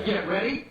Get ready.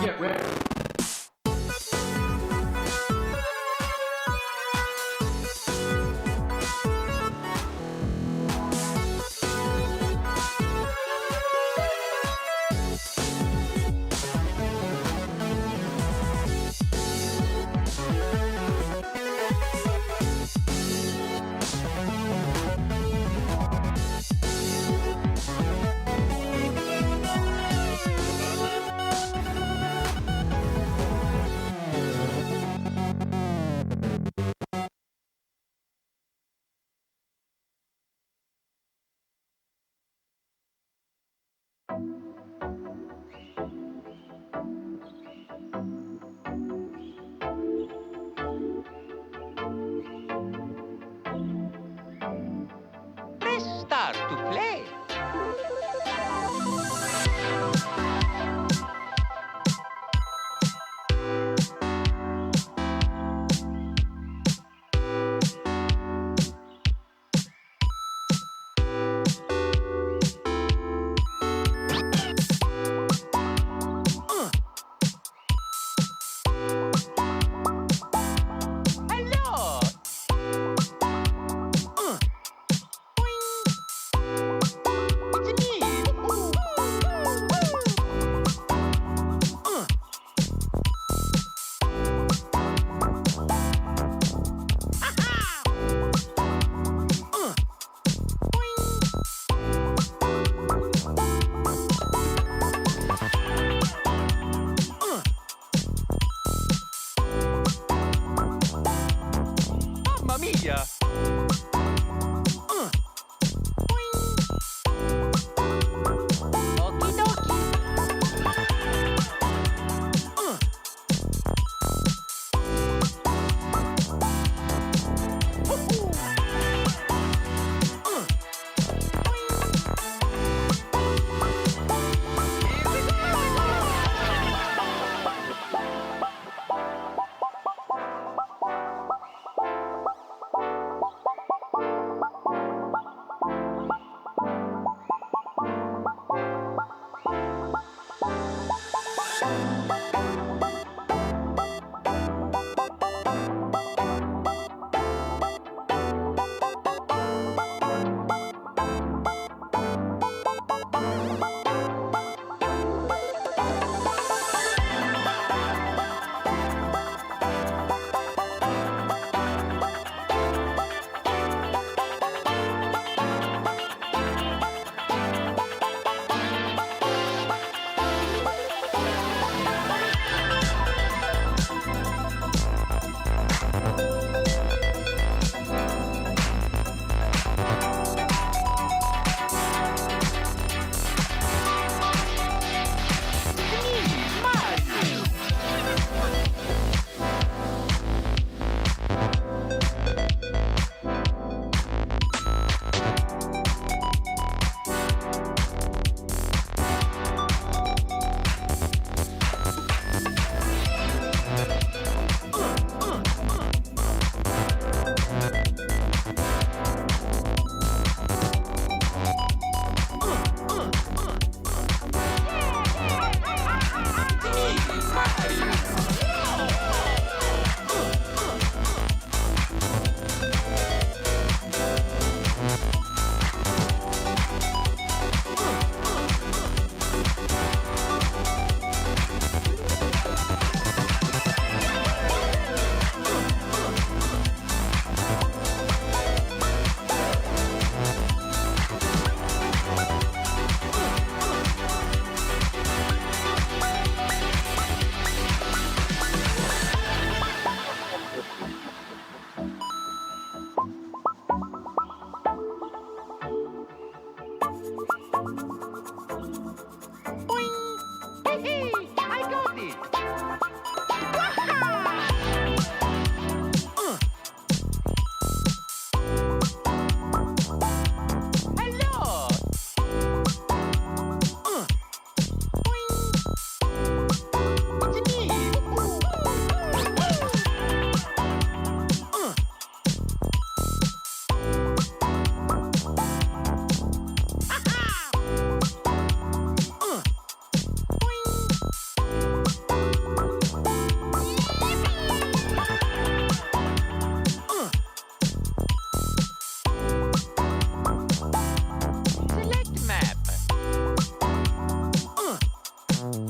Get ready.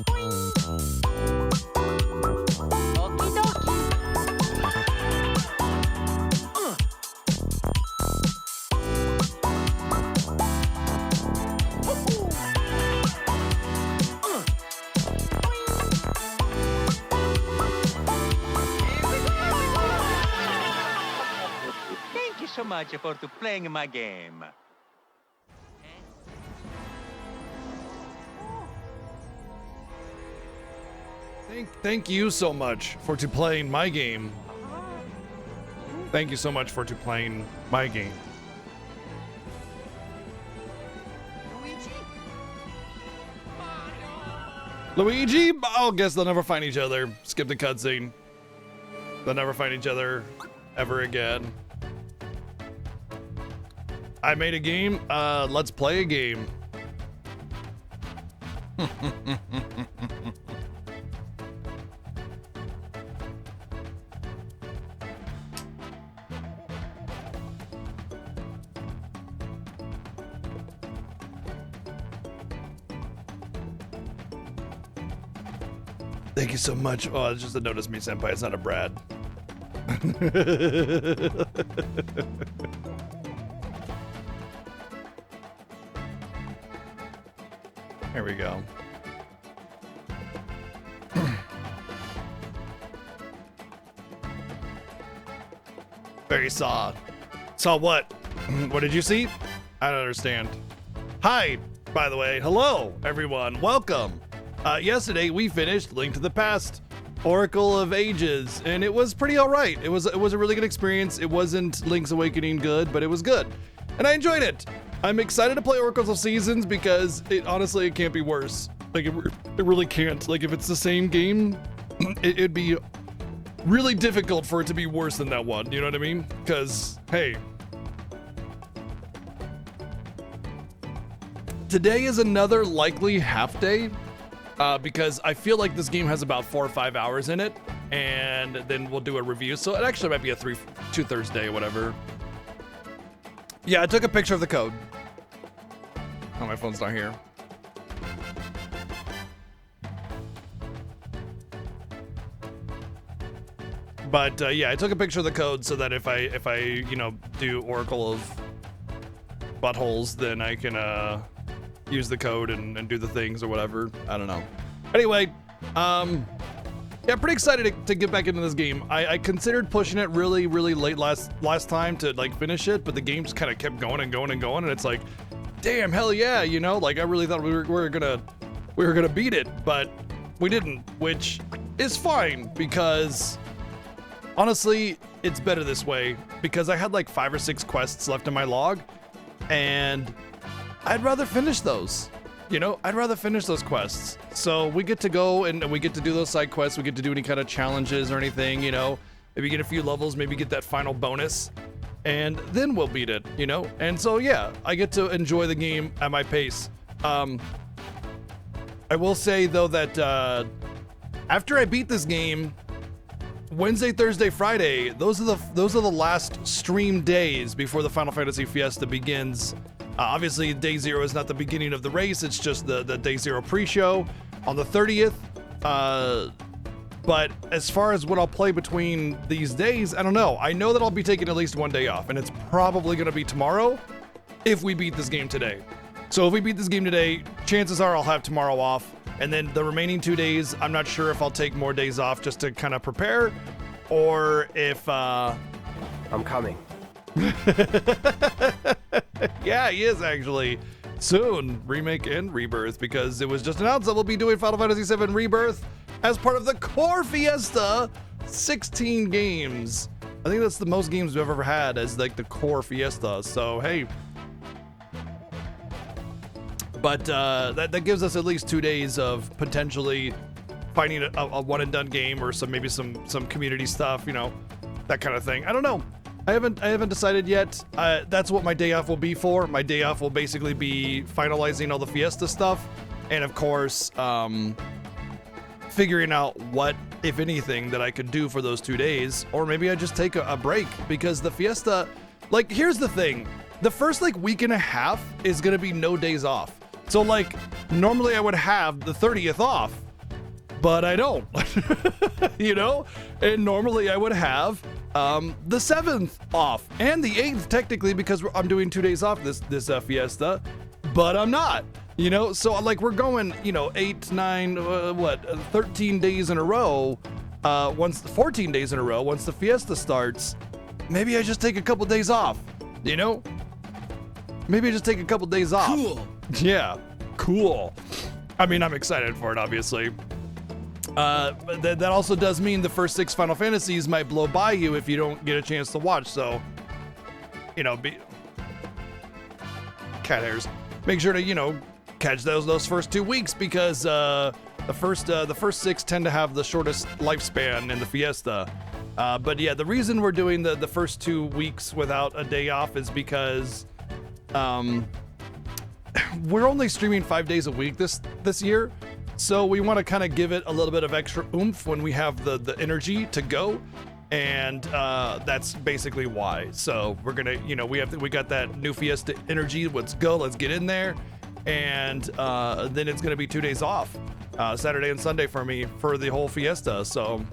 Okie dokie. Thank you so much for playing my game. Thank you so much for playing my game. Thank you so much for playing my game. Luigi? Oh, guess they'll never find each other. Skip the cutscene. They'll never find each other ever again. I made a game. Let's play a game. Thank you so much. Oh, it's just a notice me, senpai. It's not a Brad. Here we go. Very saw. Saw what? What did you see? I don't understand. Hi, by the way. Hello, everyone. Welcome. Yesterday we finished Link to the Past, Oracle of Ages, and it was pretty all right. It was a really good experience. It wasn't Link's Awakening good, but it was good, and I enjoyed it. I'm excited to play Oracles of Seasons because honestly, it can't be worse. Like it really can't. Like if it's the same game, it'd be really difficult for it to be worse than that one. You know what I mean? Because hey, today is another likely half day. Because I feel like this game has about 4 or 5 hours in it, and then we'll do a review. So it actually might be a 2 Thursday or whatever. Yeah, I took a picture of the code. Oh, my phone's not here. But yeah, I took a picture of the code so that if I you know do Oracle of Buttholes, then I can use the code and do the things or whatever. I don't know. Anyway, yeah, pretty excited to get back into this game. I considered pushing it really late last time to like finish it, but the game just kind of kept going and going and going, and it's like, damn, hell yeah, you know, like I really thought we were gonna beat it, but we didn't, which is fine because honestly, it's better this way because I had like 5 or 6 quests left in my log, and I'd rather finish those. You know, I'd rather finish those quests. So we get to go and we get to do those side quests. We get to do any kind of challenges or anything, you know. Maybe get a few levels, maybe get that final bonus, and then we'll beat it, you know. And so yeah, I get to enjoy the game at my pace. I will say though that after I beat this game, Wednesday, Thursday, Friday, those are the last stream days before the Final Fantasy Fiesta begins. Obviously, Day 0 is not the beginning of the race. It's just the Day 0 pre-show on the 30th. But as far as what I'll play between these days, I don't know. I know that I'll be taking at least one day off, and it's probably going to be tomorrow if we beat this game today. So if we beat this game today, chances are I'll have tomorrow off. And then the remaining 2 days, I'm not sure if I'll take more days off just to kind of prepare, or if... I'm coming. Yeah, he is actually. Soon, remake and rebirth, because it was just announced that we'll be doing Final Fantasy VII Rebirth as part of the core Fiesta. 16 games. I think that's the most games we've ever had as like the core Fiesta. So hey. But that gives us at least 2 days of potentially finding a one and done game or maybe some community stuff, you know, that kind of thing. I don't know. I haven't decided yet. That's what my day off will be for. My day off will basically be finalizing all the Fiesta stuff, and of course, figuring out what, if anything, that I could do for those 2 days, or maybe I just take a break because the Fiesta. Like, here's the thing: the first like week and a half is gonna be no days off. So like, normally I would have the 30th off, but I don't. You know, and normally I would have the 7th off and the 8th technically because I'm doing 2 days off this fiesta, but I'm not. You know, so like we're going, you know, 8, 9, 13 days in a row. 14 days in a row. Once the fiesta starts, maybe I just take a couple days off. You know, maybe I just take a couple days off. Cool. Yeah, cool. I mean, I'm excited for it, obviously. But that also does mean the first 6 Final Fantasies might blow by you if you don't get a chance to watch. So, you know, cat hairs. Make sure to, you know, catch those first 2 weeks because the first 6 tend to have the shortest lifespan in the fiesta. But yeah, the reason we're doing the first 2 weeks without a day off is because we're only streaming 5 days a week this year. So we want to kind of give it a little bit of extra oomph when we have the energy to go. And that's basically why. So we're gonna, you know, we got that new fiesta energy. Let's go, let's get in there. And then it's gonna be 2 days off, Saturday and Sunday for me for the whole fiesta. So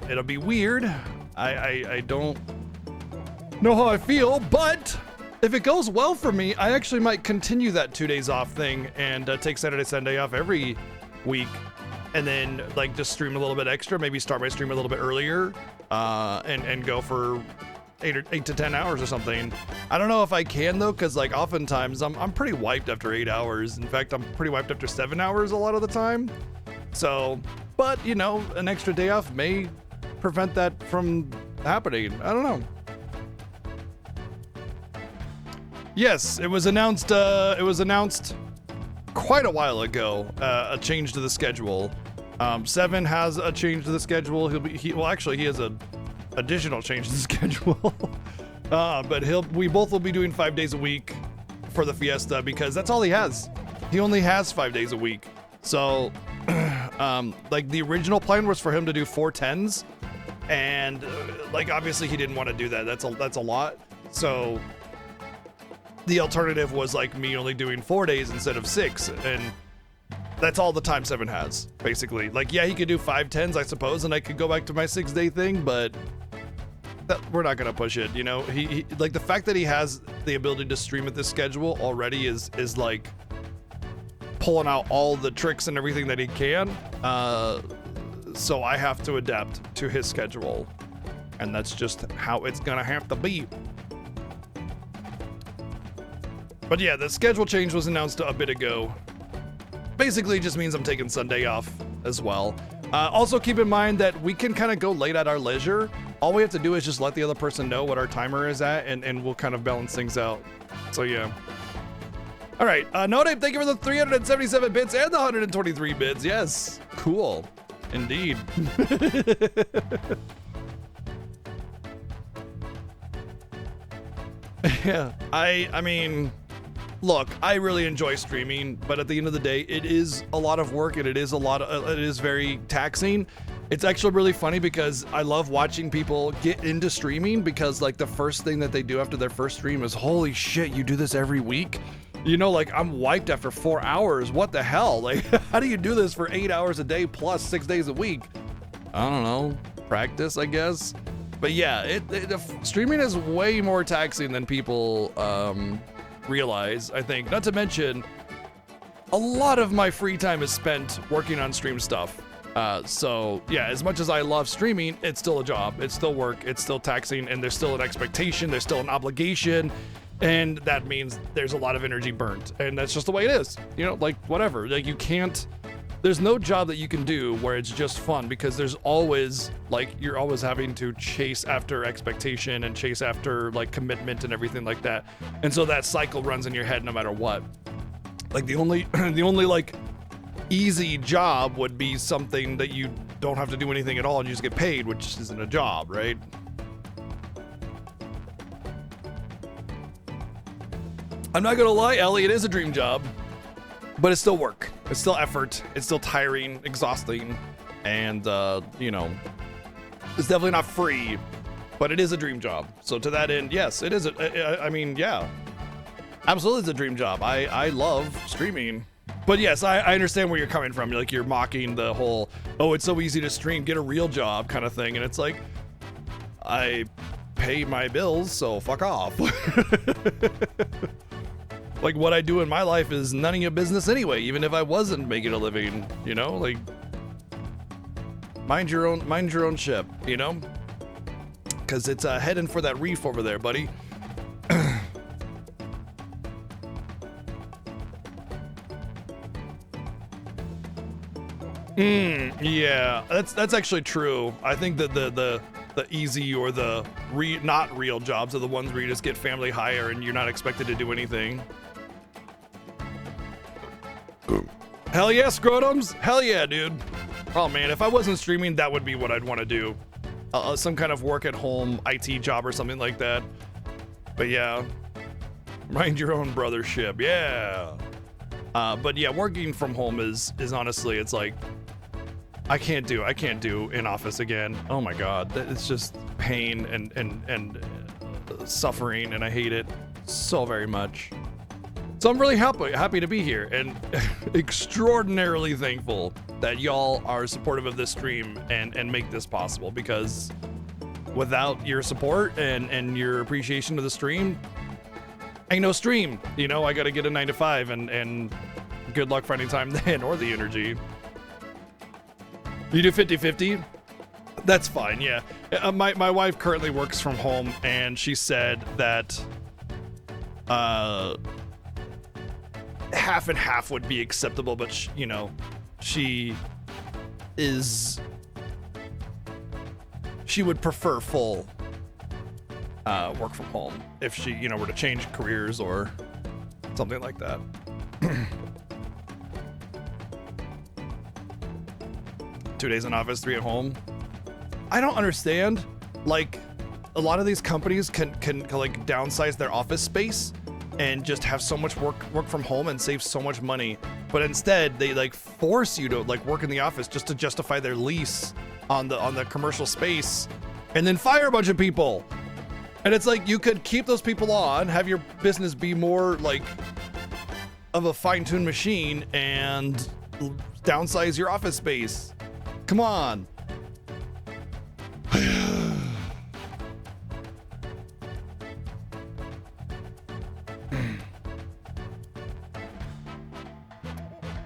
it'll be weird. I don't know how I feel, but if it goes well for me, I actually might continue that 2 days off thing and take Saturday, Sunday off every week, and then like just stream a little bit extra. Maybe start my stream a little bit earlier, and go for 8 to 10 hours or something. I don't know if I can though, because like oftentimes I'm pretty wiped after 8 hours. In fact, I'm pretty wiped after 7 hours a lot of the time. So, but you know, an extra day off may prevent that from happening. I don't know. Yes, it was announced. Quite a while ago, a change to the schedule. 7 has a change to the schedule. He has a additional change to the schedule. But we both will be doing 5 days a week for the fiesta because that's all he has. He only has 5 days a week. So, like the original plan was for him to do 4 10s, and like obviously he didn't want to do that. That's a lot. So the alternative was like me only doing 4 days instead of 6, and that's all the time 7 has, basically. Like, yeah, he could do 5 10s, I suppose, and I could go back to my 6-day thing, but we're not gonna push it, you know. He like the fact that he has the ability to stream at this schedule already is like pulling out all the tricks and everything that he can. So I have to adapt to his schedule, and that's just how it's gonna have to be. But yeah, the schedule change was announced a bit ago. Basically, it just means I'm taking Sunday off as well. Also, keep in mind that we can kind of go late at our leisure. All we have to do is just let the other person know what our timer is at, and we'll kind of balance things out. So yeah. All right, No Name, thank you for the 377 bits and the 123 bits. Yes, cool, indeed. Yeah, I mean, look, I really enjoy streaming, but at the end of the day, it is a lot of work and it is very taxing. It's actually really funny because I love watching people get into streaming because like the first thing that they do after their first stream is, holy shit, you do this every week? You know, like I'm wiped after 4 hours. What the hell? Like, how do you do this for 8 hours a day plus 6 days a week? I don't know, practice, I guess. But yeah, streaming is way more taxing than people realize, I think. Not to mention, a lot of my free time is spent working on stream stuff. So yeah, as much as I love streaming, it's still a job, it's still work, it's still taxing, and there's still an expectation, there's still an obligation, and that means there's a lot of energy burnt, and that's just the way it is. You know, like whatever, like you can't, there's no job that you can do where it's just fun, because there's always, like, you're always having to chase after expectation and chase after like commitment and everything like that. And so that cycle runs in your head no matter what. Like the only like easy job would be something that you don't have to do anything at all and you just get paid, which isn't a job, right? I'm not gonna lie, Ellie, it is a dream job, but it's still work. It's still effort. It's still tiring, exhausting, and you know, it's definitely not free, but it is a dream job. So to that end, yes, it is. I mean, yeah, absolutely, it's a dream job. I love streaming. But yes, I understand where you're coming from. Like, you're mocking the whole, oh, it's so easy to stream, get a real job kind of thing. And it's like, I pay my bills, so fuck off. Like, what I do in my life is none of your business anyway, even if I wasn't making a living, you know? Like, mind your own ship, you know? Because it's heading for that reef over there, buddy. Yeah, that's actually true. I think that the easy or the not real jobs are the ones where you just get family hire and you're not expected to do anything. Hell yeah, scrotums! Hell yeah, dude. Oh man, if I wasn't streaming, that would be what I'd want to do. Some kind of work at home IT job or something like that. But yeah, mind your own brothership. Yeah. But yeah, working from home is honestly, it's like, I can't do in office again. Oh my God, it's just pain and suffering, and I hate it so very much. So I'm really happy to be here, and extraordinarily thankful that y'all are supportive of this stream and make this possible, because without your support and your appreciation of the stream, ain't no stream. You know, I gotta get a 9 to 5 and good luck finding time then, or the energy. You do 50-50? That's fine, yeah. My wife currently works from home, and she said that half and half would be acceptable, but she would prefer full work from home if she were to change careers or something like that. 2 days in office, 3 at home. I don't understand. Like, a lot of these companies can like downsize their office space and just have so much work from home and save so much money, but instead they like force you to like work in the office just to justify their lease on the commercial space, and then fire a bunch of people. And it's like, you could keep those people on, have your business be more like of a fine-tuned machine, and downsize your office space. Come on.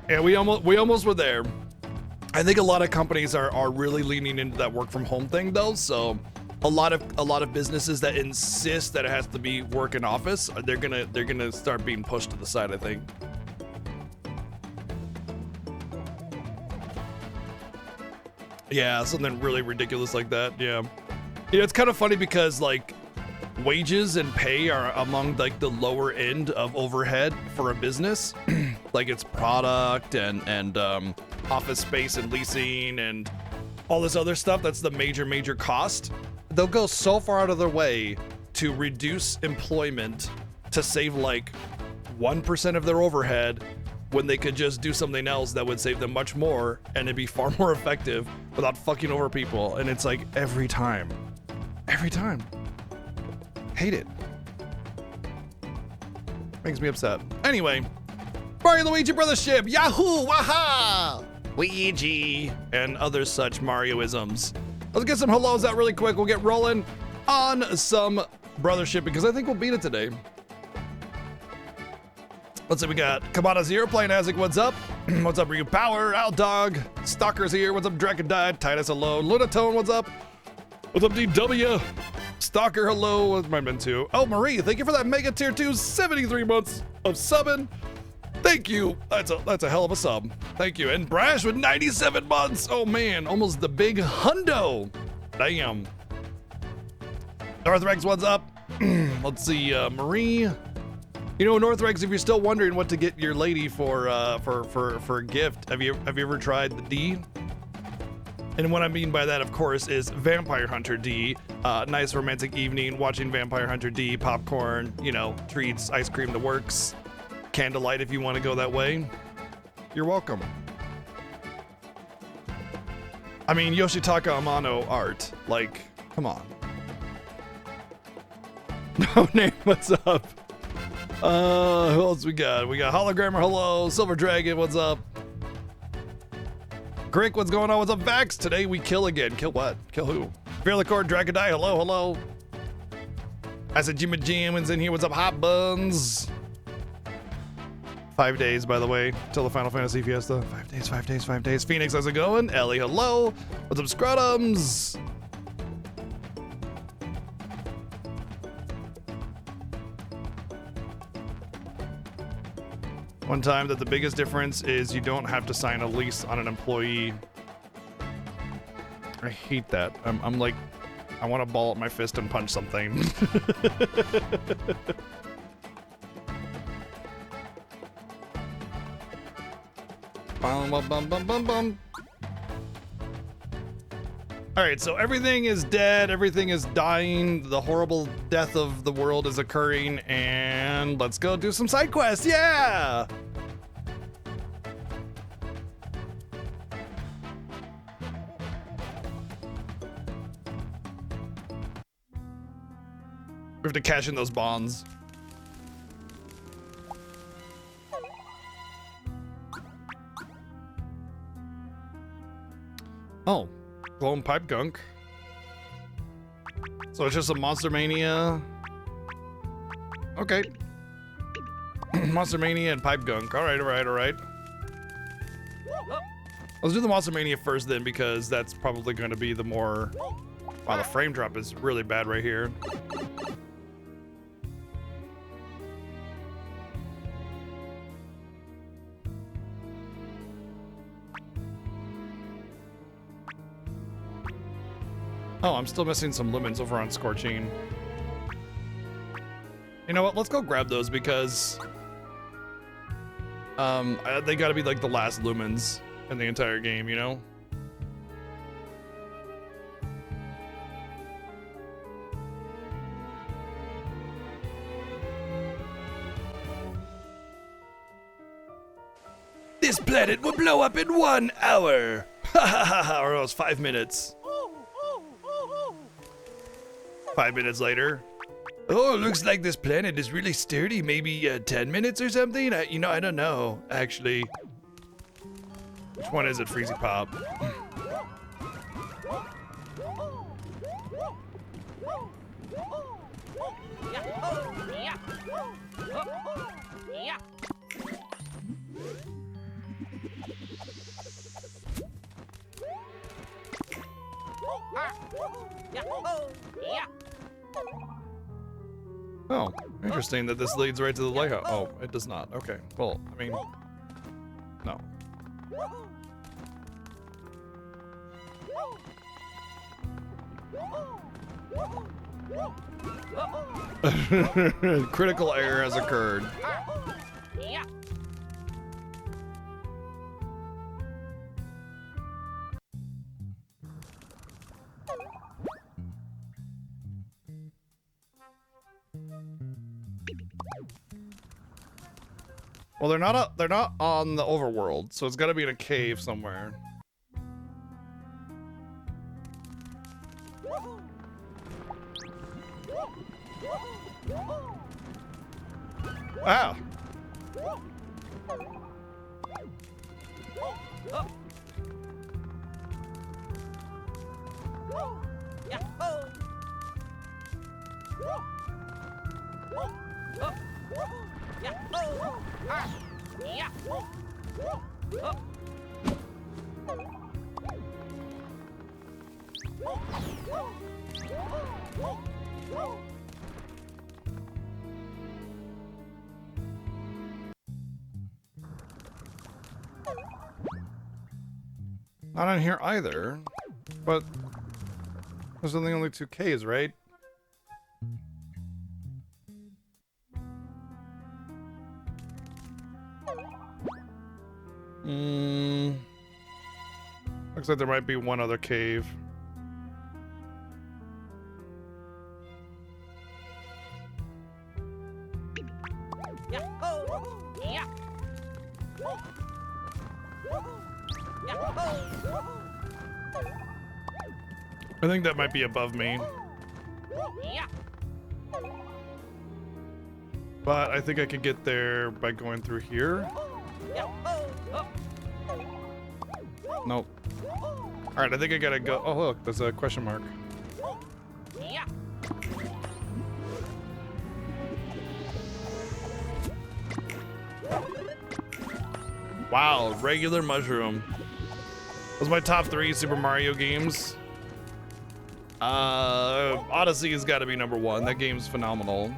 Yeah, we almost were there. I think a lot of companies are really leaning into that work from home thing though. So a lot of businesses that insist that it has to be work in office, they're gonna start being pushed to the side, I think. Yeah, something really ridiculous like that. Yeah, it's kind of funny because like wages and pay are among like the lower end of overhead for a business. Like, it's product and office space and leasing and all this other stuff. That's the major cost. They'll go so far out of their way to reduce employment to save like 1% of their overhead, when they could just do something else that would save them much more and it'd be far more effective without fucking over people. And it's like every time. Hate it. Makes me upset. Anyway, Mario Luigi Brothership, Yahoo, Waha, Luigi, and other such Mario-isms. Let's get some hellos out really quick. We'll get rolling on some Brothership because I think we'll beat it today. Let's see, we got Kamada Zero playing Isaac. What's up? What's up, Ryu Power? Outdog. Stalker's here. What's up, Drakadide? Titus, hello. Lunatone, what's up? What's up, DW? Stalker, hello. What's my men too? Oh, Marie, thank you for that Mega Tier 2 73 months of subbing. Thank you. That's a hell of a sub. Thank you. And Brash with 97 months. Oh man, almost the big hundo. Damn. Northrex, what's up? Let's see, Marie. You know, Northrex, if you're still wondering what to get your lady for a gift, have you ever tried the D? And what I mean by that, of course, is Vampire Hunter D. Nice romantic evening watching Vampire Hunter D, popcorn, treats, ice cream, the works. Candlelight if you want to go that way. You're welcome. I mean, Yoshitaka Amano art. Like, come on. No name, what's up? Who else we got? We got Hologrammer, hello. Silver Dragon, what's up? Crick, what's going on? What's up, Vax? Today we kill again. Kill what? Kill who? Fearlicord, Dragonite, hello, hello. I said Jimmy Jammin's in here. What's up, Hot Buns? 5 days, by the way, till the Final Fantasy Fiesta. 5 days, 5 days, 5 days. Phoenix, how's it going? Ellie, hello. What's up, Scrutums? One time that the biggest difference is you don't have to sign a lease on an employee. I hate that. I'm like, I want to ball up my fist and punch something. Bum, bum, bum, bum, bum, bum. All right, so everything is dead, everything is dying, the horrible death of the world is occurring, and let's go do some side quests, yeah! We have to cash in those bonds. Oh. Glowing pipe gunk. So it's just a Monster Mania. Okay. Monster Mania and pipe gunk. Alright, alright, alright. Let's do the Monster Mania first then, because that's probably going to be the more... Wow, the frame drop is really bad right here. Oh, I'm still missing some lumens over on Scorching. You know what? Let's go grab those because they gotta be like the last lumens in the entire game, you know? This planet will blow up in 1 hour! Ha ha ha ha! Or it was 5 minutes. 5 minutes later. Oh, looks like this planet is really sturdy. Maybe 10 minutes or something? I don't know, actually. Which one is it, Freezy Pop? Oh, interesting that this leads right to the lighthouse. Oh, it does not. Okay. Well, I mean, no. Critical error has occurred. Well, they're not on the overworld, so it's got to be in a cave somewhere. Wow. Not on here either, but there's only 2 Ks, right? Looks like there might be one other cave. I think that might be above me. But I think I could get there by going through here. Nope. All right, I think I gotta go. Oh, look, there's a question mark. Wow, regular mushroom. Those are my top 3 Super Mario games. Odyssey has got to be number 1. That game's phenomenal.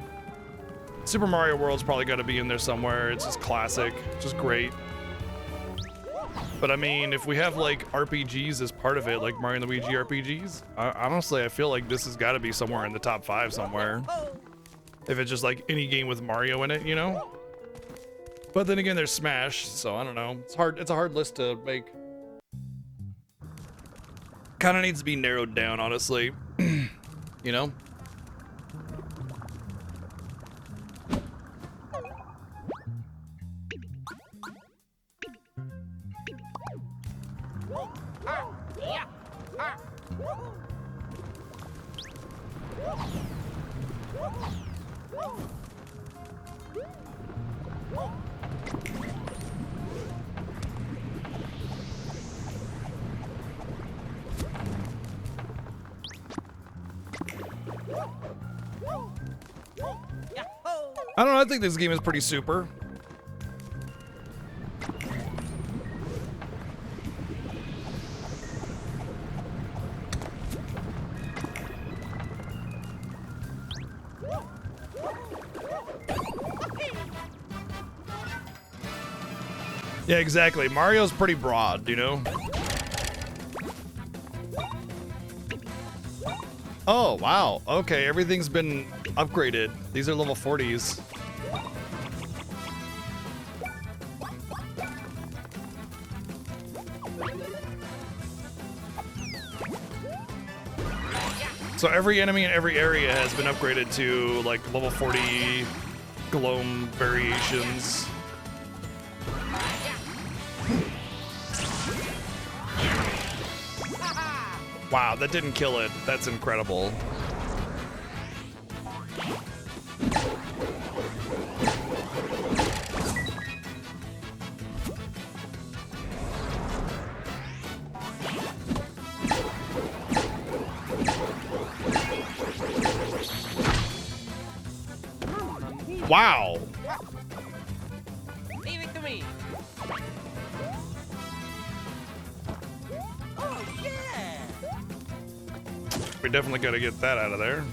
Super Mario World's probably got to be in there somewhere. It's just classic, just great. But I mean, if we have like RPGs as part of it, like Mario and Luigi RPGs, honestly, I feel like this has got to be somewhere in the top 5 somewhere. If it's just like any game with Mario in it, you know? But then again, there's Smash, so I don't know. It's hard. It's a hard list to make. Kind of needs to be narrowed down, honestly. You know? I don't know, I think this game is pretty super. Yeah, exactly. Mario's pretty broad, you know? Oh, wow. Okay, everything's been upgraded. These are level 40s. So every enemy in every area has been upgraded to like level 40 gloam variations. Wow, that didn't kill it. That's incredible. Wow. Leave it to me. Oh yeah. We definitely got to get that out of there.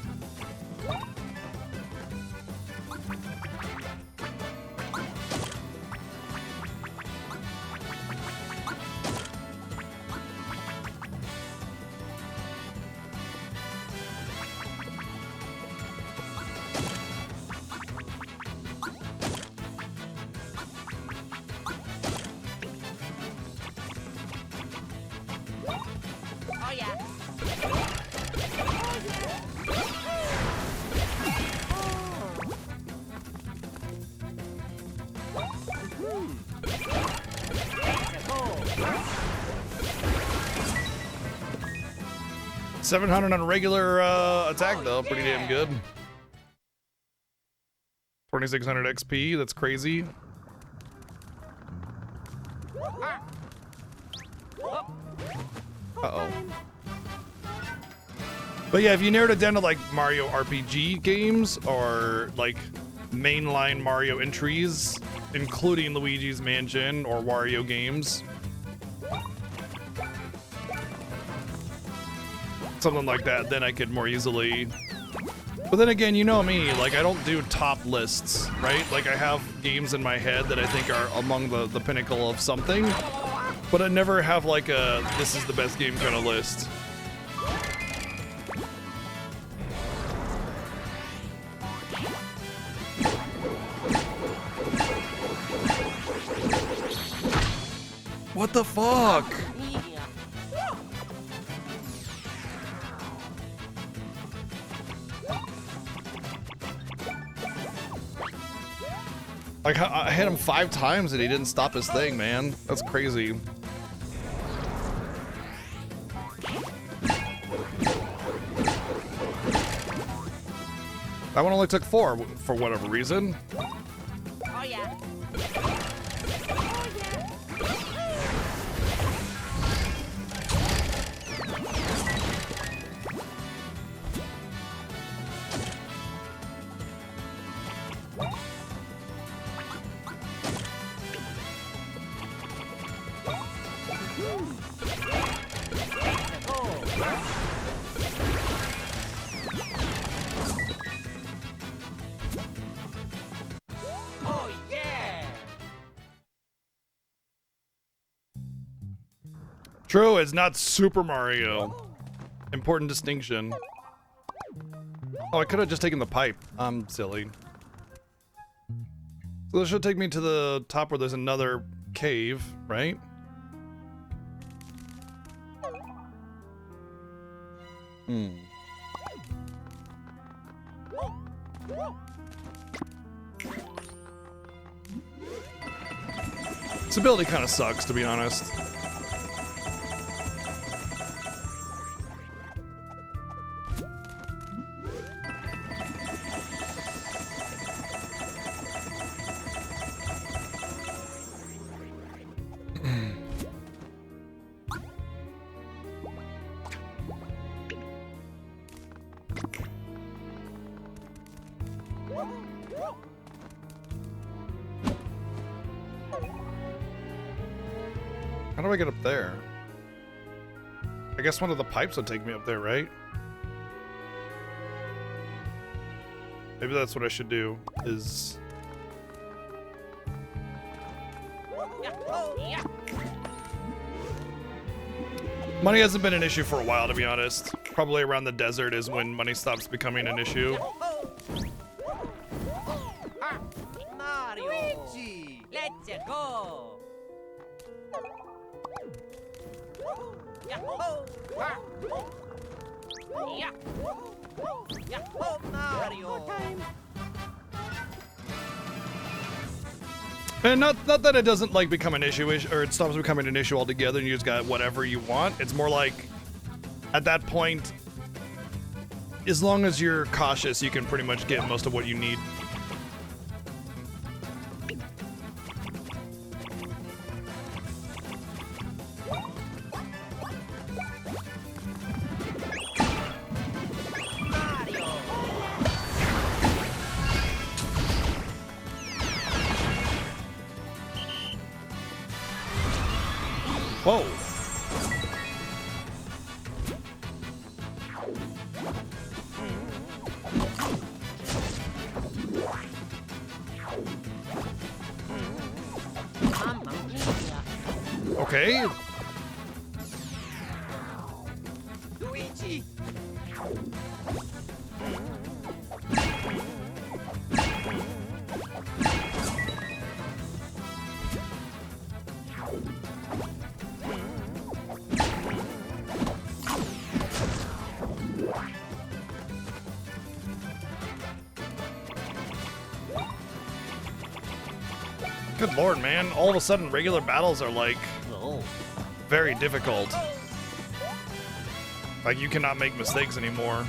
Oh yeah. 700 on a regular attack though, pretty damn good. 2600 XP, that's crazy. Uh-oh. But yeah, if you narrowed it down to like Mario RPG games or like mainline Mario entries, including Luigi's Mansion or Wario games, something like that, then I could more easily. But then again, you know me, like I don't do top lists, right? Like I have games in my head that I think are among the pinnacle of something, but I never have like a this is the best game kind of list. What the fuck? Like, I hit him 5 times and he didn't stop his thing, man. That's crazy. That one only took 4 for whatever reason. Oh yeah. Oh yeah. True, it's not Super Mario. Important distinction. Oh, I could have just taken the pipe. I'm silly. So this should take me to the top where there's another cave, right? Hmm. This ability kind of sucks, to be honest. How do I get up there? I guess one of the pipes would take me up there, right? Maybe that's what I should do, is... Money hasn't been an issue for a while, to be honest. Probably around the desert is when money stops becoming an issue. Mario. Luigi. Let's go. Mario. And not that it doesn't like become an issue, or it stops becoming an issue altogether and you just got whatever you want. It's more like, at that point, as long as you're cautious, you can pretty much get most of what you need. Whoa. Okay. Luigi. Good lord, man. All of a sudden, regular battles are like very difficult. Like, you cannot make mistakes anymore.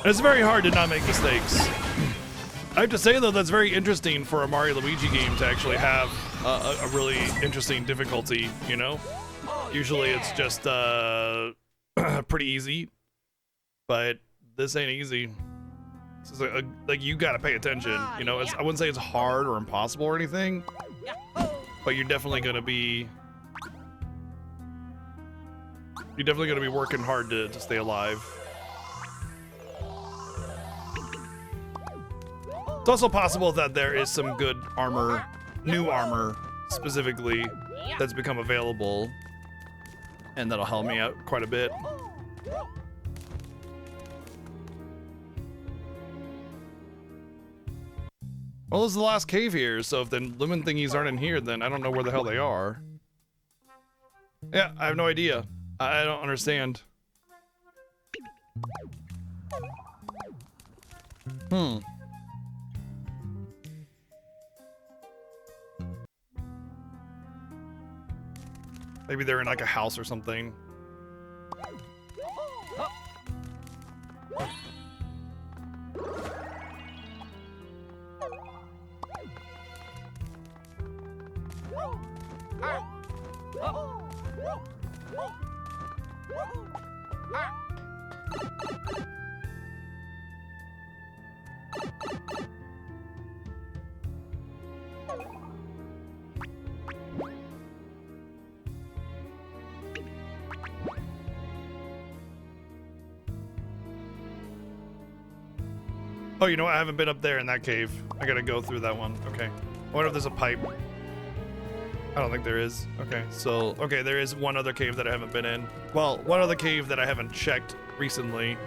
It's very hard to not make mistakes. I have to say, though, that's very interesting for a Mario Luigi game to actually have a really interesting difficulty, you know? Usually it's just pretty easy, but this ain't easy. This is like you gotta pay attention, you know? I wouldn't say it's hard or impossible or anything, but you're definitely gonna be working hard to stay alive. It's also possible that there is some good armor, new armor specifically, that's become available, and that'll help me out quite a bit. Well, this is the last cave here, so if the lumen thingies aren't in here, then I don't know where the hell they are. Yeah, I have no idea. I don't understand. Maybe they're in like a house or something. Oh, you know what? I haven't been up there in that cave. I gotta go through that one. Okay. I wonder if there's a pipe. I don't think there is. Okay, so, okay, there is one other cave that I haven't been in. Well, one other cave that I haven't checked recently.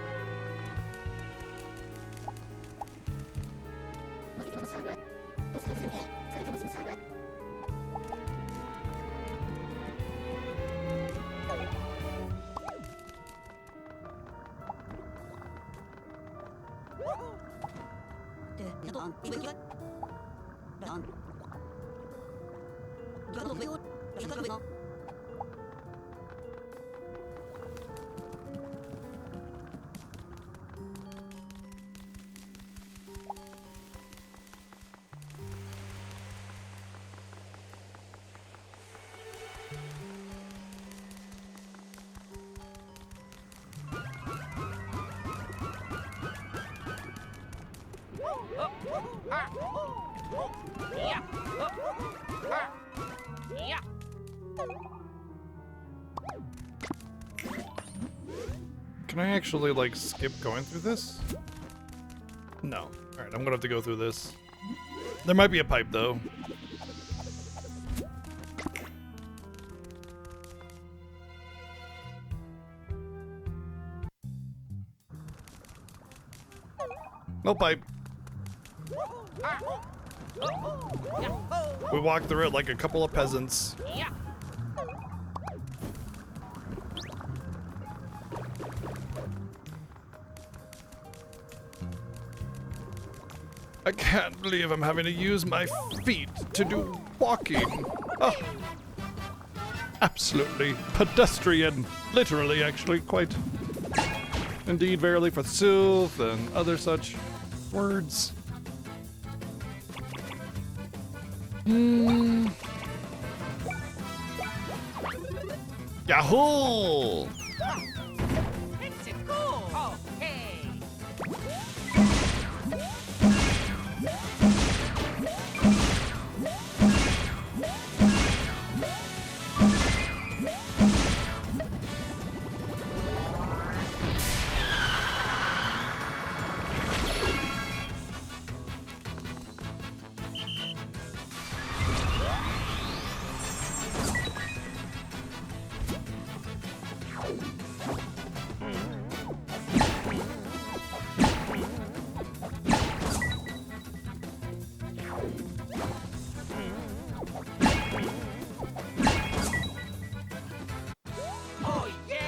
Can I actually, like, skip going through this? No. Alright, I'm gonna have to go through this. There might be a pipe, though. No pipe. We walked through it like a couple of peasants. I can't believe I'm having to use my feet to do walking. Oh. Absolutely pedestrian. Literally, actually, quite. Indeed, verily, for sooth and other such words. Yahoo! Let's go. Okay.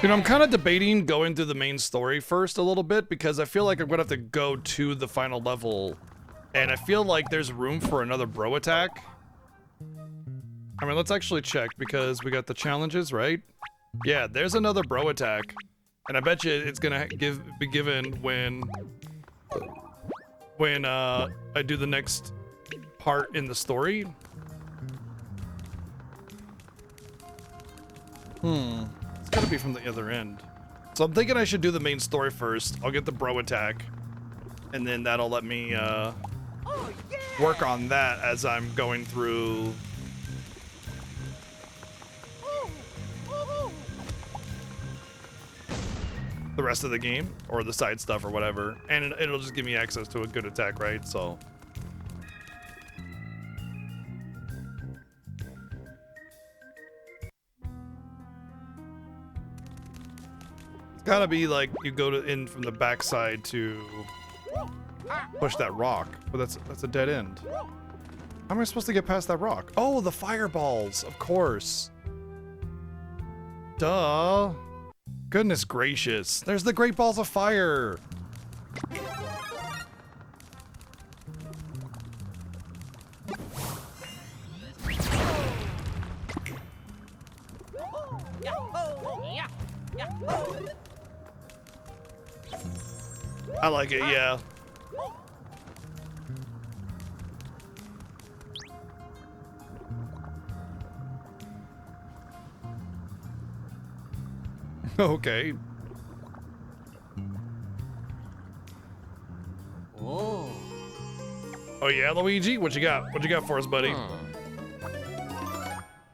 You know, I'm kind of debating going through the main story first a little bit because I feel like I'm gonna have to go to the final level, and I feel like there's room for another bro attack. I mean, let's actually check because we got the challenges, right? Yeah, there's another bro attack, and I bet you it's gonna be given when I do the next part in the story. It's gotta be from the other end. So I'm thinking I should do the main story first. I'll get the bro attack, and then that'll let me work on that as I'm going through the rest of the game, or the side stuff or whatever. And it'll just give me access to a good attack, right? So gotta be like you go in from the backside to push that rock, but that's a dead end. How am I supposed to get past that rock? Oh, the fireballs, of course. Duh. Goodness gracious. There's the great balls of fire. I like it, yeah. Okay. Oh. Oh yeah, Luigi, what you got? What you got for us, buddy?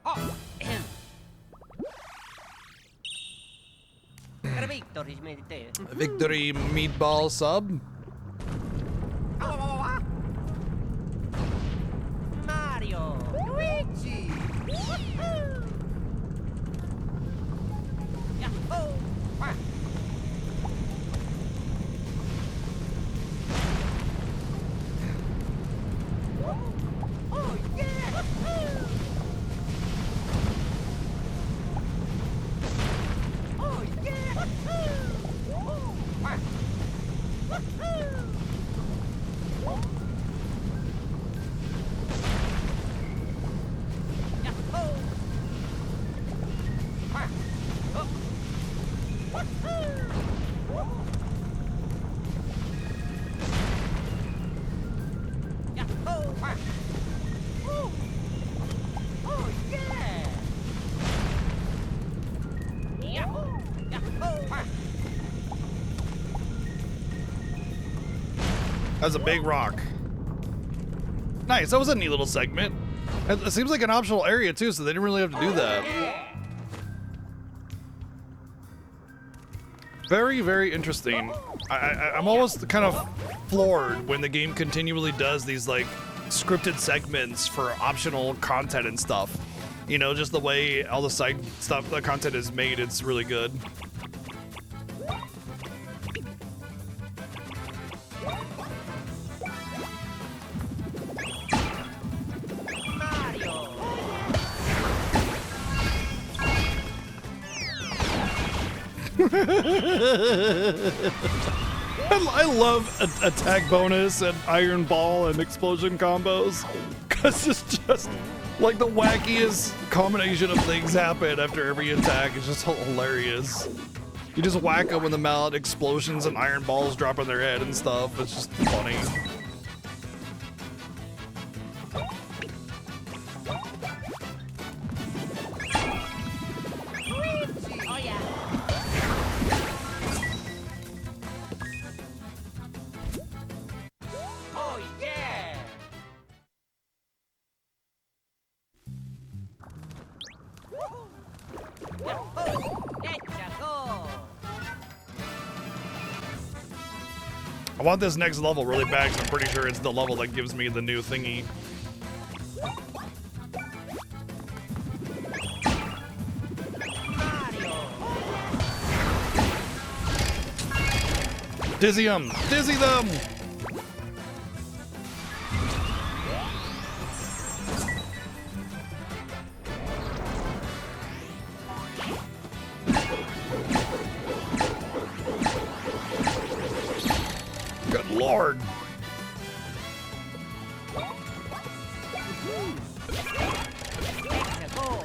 Oh, ahem. Victory, Victory meatball sub. Mario. Luigi. Woohoo. Yahoo. Wah. Oh yeah. Oh yeah. Oh. Wah. Woohoo. Yahoo. Wah. Oh. Woohoo. Yahoo. Wah. Woo. Oh yeah. Yahoo. Yahoo. Wah. That's a big rock. Nice, that was a neat little segment. It seems like an optional area too, so they didn't really have to do that. Very, very interesting. I'm almost kind of floored when the game continually does these like scripted segments for optional content and stuff. You know, just the way all the side stuff, the content is made, it's really good. Mario. I love attack bonus and iron ball and explosion combos, because it's just like the wackiest combination of things happen after every attack. It's just hilarious. You just whack them with the mallet, explosions and iron balls drop on their head and stuff. It's just funny. Oh yeah. Oh yeah. Yahoo. Let's go. I want this next level really bad, 'cause I'm pretty sure it's the level that gives me the new thingy. Mario. Dizzy them! Dizzy them! Good lord! Let's go.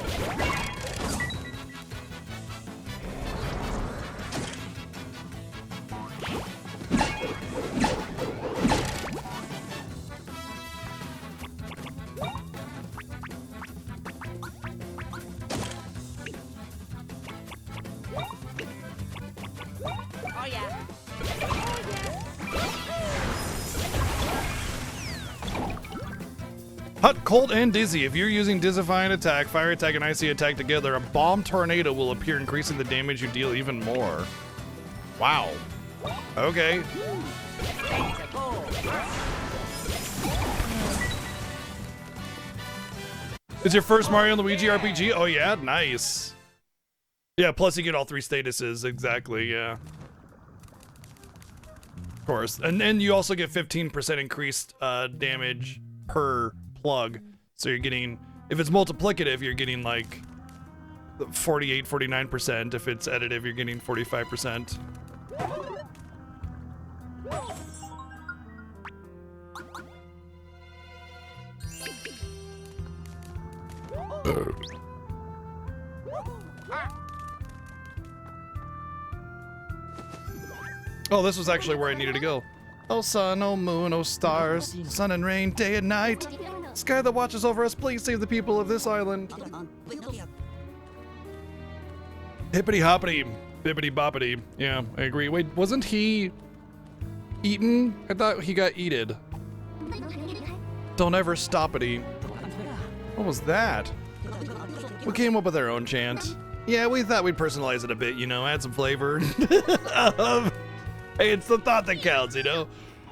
Oh yeah. Hot, cold, and dizzy. If you're using Dizzifying Attack, Fire Attack, and Icy Attack together, a Bomb Tornado will appear, increasing the damage you deal even more. Wow. Okay. Let's go. It's your first Mario and Luigi RPG? Oh yeah, nice. Yeah, plus you get all 3 statuses, exactly, yeah. Of course. And then you also get 15% increased damage per plug. So you're getting, if it's multiplicative, you're getting like 48, 49%. If it's additive, you're getting 45%. Oh, this was actually where I needed to go. Oh sun, oh moon, oh stars, sun and rain, day and night. Sky that watches over us, please save the people of this island. Hippity hoppity. Bibbity boppity. Yeah, I agree. Wait, wasn't he eaten? I thought he got eated. Don't ever stoppity. What was that? We came up with our own chant. Yeah, we thought we'd personalize it a bit, you know, add some flavor. Hey, it's the thought that counts, you know?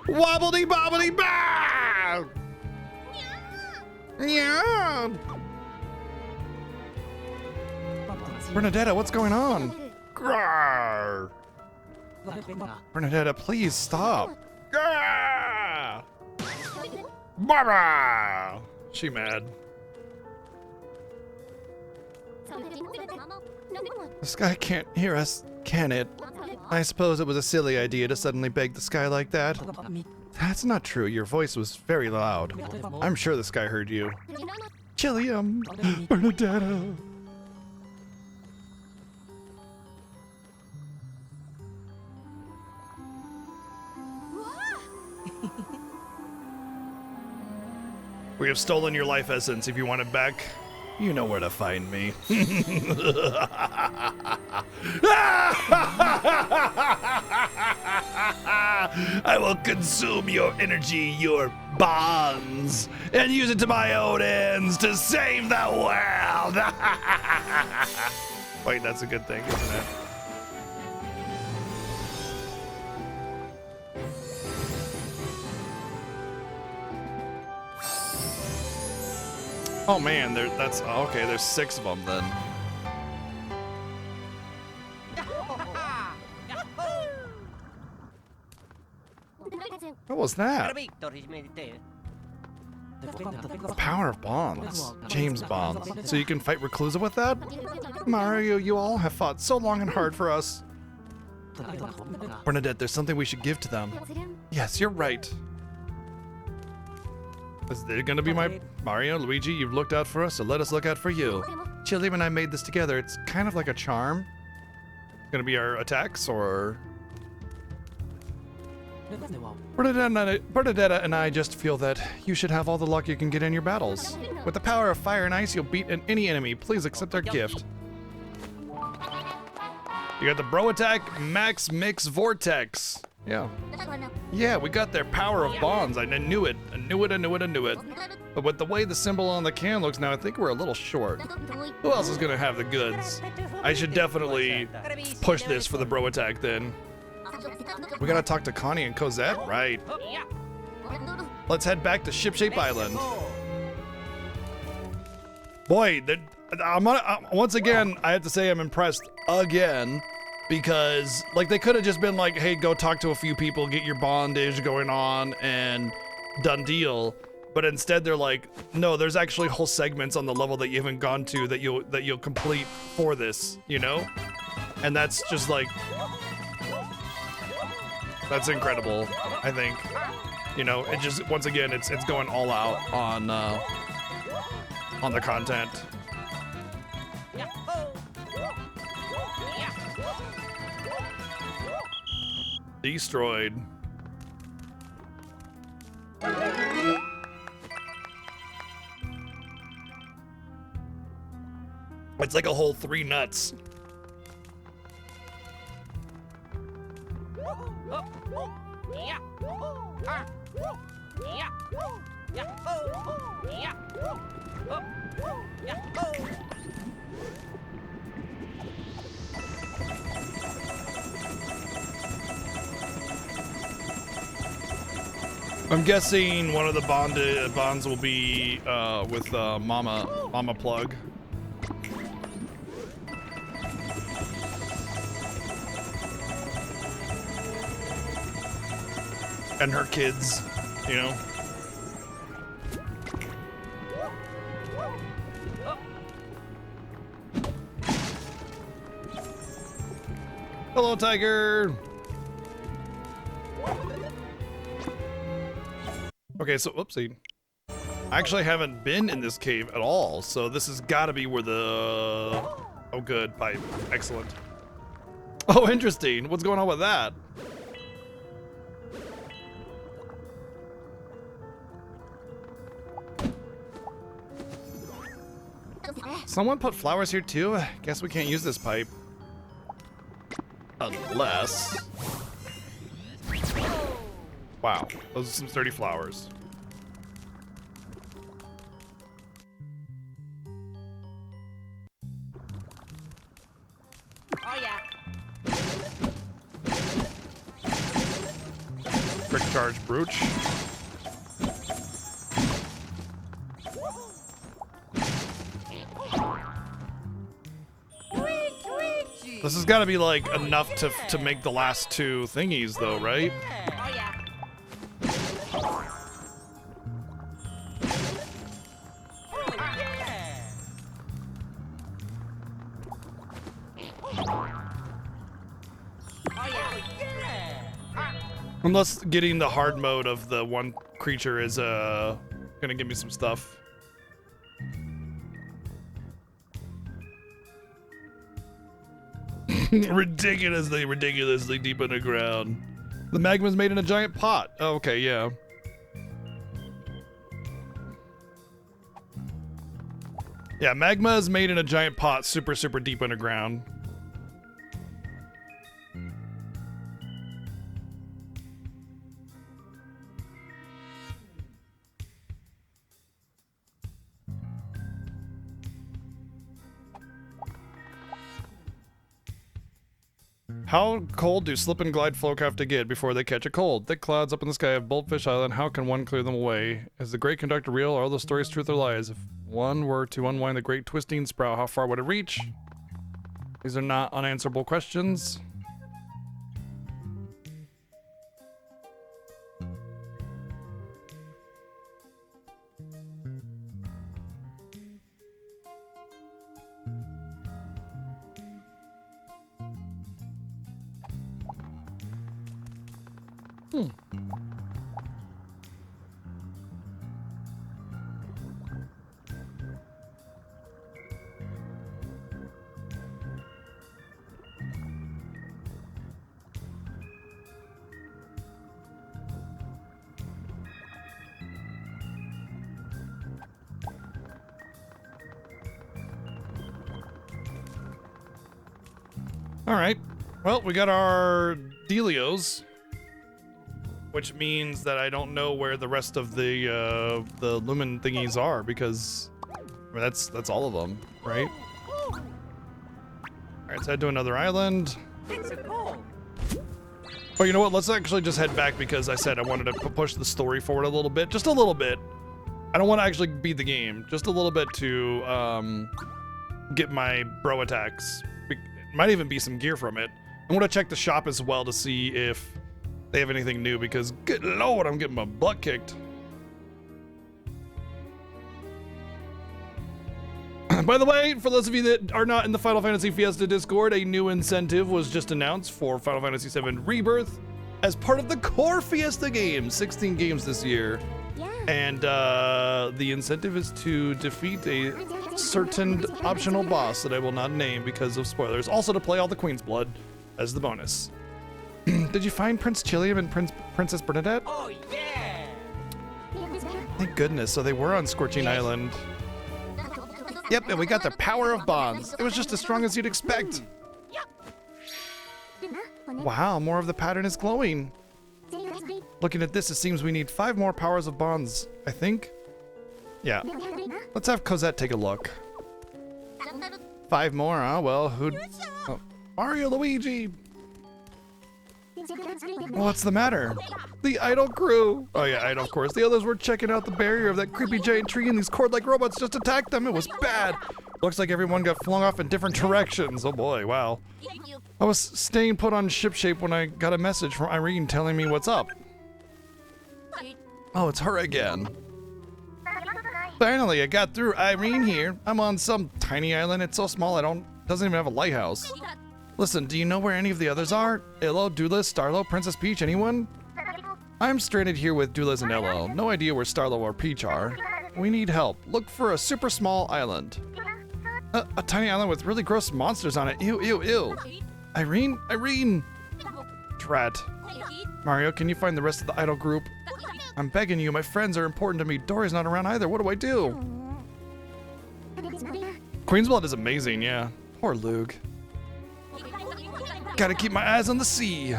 Wobbledy bobbity bow! Yeah. Bernadetta, what's going on? Grrr. Bernadetta, please stop. Grrr. Barbara! She mad. The sky can't hear us, can it? I suppose it was a silly idea to suddenly beg the sky like that. That's not true. Your voice was very loud. I'm sure the sky heard you. Chillium! Bernadetta! We have stolen your life essence. If you want it back, you know where to find me. I will consume your energy, your bonds, and use it to my own ends to save the world. Wait, that's a good thing, isn't it? Oh man, that's okay. There's 6 of them then. What was that? The power of bonds. James bonds. So you can fight Reclusa with that? Mario, you all have fought so long and hard for us. Bernadette, there's something we should give to them. Yes, you're right. Is it gonna be my Mario, Luigi? You've looked out for us, so let us look out for you. Chili and I made this together. It's kind of like a charm. Gonna be our attacks, or Bernadetta and I just feel that you should have all the luck you can get in your battles. With the power of fire and ice, you'll beat any enemy. Please accept our gift. You got the Bro Attack, Max Mix Vortex. Yeah. Yeah, we got their power of bonds. I knew it. I knew it. But with the way the symbol on the can looks now, I think we're a little short. Who else is gonna have the goods? I should definitely push this for the Bro Attack then. We gotta talk to Connie and Cosette? Right. Let's head back to Shipshape Island. Boy, once again, I have to say I'm impressed again. Because, like, they could have just been like, hey, go talk to a few people, get your bondage going on, and done deal. But instead, they're like, no, there's actually whole segments on the level that you haven't gone to that you'll complete for this, you know? And that's just like, that's incredible, I think. You know, it just, once again, it's going all out on the content. Destroyed. It's like a whole 3 nuts. I'm guessing one of the bonds will be with Mama Plug. And her kids, you know. Hello, Tiger. Okay, so whoopsie. I actually haven't been in this cave at all, so this has got to be where the... Oh, good, pipe. Excellent. Oh, interesting. What's going on with that? Someone put flowers here too? Guess we can't use this pipe. Unless... Wow, those are some sturdy flowers. Oh yeah. Quick charge brooch. Luigi. This has got to be like enough to make the last two thingies though, right? Oh yeah. Oh yeah. Oh yeah. Unless getting the hard mode of the one creature is gonna give me some stuff. ridiculously deep underground. The magma's made in a giant pot. Oh, okay, yeah. Yeah, magma is made in a giant pot, super deep underground. How cold do Slip and Glide folk have to get before they catch a cold? Thick clouds up in the sky of Bultfish Island. How can one clear them away? Is the Great Conductor real? Are all the stories truth or lies? If one were to unwind the Great Twisting Sprout, how far would it reach? These are not unanswerable questions. All right. Well, we got our Delios, which means that I don't know where the rest of the Lumen thingies are because I mean, that's all of them, right? All right, so head to another island. It's a goal. Oh, you know what? Let's actually just head back because I said I wanted to push the story forward a little bit, just a little bit. I don't want to actually beat the game, just a little bit to get my bro attacks. Might even be some gear from it. I want to check the shop as well to see if they have anything new because good lord, I'm getting my butt kicked. By the way, for those of you that are not in the Final Fantasy Fiesta Discord, a new incentive was just announced for Final Fantasy VII Rebirth as part of the core Fiesta games, 16 games this year. Yeah. And the incentive is to defeat a certain optional boss that I will not name because of spoilers. Also to play all the Queen's Blood as the bonus. Did you find Prince Chilium and Princess Bernadette? Oh yeah. Thank goodness. So they were on Scorching Island. Yep, and we got the power of bonds. It was just as strong as you'd expect. Wow, more of the pattern is glowing. Looking at this, it seems we need 5 more powers of bonds, I think. Yeah. Let's have Cosette take a look. 5 more, huh? Well, who'd... Oh, Mario Luigi! What's the matter? The idol crew! Oh yeah, idol, of course. The others were checking out the barrier of that creepy giant tree and these cord-like robots just attacked them. It was bad. Looks like everyone got flung off in different directions. Oh boy, wow. I was staying put on shipshape when I got a message from Irene telling me what's up. Oh, it's her again. Finally, I got through. Irene here. I'm on some tiny island. It's so small doesn't even have a lighthouse. Listen, do you know where any of the others are? Illo, Dulis, Starlo, Princess Peach, anyone? I'm stranded here with Dulis and Illo. No idea where Starlo or Peach are. We need help. Look for a super small island. A tiny island with really gross monsters on it. Ew, ew, ew. Irene? Irene! Drat. Mario, can you find the rest of the idol group? I'm begging you, my friends are important to me. Dory's not around either. What do I do? Queen's Blood is amazing, yeah. Poor Luke. Gotta keep my eyes on the sea.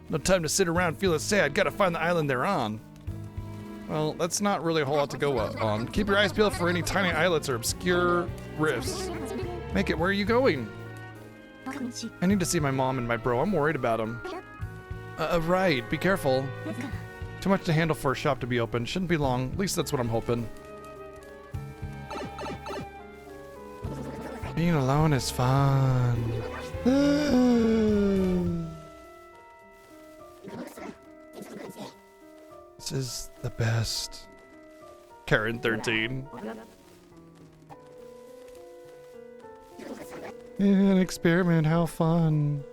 No time to sit around feeling sad. Gotta find the island they're on. Well, that's not really a whole lot to go on. Keep your eyes peeled for any tiny islets or obscure rifts. Make it, where are you going? I need to see my mom and my bro. I'm worried about them. Right. Be careful. Too much to handle for a shop to be open. Shouldn't be long. At least that's what I'm hoping. Being alone is fun. This is the best. Karen 13. An experiment, how fun.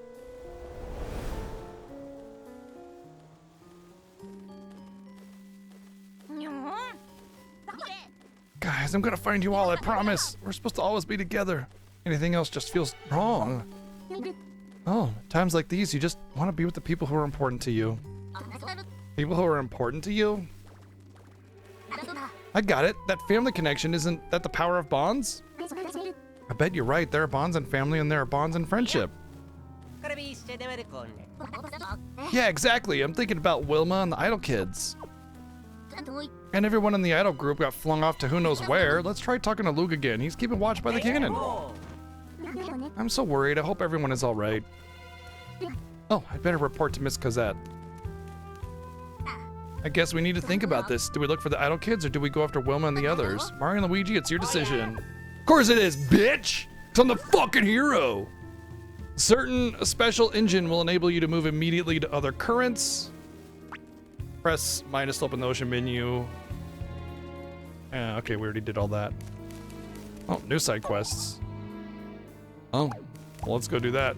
Guys, I'm gonna find you all, I promise. We're supposed to always be together. Anything else just feels wrong. Oh, times like these, you just want to be with the people who are important to you. People who are important to you? I got it. That family connection, isn't that the power of bonds? I bet you're right. There are bonds in family and there are bonds in friendship. Yeah, exactly. I'm thinking about Wilma and the Idol kids. And everyone in the Idol group got flung off to who knows where. Let's try talking to Luke again. He's keeping watch by the cannon. I'm so worried. I hope everyone is all right. Oh, I'd better report to Miss Cosette. I guess we need to think about this. Do we look for the Idol kids or do we go after Wilma and the others? Mario and Luigi, it's your decision. Of course it is, bitch! 'Cause I'm the fucking hero! Certain special engine will enable you to move immediately to other currents. Press minus to open the ocean menu. Okay, we already did all that. Oh, new side quests. Oh, well, let's go do that.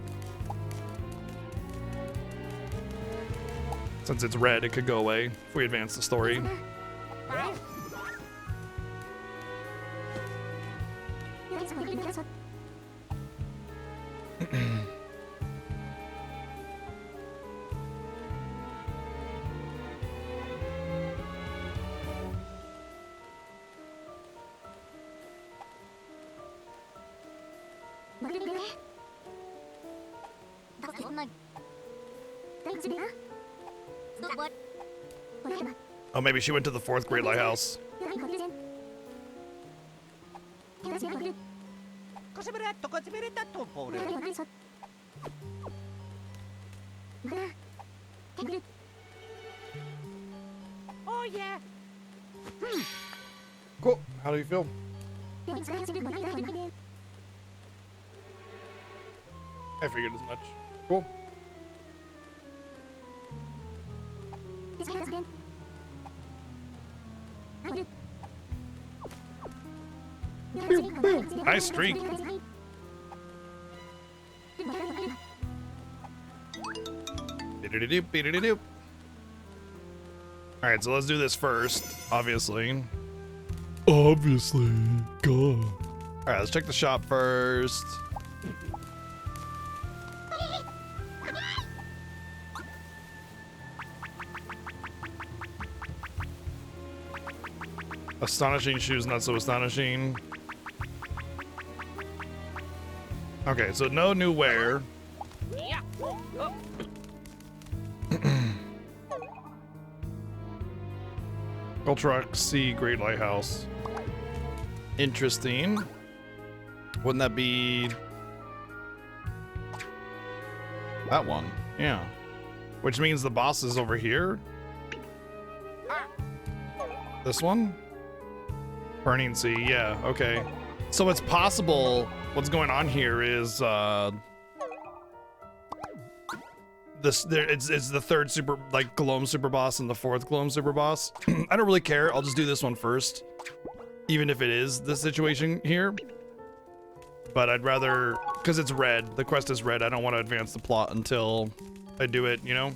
Since it's red, it could go away if we advance the story. Oh, maybe she went to the 4th grade lighthouse. Oh yeah. Cool. How do you feel? I figured as much. Cool. Nice streak. Alright, so let's do this first, obviously. Obviously, God. Alright, let's check the shop first. Astonishing shoes, not so astonishing. Okay, so no new wear. Ultra Sea Great Lighthouse. Interesting. Wouldn't that be that one? Yeah. Which means the boss is over here. This one? Burning Sea, yeah, okay. So it's possible what's going on here is it's the 3rd super, like, Gloam super boss and the 4th Gloam super boss. I don't really care. I'll just do this one first, even if it is the situation here. But I'd rather, because it's red, the quest is red, I don't want to advance the plot until I do it, you know?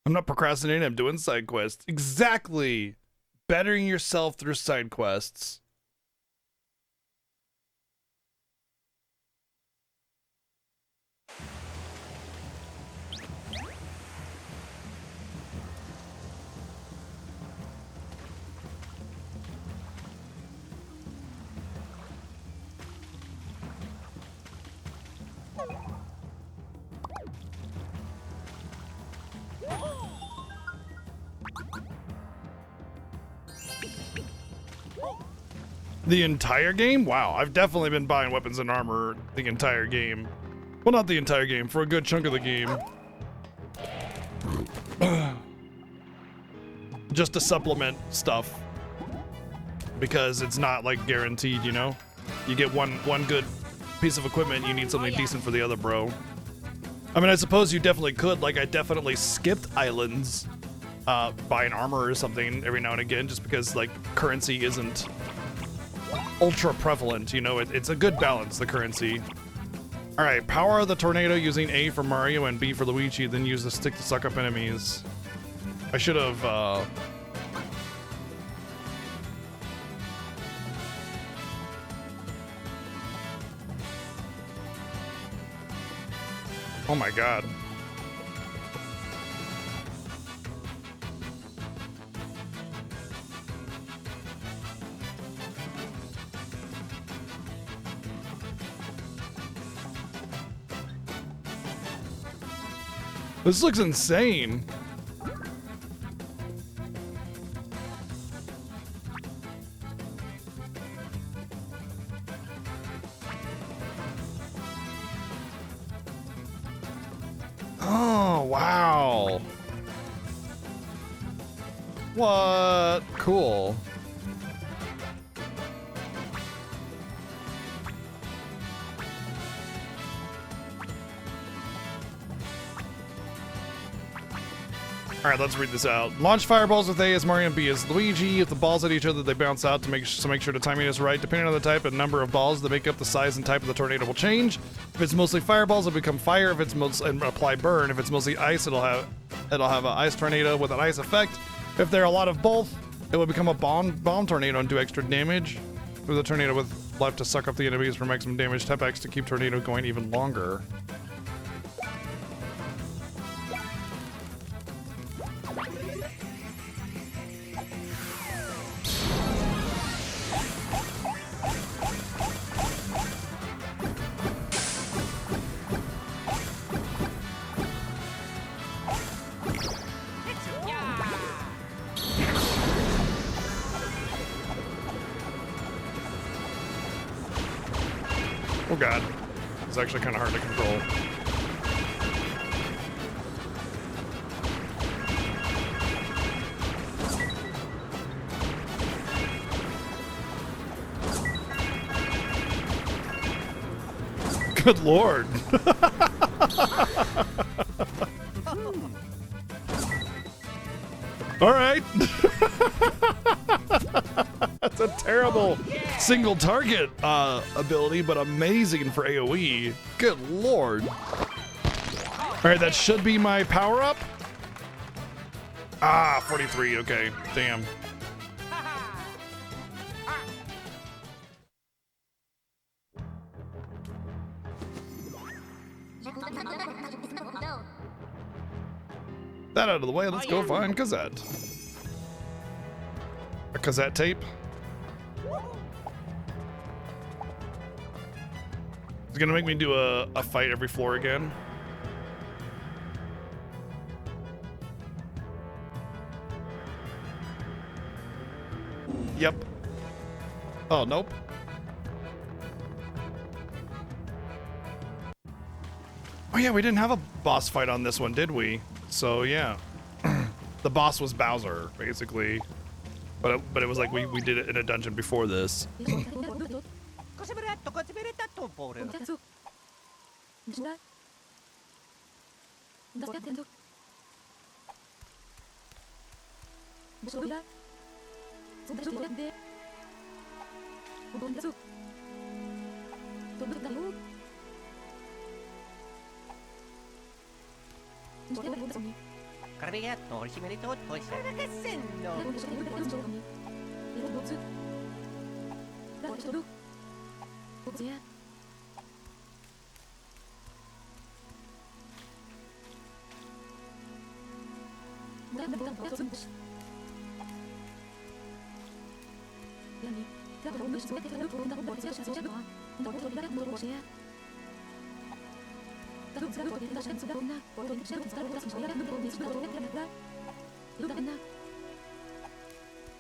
I'm not procrastinating, I'm doing side quests. Exactly! Bettering yourself through side quests. The entire game? Wow, I've definitely been buying weapons and armor the entire game. Well, not the entire game, for a good chunk of the game. Just to supplement stuff. Because it's not like guaranteed, you know? You get one good piece of equipment, you need something decent for the other, bro. I mean, I suppose you definitely could. Like, I definitely skipped islands buying armor or something every now and again, just because, like, currency isn't ultra prevalent, you know? It's a good balance, the currency. All right, power the tornado using A for Mario and B for Luigi, then use the stick to suck up enemies. I should have, oh my god. This looks insane. Oh, wow. What? Cool. All right, let's read this out. Launch fireballs with A as Mario and B as Luigi. If the balls hit each other, they bounce out to make sure the timing is right. Depending on the type and number of balls that make up the size and type of the tornado will change. If it's mostly fireballs, it'll become fire. If it's and apply burn. If it's mostly ice, it'll have an ice tornado with an ice effect. If there are a lot of both, it will become a bomb tornado and do extra damage. With the tornado with left to suck up the enemies for maximum damage. Tap X to keep tornado going even longer. Oh god, it's actually kind of hard to control. Good lord. All right. That's a terrible single target ability, but amazing for AoE. Good lord. All right, that should be my power up. Ah, 43, okay, damn. That out of the way, let's go find Cassette. A cassette tape. It's gonna make me do a fight every floor again. Yep. Oh, nope. Oh yeah, we didn't have a boss fight on this one, did we? So yeah. The boss was Bowser, basically. But it was like we did it in a dungeon before this.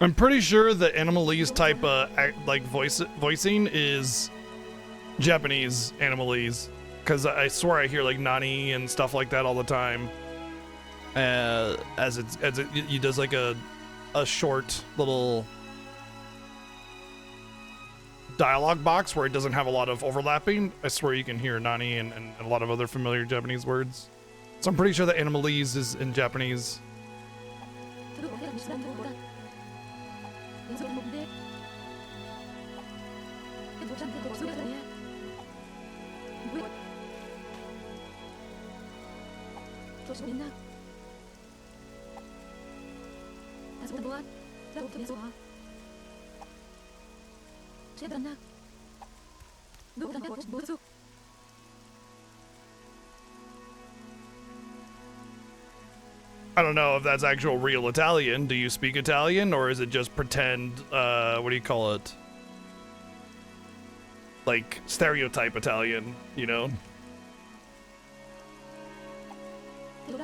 I'm pretty sure the Animalese type like voicing is Japanese Animalese, because I swear I hear like Nani and stuff like that all the time. As it does like a short little dialogue box where it doesn't have a lot of overlapping. I swear you can hear Nani and a lot of other familiar Japanese words. So I'm pretty sure that Animalese is in Japanese. I don't know if that's actual real Italian. Do you speak Italian, or is it just pretend, what do you call it? Like stereotype Italian, you know? Well,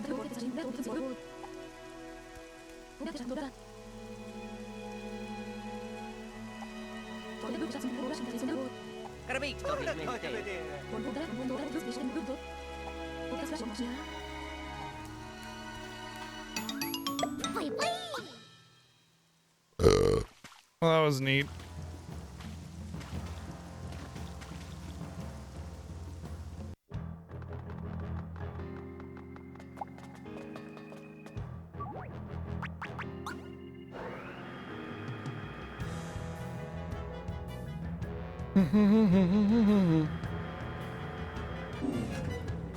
that was neat. I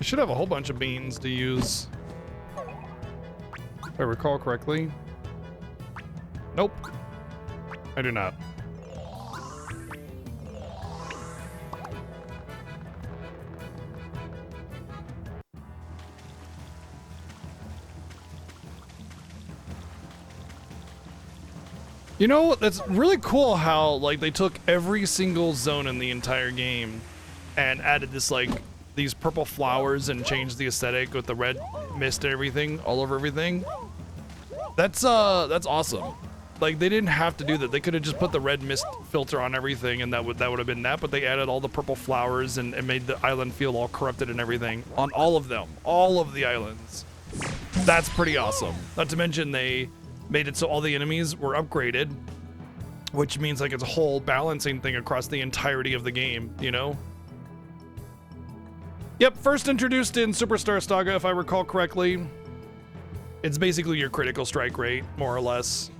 should have a whole bunch of beans to use, if I recall correctly. Nope, I do not. You know, that's really cool how, like, they took every single zone in the entire game and added this, like, these purple flowers and changed the aesthetic with the red mist and everything all over everything. That's awesome. Like, they didn't have to do that. They could have just put the red mist filter on everything and that would have been that, but they added all the purple flowers and made the island feel all corrupted and everything on all of them, all of the islands. That's pretty awesome. Not to mention they made it so all the enemies were upgraded, which means like it's a whole balancing thing across the entirety of the game, you know? Yep, first introduced in Superstar Saga, if I recall correctly. It's basically your critical strike rate, more or less.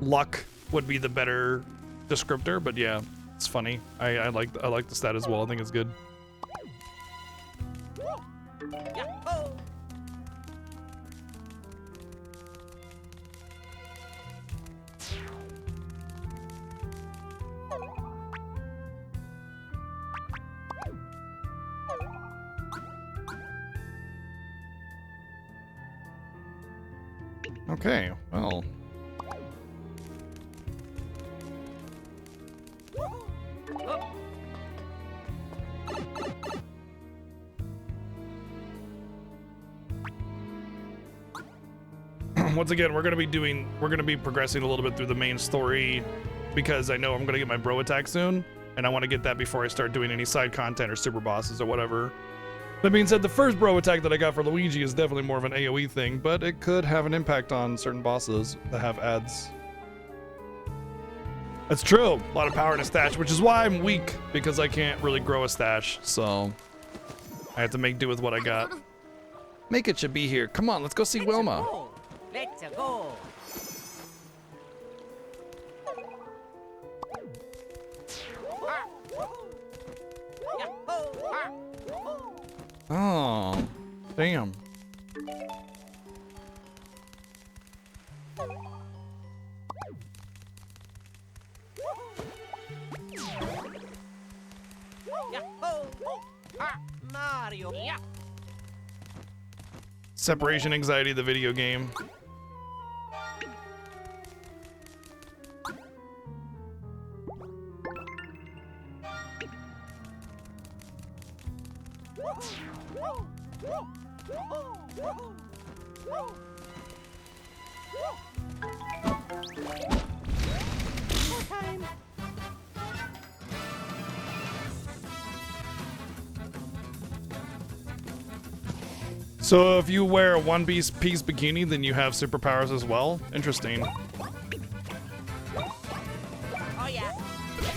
Luck would be the better descriptor, but yeah, it's funny. I like the stat as well. I think it's good. Okay, well. Once again, we're gonna be progressing a little bit through the main story because I know I'm gonna get my bro attack soon, and I want to get that before I start doing any side content or super bosses or whatever. That being said, the first bro attack that I got for Luigi is definitely more of an AoE thing, but it could have an impact on certain bosses that have ads. That's true. A lot of power in a stash, which is why I'm weak, because I can't really grow a stash, so I have to make do with what I got. Make it should be here. Come on, let's go see Wilma. Let's go. Oh, damn. Mario. Separation anxiety, the video game. So if you wear a one-piece bikini, then you have superpowers as well? Interesting. Oh yeah. Let's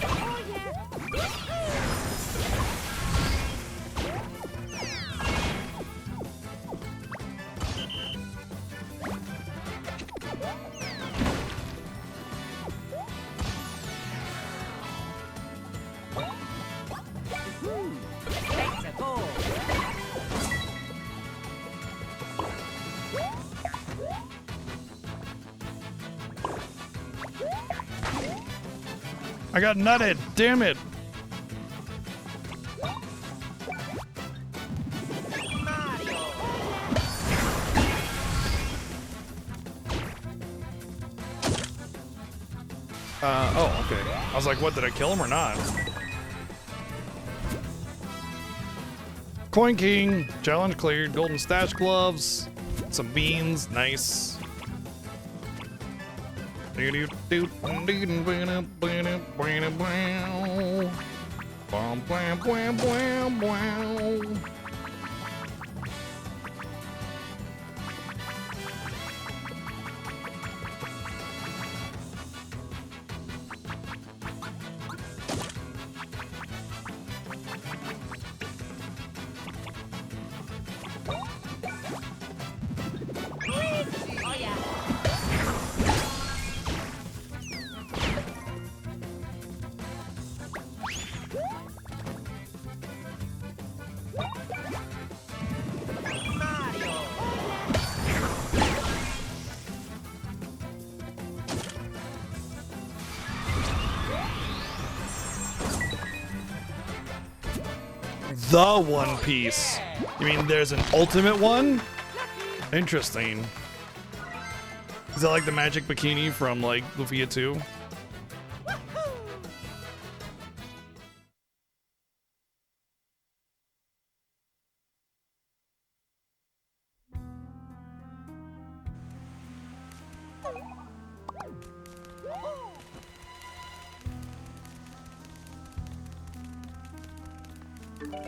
go. I got nutted. Damn it. Mario. Oh, okay. I was like, what, did I kill him or not? Coin King, challenge cleared, golden stash gloves, some beans, nice. Oh yeah. Mario. The One Piece. You mean there's an ultimate one? Interesting. Is that like the magic bikini from like Lufia 2?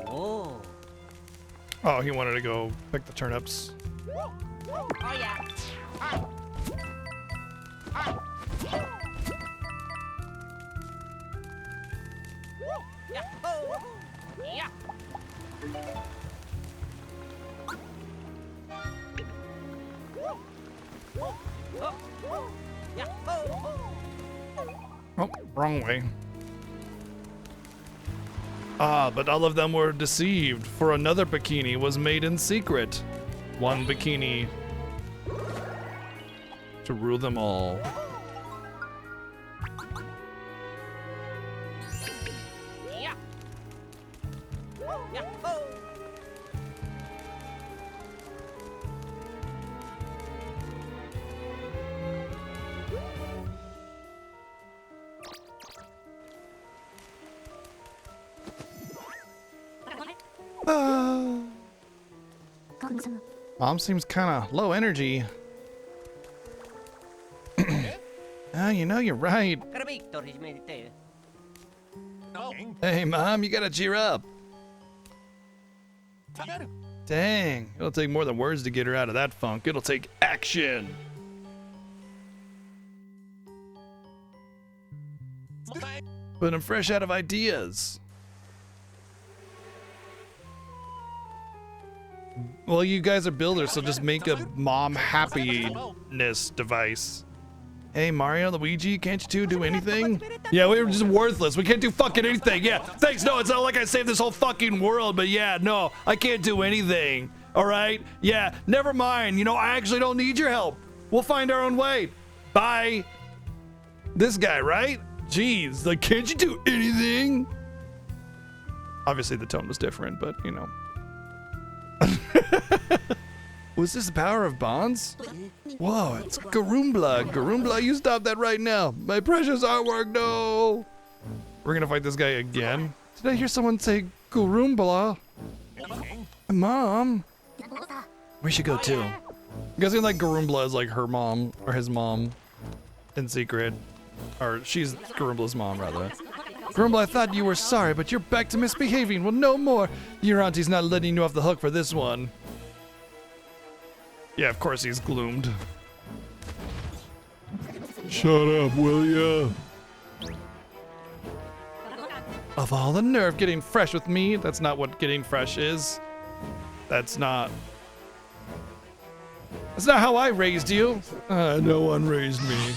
Oh. Oh, he wanted to go pick the turnips. Oh yeah. Yahoo! Yeah. Yahoo! Oh, wrong way. Ah, but all of them were deceived, for another bikini was made in secret. One bikini to rule them all. Yeah. Yahoo! Mom seems kind of low energy. Ah, you know, you're right. Hey, Mom, you gotta cheer up. Dang, it'll take more than words to get her out of that funk. It'll take action. But I'm fresh out of ideas. Well, you guys are builders, so just make a mom happiness device. Hey, Mario, Luigi, can't you two do anything? Yeah, we were just worthless. We can't do fucking anything. Yeah, thanks. No, it's not like I saved this whole fucking world, but yeah, no, I can't do anything. All right? Yeah, never mind. You know, I actually don't need your help. We'll find our own way. Bye. This guy, right? Jeez, like, can't you do anything? Obviously, the tone was different, but, you know. Was this the power of bonds? Whoa, it's Garumbla. Garumbla, you stop that right now. My precious artwork, no. We're gonna fight this guy again. Did I hear someone say Garumbla? Mom. We should go too. I'm guessing like Garumbla is like her mom or his mom in secret. Or she's Garumbla's mom rather. Garumbla, I thought you were sorry, but you're back to misbehaving. Well, no more. Your auntie's not letting you off the hook for this one. Yeah, of course he's gloomed. Shut up, will ya? Of all the nerve getting fresh with me, that's not what getting fresh is. That's not how I raised you. No one raised me.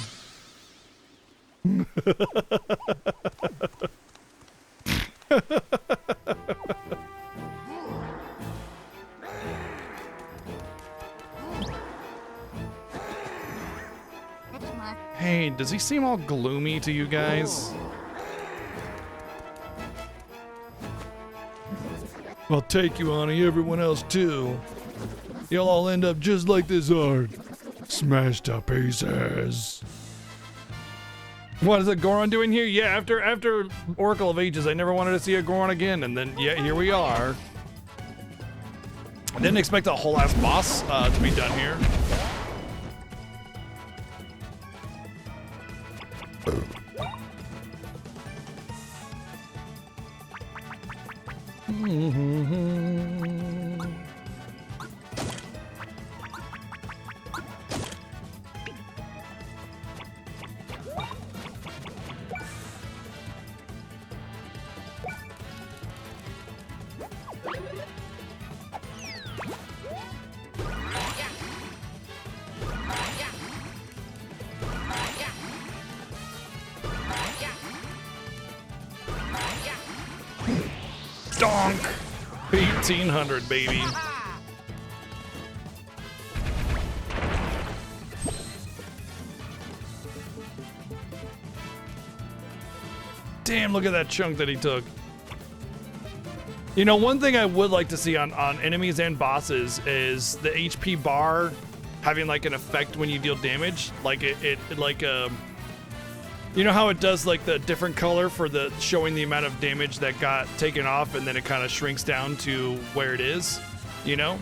Hey, does he seem all gloomy to you guys? I'll take you, Annie, everyone else too. You'll all end up just like this art. Smashed to pieces. What is a Goron doing here? Yeah, after Oracle of Ages, I never wanted to see a Goron again, and then yeah, here we are. I didn't expect a whole ass boss to be done here. Donk! 1800, baby. Damn, look at that chunk that he took. You know, one thing I would like to see on enemies and bosses is the HP bar having like an effect when you deal damage. Like it you know how it does like the different color for the showing the amount of damage that got taken off, and then it kind of shrinks down to where it is, you know?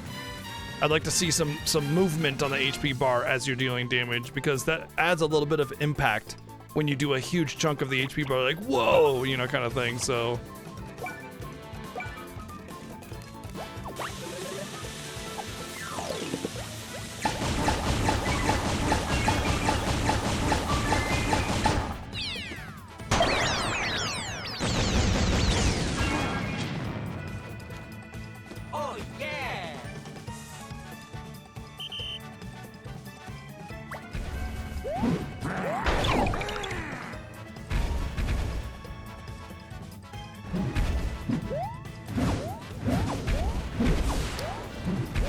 I'd like to see some movement on the HP bar as you're dealing damage, because that adds a little bit of impact when you do a huge chunk of the HP bar, like, whoa, you know, kind of thing, so.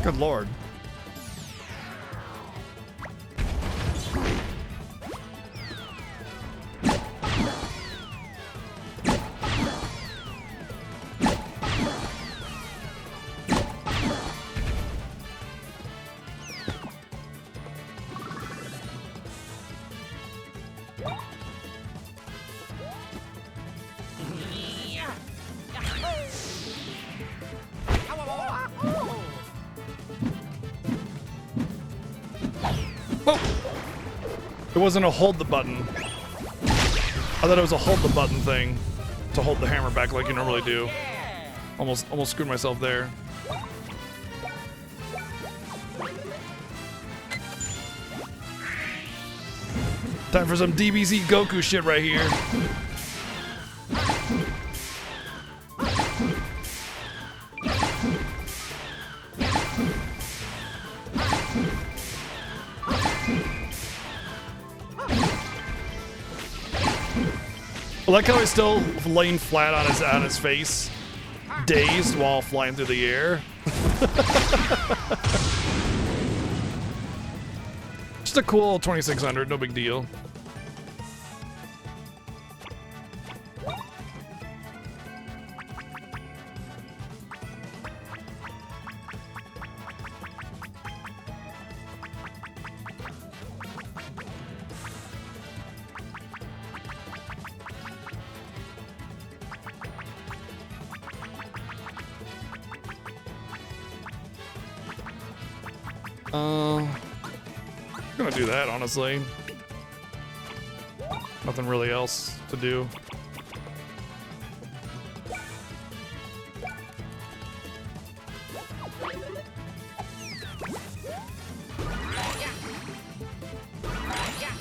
Good lord. It wasn't a hold the button. I thought it was a hold the button thing to hold the hammer back like you normally do. Almost screwed myself there. Time for some DBZ Goku shit right here. I like how he's still laying flat on his face, dazed while flying through the air. Just a cool 2600, no big deal. gonna do that, honestly. Nothing really else to do. Yeah.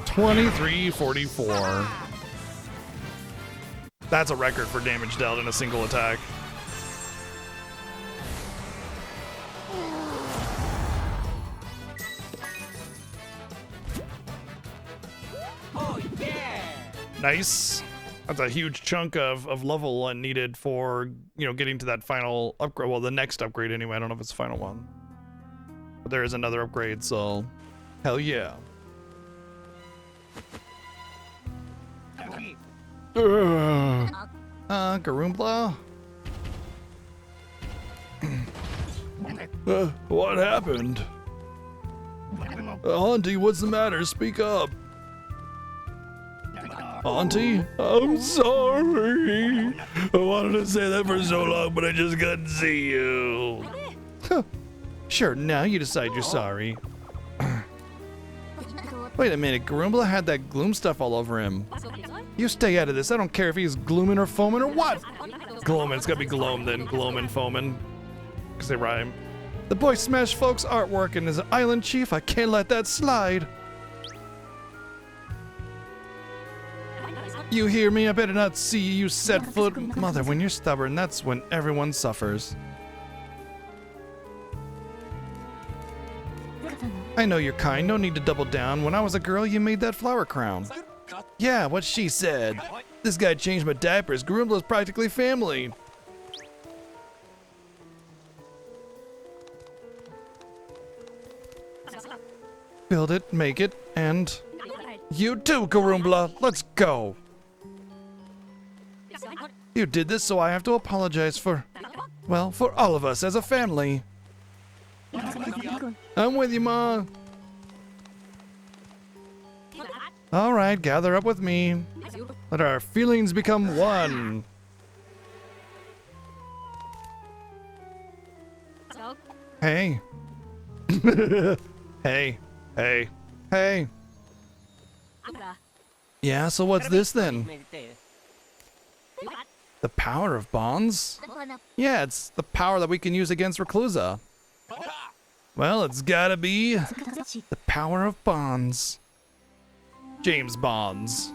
2344. That's a record for damage dealt in a single attack. Oh yeah! Nice. That's a huge chunk of level needed for, you know, getting to that final upgrade. Well, the next upgrade anyway. I don't know if it's the final one. But there is another upgrade, so hell yeah. Garoombla? What happened? Auntie, what's the matter? Speak up. Auntie? I'm sorry. I wanted to say that for so long, but I just couldn't see you. Sure, now you decide you're sorry. Wait a minute, Garoombla had that gloom stuff all over him. You stay out of this. I don't care if he's glooming or foaming or what. Gloaming. It's gotta be gloam then. Gloam and foaming. Because they rhyme. The boy smashed folks' artwork and is an island chief. I can't let that slide. You hear me? I better not see you set foot. Mother, when you're stubborn, that's when everyone suffers. I know you're kind. No need to double down. When I was a girl, you made that flower crown. Yeah, what she said. This guy changed my diapers. Garoomla's practically family. Build it, make it, and you too, Garoombla. Let's go. You did this, so I have to apologize for, well, for all of us as a family. I'm with you, Ma. All right, gather up with me. Let our feelings become one. Hey. Hey. Hey. Hey. Yeah, so what's this then? The power of bonds? Yeah, it's the power that we can use against Reclusa. Well, it's gotta be the power of bonds. James Bonds.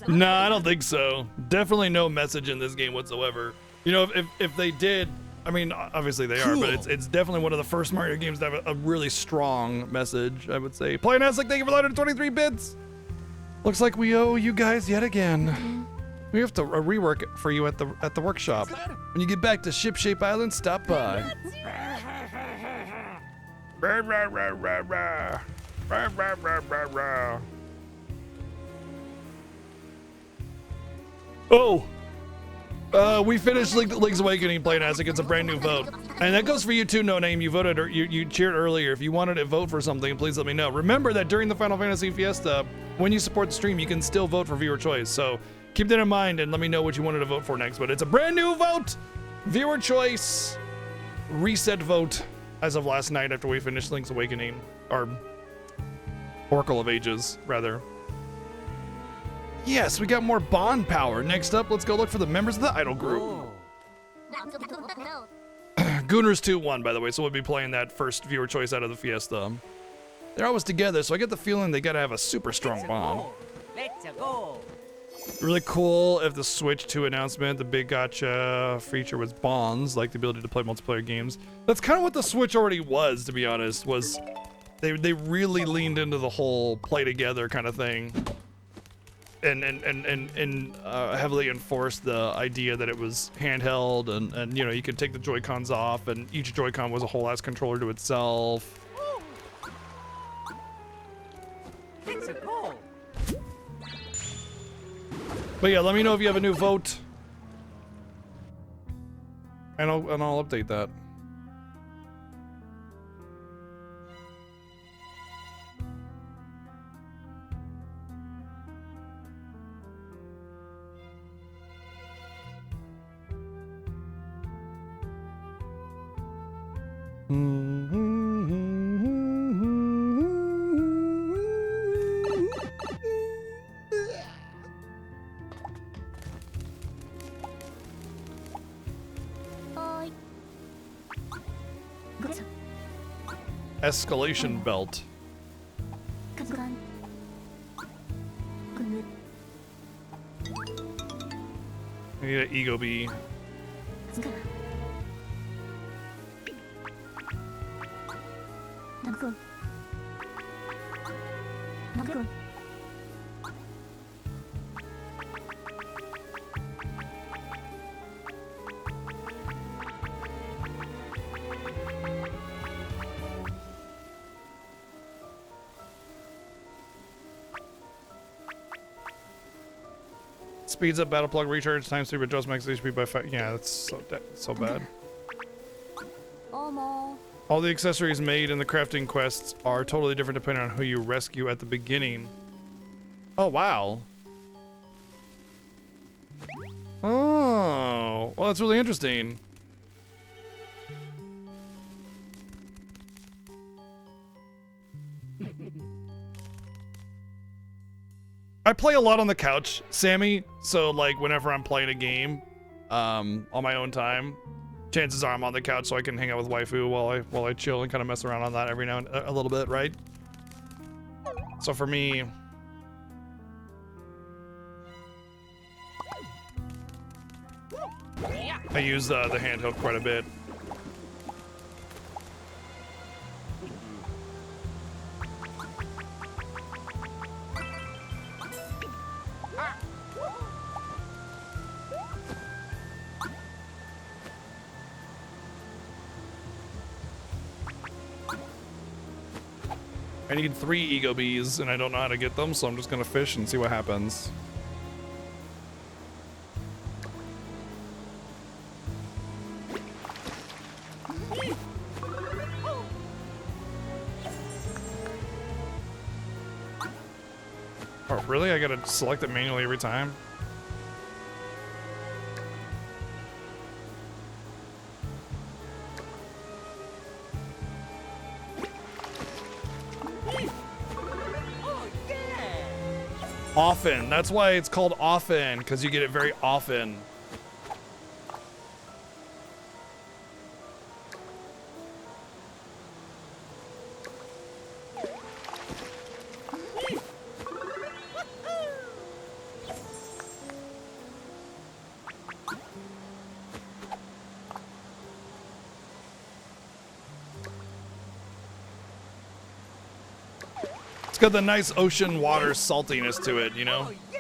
No, I don't think so. Definitely no message in this game whatsoever. You know, if they did, I mean, obviously they are, but it's definitely one of the first Mario games to have a really strong message, I would say. Playing as like, thank you for 123 bits. Looks like we owe you guys yet again. We have to rework it for you at the workshop. When you get back to Shipshape Island, stop by. Rah, rah, rah, rah, rah. Rah, rah, rah, rah, rah. Oh, we finished Link's Awakening playing as it. It's a brand new vote, and that goes for you too. No Name, you voted or you cheered earlier. If you wanted to vote for something, please let me know. Remember that during the Final Fantasy Fiesta, when you support the stream, you can still vote for viewer choice. So keep that in mind and let me know what you wanted to vote for next. But it's a brand new vote, viewer choice, reset vote as of last night after we finished Link's Awakening, or Oracle of Ages, rather. Yes, we got more bond power. Next up, let's go look for the members of the idol group. Gooners 2 won, by the way, so we'll be playing that first viewer choice out of the Fiesta. They're always together, so I get the feeling they gotta have a super strong bond. Let's go. Really cool if the Switch 2 announcement, the big gotcha feature was bonds, like the ability to play multiplayer games. That's kind of what the Switch already was, to be honest, was they really leaned into the whole play together kind of thing. And heavily enforced the idea that it was handheld and you know, you could take the Joy-Cons off and each Joy-Con was a whole ass controller to itself. It's a goal. But yeah, let me know if you have a new vote. And I'll update that. Escalation belt. I need an Ego Bee. Speeds up battle plug recharge time, super adjust max HP by 5. Yeah, that's so bad. All the accessories made in the crafting quests are totally different depending on who you rescue at the beginning. Oh, wow. Oh, well, that's really interesting. I play a lot on the couch, Sammy, so like whenever I'm playing a game on my own time, chances are I'm on the couch so I can hang out with waifu while I chill and kind of mess around on that every now and a little bit, right? So for me, I use the handheld quite a bit. I need 3 Ego Bees, and I don't know how to get them, so I'm just gonna fish and see what happens. Oh, really? I gotta select it manually every time? Often. That's why it's called often, because you get it very often. It's got the nice ocean water saltiness to it, you know? Oh, yeah.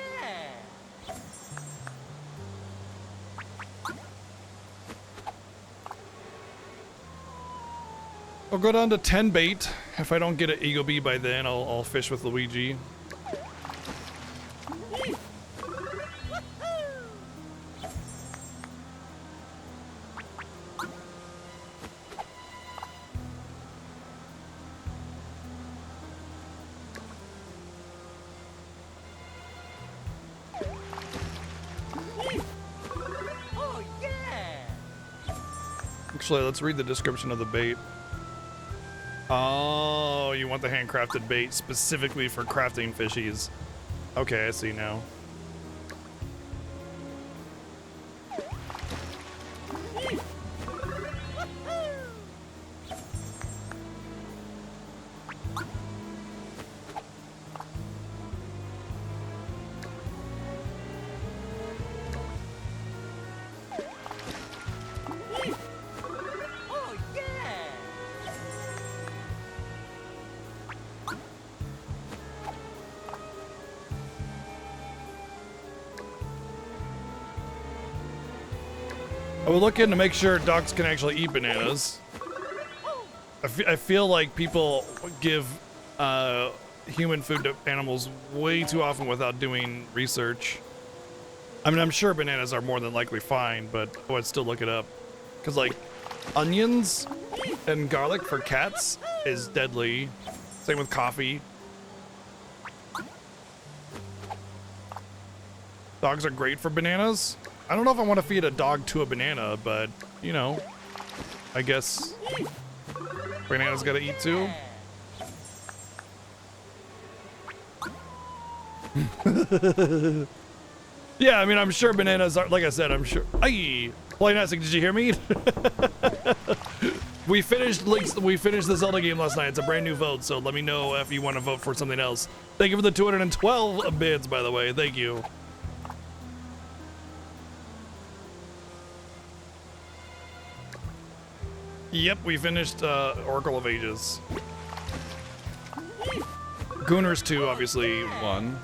I'll go down to 10 bait. If I don't get an Ego Bee by then, I'll fish with Luigi. Oh, yeah. Actually, let's read the description of the bait. Oh, you want the handcrafted bait specifically for crafting fishies. Okay, I see now. I will look in to make sure dogs can actually eat bananas. I feel like people give human food to animals way too often without doing research. I mean, I'm sure bananas are more than likely fine, but I would still look it up. Because, like, onions and garlic for cats is deadly. Same with coffee. Dogs are great for bananas. I don't know if I want to feed a dog to a banana, but, you know, I guess bananas gotta eat too. Yeah, I mean, I'm sure bananas are, like I said, I'm sure. Aye, Playnastic, did you hear me? We finished the Zelda game last night. It's a brand new vote, so let me know if you want to vote for something else. Thank you for the 212 bids, by the way. Thank you. Yep, we finished Oracle of Ages. Gooners 2 obviously won.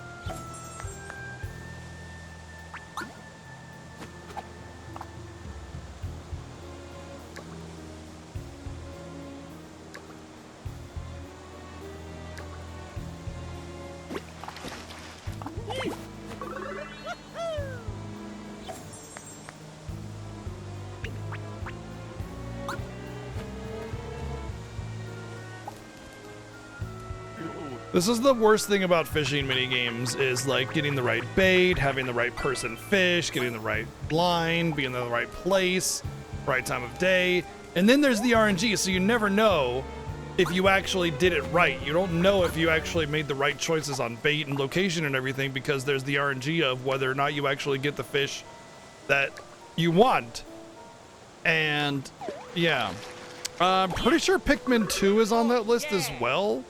This is the worst thing about fishing mini games is like getting the right bait, having the right person fish, getting the right line, being in the right place, right time of day. And then there's the RNG, so you never know if you actually did it right. You don't know if you actually made the right choices on bait and location and everything because there's the RNG of whether or not you actually get the fish that you want. And yeah, I'm pretty sure Pikmin 2 is on that list as well.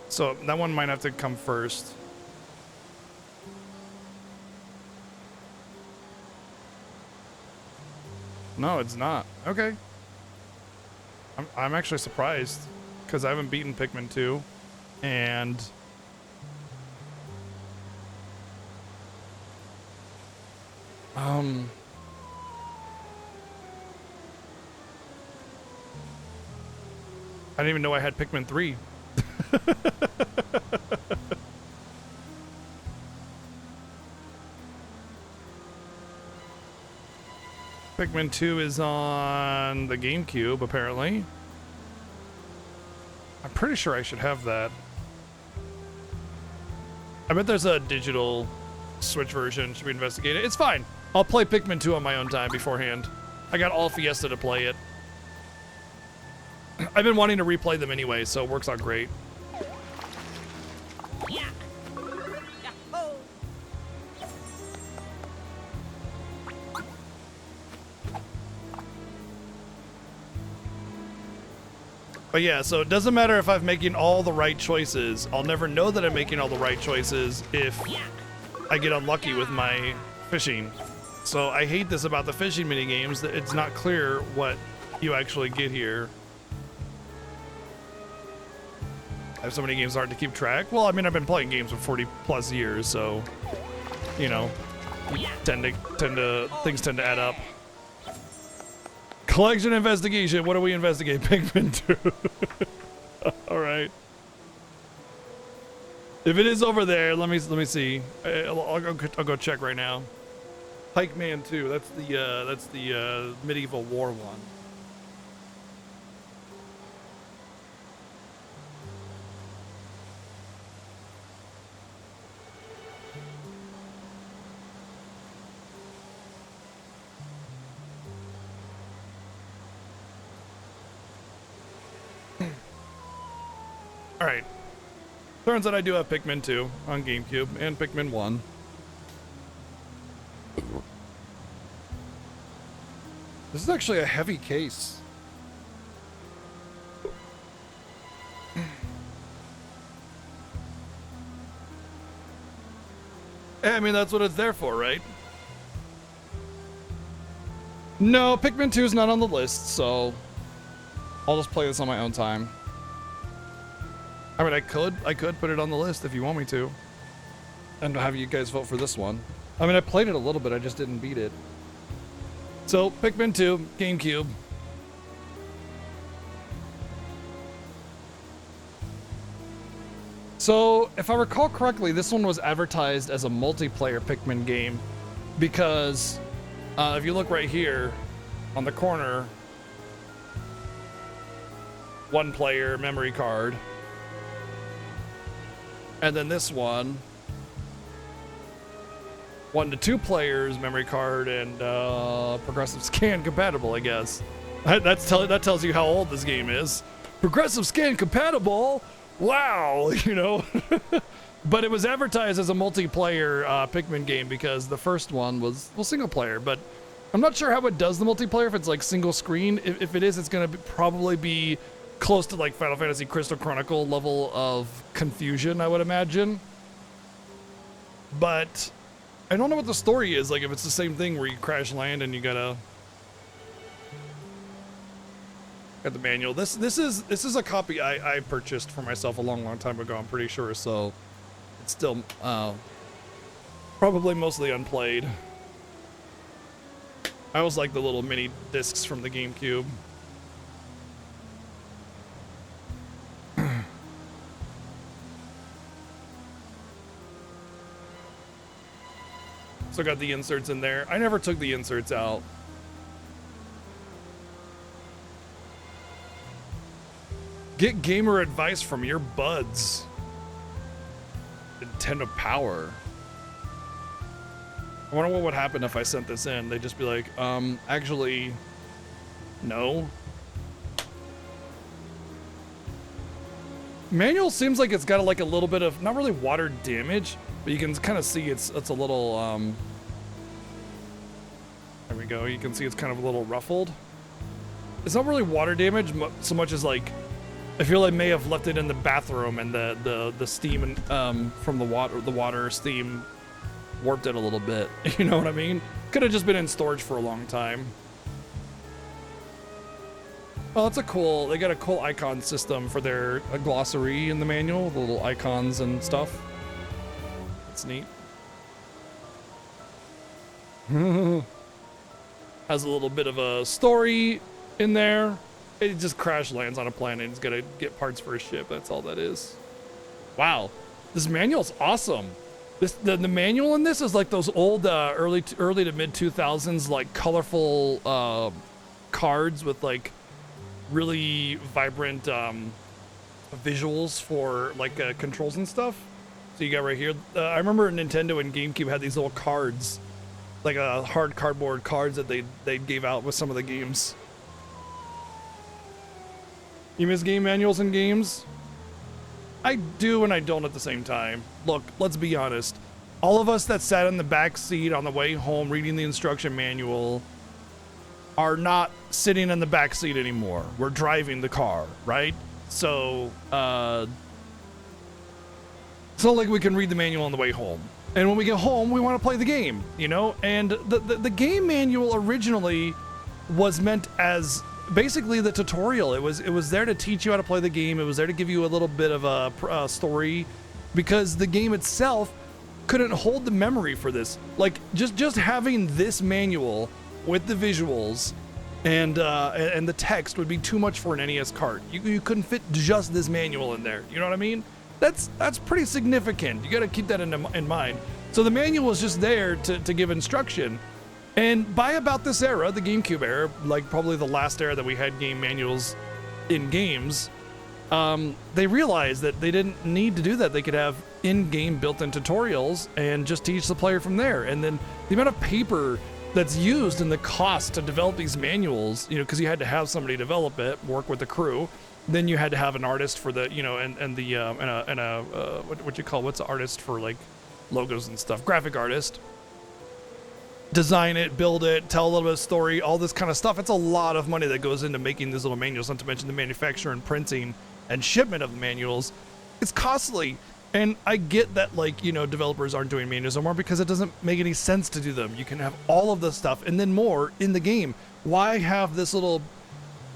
So that one might have to come first. No, it's not. Okay. I'm actually surprised because I haven't beaten Pikmin 2 and I didn't even know I had Pikmin 3. Pikmin 2 is on the GameCube, apparently. I'm pretty sure I should have that. I bet there's a digital Switch version. Should we investigate it? It's fine. I'll play Pikmin 2 on my own time beforehand. I got all Fiesta to play it. I've been wanting to replay them anyway, so it works out great. Yeah. Yahoo! But yeah, so it doesn't matter if I'm making all the right choices. I'll never know that I'm making all the right choices if I get unlucky with my fishing. So I hate this about the fishing mini games, that it's not clear what you actually get here. I have so many games hard to keep track. Well, I mean, I've been playing games for 40 plus years, so you know, things tend to add up. Collection investigation. What do we investigate? Pikmin 2. All right. If it is over there, let me see. I'll go check right now. Pikeman 2. That's the medieval war one. All right. Turns out I do have Pikmin 2 on GameCube and Pikmin 1. This is actually a heavy case. I mean, that's what it's there for, right? No, Pikmin 2 is not on the list, so I'll just play this on my own time. I mean, I could put it on the list if you want me to, and have you guys vote for this one. I mean, I played it a little bit, I just didn't beat it. So, Pikmin 2, GameCube. So, if I recall correctly, this one was advertised as a multiplayer Pikmin game because if you look right here on the corner, one player memory card, and then this one, 1 to 2 players memory card and progressive scan compatible, I guess. That tells you how old this game is. Progressive scan compatible. Wow, you know. But it was advertised as a multiplayer Pikmin game because the first one was single player, but I'm not sure how it does the multiplayer, if it's like single screen. If it is, it's going to probably be close to like Final Fantasy Crystal Chronicle level of confusion, I would imagine. But I don't know what the story is, like if it's the same thing where you crash land and you gotta got the manual. This is a copy I purchased for myself a long time ago, I'm pretty sure, so it's still probably mostly unplayed. I always like the little mini discs from the GameCube. So got the inserts in there. I never took the inserts out. Get gamer advice from your buds. Nintendo Power. I wonder what would happen if I sent this in. They'd just be like, actually, no. Manual seems like it's got like a little bit of, not really water damage, but you can kind of see it's a little, there we go. You can see it's kind of a little ruffled. It's not really water damage so much as like, I feel I may have left it in the bathroom and the steam and, from the water steam warped it a little bit. You know what I mean? Could have just been in storage for a long time. Oh, it's they got a cool icon system for their glossary in the manual, the little icons and stuff. It's neat. Has a little bit of a story in there. It just crash lands on a planet. He's gotta get parts for his ship. That's all that is. Wow, this manual's awesome. The manual in this is like those old early to mid 2000s like colorful cards with like really vibrant visuals for like controls and stuff. So you got right here. I remember Nintendo and GameCube had these little cards, like hard cardboard cards that they gave out with some of the games. You miss game manuals in games? I do and I don't at the same time. Look, let's be honest. All of us that sat in the back seat on the way home reading the instruction manual are not sitting in the back seat anymore. We're driving the car, right? So, it's not like we can read the manual on the way home. And when we get home, we want to play the game, you know? And the game manual originally was meant as basically the tutorial. It was there to teach you how to play the game. It was there to give you a little bit of a story, because the game itself couldn't hold the memory for this. Like just having this manual with the visuals and the text would be too much for an NES cart. You couldn't fit just this manual in there. You know what I mean? That's pretty significant. You got to keep that in mind. So the manual is just there to give instruction. And by about this era, the GameCube era, like probably the last era that we had game manuals in games, they realized that they didn't need to do that. They could have in-game built-in tutorials and just teach the player from there. And then the amount of paper that's used and the cost to develop these manuals, you know, because you had to have somebody develop it, work with the crew. Then you had to have an artist for the, you know, what's the artist for like logos and stuff? Graphic artist. Design it, build it, tell a little bit of story, all this kind of stuff. It's a lot of money that goes into making these little manuals, not to mention the manufacture and printing and shipment of the manuals. It's costly. And I get that, like, you know, developers aren't doing manuals anymore because it doesn't make any sense to do them. You can have all of this stuff and then more in the game. Why have this little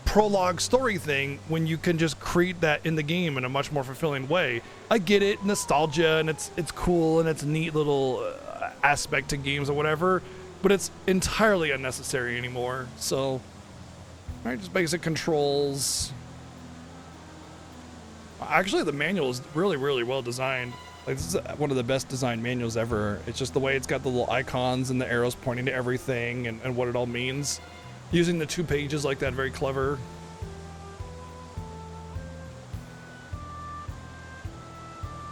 prologue story thing when you can just create that in the game in a much more fulfilling way? I get it, nostalgia, and it's cool, and it's a neat little aspect to games or whatever. but it's entirely unnecessary anymore. So, all right, just basic controls. Actually, the manual is really, really well designed. Like, this is one of the best designed manuals ever. It's just the way it's got the little icons and the arrows pointing to everything and what it all means. Using the 2 pages like that, very clever.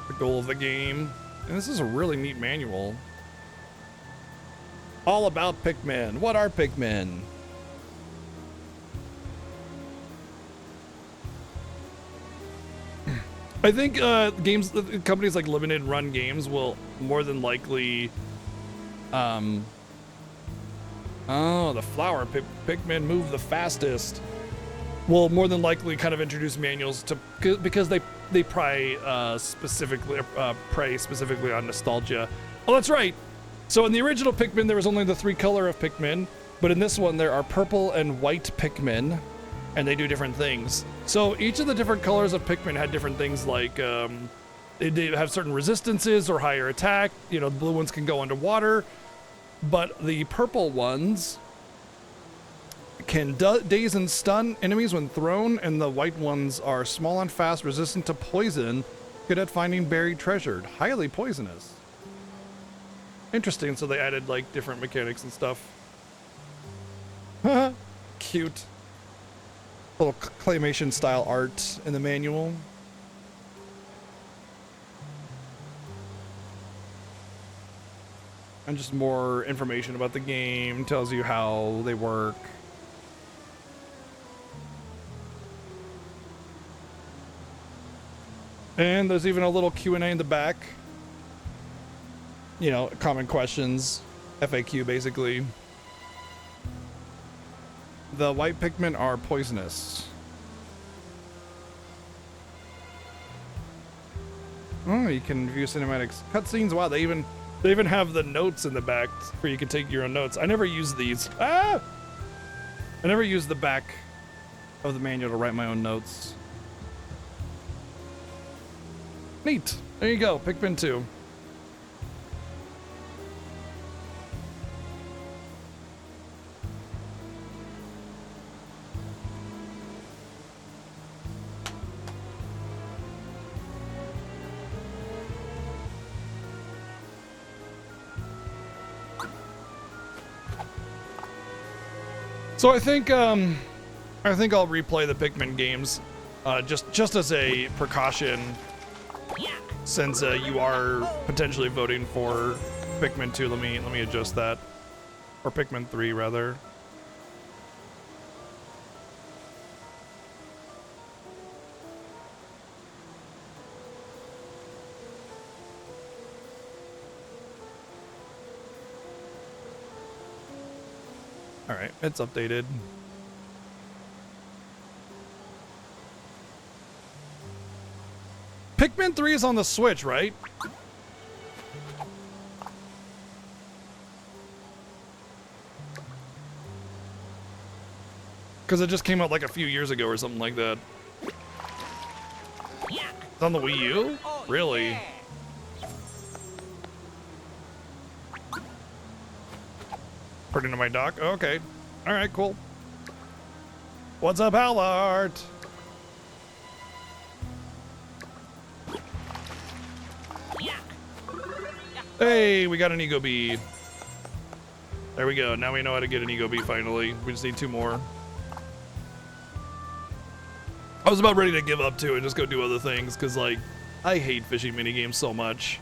The goal of the game. And this is a really neat manual. All about Pikmin. What are Pikmin? I think companies like Limited Run Games will more than likely, oh, the flower Pikmin move the fastest. Will more than likely kind of introduce manuals to, because they prey specifically on nostalgia. Oh, that's right. So in the original Pikmin, there was only the 3 color of Pikmin, but in this one there are purple and white Pikmin. And they do different things. So each of the different colors of Pikmin had different things like they have certain resistances or higher attack. You know, the blue ones can go underwater, but the purple ones can daze and stun enemies when thrown, and the white ones are small and fast, resistant to poison, good at finding buried treasure, highly poisonous. Interesting, so they added like different mechanics and stuff. Cute. Little claymation style art in the manual. And just more information about the game, tells you how they work. And there's even a little Q&A in the back. You know, common questions, FAQ basically. The white Pikmin are poisonous. Oh, you can view cinematics, cutscenes. Wow, they even have the notes in the back where you can take your own notes. I never use these. I never use the back of the manual to write my own notes. Neat. There you go, Pikmin 2. So I think I'll replay the Pikmin games, just as a precaution, since you are potentially voting for Pikmin 2. Let me adjust that, or Pikmin 3 rather. All right, it's updated. Pikmin 3 is on the Switch, right? Because it just came out like a few years ago or something like that. It's on the Wii U? Really? Put into my dock? Oh, okay. Alright, cool. What's up, Howlart? Hey, we got an Ego Bee. There we go. Now we know how to get an Ego Bee finally. We just need 2 more. I was about ready to give up too and just go do other things, because, like, I hate fishing minigames so much.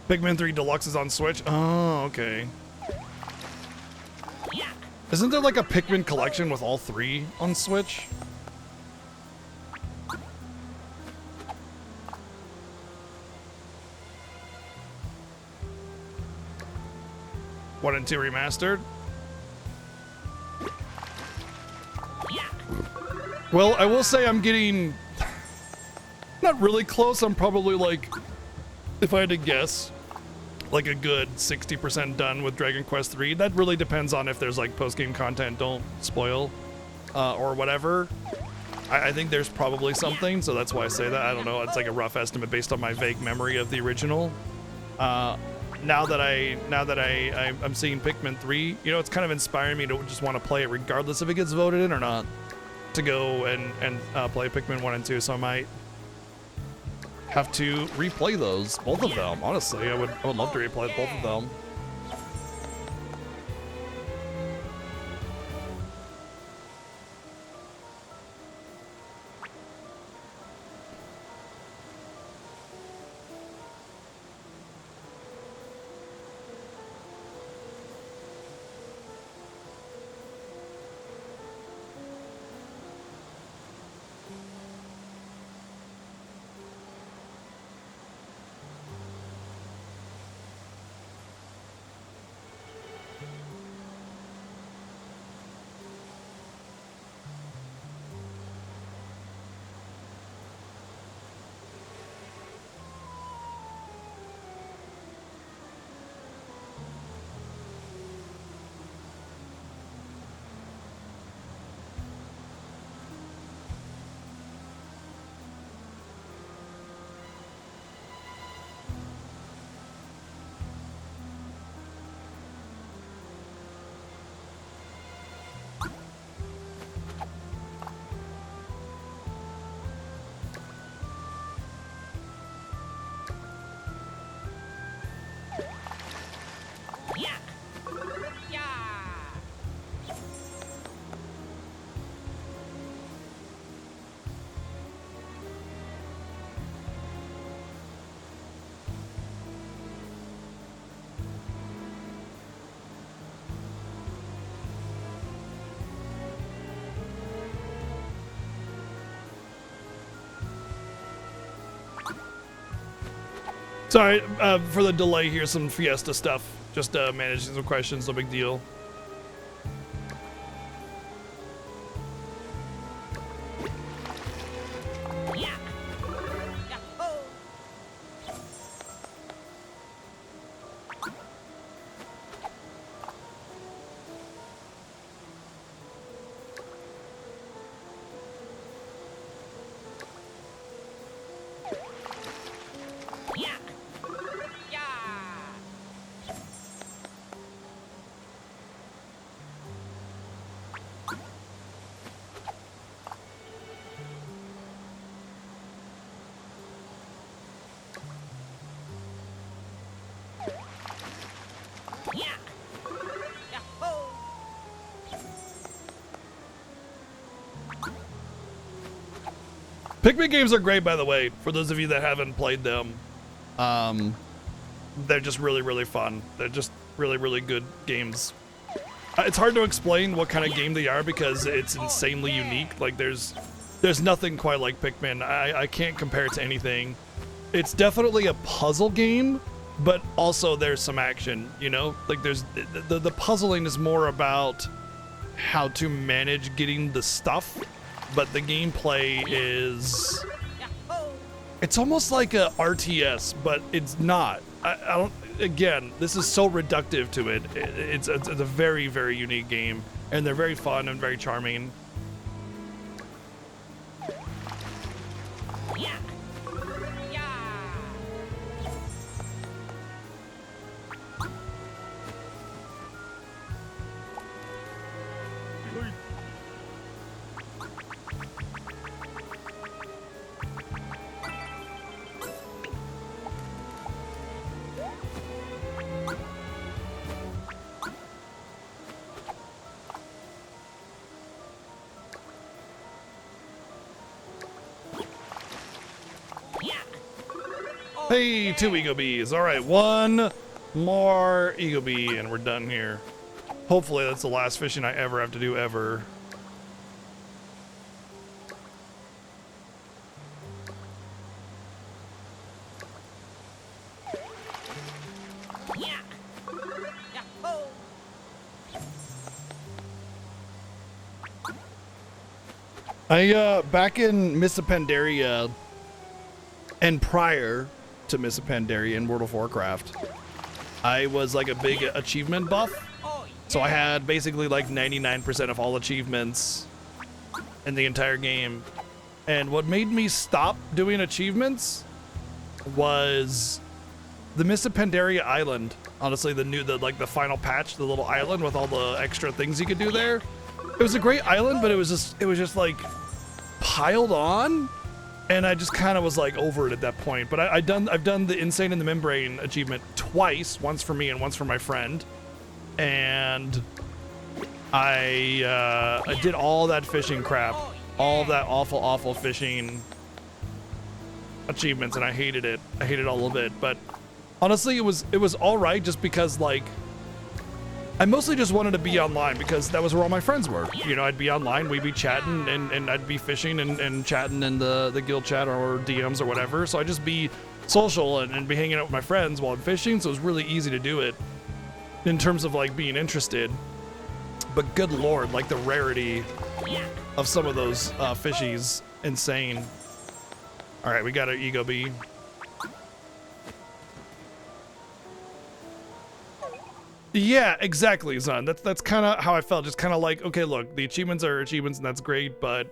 Pikmin 3 Deluxe is on Switch? Oh, okay. Isn't there like a Pikmin collection with all 3 on Switch? One and 2 remastered? Well, I will say I'm getting not really close. I'm probably like, if I had to guess, like a good 60% done with Dragon Quest 3. That really depends on if there's like post-game content, don't spoil, or whatever. I think there's probably something, so that's why I say that. I don't know. It's like a rough estimate based on my vague memory of the original. Now that I'm seeing Pikmin 3, you know, it's kind of inspiring me to just want to play it regardless if it gets voted in or not, to go and play Pikmin 1 and 2. So I might have to replay those, both of them. Honestly, I would love to replay both of them. Sorry for the delay here, some Fiesta stuff. Just managing some questions, no big deal. Pikmin games are great, by the way, for those of you that haven't played them. They're just really, really fun. They're just really, really good games. It's hard to explain what kind of game they are because it's insanely unique. Like, there's nothing quite like Pikmin. I can't compare it to anything. It's definitely a puzzle game, but also there's some action, you know? Like, there's the puzzling is more about how to manage getting the stuff, but the gameplay is, it's almost like a RTS, but it's not. I don't, again, this is so reductive to it. It's a very, very unique game, and they're very fun and very charming. Hey, 2 Ego Bees. All right, 1 more Ego Bee, and we're done here. Hopefully that's the last fishing I ever have to do ever. Yeah. Yahoo! Back in Miss Pandaria and prior to Miss Pandaria in World of Warcraft, I was like a big achievement buff. Oh, So I had basically like 99% of all achievements in the entire game. And what made me stop doing achievements was the Miss Pandaria Island. Honestly, the final patch, the little island with all the extra things you could do there. It was a great island, but it was just like piled on, and I just kind of was like over it at that point. But I've done the Insane in the Membrane achievement twice, once for me and once for my friend, and I did all that fishing crap, all that awful fishing achievements, and I hated it. I hated all of it. But honestly, it was all right, just because like I mostly just wanted to be online because that was where all my friends were. You know, I'd be online, we'd be chatting, and I'd be fishing and chatting in the guild chat or DMs or whatever. So I'd just be social and be hanging out with my friends while I'm fishing. So it was really easy to do it in terms of like being interested. But good lord, like the rarity of some of those fishies, insane. All right, we got our Ego Bee. Yeah, exactly, Zun. That's kind of how I felt. Just kind of like, okay, look, the achievements are achievements, and that's great, but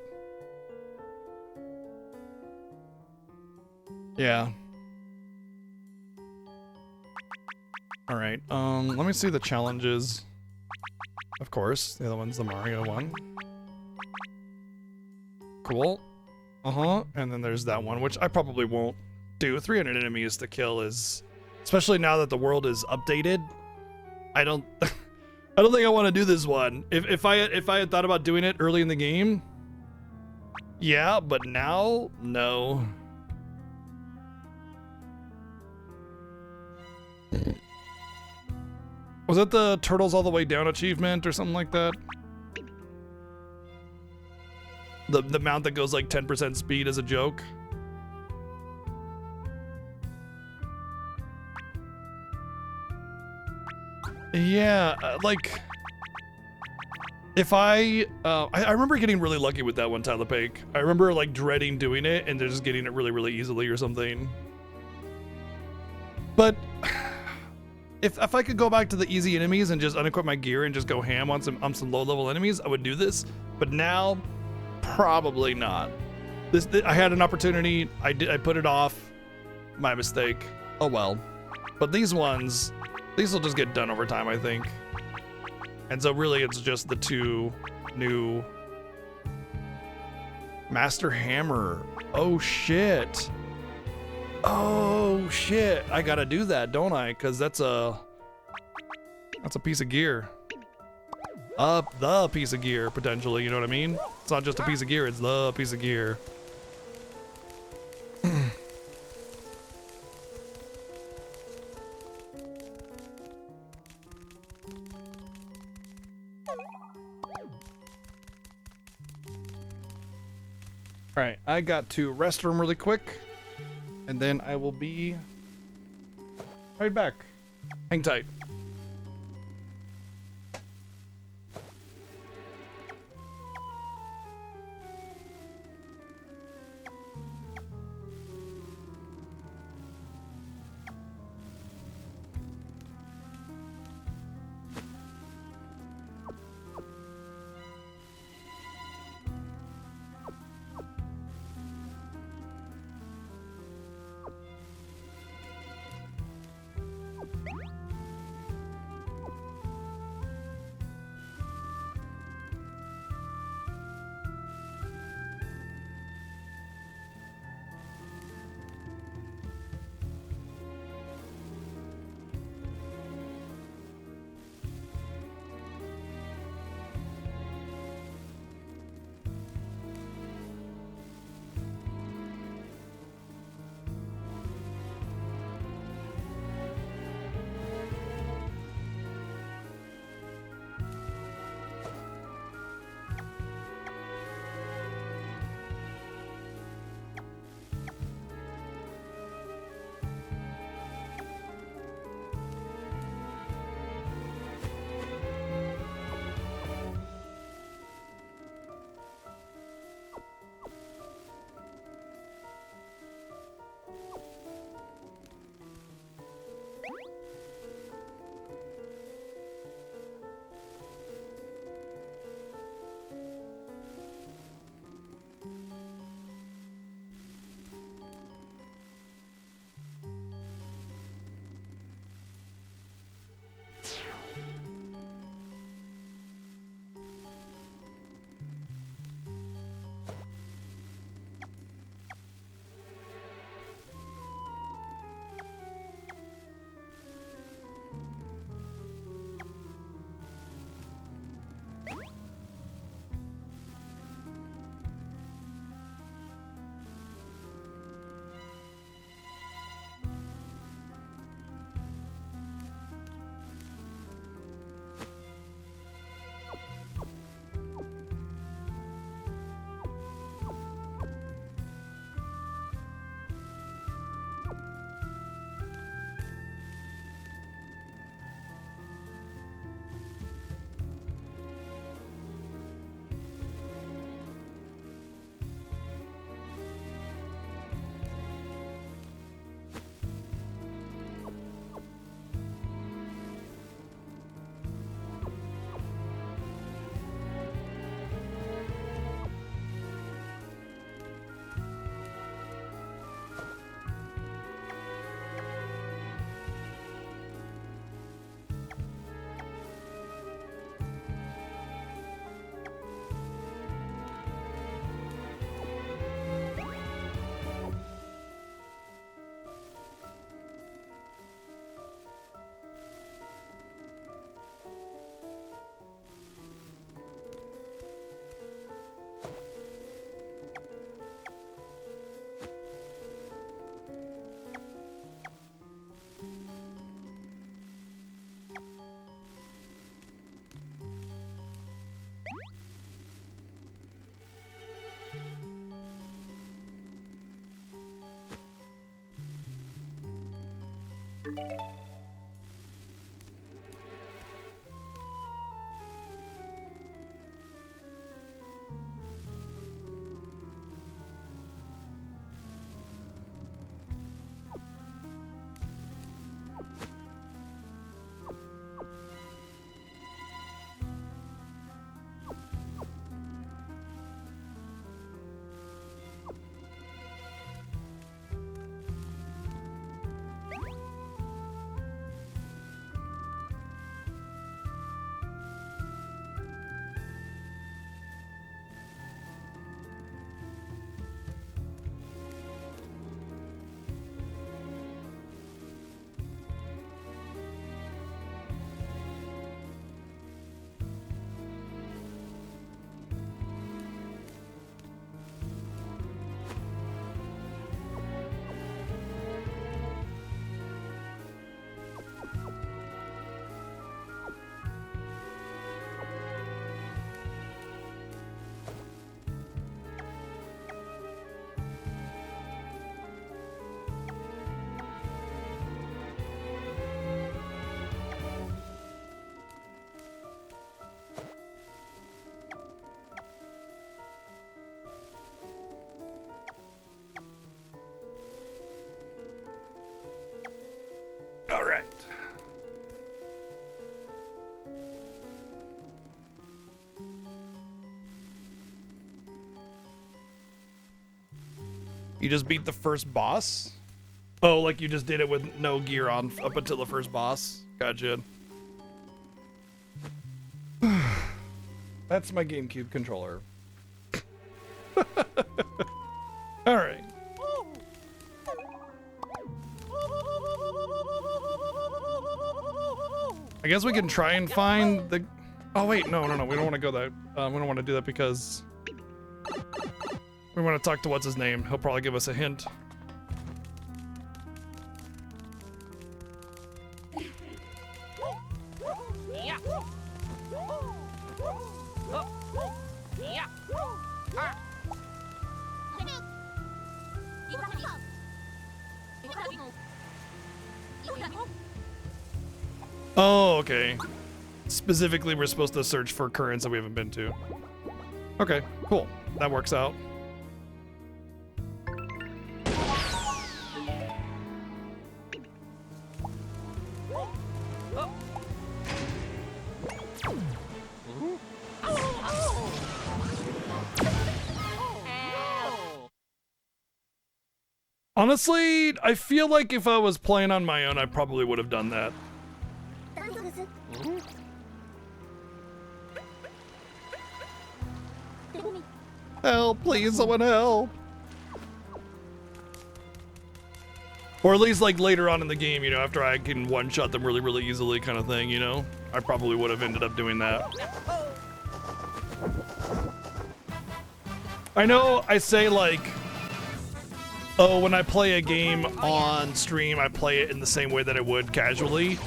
yeah. All right. Let me see the challenges. Of course, the other one's the Mario one. Cool. And then there's that one, which I probably won't do. 300 enemies to kill is, especially now that the world is updated. I don't think I want to do this one. If I had thought about doing it early in the game, yeah, but now, no. Was it the Turtles All the Way Down achievement or something like that? The mount that goes like 10% speed as a joke? Yeah, like if I remember getting really lucky with that one, Tyler Pake. I remember like dreading doing it and just getting it really easily or something. But if I could go back to the easy enemies and just unequip my gear and just go ham on some low level enemies, I would do this. But now, probably not. I had an opportunity. I put it off. My mistake. Oh well. But these ones. These will just get done over time, I think. And so really it's just the 2 new Master Hammer. Oh shit. Oh shit. I gotta do that, don't I? Because that's a piece of gear. The piece of gear, potentially, you know what I mean? It's not just a piece of gear, it's the piece of gear. All right, I got to restroom really quick, and then I will be right back. Hang tight. You just beat the first boss? Oh, like you just did it with no gear on up until the first boss. Gotcha. That's my GameCube controller. All right. I guess we can try and find the... Oh, wait, no. We don't want to go that... we don't want to do that because... we want to talk to what's-his-name. He'll probably give us a hint. Yeah. Yeah. Oh, okay. Specifically, we're supposed to search for currents that we haven't been to. Okay, cool. That works out. Honestly, I feel like if I was playing on my own, I probably would have done that. Help, please, someone help. Or at least like later on in the game, you know, after I can one-shot them really, really easily kind of thing, you know? I probably would have ended up doing that. I know I say like, oh, when I play a game on stream, I play it in the same way that I would casually.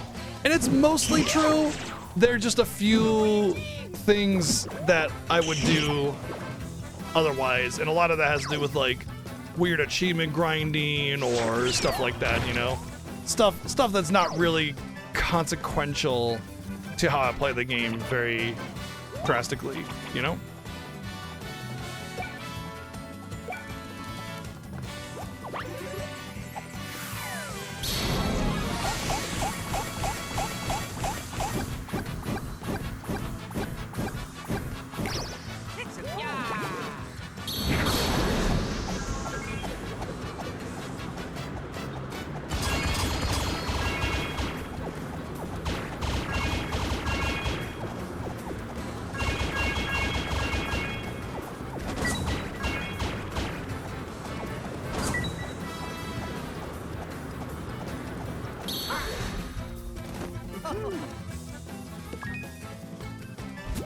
And it's mostly true. There are just a few things that I would do otherwise, and a lot of that has to do with like weird achievement grinding or stuff like that, you know? Stuff that's not really consequential to how I play the game very drastically, you know?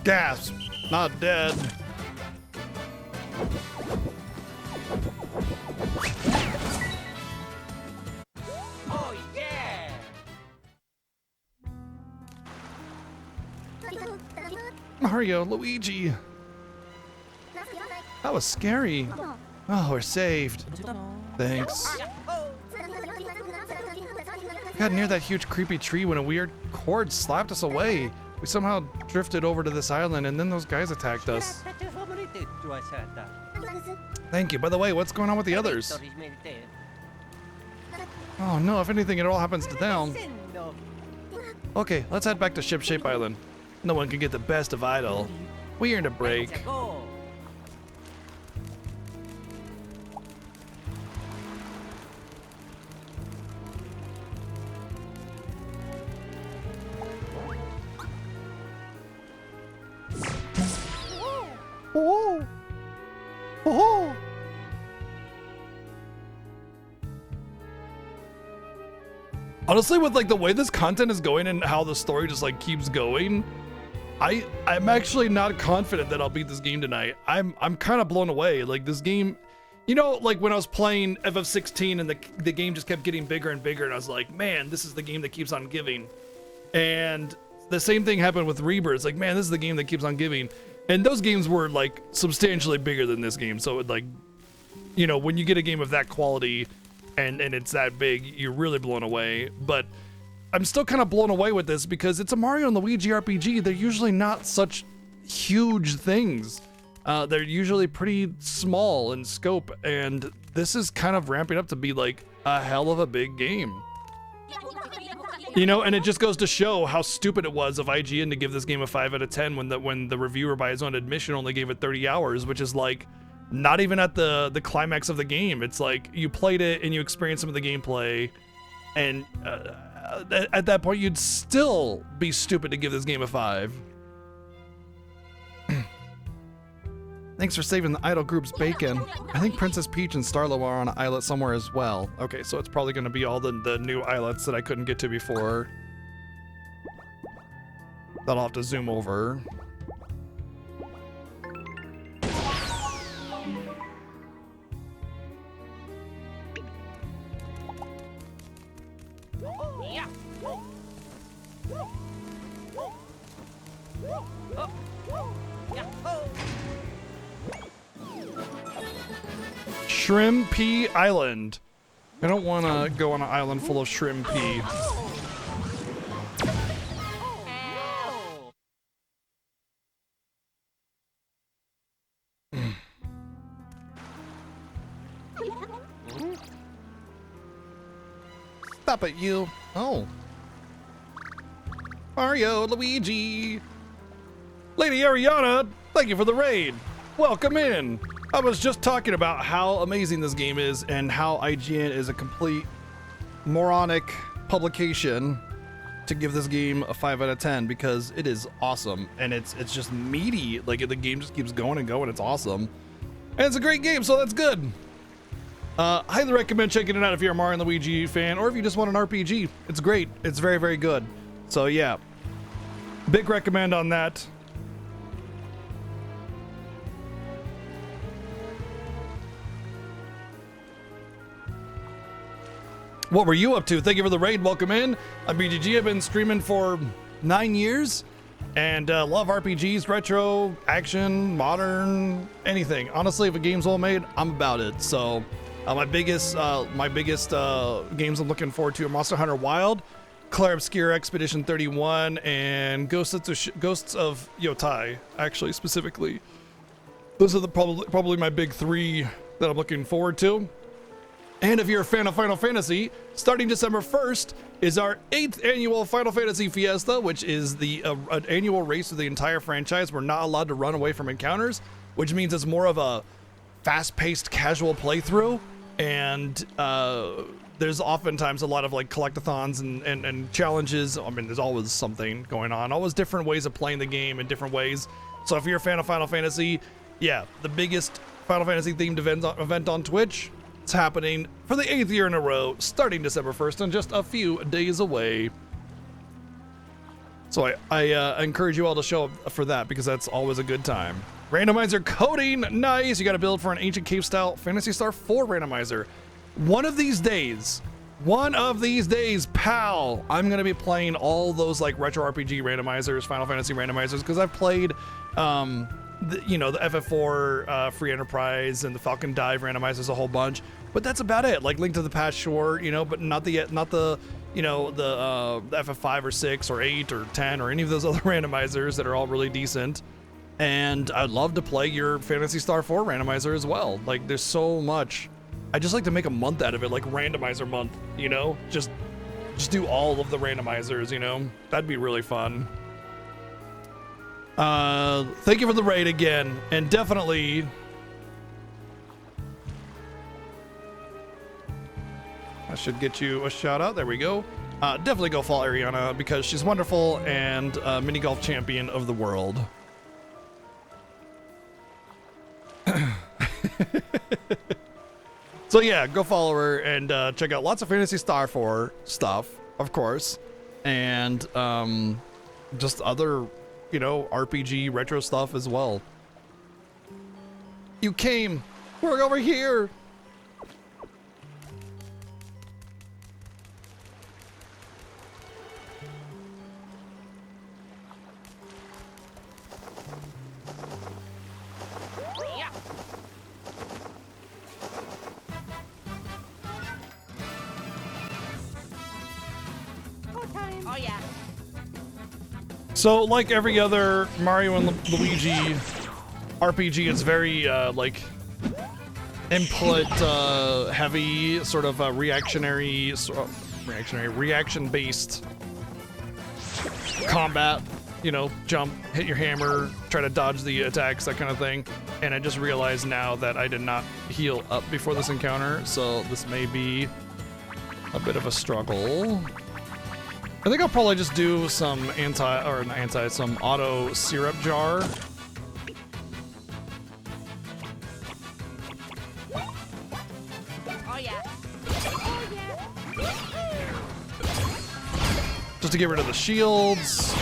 Gasp! Not dead. Oh yeah. Mario, Luigi. That was scary. Oh, we're saved. Thanks. We got near that huge creepy tree when a weird cord slapped us away. We somehow drifted over to this island and then those guys attacked us. Thank you. By the way, what's going on with the others? Oh no, if anything, it all happens to them. Okay, let's head back to Ship Shape Island. No one can get the best of Idle. We earned a break. Oh. Oh. Honestly, with like the way this content is going and how the story just like keeps going, I'm actually not confident that I'll beat this game tonight. I'm kind of blown away. Like this game, you know, like when I was playing FF16 and the game just kept getting bigger and bigger, and I was like, man, this is the game that keeps on giving. And the same thing happened with Rebirth. Like, man, this is the game that keeps on giving. And those games were like substantially bigger than this game. So it like, you know, when you get a game of that quality and it's that big, you're really blown away. But I'm still kind of blown away with this because it's a Mario and Luigi RPG. They're usually not such huge things. They're usually pretty small in scope. And this is kind of ramping up to be like a hell of a big game. You know, and it just goes to show how stupid it was of IGN to give this game a 5 out of 10 when the reviewer by his own admission only gave it 30 hours, which is like not even at the climax of the game. It's like you played it and you experienced some of the gameplay, and at that point you'd still be stupid to give this game a 5. Thanks for saving the idle group's bacon. I think Princess Peach and Starlo are on an islet somewhere as well. Okay, so it's probably going to be all the new islets that I couldn't get to before. That I'll have to zoom over. Yeah. Shrimpy Island. I don't want to go on an island full of shrimpy. Stop it, you. Oh. Mario, Luigi. Lady Ariana, thank you for the raid. Welcome in. I was just talking about how amazing this game is and how IGN is a complete moronic publication to give this game a 5 out of 10 because it is awesome and it's just meaty. Like the game just keeps going and going. It's awesome. And it's a great game, so that's good. Highly recommend checking it out if you're a Mario and Luigi fan or if you just want an RPG. It's great. It's very, very good. So yeah, big recommend on that. What were you up to? Thank you for the raid. Welcome in. I'm BGG. I've been streaming for 9 years and love RPGs, retro, action, modern, anything. Honestly, if a game's well made, I'm about it. So my biggest games I'm looking forward to are Monster Hunter Wild, Clair Obscure Expedition 31, and Ghosts of Yotai, actually, specifically. Those are probably my big 3 that I'm looking forward to. And if you're a fan of Final Fantasy, starting December 1st is our 8th annual Final Fantasy Fiesta, which is the an annual race of the entire franchise. We're not allowed to run away from encounters, which means it's more of a fast-paced, casual playthrough. And there's oftentimes a lot of like collectathons and challenges. I mean, there's always something going on, always different ways of playing the game in different ways. So if you're a fan of Final Fantasy, yeah, the biggest Final Fantasy themed event on Twitch. It's happening for the 8th year in a row, starting December 1st and just a few days away. So I encourage you all to show up for that because that's always a good time. Randomizer coding, nice. You got to build for an ancient cave style Phantasy Star 4 randomizer. One of these days, pal, I'm going to be playing all those like retro RPG randomizers, Final Fantasy randomizers, because I've played the FF4 Free Enterprise and the Falcon Dive randomizers a whole bunch, but that's about it. Like Link to the Past, sure, but not the FF5 or 6 or 8 or 10 or any of those other randomizers that are all really decent. And I'd love to play your Phantasy Star 4 randomizer as well. Like there's so much. I just like to make a month out of it, like randomizer month, just do all of the randomizers, that'd be really fun. Thank you for the raid again, and definitely I should get you a shout out. There we go. Definitely go follow Ariana because she's wonderful and mini golf champion of the world. So yeah, go follow her and check out lots of Phantasy Star 4 stuff, of course, and just other RPG retro stuff as well. You came. We're over here. Yeah. Oh yeah. So, like every other Mario and Luigi RPG, it's very, input heavy, sort of reaction-based combat. you know, jump, hit your hammer, try to dodge the attacks, that kind of thing. And I just realized now that I did not heal up before this encounter, so this may be a bit of a struggle. I think I'll probably just do some some auto syrup jar. Oh yeah. Just to get rid of the shields.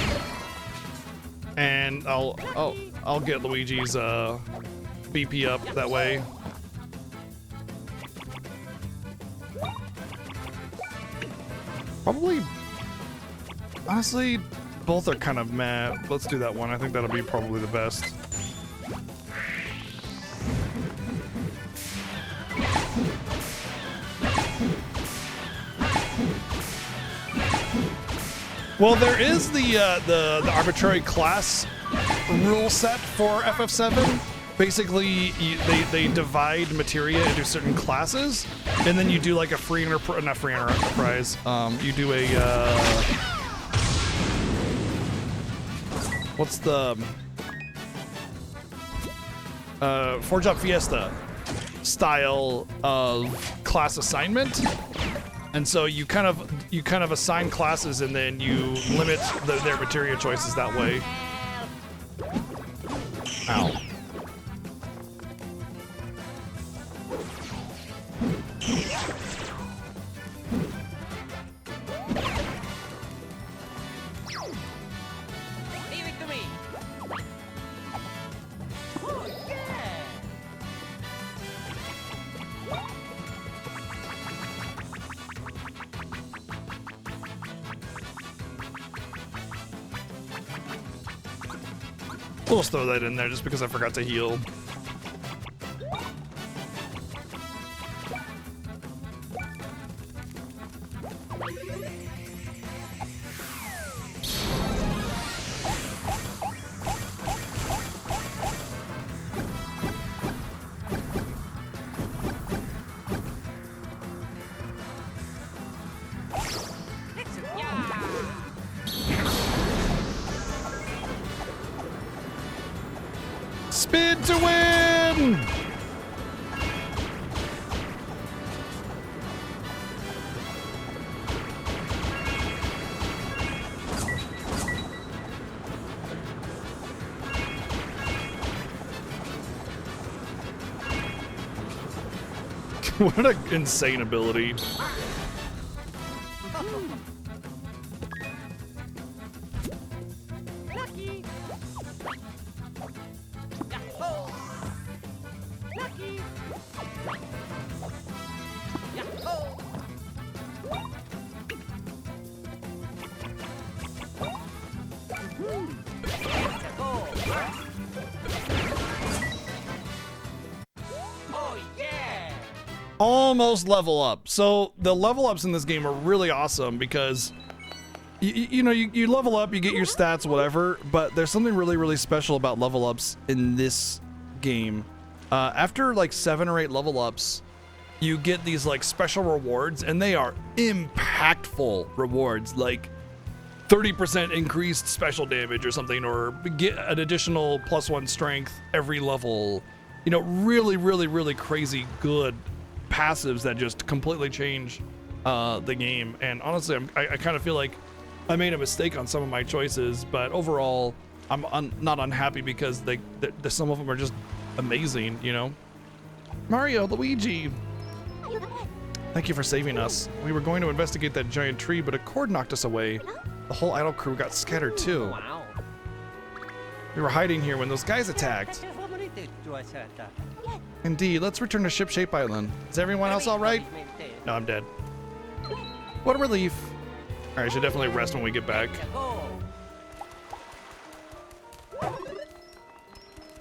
And I'll get Luigi's BP up that way. Probably, honestly, both are kind of meh. Let's do that one. I think that'll be probably the best. Well, there is the arbitrary class rule set for FF7. Basically, they divide materia into certain classes, and then you do like a free enterprise. You do a what's the Forge Up Fiesta style of class assignment. And so you kind of assign classes, and then you limit their materia choices that way. Ow. Leave it to me. Oh yeah. We'll just throw that in there just because I forgot to heal. Spin to win! What an insane ability. Lucky. Yahoo. Lucky. Yahoo. Oh yeah. Almost level up. So the level ups in this game are really awesome because you know, you level up, you get your stats, whatever, but there's something really, really special about level ups in this game. After like 7 or 8 level ups, you get these like special rewards, and they are impactful rewards, like 30% increased special damage or something, or get an additional +1 strength every level. You know, really, really, really crazy good passives that just completely change the game. And honestly, I kind of feel like I made a mistake on some of my choices, but overall, I'm not unhappy because some of them are just amazing, you know? Mario, Luigi, thank you for saving us. We were going to investigate that giant tree, but a cord knocked us away. The whole idol crew got scattered too. Wow. We were hiding here when those guys attacked. Indeed, let's return to Shipshape Island. Is everyone else all right? No, I'm dead. What a relief. All right, I should definitely rest when we get back.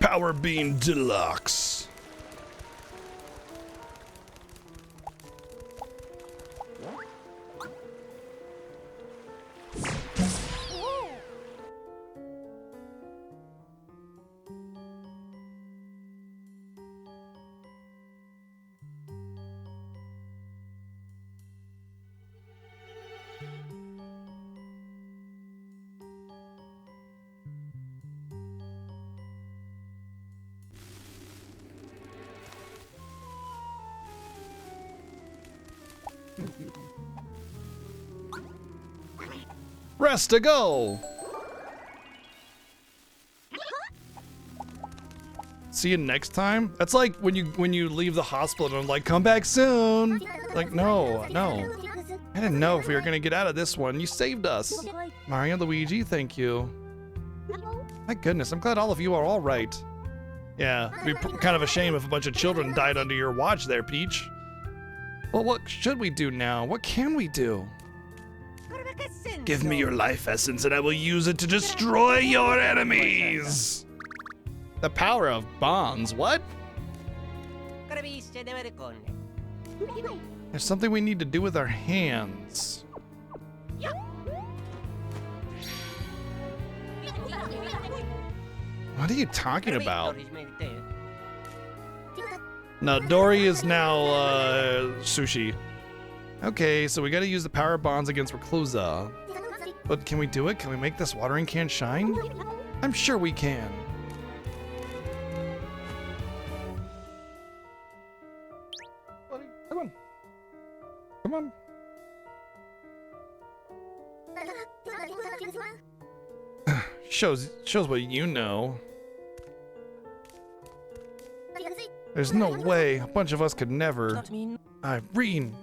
Power Beam Deluxe. Rest to go. See you next time. That's like when you leave the hospital and I'm like, come back soon. Like, no. I didn't know if we were gonna get out of this one. You saved us. Mario, Luigi, thank you. My goodness, I'm glad all of you are all right. Yeah, it'd be kind of a shame if a bunch of children died under your watch there, Peach. Well, what should we do now? What can we do? Give me your life essence and I will use it to destroy your enemies. The power of bonds, what? There's something we need to do with our hands. What are you talking about? No, Dory is now Sushi. Okay, so we gotta use the power of bonds against Reclusa. But can we do it? Can we make this watering can shine? I'm sure we can. Buddy, come on. Come on. Shows what you know. There's no way. A bunch of us could never. Irene!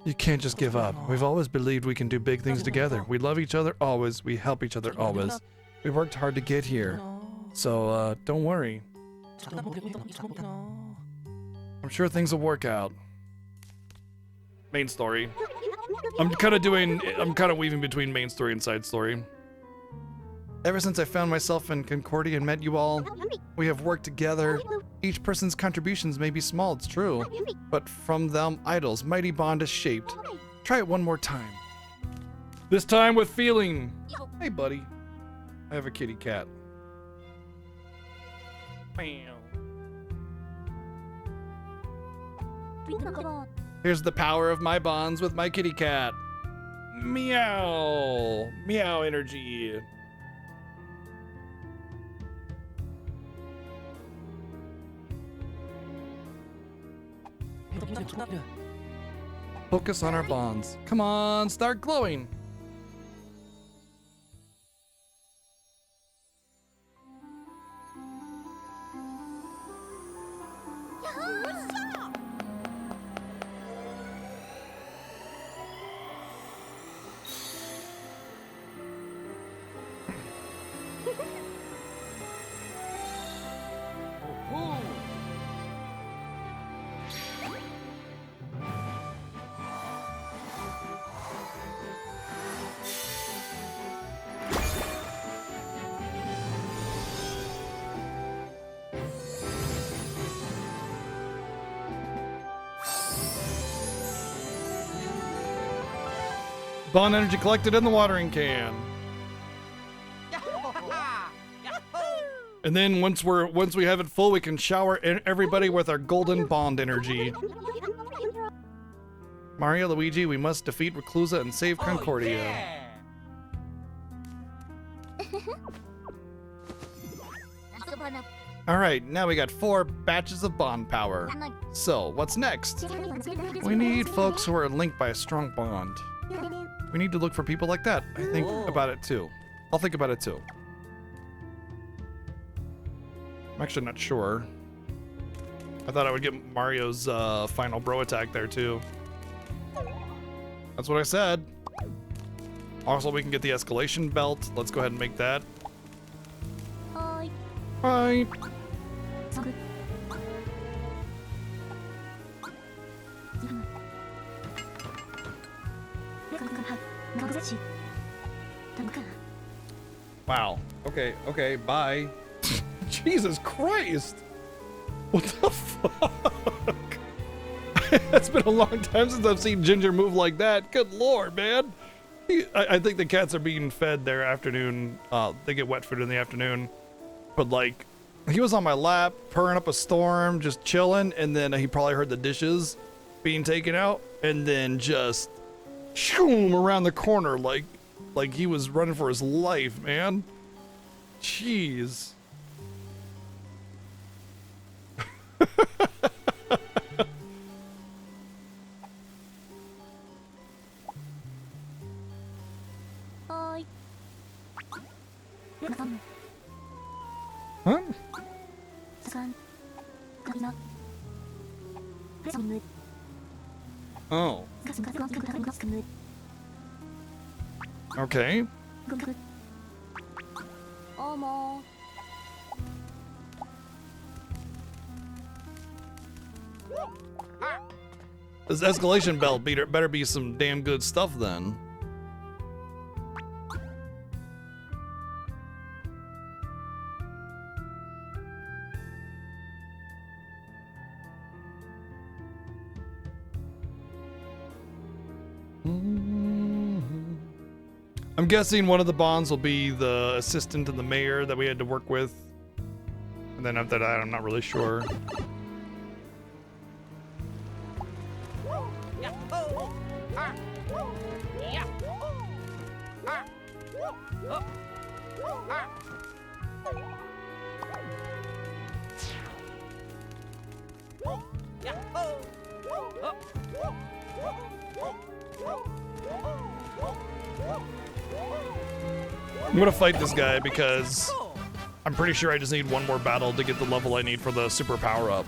You can't just give up. We've always believed we can do big things together. We love each other always. We help each other always. We worked hard to get here. So, don't worry. I'm sure things will work out. Main story. I'm kind of weaving between main story and side story. Ever since I found myself in Concordia and met you all, we have worked together. Each person's contributions may be small, it's true, but from them idols, mighty bond is shaped. Try it one more time. This time with feeling. Hey, buddy. I have a kitty cat. Meow. Here's the power of my bonds with my kitty cat. Meow. Meow energy. Focus on our bonds. Come on, start glowing. Bond energy collected in the watering can. And then once we have it full, we can shower everybody with our golden bond energy. Mario, Luigi, we must defeat Reclusa and save Concordia. All right, now we got 4 batches of bond power. So, what's next? We need folks who are linked by a strong bond. We need to look for people like that. I think about it too. I'll think about it too. I'm actually not sure. I thought I would get Mario's final bro attack there too. That's what I said. Also, we can get the escalation belt. Let's go ahead and make that. Bye. Wow. Okay, bye. Jesus Christ! What the fuck? It's been a long time since I've seen Ginger move like that. Good lord, man. I think the cats are being fed their afternoon. They get wet food in the afternoon. But like, he was on my lap, purring up a storm, just chilling, and then he probably heard the dishes being taken out, and then just shoom around the corner like he was running for his life, man. Jeez. Huh? Oh. Okay. This escalation belt better be some damn good stuff then. I'm guessing one of the bonds will be the assistant to the mayor that we had to work with. And then after that, I'm not really sure. Yahoo! Ah! Yahoo! Ah! Oh! Ah! Yahoo! I'm gonna fight this guy because I'm pretty sure I just need one more battle to get the level I need for the super power up.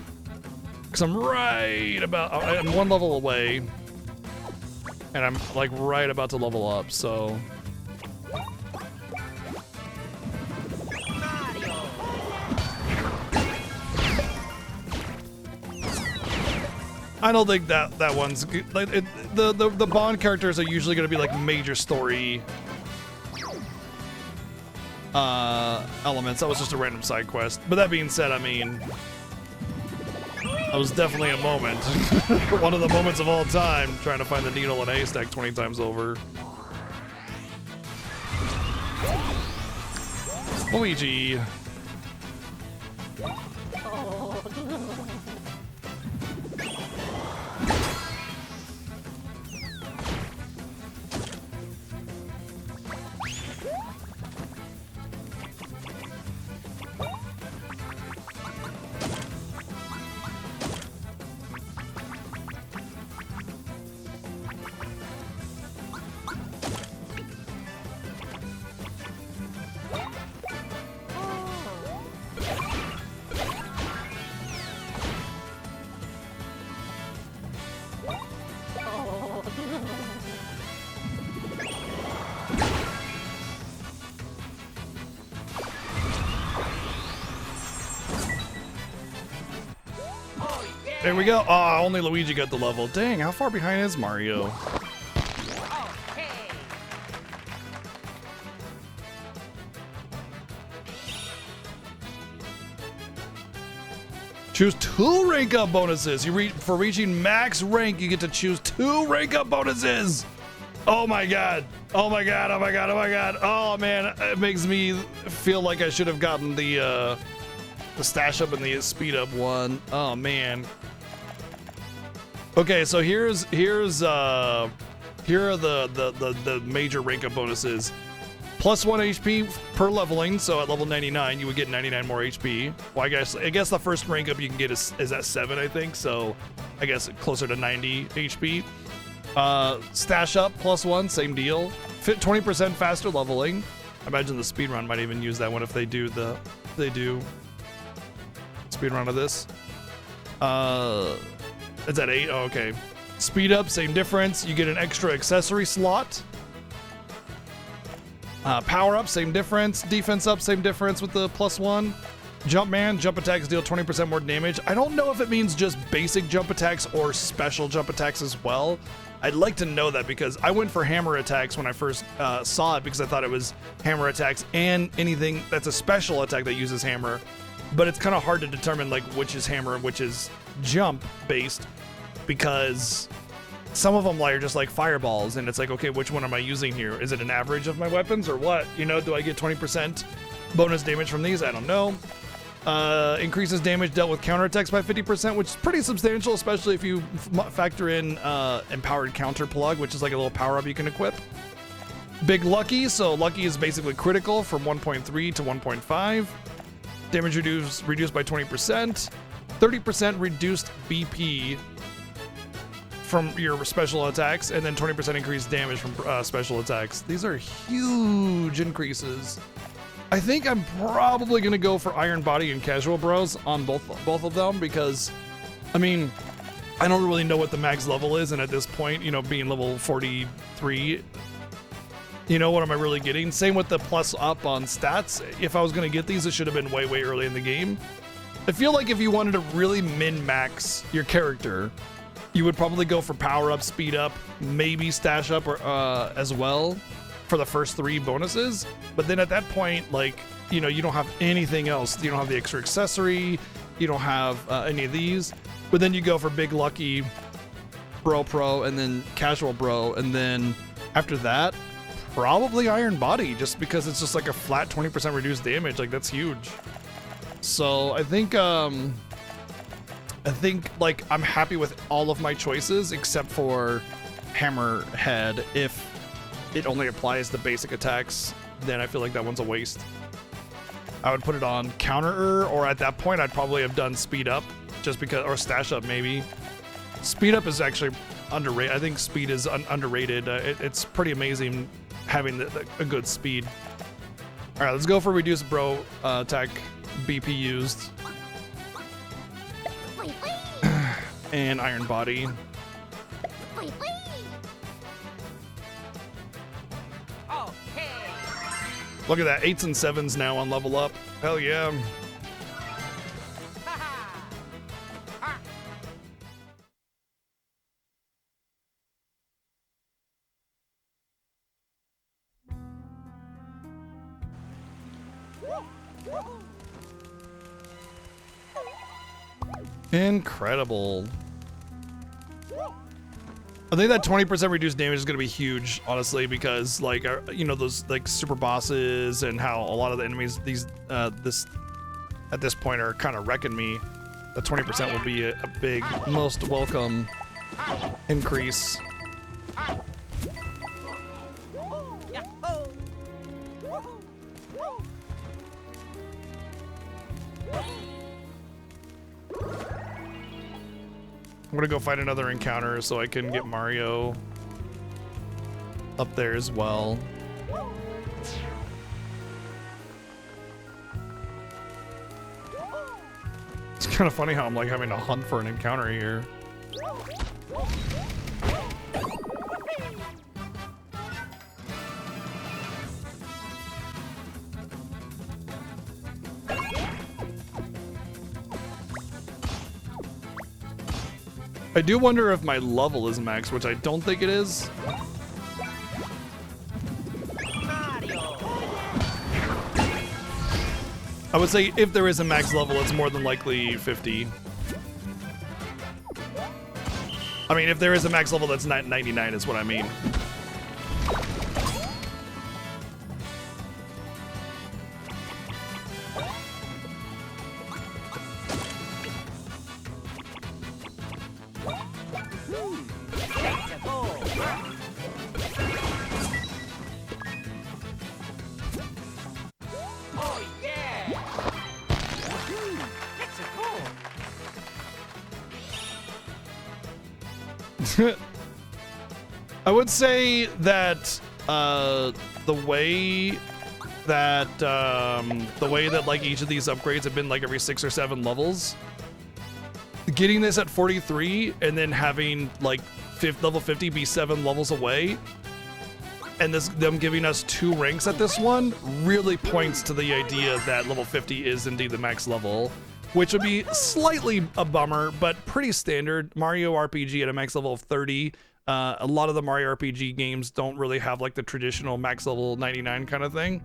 Because I'm one level away, and I'm like right about to level up, so. I don't think that one's good. Like the Bond characters are usually going to be like major story elements. That was just a random side quest. But that being said, I mean, that was definitely a moment. One of the moments of all time, trying to find the needle in a haystack 20 times over. Luigi. There we go. Oh, only Luigi got the level. Dang, how far behind is Mario? Okay. Choose 2 rank up bonuses. For reaching max rank, you get to choose 2 rank up bonuses. Oh my god. Oh my god. Oh my god. Oh my god. Oh man, it makes me feel like I should have gotten the stash up and the speed up one. Oh man. Okay, so here are the major rank up bonuses. Plus 1 HP per leveling, so at level 99 you would get 99 more HP. Well, I guess the first rank up you can get is at 7, I think, so I guess closer to 90 HP. Stash up plus 1, same deal. Fit 20% faster leveling. I imagine the speedrun might even use that one if they do speedrun of this. It's at 8. Oh, okay. Speed up, same difference. You get an extra accessory slot. Power up, same difference. Defense up, same difference with the plus 1. Jump man, jump attacks deal 20% more damage. I don't know if it means just basic jump attacks or special jump attacks as well. I'd like to know that because I went for hammer attacks when I first saw it because I thought it was hammer attacks and anything that's a special attack that uses hammer. But it's kind of hard to determine like which is hammer and which is jump based because some of them are just like fireballs and it's like, okay, which one am I using here? Is it an average of my weapons or what? You know, do I get 20% bonus damage from these? I don't know. Increases damage dealt with counterattacks by 50%, which is pretty substantial, especially if you factor in empowered counter plug, which is like a little power up you can equip. Big lucky, so lucky is basically critical from 1.3 to 1.5. Damage reduced by 20%. 30% reduced BP from your special attacks, and then 20% increased damage from special attacks. These are huge increases. I think I'm probably gonna go for Iron Body and Casual Bros on both of them because, I mean, I don't really know what the max level is, and at this point, you know, being level 43, you know, what am I really getting? Same with the plus up on stats. If I was gonna get these, it should have been way, way early in the game. I feel like if you wanted to really min-max your character, you would probably go for power up, speed up, maybe stash up or as well for the first 3 bonuses. But then at that point, like, you know, you don't have anything else. You don't have the extra accessory. You don't have any of these. But then you go for Big Lucky, Bro Pro, and then Casual Bro. And then after that, probably Iron Body, just because it's just like a flat 20% reduced damage. Like, that's huge. So I think like I'm happy with all of my choices except for Hammerhead. If it only applies to basic attacks, then I feel like that one's a waste. I would put it on Counter, or at that point I'd probably have done Speed Up, just because, or Stash Up maybe. Speed Up is actually underrated. I think speed is underrated. It's pretty amazing having a good speed. All right, let's go for Reduced Bro attack BP used. And Iron Body. Okay. Look at that, 8s and 7s now on level up. Hell yeah. Incredible. I think that 20% reduced damage is going to be huge, honestly, because, like, you know, those, like, super bosses and how a lot of the enemies at this point are kind of wrecking me. The 20% will be a big, most welcome increase. I'm gonna go find another encounter so I can get Mario up there as well. It's kind of funny how I'm like having to hunt for an encounter here. I do wonder if my level is max, which I don't think it is. I would say if there is a max level, it's more than likely 50. I mean, if there is a max level that's not 99 is what I mean. I would say that the way that like each of these upgrades have been like every 6 or 7 levels, getting this at 43 and then having like level 50 be 7 levels away, and them giving us 2 ranks at this one really points to the idea that level 50 is indeed the max level, which would be slightly a bummer, but pretty standard. Mario RPG at a max level of 30. A lot of the Mario RPG games don't really have like the traditional max level 99 kind of thing.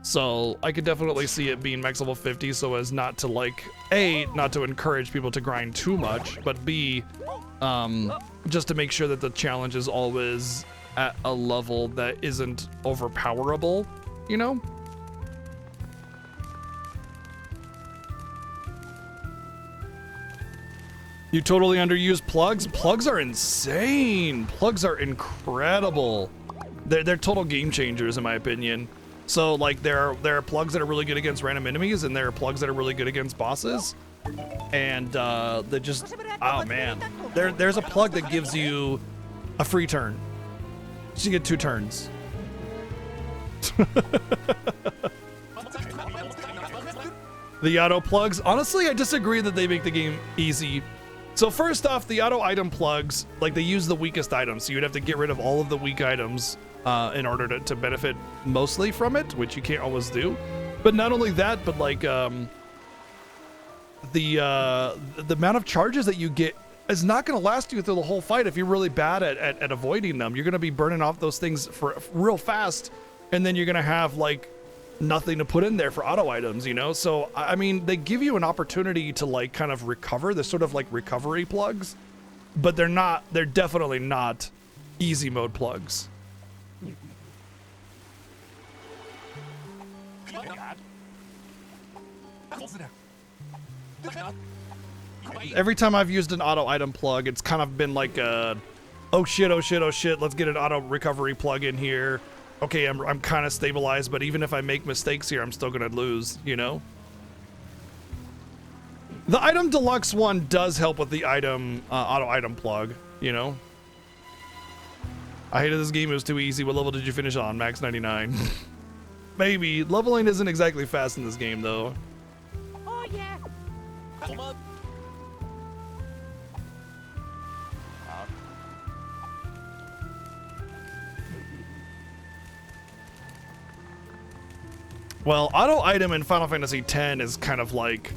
So I could definitely see it being max level 50 so as not to like, A, not to encourage people to grind too much, but B, just to make sure that the challenge is always at a level that isn't overpowerable, you know? You totally underuse plugs? Plugs are insane. Plugs are incredible. They're total game changers in my opinion. So like there are plugs that are really good against random enemies, and there are plugs that are really good against bosses. And they just, oh man. There's a plug that gives you a free turn. So you get 2 turns. The auto plugs. Honestly, I disagree that they make the game easy. So first off, the auto item plugs, like they use the weakest items. So you'd have to get rid of all of the weak items in order to benefit mostly from it, which you can't always do. But not only that, but like the amount of charges that you get is not going to last you through the whole fight if you're really bad at avoiding them. You're going to be burning off those things for real fast, and then you're going to have like nothing to put in there for auto items, you know? So, I mean, they give you an opportunity to like kind of recover. They're sort of like recovery plugs, but they're definitely not easy mode plugs. Every time I've used an auto item plug, it's kind of been like a, oh shit, let's get an auto recovery plug in here. Okay, I'm kind of stabilized, but even if I make mistakes here, I'm still gonna lose, you know? The item deluxe one does help with the item auto item plug, you know? I hated this game, it was too easy. What level did you finish on? Max 99. Maybe. Leveling isn't exactly fast in this game, though. Oh, yeah. Come on. Well, auto item in Final Fantasy X is kind of like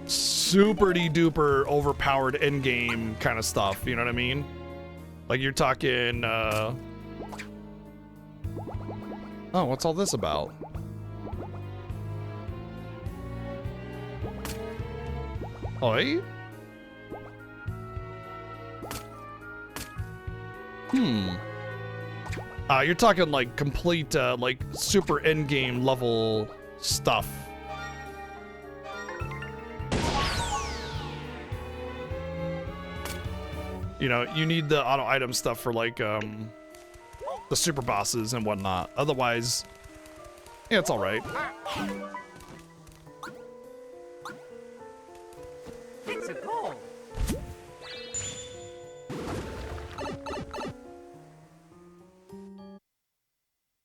super-duper overpowered endgame kind of stuff, you know what I mean? Like you're talking, oh, what's all this about? Oi? You're talking like complete, like super endgame level stuff. You know, you need the auto item stuff for like, the super bosses and whatnot. Otherwise, yeah, it's all right. It's a goal.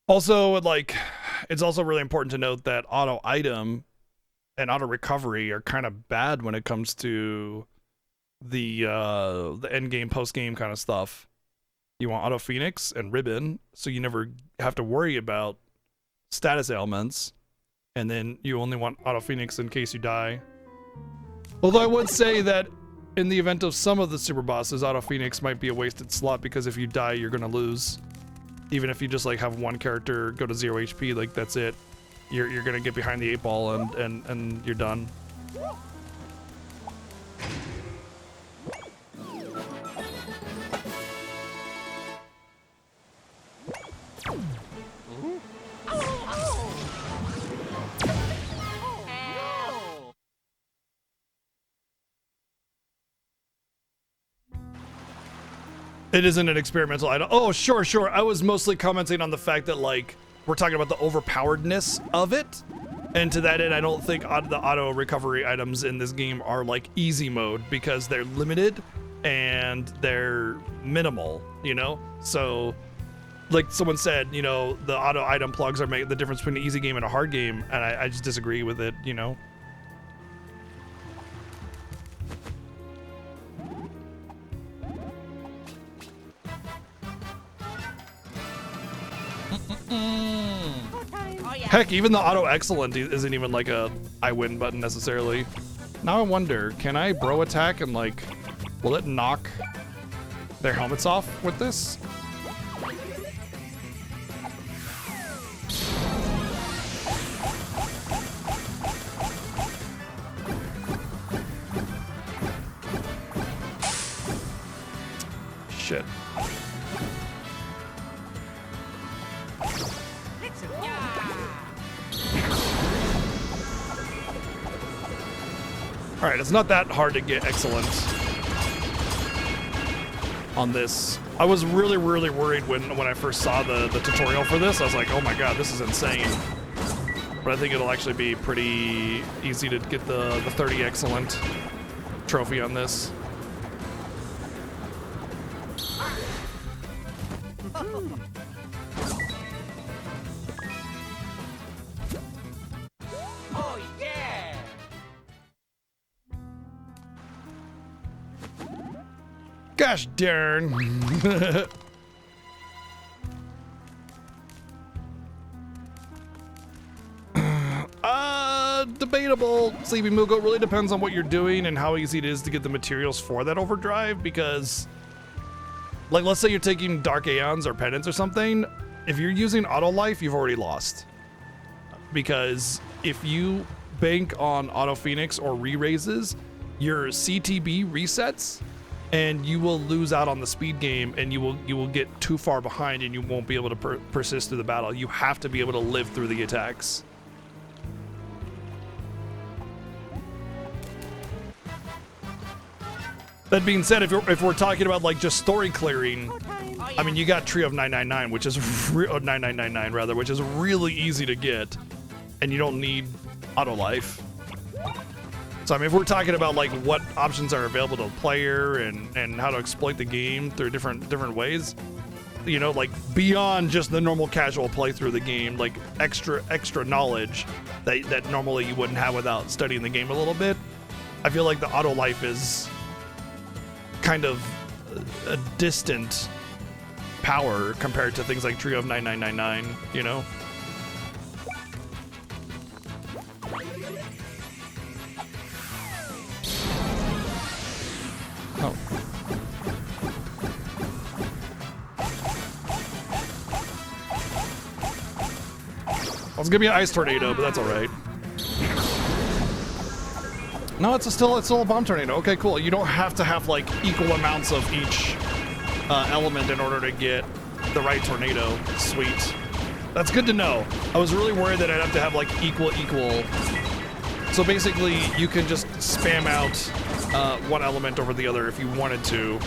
Also, like, it's also really important to note that auto item and auto recovery are kind of bad when it comes to the end game, post game kind of stuff. You want auto phoenix and ribbon, so you never have to worry about status ailments, and then you only want auto phoenix in case you die. Although I would say that in the event of some of the super bosses, auto phoenix might be a wasted slot because if you die, you're gonna lose. Even if you just like have one character go to 0 HP, like that's it. You're gonna get behind the 8-ball and you're done. It isn't an experimental item. Oh, sure. I was mostly commenting on the fact that, like, we're talking about the overpoweredness of it. And to that end, I don't think the auto recovery items in this game are, like, easy mode because they're limited and they're minimal, you know? So, like someone said, you know, the auto item plugs are making the difference between an easy game and a hard game. And I just disagree with it, you know? Heck, even the auto excellent isn't even like a I win button necessarily. Now I wonder, can I bro attack and like, will it knock their helmets off with this? Shit. All right, it's not that hard to get excellent on this. I was really worried when I first saw the tutorial for this. I was like, oh my god, this is insane. But I think it'll actually be pretty easy to get the 30 excellent trophy on this. Oh, yeah. Gosh darn. Debatable. Sleepy Mugo, really depends on what you're doing and how easy it is to get the materials for that overdrive, because like let's say you're taking Dark Aeons or Penance or something, if you're using Auto Life, you've already lost. Because if you bank on Auto Phoenix or re-raises, your CTB resets and you will lose out on the speed game, and you will get too far behind and you won't be able to persist through the battle. You have to be able to live through the attacks. That being said, if we're talking about like just story clearing, I mean, you got Trio of 999, which is 9999 rather, which is really easy to get, and you don't need Auto Life. So I mean, if we're talking about like what options are available to a player and how to exploit the game through different ways, you know, like beyond just the normal casual playthrough of the game, like extra knowledge that normally you wouldn't have without studying the game a little bit, I feel like the Auto Life is kind of a distant power compared to things like Trio of 9999, you know? Oh. I was gonna be an ice tornado, but that's all right. No, it's still a bomb tornado. Okay, cool. You don't have to have like equal amounts of each element in order to get the right tornado. Sweet. That's good to know. I was really worried that I'd have to have like equal. So basically, you can just spam out one element over the other if you wanted to,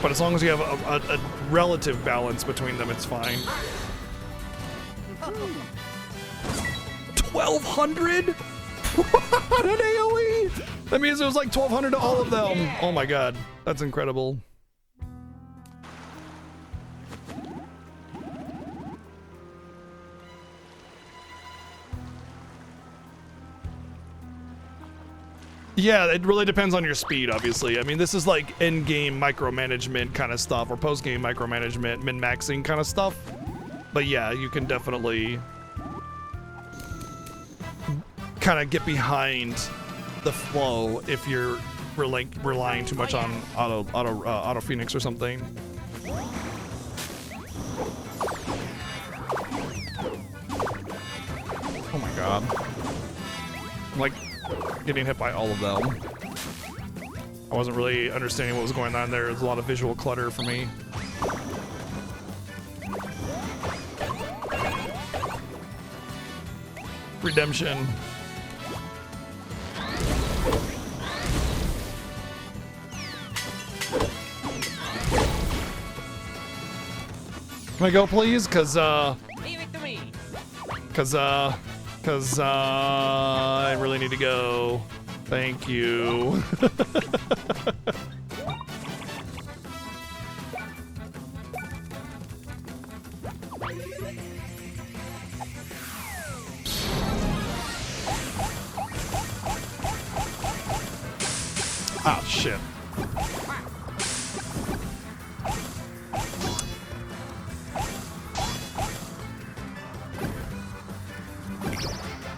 but as long as you have a relative balance between them, it's fine. 1,200? What an AoE! That means it was like 1,200 to all of them. Oh my god, that's incredible. Yeah, it really depends on your speed, obviously. I mean, this is like in-game micromanagement kind of stuff, or post-game micromanagement, min-maxing kind of stuff. But yeah, you can definitely kind of get behind the flow if you're relying too much on auto Phoenix or something. Oh my god. I'm like getting hit by all of them. I wasn't really understanding what was going on there. There's a lot of visual clutter for me. Redemption. Can I go, please? Cause Leave it to me. Cause I really need to go. Thank you. Ah, shit.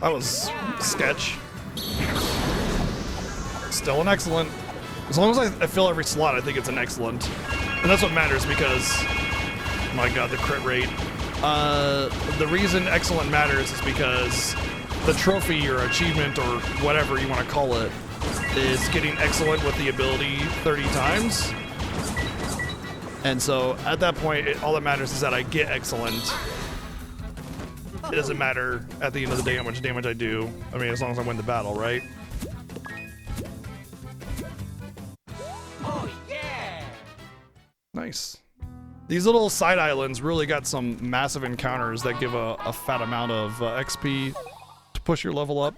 That was sketch. Still an excellent. As long as I fill every slot, I think it's an excellent. And that's what matters because, my god, the crit rate. The reason excellent matters is because the trophy or achievement or whatever you want to call it is getting excellent with the ability 30 times. And so at that point, all that matters is that I get excellent. It doesn't matter at the end of the day how much damage I do. I mean, as long as I win the battle, right? Oh yeah! Nice. These little side islands really got some massive encounters that give a fat amount of XP to push your level up.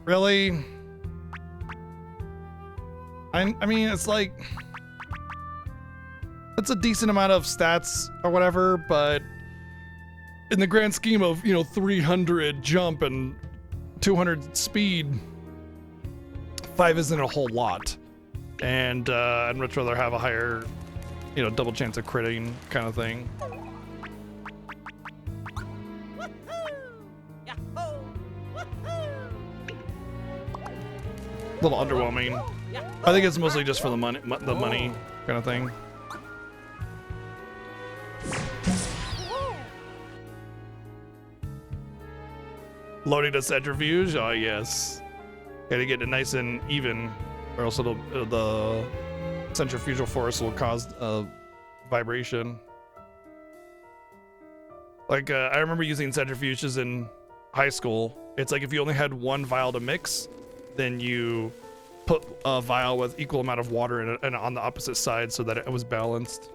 Really? I mean, it's like... It's a decent amount of stats or whatever, but in the grand scheme of, you know, 300 jump and 200 speed, 5 isn't a whole lot. And I'd much rather have a higher, you know, double chance of critting kind of thing. A little underwhelming. I think it's mostly just for the money kind of thing. Loading a centrifuge? Oh yes. Gotta get it nice and even, or else the centrifugal force will cause vibration. Like I remember using centrifuges in high school. It's like if you only had one vial to mix, then you put a vial with equal amount of water in it and on the opposite side so that it was balanced.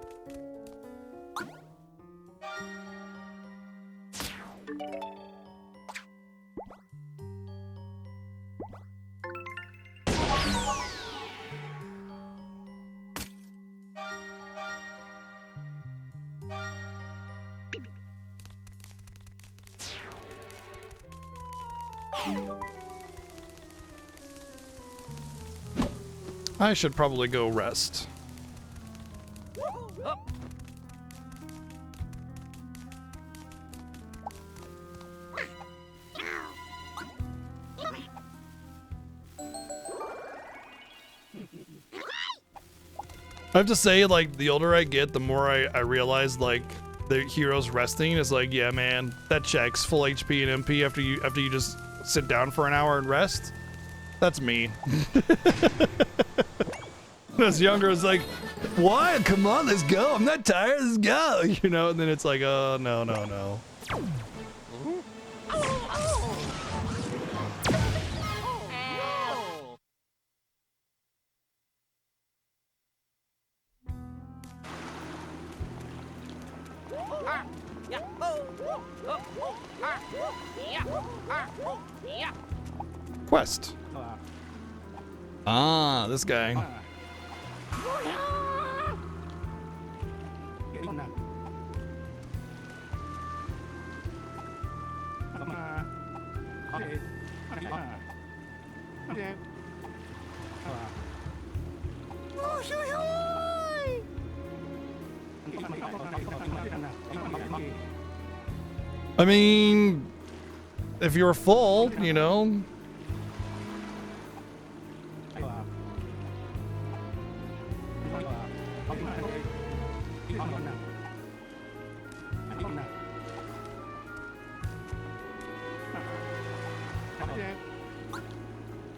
I should probably go rest. I have to say, like, the older I get, the more I realize, like, the hero's resting is like, yeah, man, that checks. Full HP and MP after you just sit down for an hour and rest. That's me. When I was younger, I was like, what? Come on, let's go. I'm not tired, let's go. You know, and then it's like, oh, no, no, no. Quest. Ah, this guy. I mean, if you're full, you know.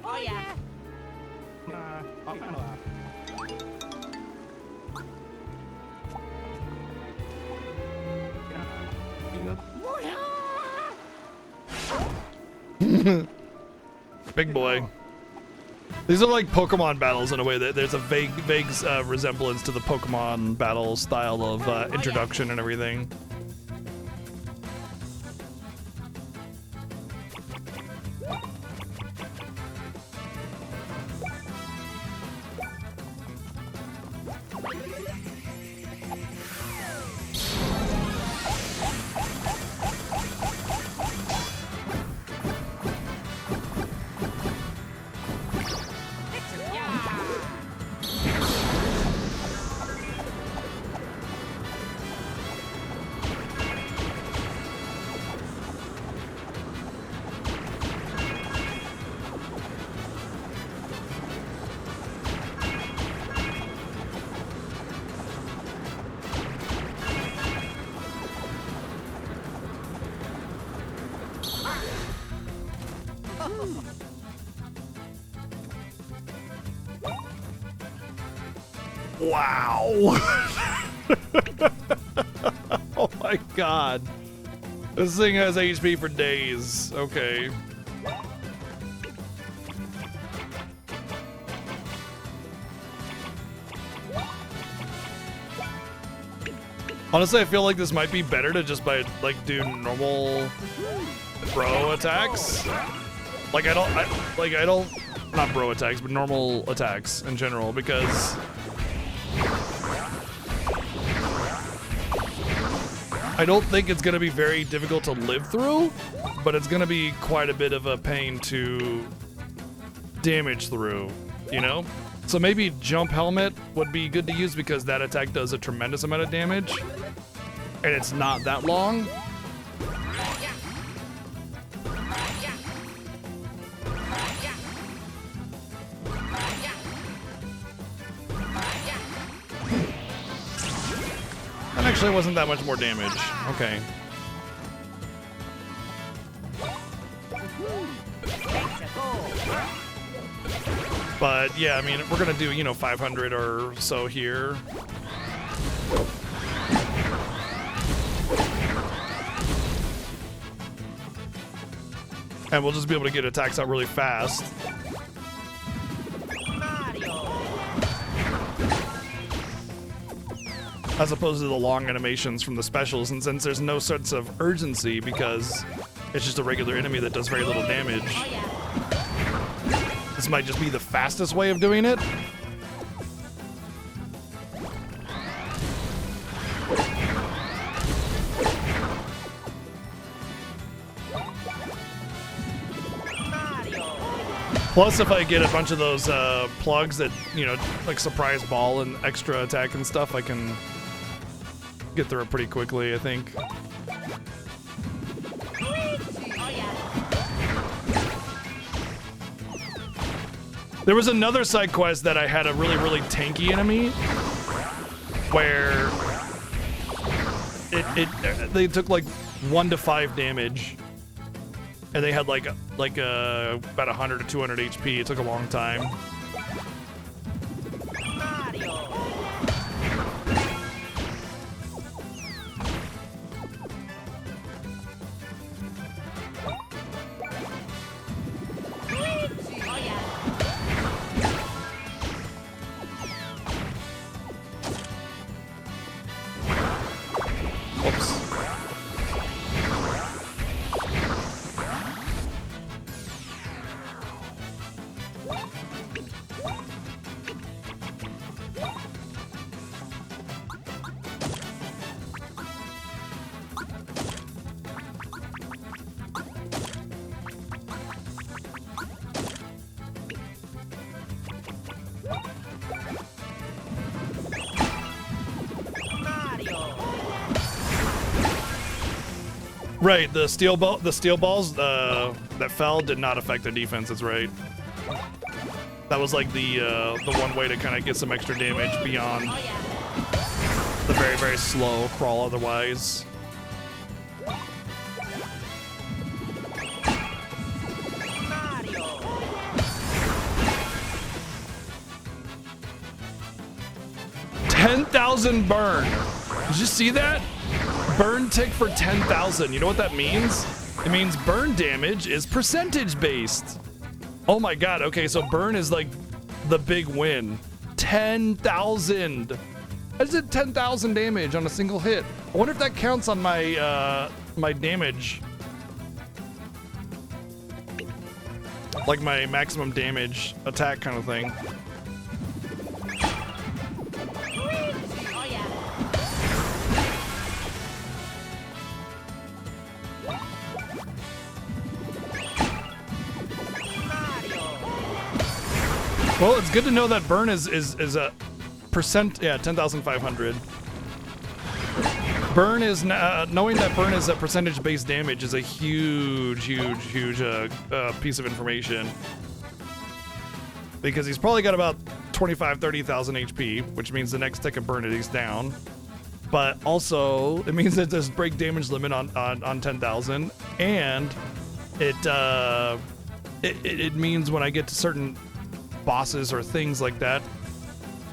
Oh yeah. Big boy. These are like Pokemon battles in a way. That there's a vague resemblance to the Pokemon battle style of introduction and everything. Wow. Oh my god. This thing has HP for days. Okay. Honestly, I feel like this might be better to just do normal bro attacks. Like I don't not bro attacks, but normal attacks in general, because I don't think it's gonna be very difficult to live through, but it's gonna be quite a bit of a pain to damage through, you know? So maybe Jump Helmet would be good to use because that attack does a tremendous amount of damage, and it's not that long. That actually wasn't that much more damage. Okay. But yeah, I mean, we're gonna do, you know, 500 or so here. And we'll just be able to get attacks out really fast. As opposed to the long animations from the specials, and since there's no sense of urgency because it's just a regular enemy that does very little damage. This might just be the fastest way of doing it. Plus, if I get a bunch of those plugs that, you know, like surprise ball and extra attack and stuff, I can get through it pretty quickly, I think. There was another side quest that I had a really, really tanky enemy where they took like 1 to 5 damage, and they had like about 100 to 200 HP. It took a long time. Right, the steel balls that fell did not affect the defense. That's right. That was like the one way to kind of get some extra damage beyond the very, very slow crawl otherwise. $10,000 burn. Did you see that? Burn tick for 10,000. You know what that means? It means burn damage is percentage based. Oh my god. Okay, so burn is like the big win. 10,000. I just did 10,000 damage on a single hit. I wonder if that counts on my my damage. Like my maximum damage attack kind of thing. Well, it's good to know that burn is a percent. Yeah, 10,500. Burn is knowing that burn is a percentage-based damage is a huge piece of information, because he's probably got about 30,000 HP, which means the next tick of burn is down. But also, it means that there's break damage limit on 10,000, and it means when I get to certain bosses or things like that,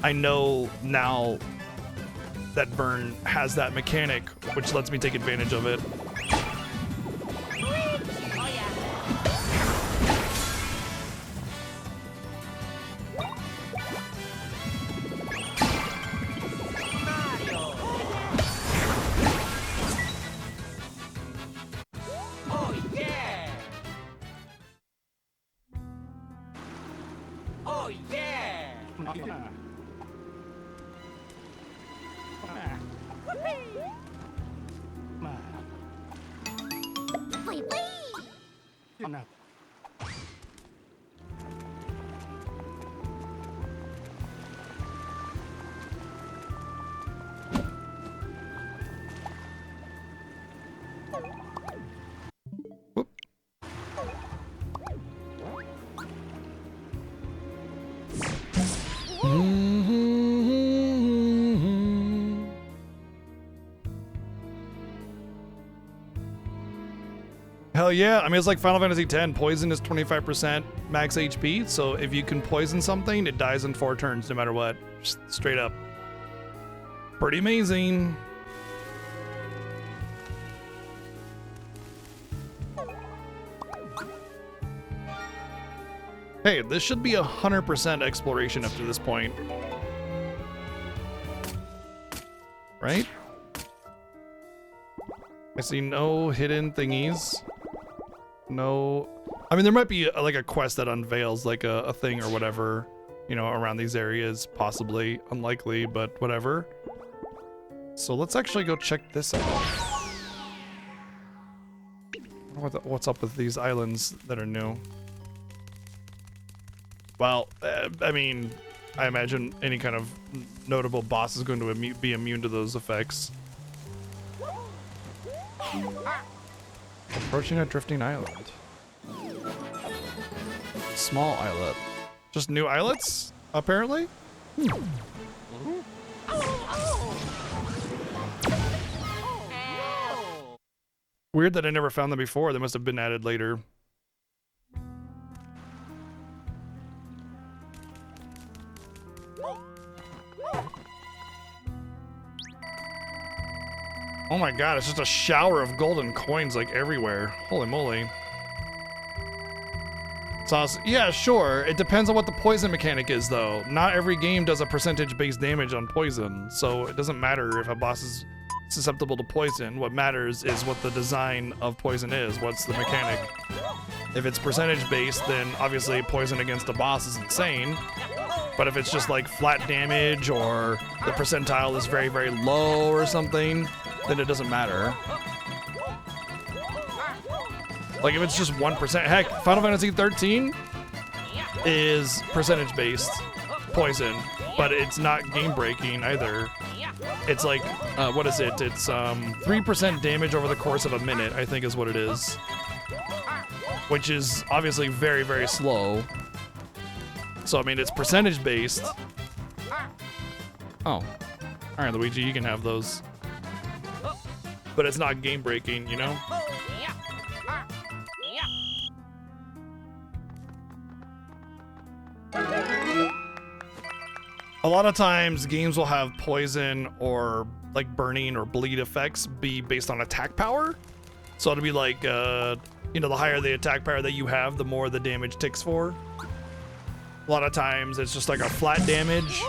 I know now that burn has that mechanic, which lets me take advantage of it. Hell yeah. I mean, it's like Final Fantasy X. Poison is 25% max HP, so if you can poison something, it dies in 4 turns no matter what. Just straight up. Pretty amazing. Hey, this should be 100% exploration up to this point. Right? I see no hidden thingies. No... I mean, there might be like a quest that unveils like a thing or whatever, you know, around these areas. Possibly. Unlikely, but whatever. So let's actually go check this out. What's up with these islands that are new? Well, I mean, I imagine any kind of notable boss is going to be immune to those effects. Approaching a drifting island. Small islet. Just new islets, apparently? Weird that I never found them before. They must have been added later. Oh my god, it's just a shower of golden coins like everywhere. Holy moly. It's awesome. Yeah, sure. It depends on what the poison mechanic is, though. Not every game does a percentage-based damage on poison, so it doesn't matter if a boss is susceptible to poison. What matters is what the design of poison is. What's the mechanic? If it's percentage-based, then obviously poison against a boss is insane. But if it's just like flat damage or the percentile is very, very low or something, then it doesn't matter. Like if it's just 1%, heck, Final Fantasy 13 is percentage-based poison, but it's not game-breaking either. It's like, what is it? It's 3% damage over the course of a minute, I think is what it is. Which is obviously very, very slow. So, I mean, it's percentage-based. Oh. All right, Luigi, you can have those. But it's not game-breaking, you know? A lot of times, games will have poison or, like, burning or bleed effects be based on attack power. So it'll be like, you know, the higher the attack power that you have, the more the damage ticks for. A lot of times, it's just like a flat damage.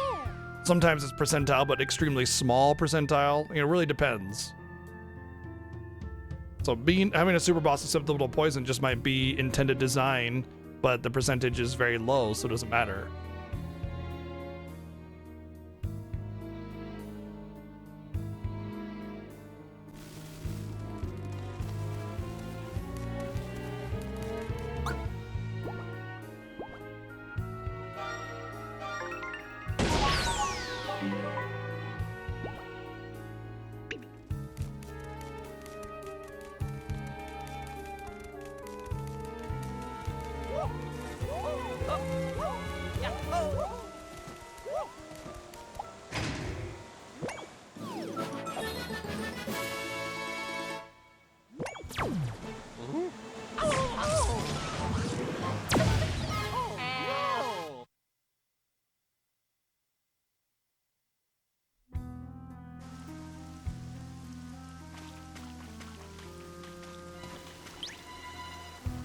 Sometimes it's percentile, but extremely small percentile. You know, it really depends. So having a super boss susceptible to poison just might be intended design, but the percentage is very low, so it doesn't matter.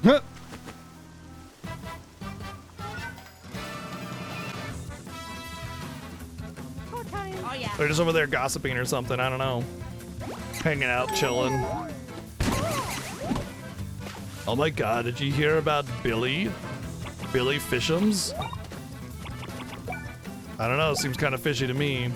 Huh. Oh yeah. They're just over there gossiping or something, I don't know. Hanging out, chilling. Oh my god, did you hear about Billy? Billy Fishams? I don't know, seems kind of fishy to me.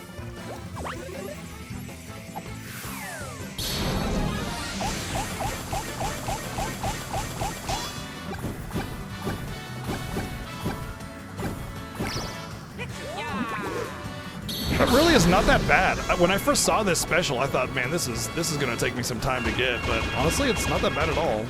really is not that bad. When I first saw this special, I thought, man, this is gonna take me some time to get, but honestly, it's not that bad at all.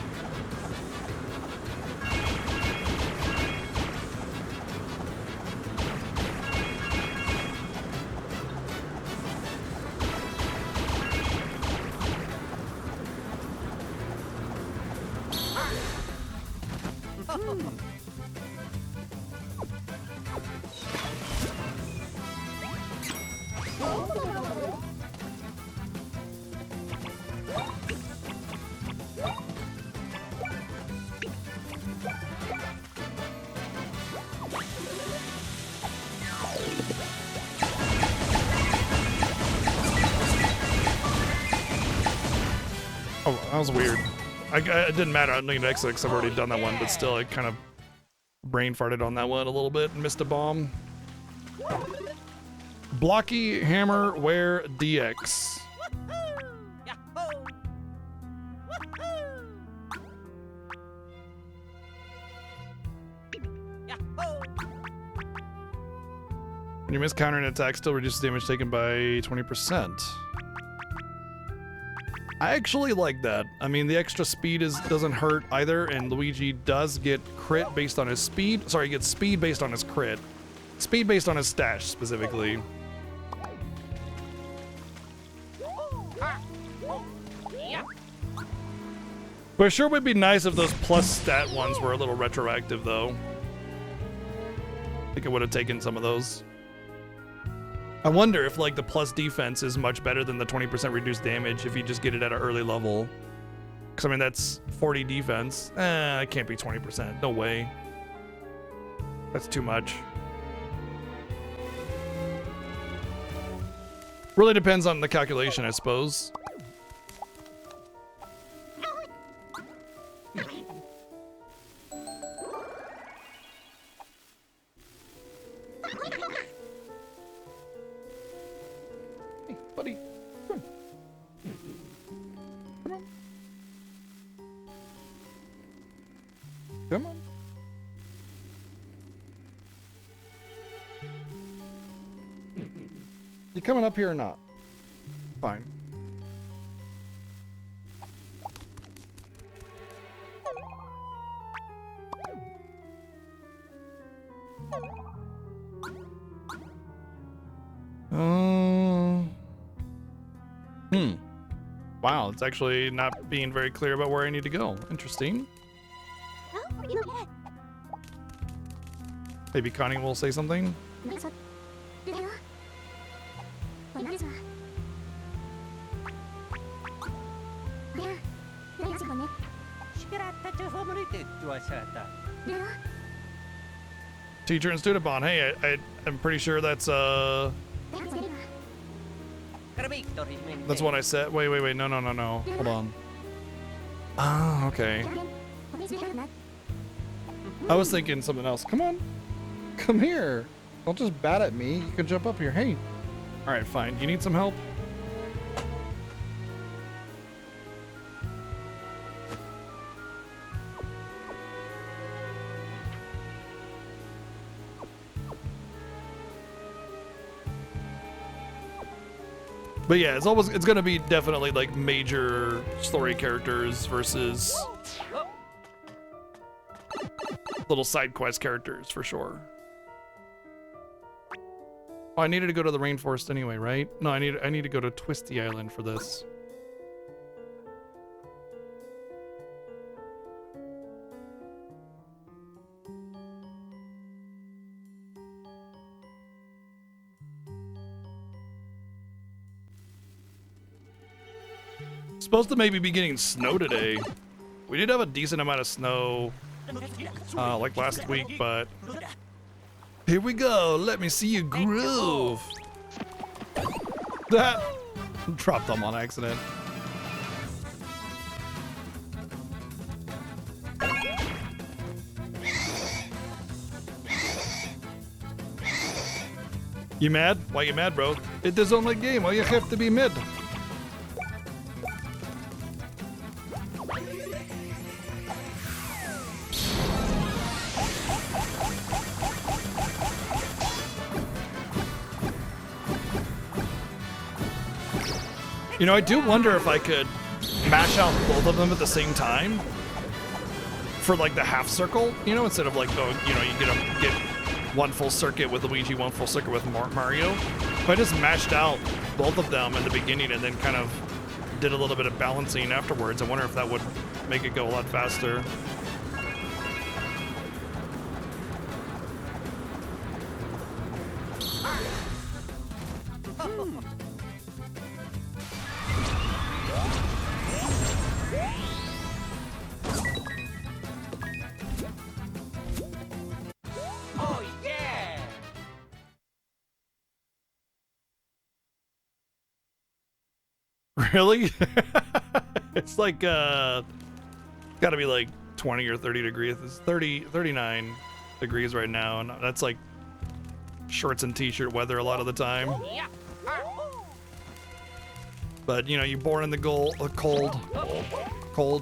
Oh, that was weird. It didn't matter. I don't need exit because I've already done that one, but still, I kind of brain farted on that one a little bit and missed a bomb. Blocky Hammer Wear DX. When you miss counter an attack, still reduces damage taken by 20%. I actually like that. I mean, the extra speed doesn't hurt either, and Luigi does get crit based on his speed. Sorry, he gets speed based on his crit. Speed based on his stash, specifically. But sure would be nice if those plus stat ones were a little retroactive, though. I think I would have taken some of those. I wonder if, like, the plus defense is much better than the 20% reduced damage if you just get it at an early level. Because, I mean, that's 40 defense. It can't be 20%. No way. That's too much. Really depends on the calculation, I suppose. Buddy, come on. Come on. Come on. You coming up here or not? Fine. Wow, it's actually not being very clear about where I need to go. Interesting. Maybe Connie will say something. Teacher and student bond. Hey, I'm pretty sure that's what I said. Wait. No. Hold on. Ah, okay. I was thinking something else. Come on. Come here. Don't just bat at me. You can jump up here. Hey. All right, fine. You need some help? But yeah, it's gonna be definitely like major story characters versus little side quest characters for sure. Oh, I needed to go to the rainforest anyway, right? No, I need to go to Twisty Island for this. Supposed to maybe be getting snow today. We did have a decent amount of snow like last week, but here we go. Let me see you groove. That dropped them on accident. You mad? Why you mad, bro? It is only a game. Why you have to be mad? You know, I do wonder if I could mash out both of them at the same time for like the half circle, you know, instead of like going, you know, you get one full circuit with Luigi, one full circuit with Mario. If I just mashed out both of them in the beginning and then kind of did a little bit of balancing afterwards, I wonder if that would make it go a lot faster. Oh, yeah! Really? It's like gotta be like 20 or 30 degrees. It's 39 degrees right now, and that's like shorts and t-shirt weather a lot of the time. But you know, you're born in the cold,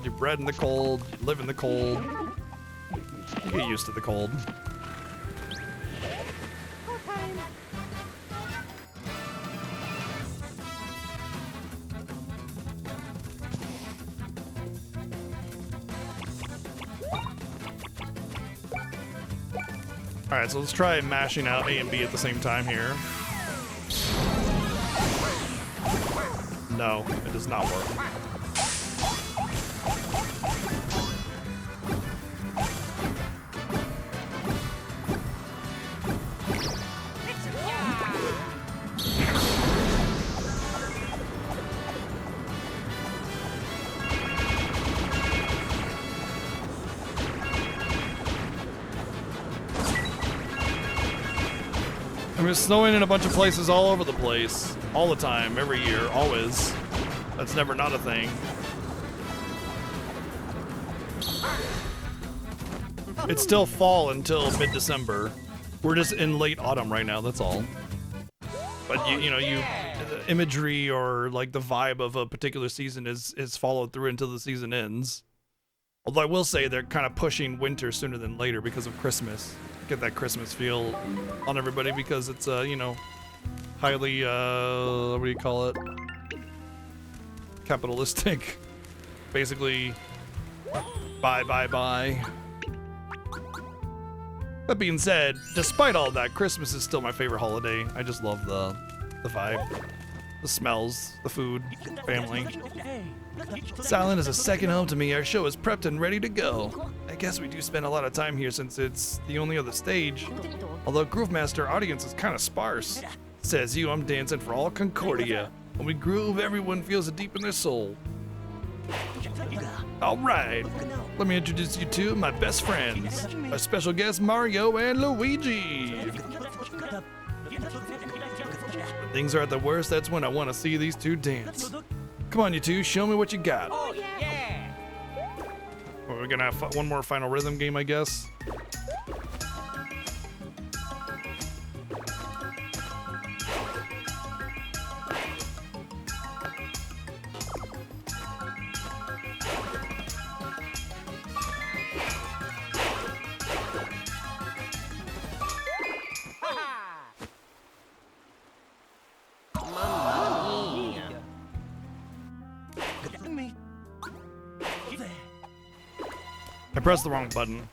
you're bred in the cold, you live in the cold. You get used to the cold. All right, so let's try mashing out A and B at the same time here. No, it does not work. I mean, it's snowing in a bunch of places all over the place. All the time, every year, always. That's never not a thing. It's still fall until mid-December. We're just in late autumn right now, that's all. But you know, the imagery or like the vibe of a particular season is followed through until the season ends. Although I will say they're kind of pushing winter sooner than later because of Christmas. Get that Christmas feel on everybody because it's you know, highly what do you call it? Capitalistic. Basically, buy. That being said, despite all that, Christmas is still my favorite holiday. I just love the vibe, the smells, the food, family. Silent is a second home to me. Our show is prepped and ready to go. I guess we do spend a lot of time here since it's the only other stage. Although Groove Master audience is kind of sparse. Says you, I'm dancing for all Concordia. When we groove, everyone feels it deep in their soul. Alright, let me introduce you to my best friends. Our special guests, Mario and Luigi. When things are at the worst, that's when I want to see these two dance. Come on, you two, show me what you got. Oh, yeah! Well, we're gonna have one more final rhythm game, I guess. I pressed the wrong button.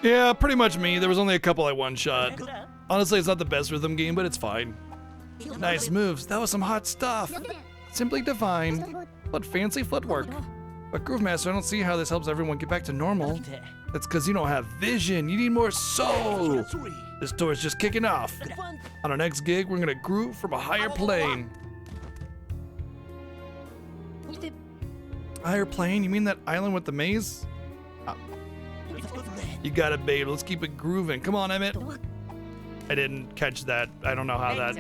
Yeah, pretty much me. There was only a couple I one-shot. Honestly, it's not the best rhythm game, but it's fine. Nice moves. That was some hot stuff. Simply divine. What fancy footwork. But Groove Master, I don't see how this helps everyone get back to normal. That's because you don't have vision. You need more soul. This tour's just kicking off. On our next gig, we're gonna groove from a higher plane. Higher plane? You mean that island with the maze? You got it, babe. Let's keep it grooving. Come on, Emmett. I didn't catch that. I don't know how that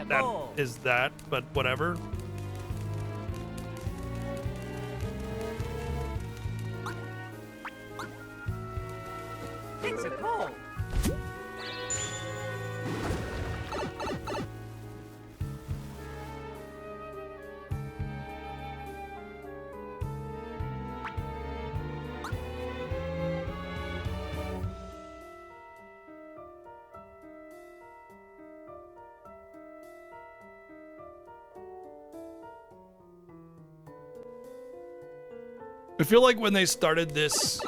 is that, but whatever. I feel like when they started this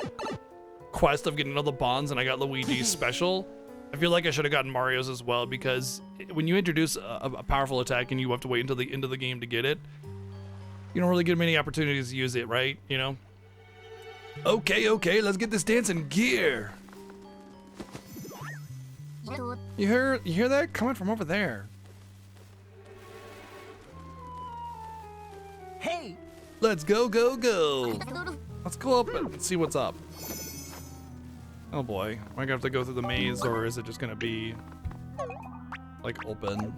quest of getting all the bonds and I got Luigi's special, I feel like I should have gotten Mario's as well, because when you introduce a powerful attack and you have to wait until the end of the game to get it, you don't really get many opportunities to use it, right? You know? Okay, let's get this dance in gear. You hear that? Coming from over there. Hey! Let's go. Let's go up and see what's up. Oh boy, am I gonna have to go through the maze, or is it just gonna be like open?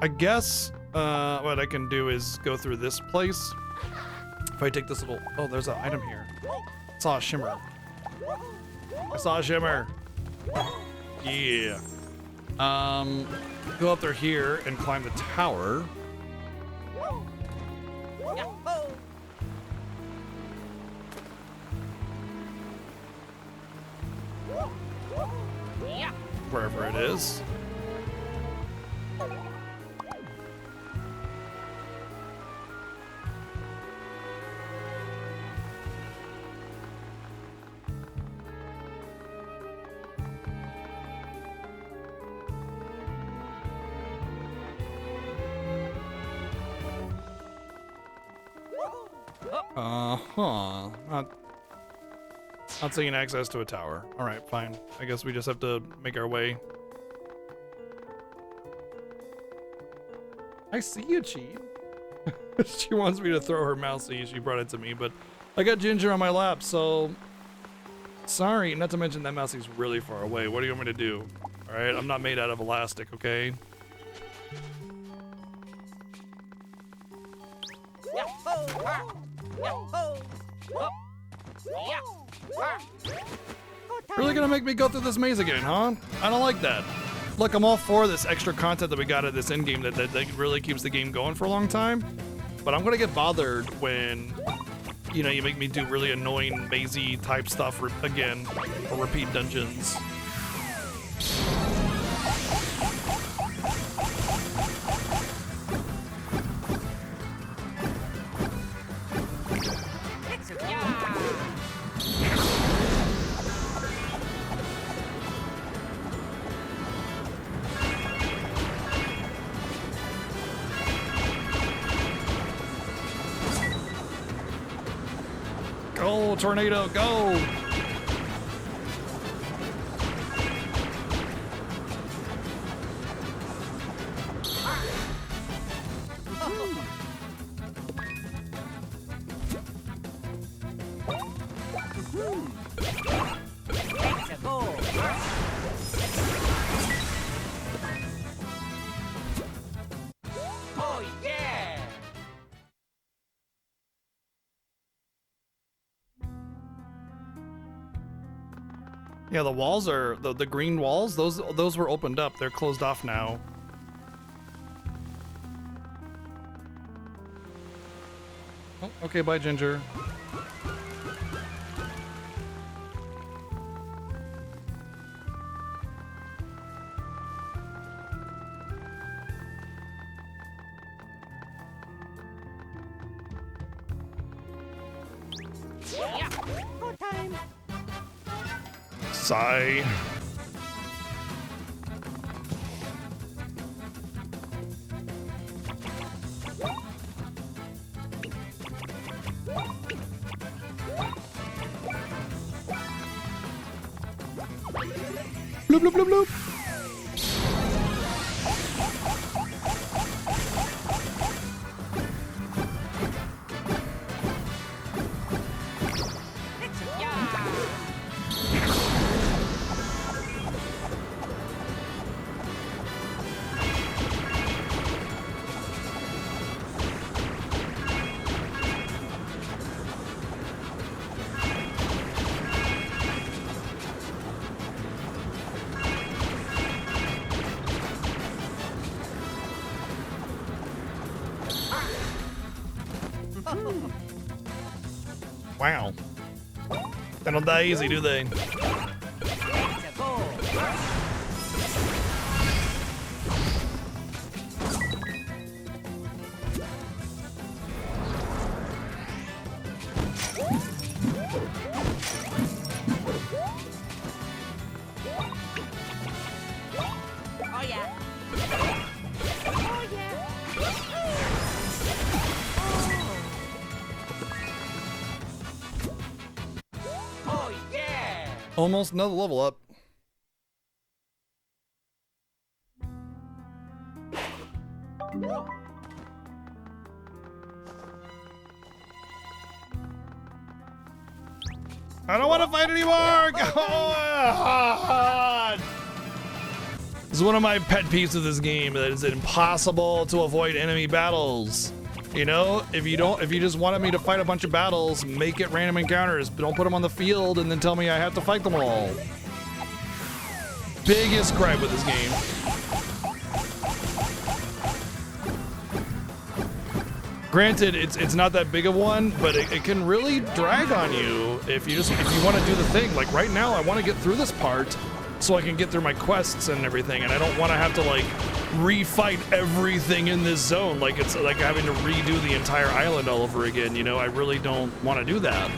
I guess what I can do is go through this place. If I take this little, oh, there's an item here. I saw a shimmer. Yeah. Go up there here and climb the tower. Wherever it is. Not seeing access to a tower. All right, fine. I guess we just have to make our way. I see you, Cheat. She wants me to throw her mousey. She brought it to me, but I got Ginger on my lap, so sorry. Not to mention that mousey's really far away. What do you want me to do? All right, I'm not made out of elastic, okay? Really gonna make me go through this maze again, huh? I don't like that. Look, I'm all for this extra content that we got at this end game that really keeps the game going for a long time. But I'm gonna get bothered when, you know, you make me do really annoying mazy type stuff again, or repeat dungeons. Go, tornado, go! Yeah, the walls are the green walls. Those were opened up. They're closed off now. Oh, okay, bye, Ginger. Sigh. Bloop, bloop, bloop, bloop. They don't die easy, do they? Let's go. Oh yeah. Oh yeah. Almost another level up. I don't want to fight anymore! God! This is one of my pet peeves of this game, that it's impossible to avoid enemy battles. You know, if you just wanted me to fight a bunch of battles, make it random encounters, but don't put them on the field and then tell me I have to fight them all. Biggest gripe with this game. Granted, it's not that big of one, but it can really drag on you if you want to do the thing. Like right now, I want to get through this part so I can get through my quests and everything, and I don't want to have to like refight everything in this zone. Like it's like having to redo the entire island all over again. You know, I really don't want to do that.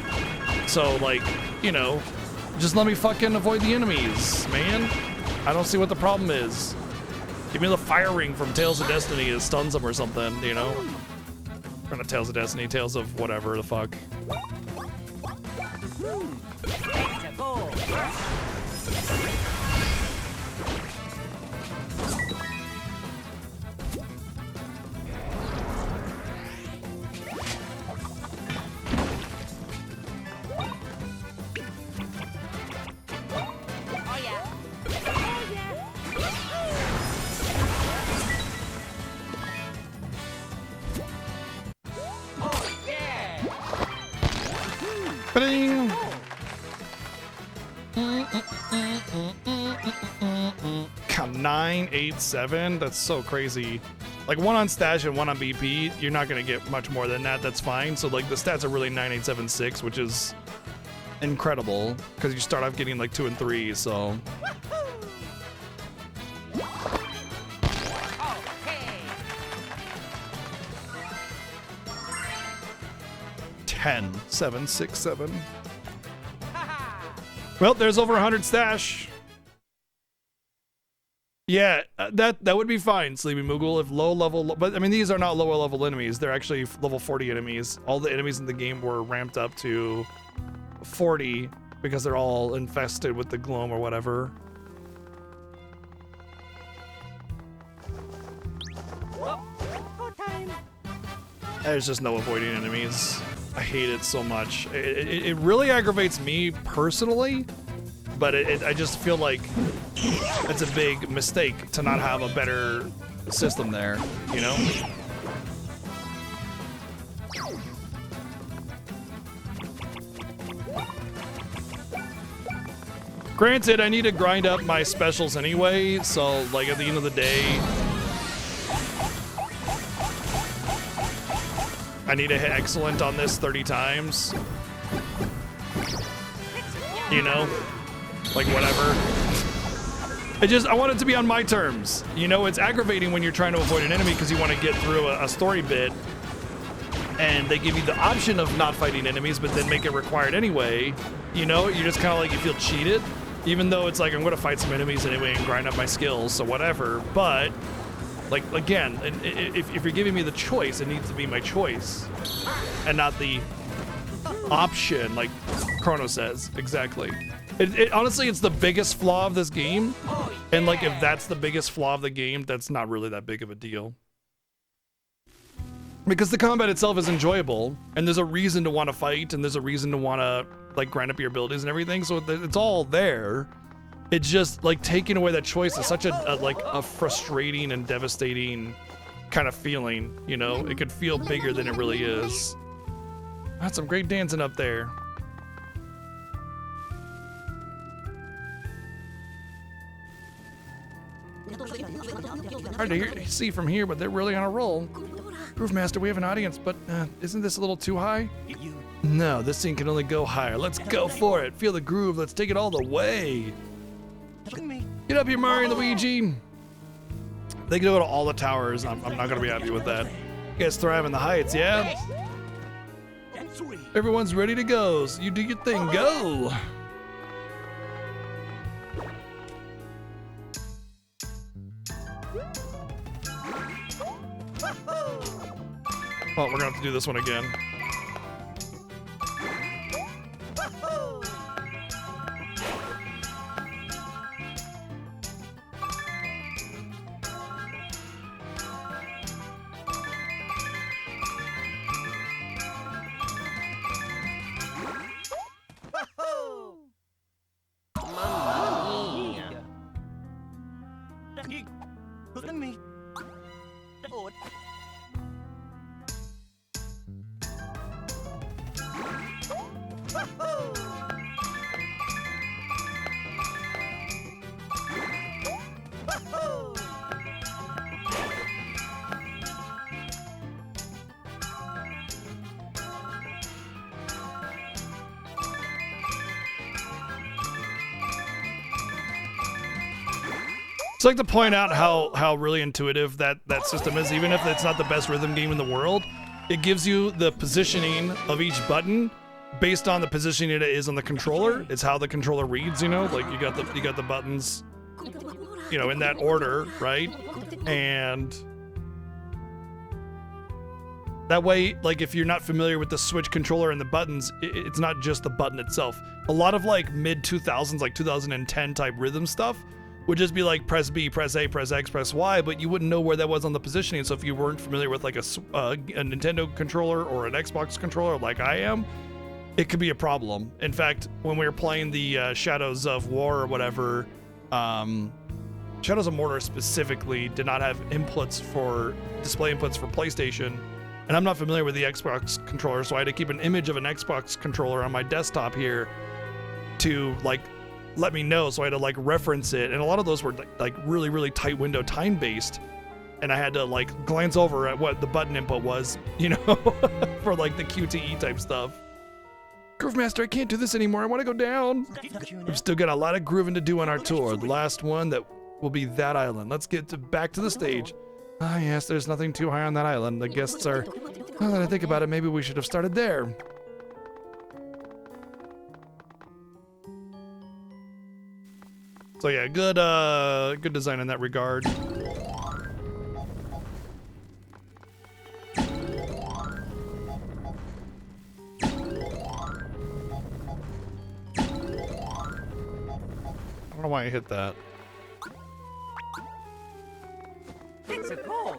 So like, you know, just let me fucking avoid the enemies, man. I don't see what the problem is. Give me the fire ring from Tales of Destiny that stuns them or something, you know? Or not Tales of Destiny, Tales of whatever the fuck. Let's go. Oh yeah. Oh yeah. Ba-ding! Count 9, 8, 7. That's so crazy. Like one on stash and one on BP, you're not gonna get much more than that. That's fine. So like the stats are really 9, 8, 7, 6, which is incredible because you start off getting like 2 and 3. So Okay. 10, 7, 6, 7. Haha. Well, there's over 100 stash. Yeah, that would be fine, Sleepy Moogle, if low level, but I mean, these are not lower level enemies. They're actually level 40 enemies. All the enemies in the game were ramped up to 40 because they're all infested with the gloam or whatever. Go time. There's just no avoiding enemies. I hate it so much. It really aggravates me personally, but I just feel like it's a big mistake to not have a better system there, you know? Granted, I need to grind up my specials anyway, so like at the end of the day, I need to hit excellent on this 30 times. You know? Like whatever. I want it to be on my terms. You know, it's aggravating when you're trying to avoid an enemy because you want to get through a story bit and they give you the option of not fighting enemies but then make it required anyway. You know, you're just kind of like, you feel cheated, even though it's like, I'm going to fight some enemies anyway and grind up my skills, so whatever. But like, again, if you're giving me the choice, it needs to be my choice and not the option, like Chrono says. Exactly. Honestly, it's the biggest flaw of this game. And like, if that's the biggest flaw of the game, that's not really that big of a deal. Because the combat itself is enjoyable, and there's a reason to want to fight, and there's a reason to want to like grind up your abilities and everything, so it's all there. It's just like taking away that choice is such a frustrating and devastating kind of feeling, you know? It could feel bigger than it really is. That's some great dancing up there. Hard to see from here, but they're really on a roll. Groove Master, we have an audience, but isn't this a little too high? No, this thing can only go higher. Let's go for it. Feel the groove. Let's take it all the way. Get up here, Mario and Luigi. They can go to all the towers. I'm not gonna be happy with that. You guys thrive in the heights, yeah? Everyone's ready to go, so you do your thing. Go! Oh, we're gonna have to do this one again. It's like to point out how really intuitive that system is, even if it's not the best rhythm game in the world. It gives you the positioning of each button based on the positioning it is on the controller. It's how the controller reads, you know, like you got the buttons, you know, in that order, right? And that way, like if you're not familiar with the Switch controller and the buttons, it's not just the button itself. A lot of like mid 2000s, like 2010 type rhythm stuff would just be like press B, press A, press X, press Y, but you wouldn't know where that was on the positioning. So if you weren't familiar with like a Nintendo controller or an Xbox controller like I am, it could be a problem. In fact, when we were playing the Shadows of War or whatever, Shadows of Mordor specifically did not have inputs for display inputs for PlayStation, and I'm not familiar with the Xbox controller, so I had to keep an image of an Xbox controller on my desktop here to like let me know, so I had to like reference it, and a lot of those were like really tight window time based, and I had to like glance over at what the button input was, you know, for like the QTE type stuff. Groove Master, I can't do this anymore. I want to go down. We've still got a lot of grooving to do on our tour. The last one that will be that island. Let's get back to the stage. Ah, yes, there's nothing too high on that island. The guests are. Now that I think about it, maybe we should have started there. So yeah, good design in that regard. I don't know why I hit that. It's a goal.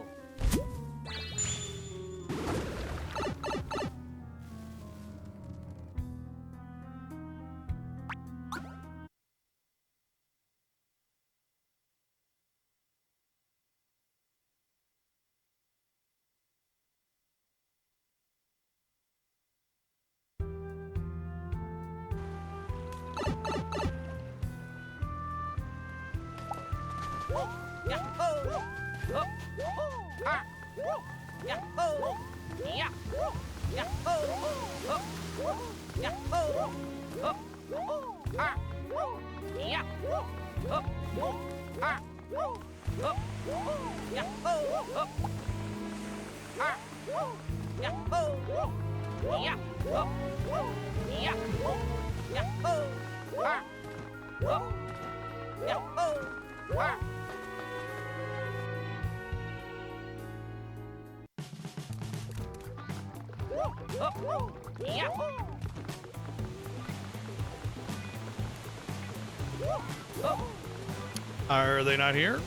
Are they not here?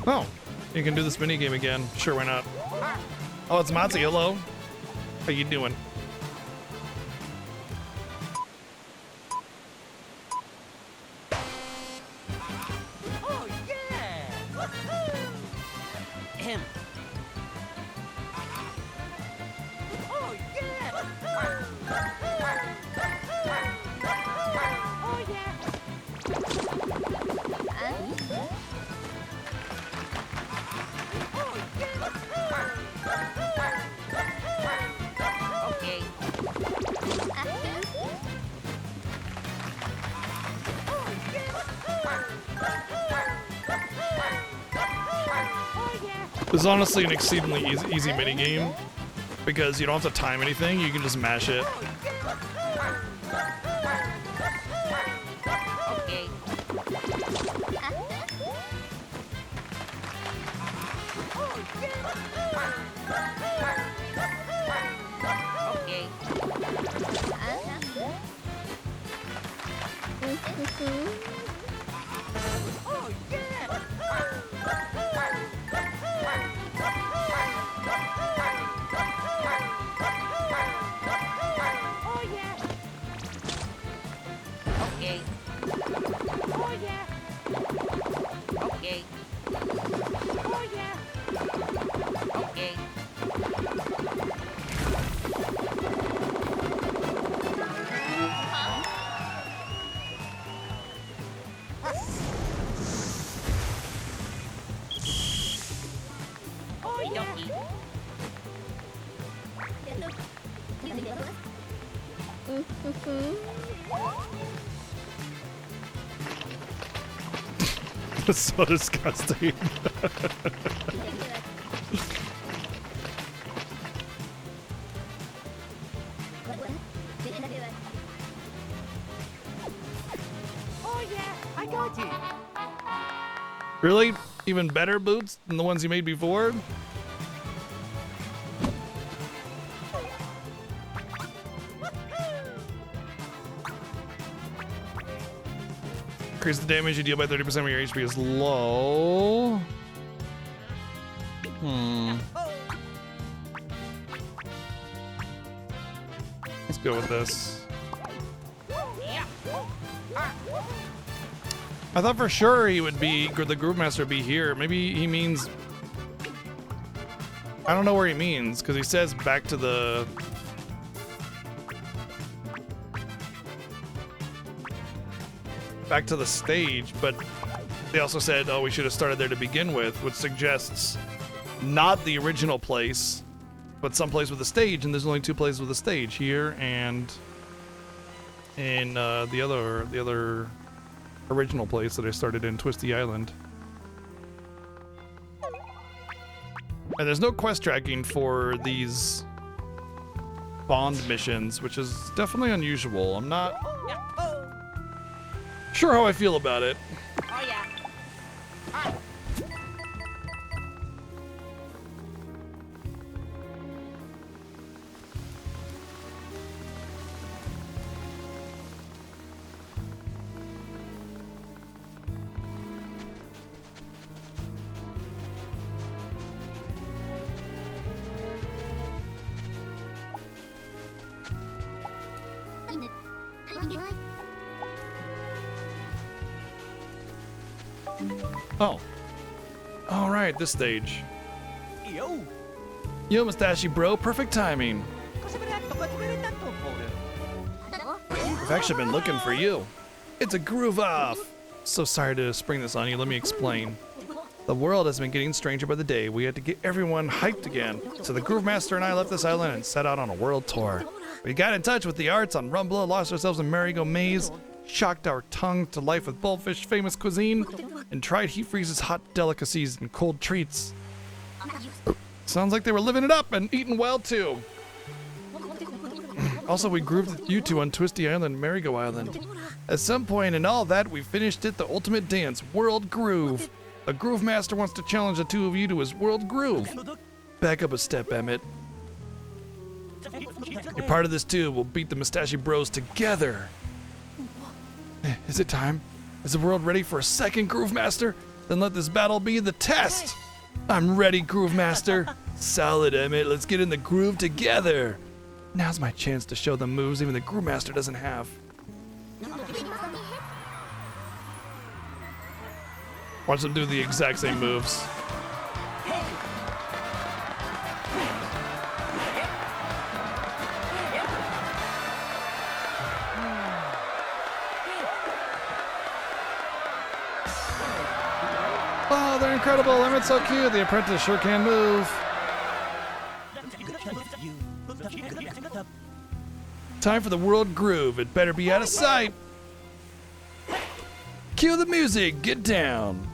Oh, you can do this mini game again. Sure, why not? Oh, it's Matzi. Hello. How you doing? Oh yeah! Ahem. This is honestly an exceedingly easy mini game because you don't have to time anything. You can just mash it. Okay. Okay. Oh, yeah! Oh yeah. Okay. Oh yeah. Okay. Oh yeah. Okay. Oh yeah. That's so disgusting. Oh yeah. I got it. Really? Even better boots than the ones you made before? Increase the damage you deal by 30% when your HP is low. Let's go with this. I thought for sure he would be, the Groove Master would be here. Maybe he means, I don't know where he means, because he says back to the, stage, but they also said, oh, we should have started there to begin with, which suggests not the original place, but some place with a stage, and there's only two places with a stage, here and in the other original place that I started in, Twisty Island. And there's no quest tracking for these bond missions, which is definitely unusual. I'm not sure how I feel about it. Oh yeah. Oh. All right, this stage. Yo! Yo, Mustachey bro, perfect timing. I've actually been looking for you. It's a groove off. So sorry to spring this on you, let me explain. The world has been getting stranger by the day. We had to get everyone hyped again. So the Groove Master and I left this island and set out on a world tour. We got in touch with the arts on Rumbla, lost ourselves in Merry-Go Maze, shocked our tongue to life with Bullfish famous cuisine, and tried Heat Freeze's hot delicacies and cold treats. Sounds like they were living it up and eating well too. Also, we grooved you two on Twisty Island, Merry-Go Island. At some point in all that, we finished it the ultimate dance, World Groove. The Groove Master wants to challenge the two of you to his World Groove. Back up a step, Emmett. You're part of this too. We'll beat the Mustachey Bros together. Is it time? Is the world ready for a second Groove Master? Then let this battle be the test. I'm ready, Groove Master. Solid, Emmett. Let's get in the groove together. Now's my chance to show them moves even the Groove Master doesn't have. Watch them do the exact same moves. Oh, they're incredible. Emmett's so cute. The apprentice sure can move. Time for the World Groove. It better be out of sight. Cue the music. Get down.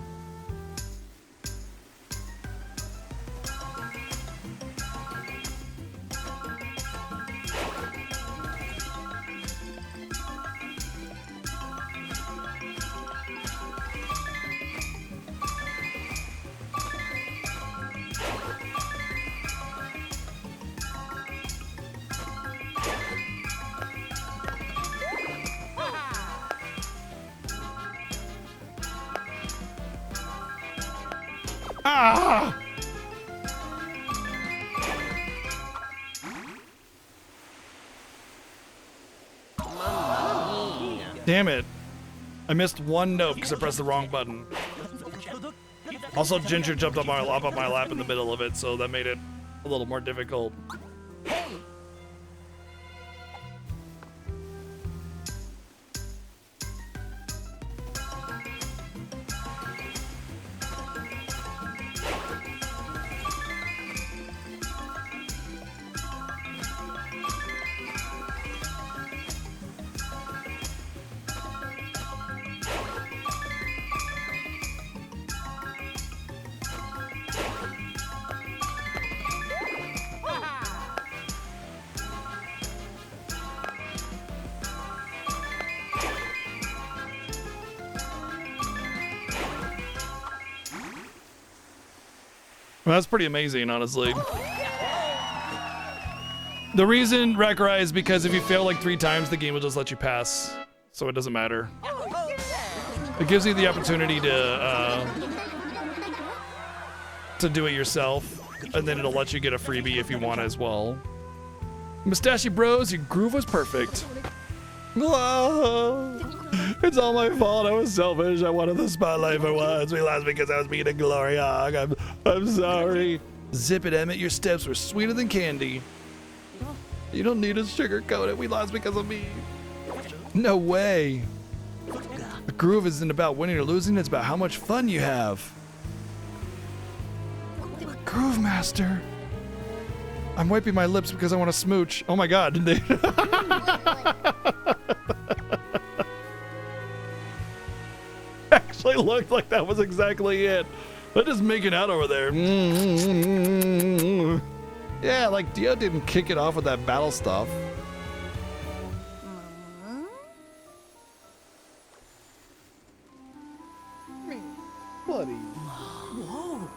Ah! Damn it. I missed one note because I pressed the wrong button. Also, Ginger jumped up my lap in the middle of it, so that made it a little more difficult. Well, that's pretty amazing, honestly. The reason, Rakurai, is because if you fail like 3 times, the game will just let you pass. So it doesn't matter. It gives you the opportunity to do it yourself, and then it'll let you get a freebie if you want as well. Mustachey Bros, your groove was perfect. It's all my fault. I was selfish. I wanted the spotlight for once. We lost because I was being a glory hog. I'm sorry. Zip it, Emmett. Your steps were sweeter than candy. You don't need to sugarcoat it. We lost because of me. No way. The groove isn't about winning or losing. It's about how much fun you have. Groove Master. I'm wiping my lips because I want to smooch. Oh my god, didn't they? Actually looked like that was exactly it. They're just making out over there. Yeah, like Dio didn't kick it off with that battle stuff. Buddy. Whoa.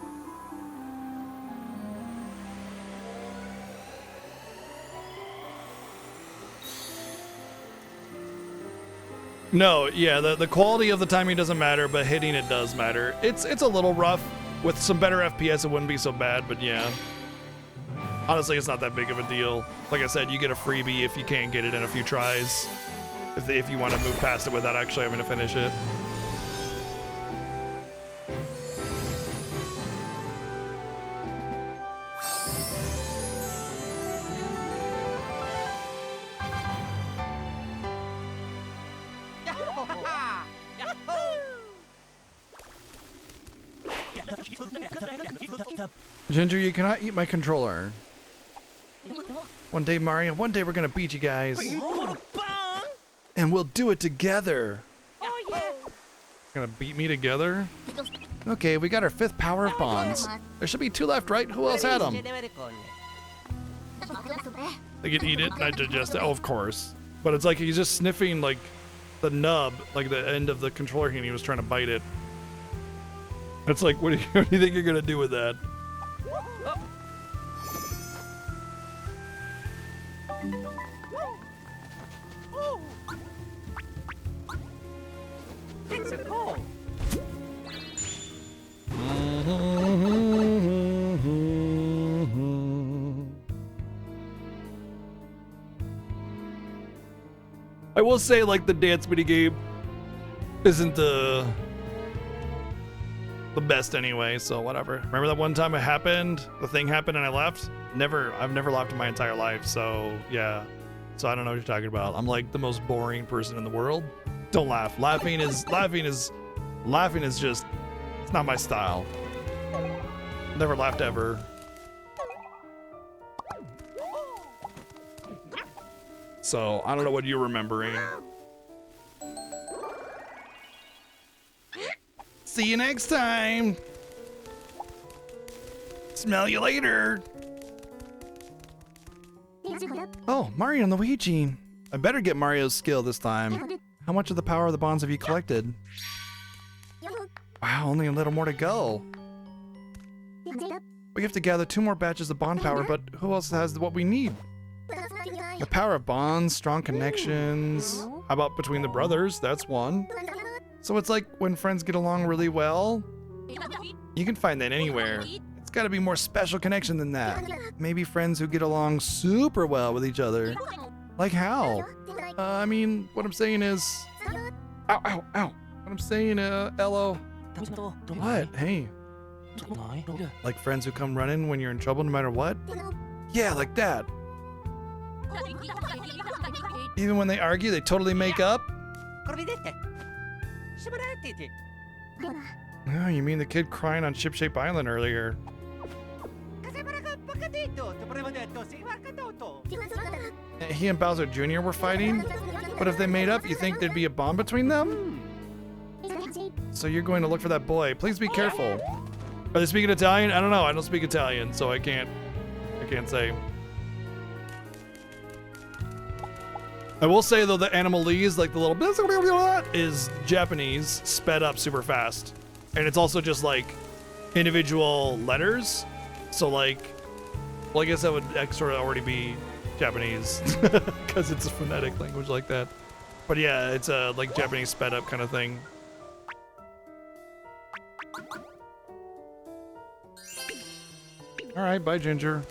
No, yeah, the quality of the timing doesn't matter, but hitting it does matter. It's a little rough. With some better FPS, it wouldn't be so bad, but yeah. Honestly, it's not that big of a deal. Like I said, you get a freebie if you can't get it in a few tries. If you want to move past it without actually having to finish it. Ginger, you cannot eat my controller. One day, Mario, one day we're gonna beat you guys. And we'll do it together. Oh, yeah. Gonna beat me together? Okay, we got our 5th power of bonds. There should be 2 left, right? Who else had them? They could eat it and I digest it. Oh, of course. But it's like he's just sniffing like the nub, like the end of the controller, and he was trying to bite it. It's like, what do you think you're gonna do with that? It's a call. I will say, like, the dance minigame isn't the best anyway, so whatever. Remember that one time it happened? The thing happened and I left? I've never laughed in my entire life, so yeah. So I don't know what you're talking about. I'm like the most boring person in the world. Don't laugh. Laughing is just, it's not my style. Never laughed ever. So I don't know what you're remembering. See you next time. Smell you later. Oh, Mario and Luigi. I better get Mario's skill this time. How much of the power of the bonds have you collected? Wow, only a little more to go. We have to gather 2 more batches of bond power, but who else has what we need? The power of bonds, strong connections. How about between the brothers? That's one. So it's like when friends get along really well? You can find that anywhere. It's gotta be more special connection than that. Maybe friends who get along super well with each other. Like how? I mean, what I'm saying is... Ow, ow, ow. What I'm saying, Ello... What? Hey. Like friends who come running when you're in trouble no matter what? Yeah, like that. Even when they argue, they totally make up? Oh, you mean the kid crying on Ship-Shape Island earlier. He and Bowser Jr. were fighting? But if they made up, you think there'd be a bond between them? So you're going to look for that boy. Please be careful. Are they speaking Italian? I don't know. I don't speak Italian, so I can't say. I will say though, the Animalese, like the little is Japanese, sped up super fast. And it's also just like individual letters. So like, well, I guess that would sort of already be Japanese because it's a phonetic language like that. But yeah, it's a like Japanese sped up kind of thing. All right, bye, Ginger.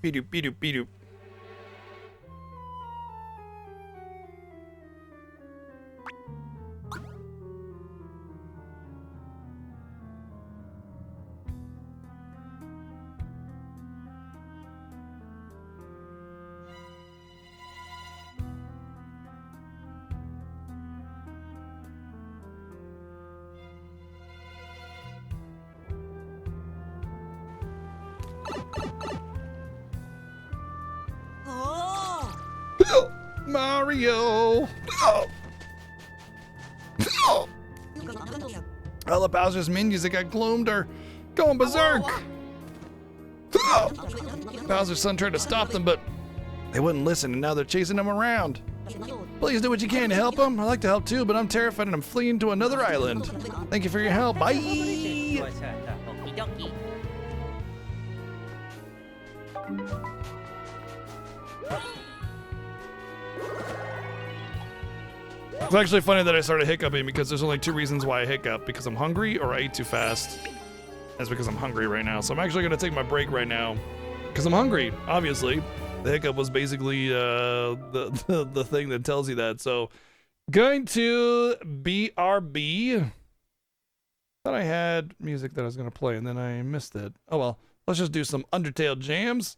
Bedoop, bedoop, bedoop. Mario! All the Bowser's minions that got gloomed are going berserk! Bowser's son tried to stop them, but they wouldn't listen, and now they're chasing him around. Please do what you can to help him. I'd like to help too, but I'm terrified and I'm fleeing to another island. Thank you for your help. Bye! It's actually funny that I started hiccuping because there's only 2 reasons why I hiccup. Because I'm hungry or I ate too fast. That's because I'm hungry right now. So I'm actually going to take my break right now. Because I'm hungry, obviously. The hiccup was basically the thing that tells you that. So going to BRB. Thought I had music that I was going to play and then I missed it. Oh well, let's just do some Undertale jams.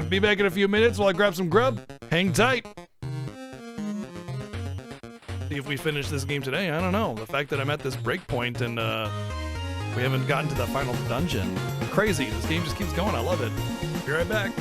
Be back in a few minutes while I grab some grub. Hang tight. See if we finish this game today. I don't know. The fact that I'm at this break point and we haven't gotten to the final dungeon. Crazy. This game just keeps going. I love it. Be right back.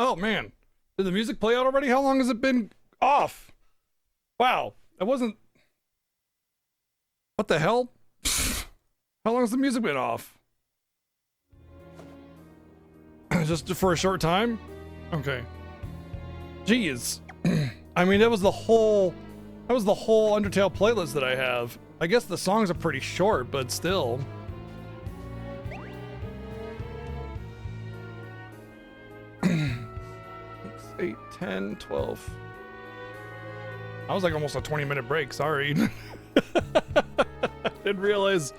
Oh man, did the music play out already? How long has it been off? Wow, it wasn't. What the hell? How long has the music been off? Just for a short time? Okay. Jeez. I mean, that was the whole Undertale playlist that I have. I guess the songs are pretty short, but still. 8, 10, 12. I was like almost a 20-minute break, sorry. Didn't realize.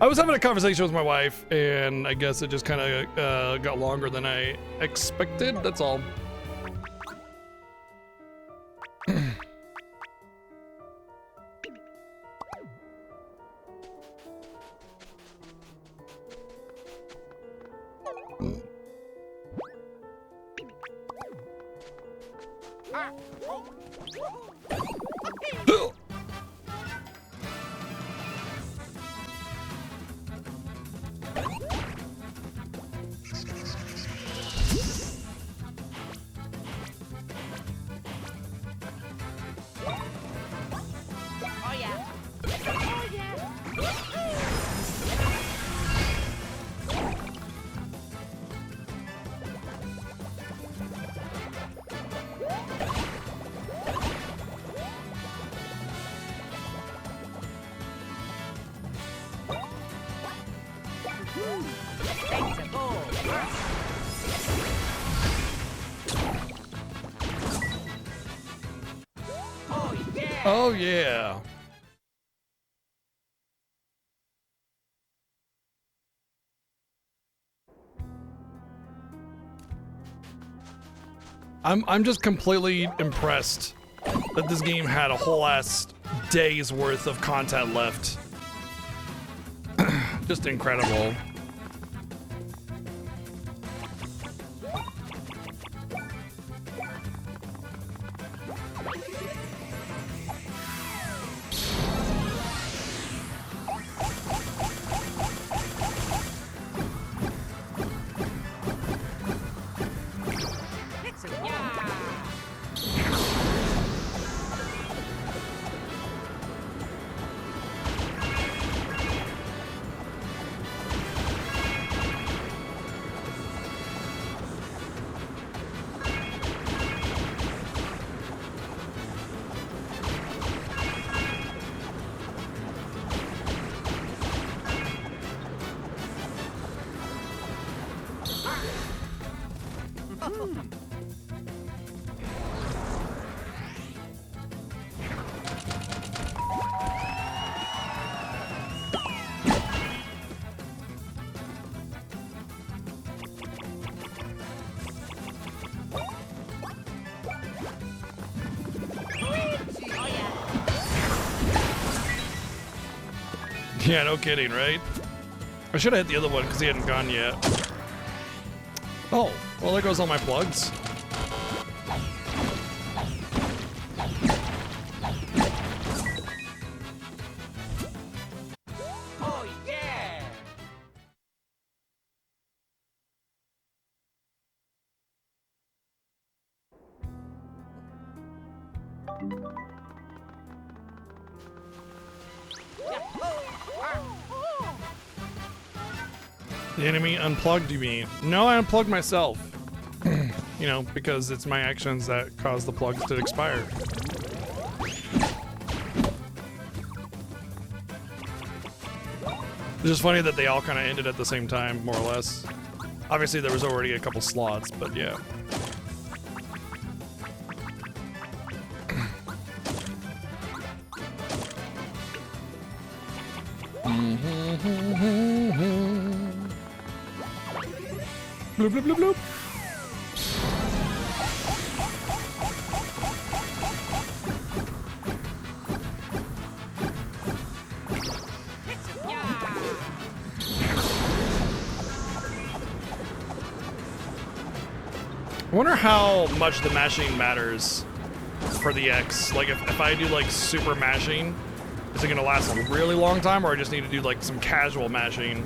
I was having a conversation with my wife, and I guess it just kind of got longer than I expected, that's all. Oh yeah. Oh yeah. Thanks a ball. Oh yeah. Oh yeah. I'm just completely impressed that this game had a whole ass day's worth of content left. Just incredible. Yeah, no kidding, right? I should have hit the other one because he hadn't gone yet. Oh, well, there goes all my plugs. Oh yeah. The enemy unplugged, you mean? No, I unplugged myself. You know, because it's my actions that cause the plugs to expire. It's just funny that they all kind of ended at the same time, more or less. Obviously, there was already a couple slots, but yeah. Bloop, bloop, bloop, bloop. I wonder how much the mashing matters for the X. Like, if I do, like, super mashing, is it gonna last a really long time, or I just need to do, like, some casual mashing?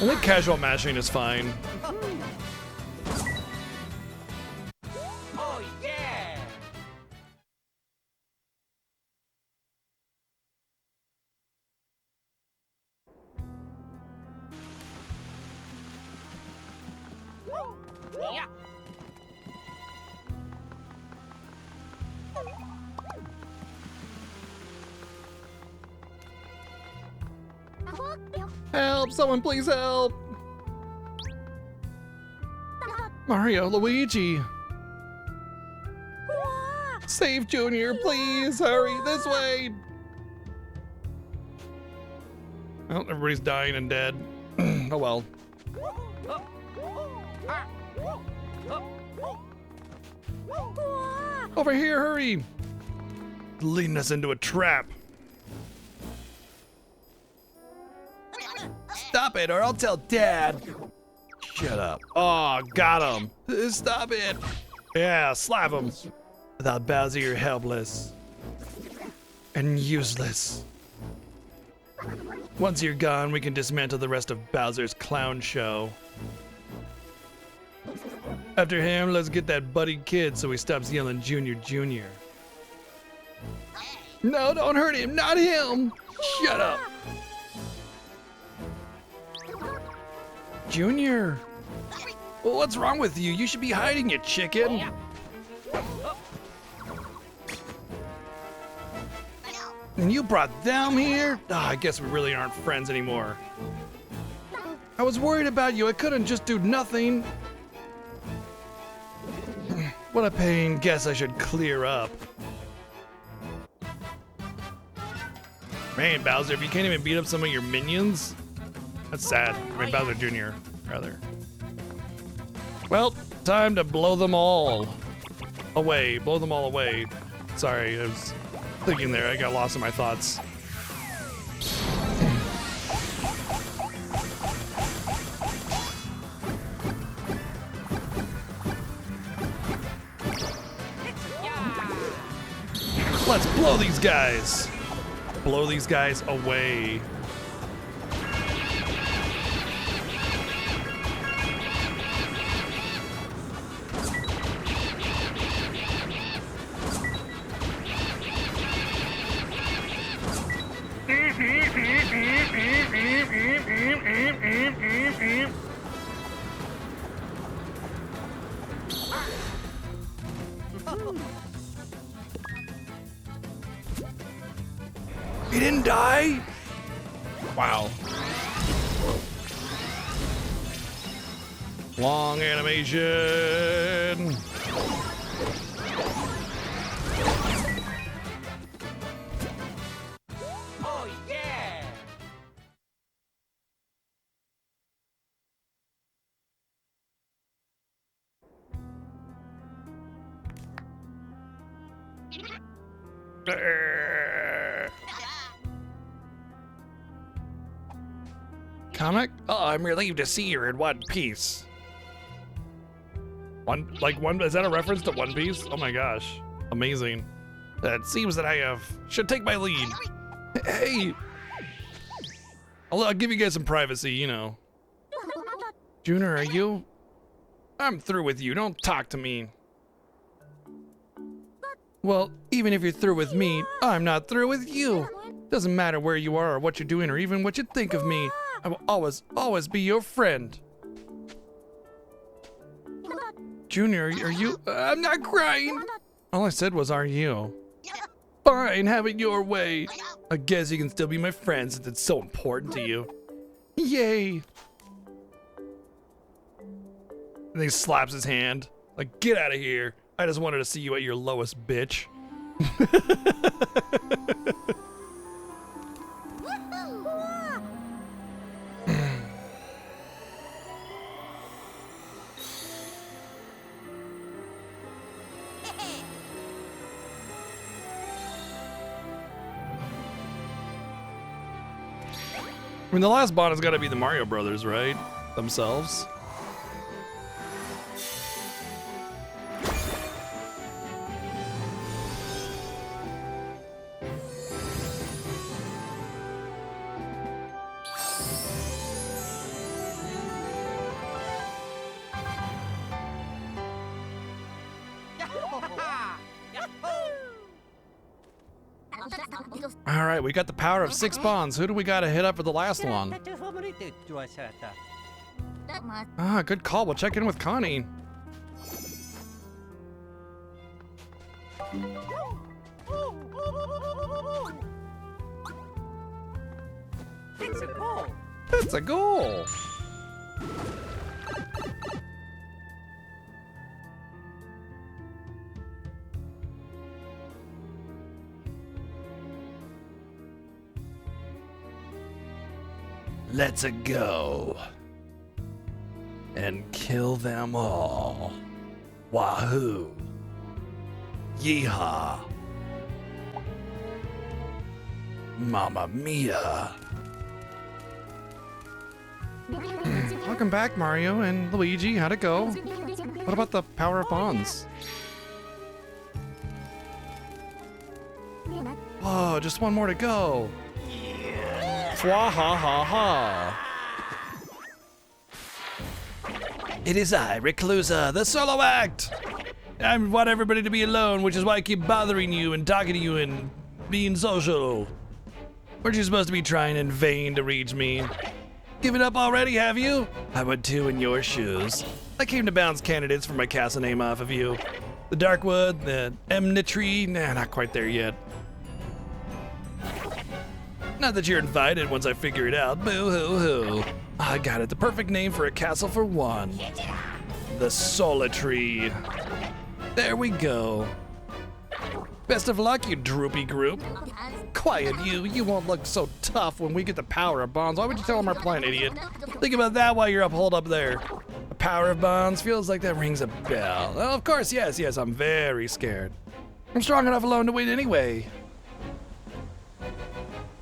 I think casual mashing is fine. Oh yeah! Yeah. Help! Someone please help! Mario, Luigi! Save Junior, please! Hurry, this way! Well, everybody's dying and dead. Oh well. Over here, hurry! Leading us into a trap. Stop it, or I'll tell Dad. Shut up. Oh, got him. Stop it. Yeah, slap him. Without Bowser, you're helpless. And useless. Once you're gone, we can dismantle the rest of Bowser's clown show. After him, let's get that buddy kid so he stops yelling Junior, Junior. No, don't hurt him, not him. Shut up. Junior. Well, what's wrong with you? You should be hiding, you chicken. And you brought them here? I guess we really aren't friends anymore. I was worried about you. I couldn't just do nothing. What a pain. Guess I should clear up. Man, Bowser, if you can't even beat up some of your minions, that's sad. I mean, Bowser Jr., rather. Well, time to blow them all away. Blow them all away. Sorry, I was thinking there. I got lost in my thoughts. Let's blow these guys. Blow these guys away. He didn't die? Wow. Long animation. Oh yeah! Comic? Oh, I'm relieved to see you're in one piece. Is that a reference to One Piece? Oh my gosh. Amazing. It seems that I should take my lead. Hey! I'll give you guys some privacy, you know. Junior, are you? I'm through with you. Don't talk to me. Well, even if you're through with me, I'm not through with you. Doesn't matter where you are or what you're doing or even what you think of me. I will always be your friend. Junior, are you? I'm not crying. All I said was, are you? Fine, have it your way. I guess you can still be my friend since it's so important to you. Yay. And he slaps his hand. Like, get out of here. I just wanted to see you at your lowest, bitch. I mean, the last bot has got to be the Mario Brothers, right? Themselves. All right, we got the power of 6 bonds. Who do we got to hit up for the last one? Ah, good call. We'll check in with Connie. It's a goal. That's a goal. Let's go and kill them all. Wahoo! Yeehaw! Mamma mia! Welcome back, Mario and Luigi. How'd it go? What about the power of bonds? Oh, just one more to go. Swahahaha. It is I, Reclusa, the solo act. I want everybody to be alone, which is why I keep bothering you and talking to you and being social. Weren't you supposed to be trying in vain to reach me? Given up already, have you? I would too in your shoes. I came to bounce candidates for my castle name off of you. The Darkwood, the Emnitry, nah, not quite there yet. Not that you're invited once I figure it out, boo-hoo-hoo. I got it, the perfect name for a castle for one. The Solitary. There we go. Best of luck, you droopy group. Quiet, you won't look so tough when we get the power of bonds. Why would you tell them our plan, idiot? Think about that while you're holed up there. The power of bonds feels like that rings a bell. Oh, of course, yes, I'm very scared. I'm strong enough alone to win anyway.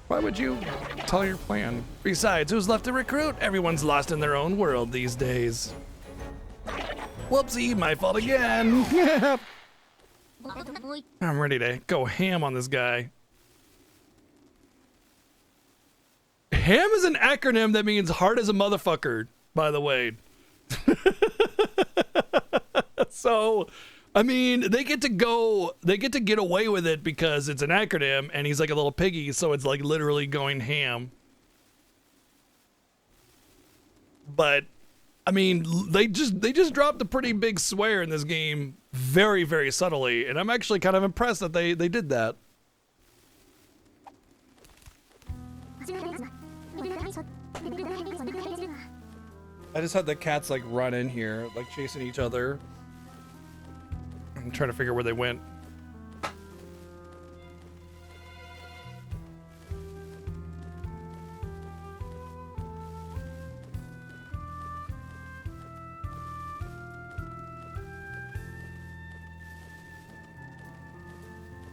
Why would you tell your plan? Besides, who's left to recruit? Everyone's lost in their own world these days. Whoopsie, my fault again. I'm ready to go ham on this guy. Ham is an acronym that means hard as a motherfucker, by the way. So, I mean, they get to get away with it because it's an acronym and he's like a little piggy, so it's like literally going ham. But I mean, they just dropped a pretty big swear in this game very, very subtly, and I'm actually kind of impressed that they did that. I just had the cats like run in here, like chasing each other. I'm trying to figure where they went.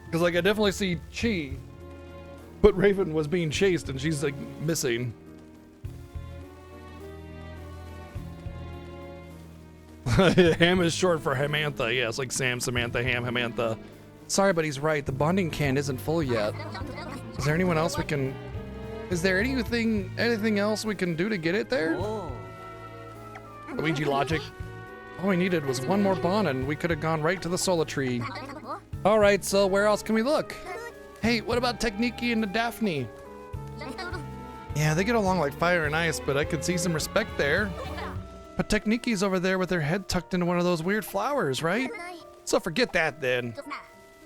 Because like I definitely see Chi, but Raven was being chased and she's like missing. Ham is short for Hamantha. Yeah, it's like Sam, Samantha, Ham, Hamantha. Sorry, but he's right. The bonding can isn't full yet. Is there anyone else we can... Is there anything else we can do to get it there? Oh. Luigi logic. All we needed was one more bond and we could have gone right to the Solitary. All right, so where else can we look? Hey, what about Techniki and the Daphne? Yeah, they get along like fire and ice, but I could see some respect there. But Techniki's over there with her head tucked into one of those weird flowers, right? So forget that then.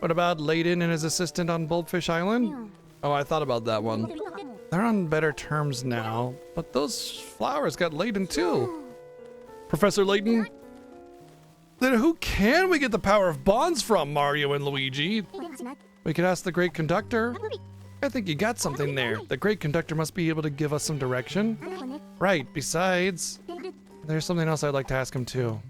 What about Layden and his assistant on Boldfish Island? Oh, I thought about that one. They're on better terms now, but those flowers got Layden too. Professor Layden? Then who can we get the power of bonds from, Mario and Luigi? We could ask the Great Conductor. I think you got something there. The Great Conductor must be able to give us some direction. Right, besides... There's something else I'd like to ask him too.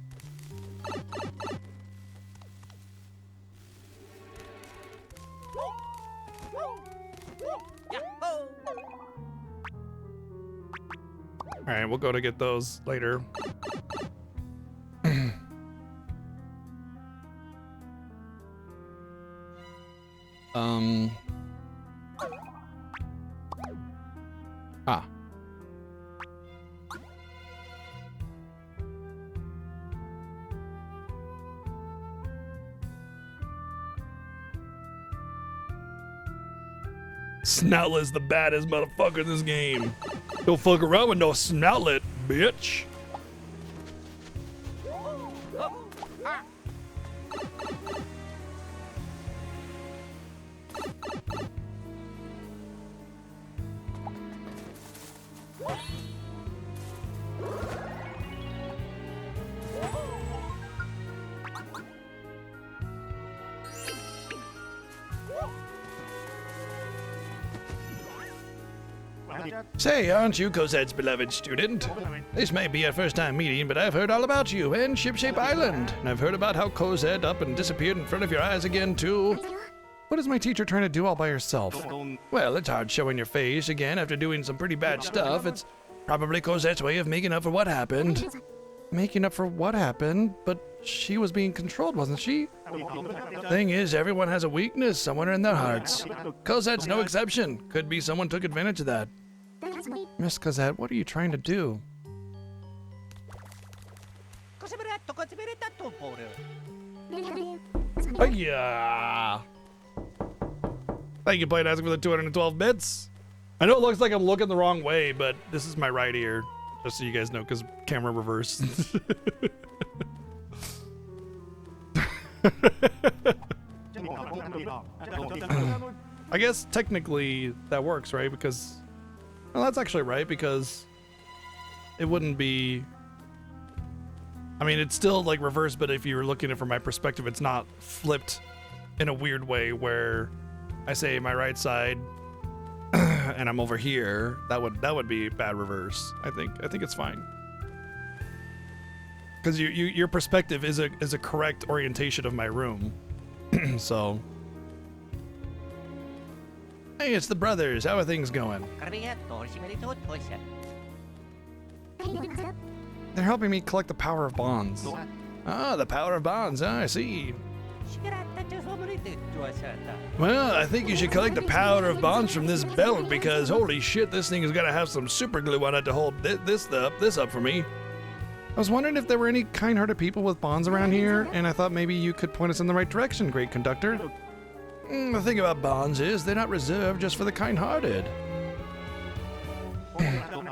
Alright, we'll go to get those later. Ah. Snoutlet's the baddest motherfucker in this game. Don't fuck around with no Snoutlet, bitch. Say, aren't you Cosette's beloved student? This may be our first time meeting, but I've heard all about you and Shipshape Island. And I've heard about how Cosette up and disappeared in front of your eyes again, too. What is my teacher trying to do all by herself? Well, it's hard showing your face again after doing some pretty bad stuff. It's probably Cosette's way of making up for what happened. Making up for what happened? But she was being controlled, wasn't she? Thing is, everyone has a weakness somewhere in their hearts. Cosette's no exception. Could be someone took advantage of that. Miss Cosette, what are you trying to do? Yeah. Thank you, Play asking for the 212 bits. I know it looks like I'm looking the wrong way, but this is my right ear. Just so you guys know, because camera reverse. I guess technically that works, right? Because, well, that's actually right, because it wouldn't be, I mean, it's still like reverse, but if you're looking at it from my perspective, it's not flipped in a weird way where I say my right side and I'm over here. That would be bad reverse. I think it's fine. Because your perspective is a correct orientation of my room. So, hey, it's the brothers. How are things going? They're helping me collect the power of bonds. Ah, the power of bonds. Ah, I see. Well, I think you should collect the power of bonds from this belt because holy shit, this thing is gonna have some super glue on it to hold this up for me. I was wondering if there were any kind-hearted people with bonds around here, and I thought maybe you could point us in the right direction, great conductor. The thing about bonds is they're not reserved just for the kind-hearted.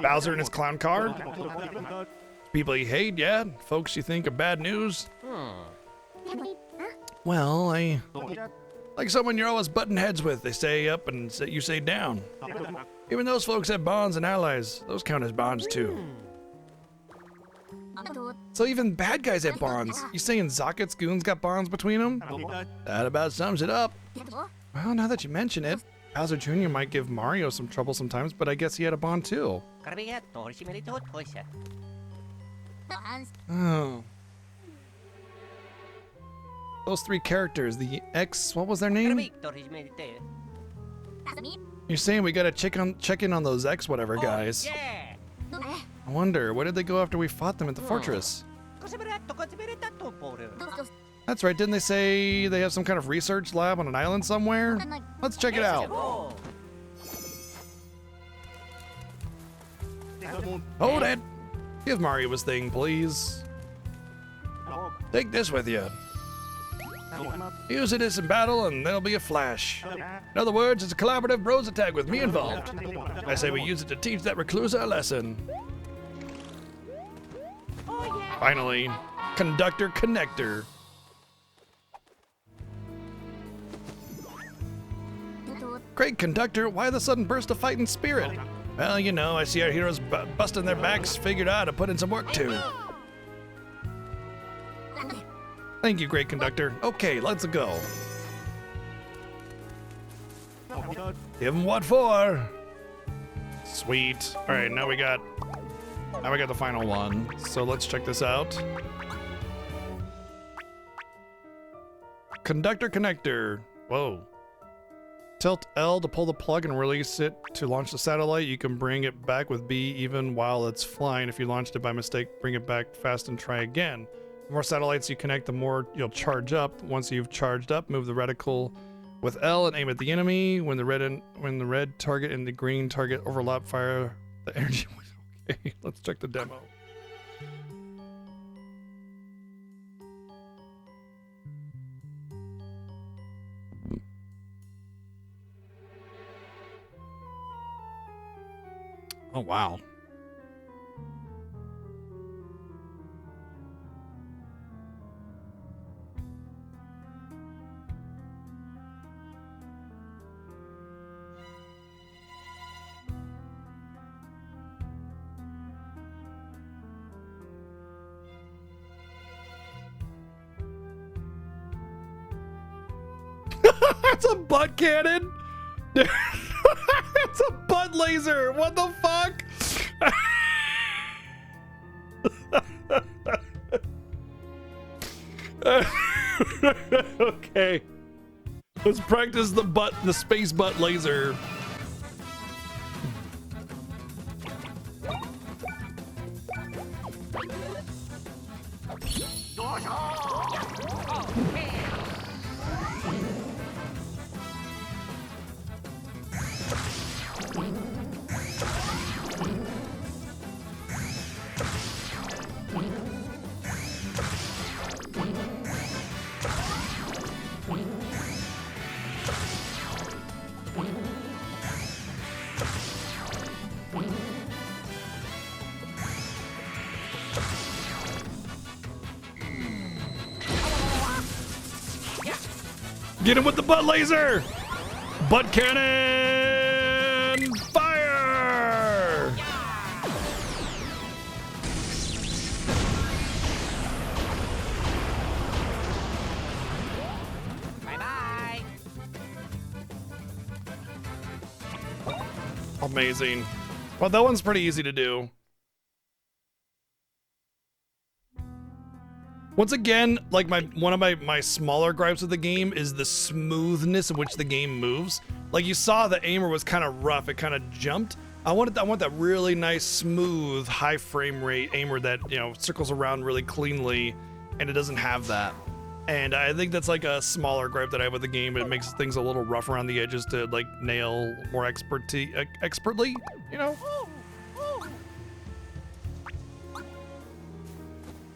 Bowser and his clown car? People you hate, yeah? Folks you think are bad news? Well, I like someone you're always butting heads with. They say up and you say down. Even those folks have bonds and allies. Those count as bonds too. So even bad guys have bonds. You saying Zocket's goons got bonds between them? That about sums it up. Well, now that you mention it, Bowser Jr. might give Mario some trouble sometimes, but I guess he had a bond too. Oh. Those three characters, the X, what was their name? You're saying we gotta check in on those X whatever guys. I wonder, where did they go after we fought them at the fortress? That's right, didn't they say they have some kind of research lab on an island somewhere? Let's check it out. Hold it! Give Mario his thing, please. Take this with you. Use it in battle and there'll be a flash. In other words, it's a collaborative bros attack with me involved. I say we use it to teach that recluse our lesson. Finally, Conductor Connector. Great Conductor, why the sudden burst of fighting spirit? Well, you know, I see our heroes busting their backs, figured out to put in some work too. Thank you, Great Conductor. Okay, let's go. Give him what for? Sweet. All right, now we got the final one. So let's check this out. Conductor Connector. Whoa. Tilt L to pull the plug and release it to launch the satellite. You can bring it back with B even while it's flying. If you launched it by mistake, bring it back fast and try again. The more satellites you connect, the more you'll charge up. Once you've charged up, move the reticle with L and aim at the enemy. When the red target and the green target overlap, fire the energy. Okay, let's check the demo. Oh, wow. It's a butt cannon. It's a butt laser. What the fuck? Okay. Let's practice the space butt laser. Get him with the butt laser! Butt cannon! Fire! Bye-bye. Amazing. Well, that one's pretty easy to do. Once again, like one of my smaller gripes with the game is the smoothness in which the game moves. Like you saw, the aimer was kind of rough; it kind of jumped. I want that really nice, smooth, high frame rate aimer that circles around really cleanly, and it doesn't have that. And I think that's like a smaller gripe that I have with the game. It makes things a little rough around the edges to like nail more expertly,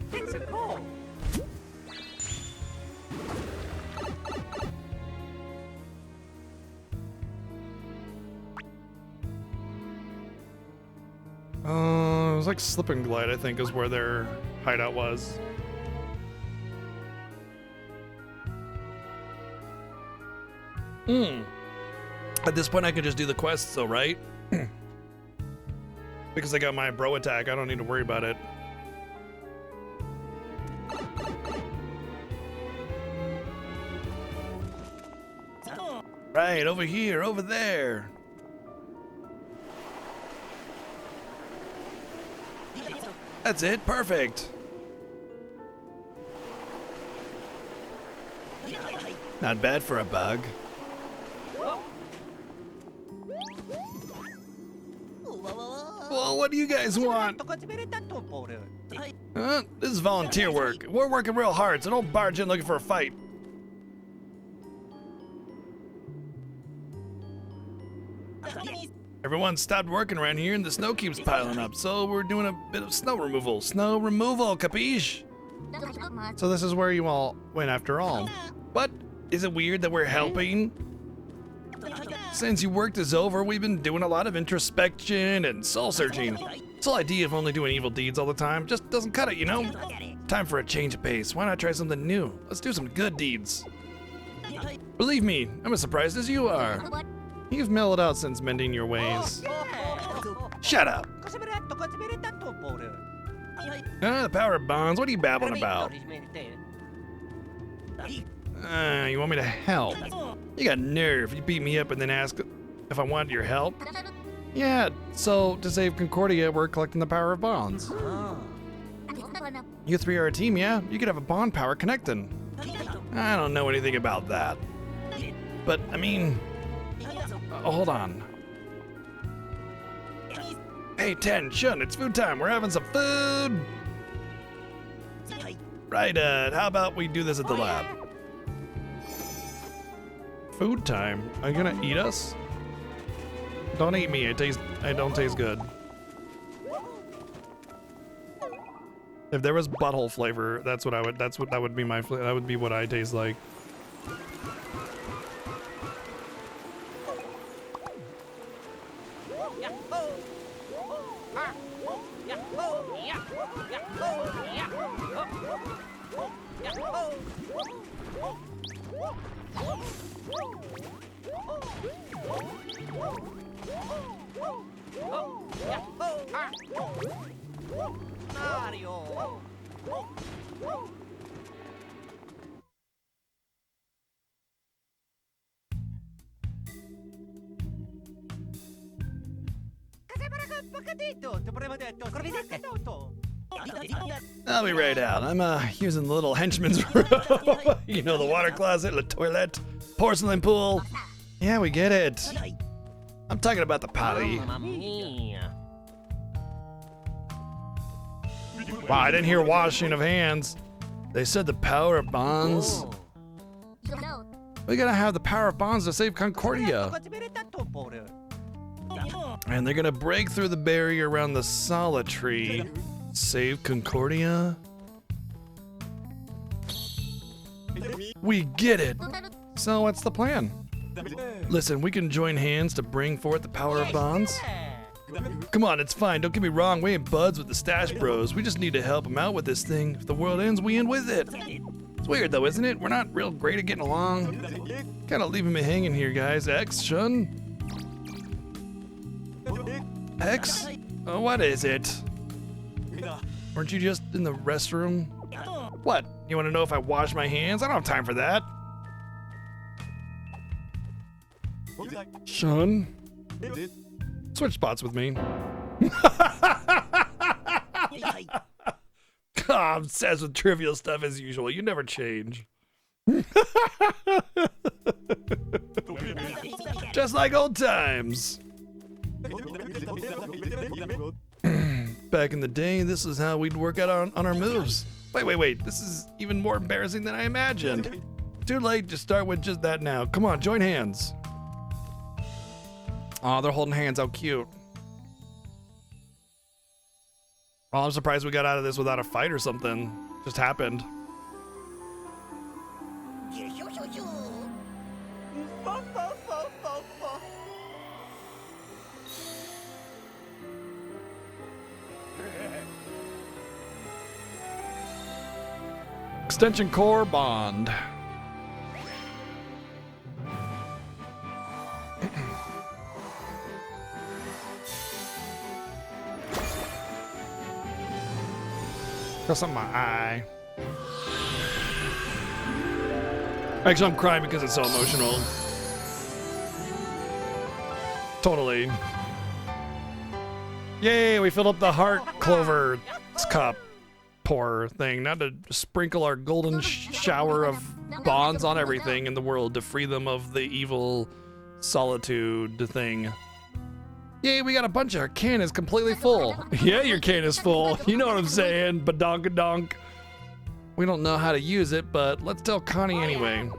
Fix a call. It was like Slip and Glide, I think, is where their hideout was. At this point, I can just do the quests, though, right? Because I got my bro attack, I don't need to worry about it. Right, over here, over there. That's it, perfect. Not bad for a bug. Well, what do you guys want? This is volunteer work. We're working real hard, so don't barge in looking for a fight. Everyone stopped working around here and the snow keeps piling up, so we're doing a bit of snow removal. Snow removal, capiche? So this is where you all went after all. What? Is it weird that we're helping? Since your work is over, we've been doing a lot of introspection and soul searching. This whole idea of only doing evil deeds all the time just doesn't cut it, you know? Time for a change of pace. Why not try something new? Let's do some good deeds. Believe me, I'm as surprised as you are. You've mellowed out since mending your ways. Shut up. The power of bonds, what are you babbling about? You want me to help? You got nerve. You beat me up and then ask if I wanted your help? Yeah, so to save Concordia, we're collecting the power of bonds. You three are a team, yeah? You could have a bond power connecting. I don't know anything about that. But, I mean... hold on. Hey, Ten, Shun, it's food time. We're having some food. Right, how about we do this at the lab? Food time? Are you gonna eat us? Don't eat me. I don't taste good. If there was butthole flavor, that would be my that would be what I taste like. Mario. I'll be right out. I'm using the little henchman's room. You know, the water closet, the toilet, porcelain pool. Yeah, we get it. I'm talking about the potty. Mamma mia. Wow, I didn't hear washing of hands. They said the power of bonds. Oh. We gotta have the power of bonds to save Concordia. And they're gonna break through the barrier around the Solitary. Save Concordia? We get it! So what's the plan? Listen, we can join hands to bring forth the power of bonds. Come on, it's fine. Don't get me wrong. We ain't buds with the Stash Bros. We just need to help them out with this thing. If the world ends, we end with it. It's weird though, isn't it? We're not real great at getting along. Kinda leaving me hanging here, guys. X, Shun? X? What is it? Weren't you just in the restroom? What? You want to know if I wash my hands? I don't have time for that. Shun? Switch spots with me. I'm obsessed with trivial stuff as usual. You never change. Just like old times. Back in the day, this is how we'd work out on our moves. Wait. This is even more embarrassing than I imagined. Too late to start with just that now. Come on, join hands. Oh, they're holding hands. How cute. Oh, I'm surprised we got out of this without a fight or something. Just happened. Extension core bond. Got something in my eye. Actually, I'm crying because it's so emotional. Totally. Yay, we filled up the heart clover cup. Pour thing, not to sprinkle our golden shower of bonds on everything in the world to free them of the evil solitude thing. Yay, we got a bunch of our can is completely full. Yeah, your can is full. You know what I'm saying, badonkadonk. We don't know how to use it, but let's tell Connie anyway.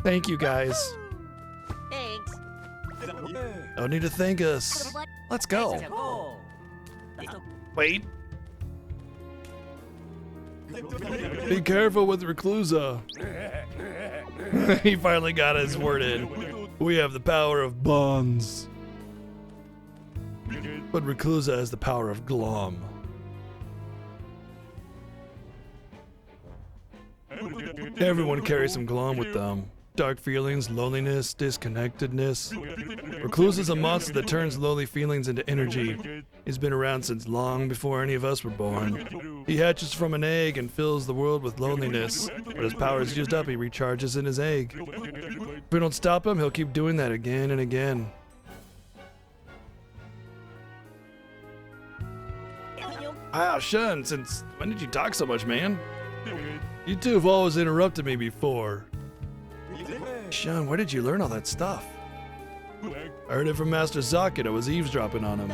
Thank you guys. Thanks. No need to thank us. Let's go. Wait. Be careful with Reclusa. He finally got his word in. We have the power of bonds. But Reclusa has the power of glom. Everyone carries some glom with them. Dark feelings, loneliness, disconnectedness. Reclusa's a monster that turns lowly feelings into energy. He's been around since long before any of us were born. He hatches from an egg and fills the world with loneliness. When his power is used up, he recharges in his egg. If we don't stop him, he'll keep doing that again and again. Wow, Shun, since when did you talk so much, man? You two have always interrupted me before. Shun, where did you learn all that stuff? I heard it from Master Zaken. I was eavesdropping on him.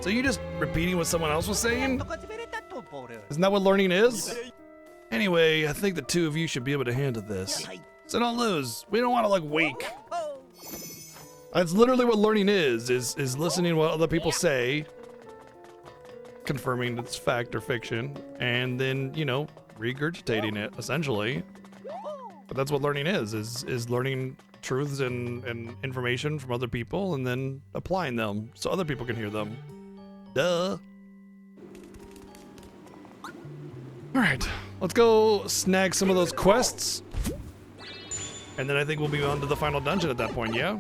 So you just repeating what someone else was saying? Isn't that what learning is? Anyway, I think the two of you should be able to handle this. So don't lose. We don't want to like wake. That's literally what learning is listening to what other people say, confirming it's fact or fiction, and then, you know, regurgitating it, essentially. But that's what learning is learning truths and information from other people and then applying them so other people can hear them. Duh. All right, let's go snag some of those quests. And then I think we'll be on to the final dungeon at that point, yeah?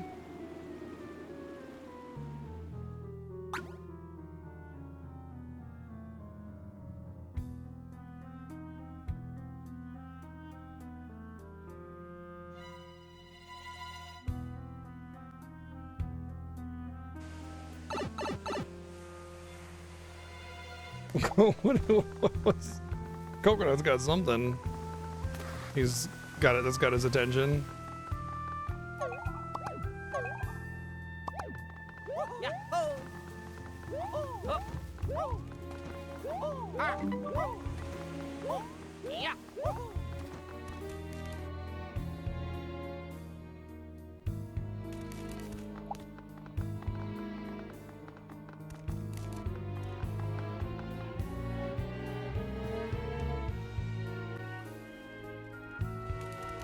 What's Coconut's got something. He's got it. That's got his attention.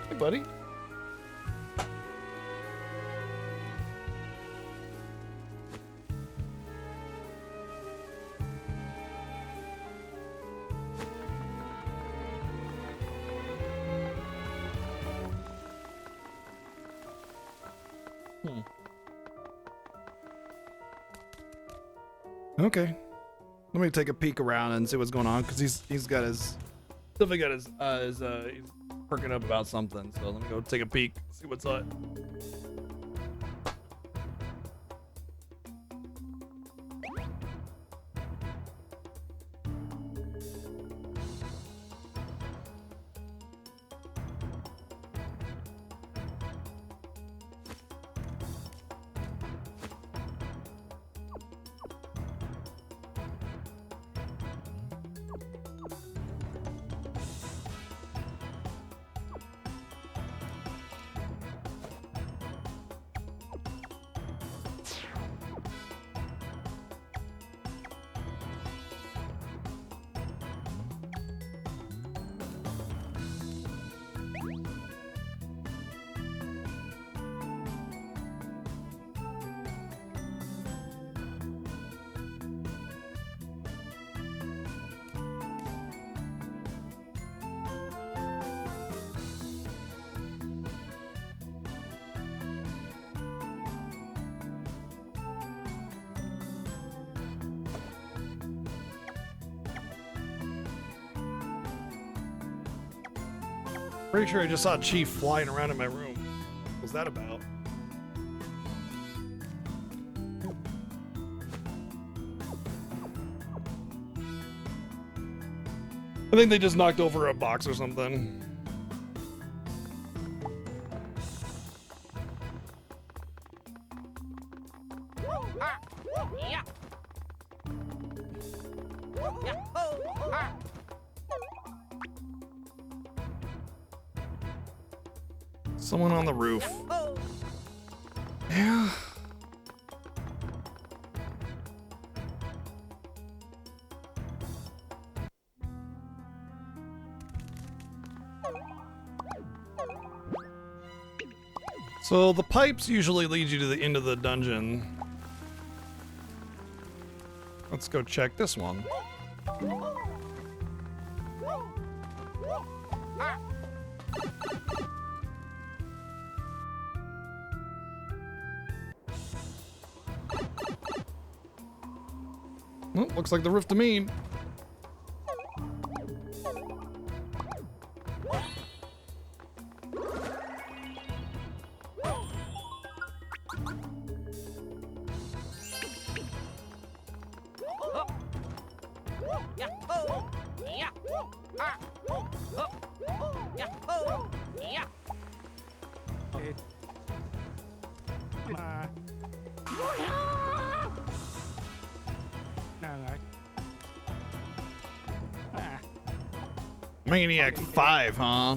Hey, buddy. Okay. Let me take a peek around and see what's going on, because he's got his definitely got his he's perking up about something. So let me go take a peek, see what's up. Pretty sure I just saw Chief flying around in my room. What was that about? I think they just knocked over a box or something. Someone on the roof. Yeah. So the pipes usually lead you to the end of the dungeon. Let's go check this one. Well, looks like the roof to me. Maniac 5, huh?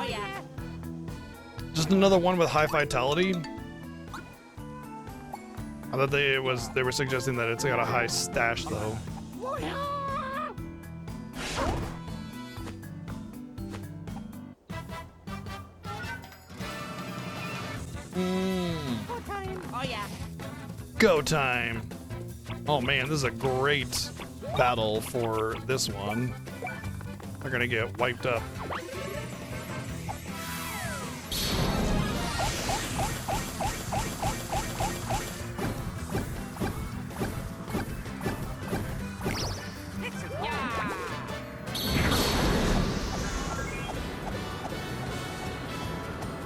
Oh yeah. Just another one with high vitality. I thought they were suggesting that it's got a high stash though. Oh yeah. Go time. Oh man, this is a great battle for this one. They're gonna get wiped up.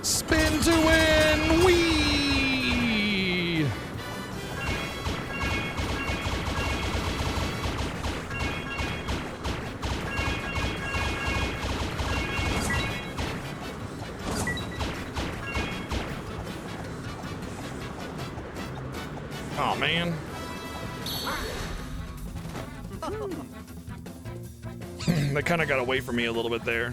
Spin to win! Whee! Oh man. They kind of got away from me a little bit there.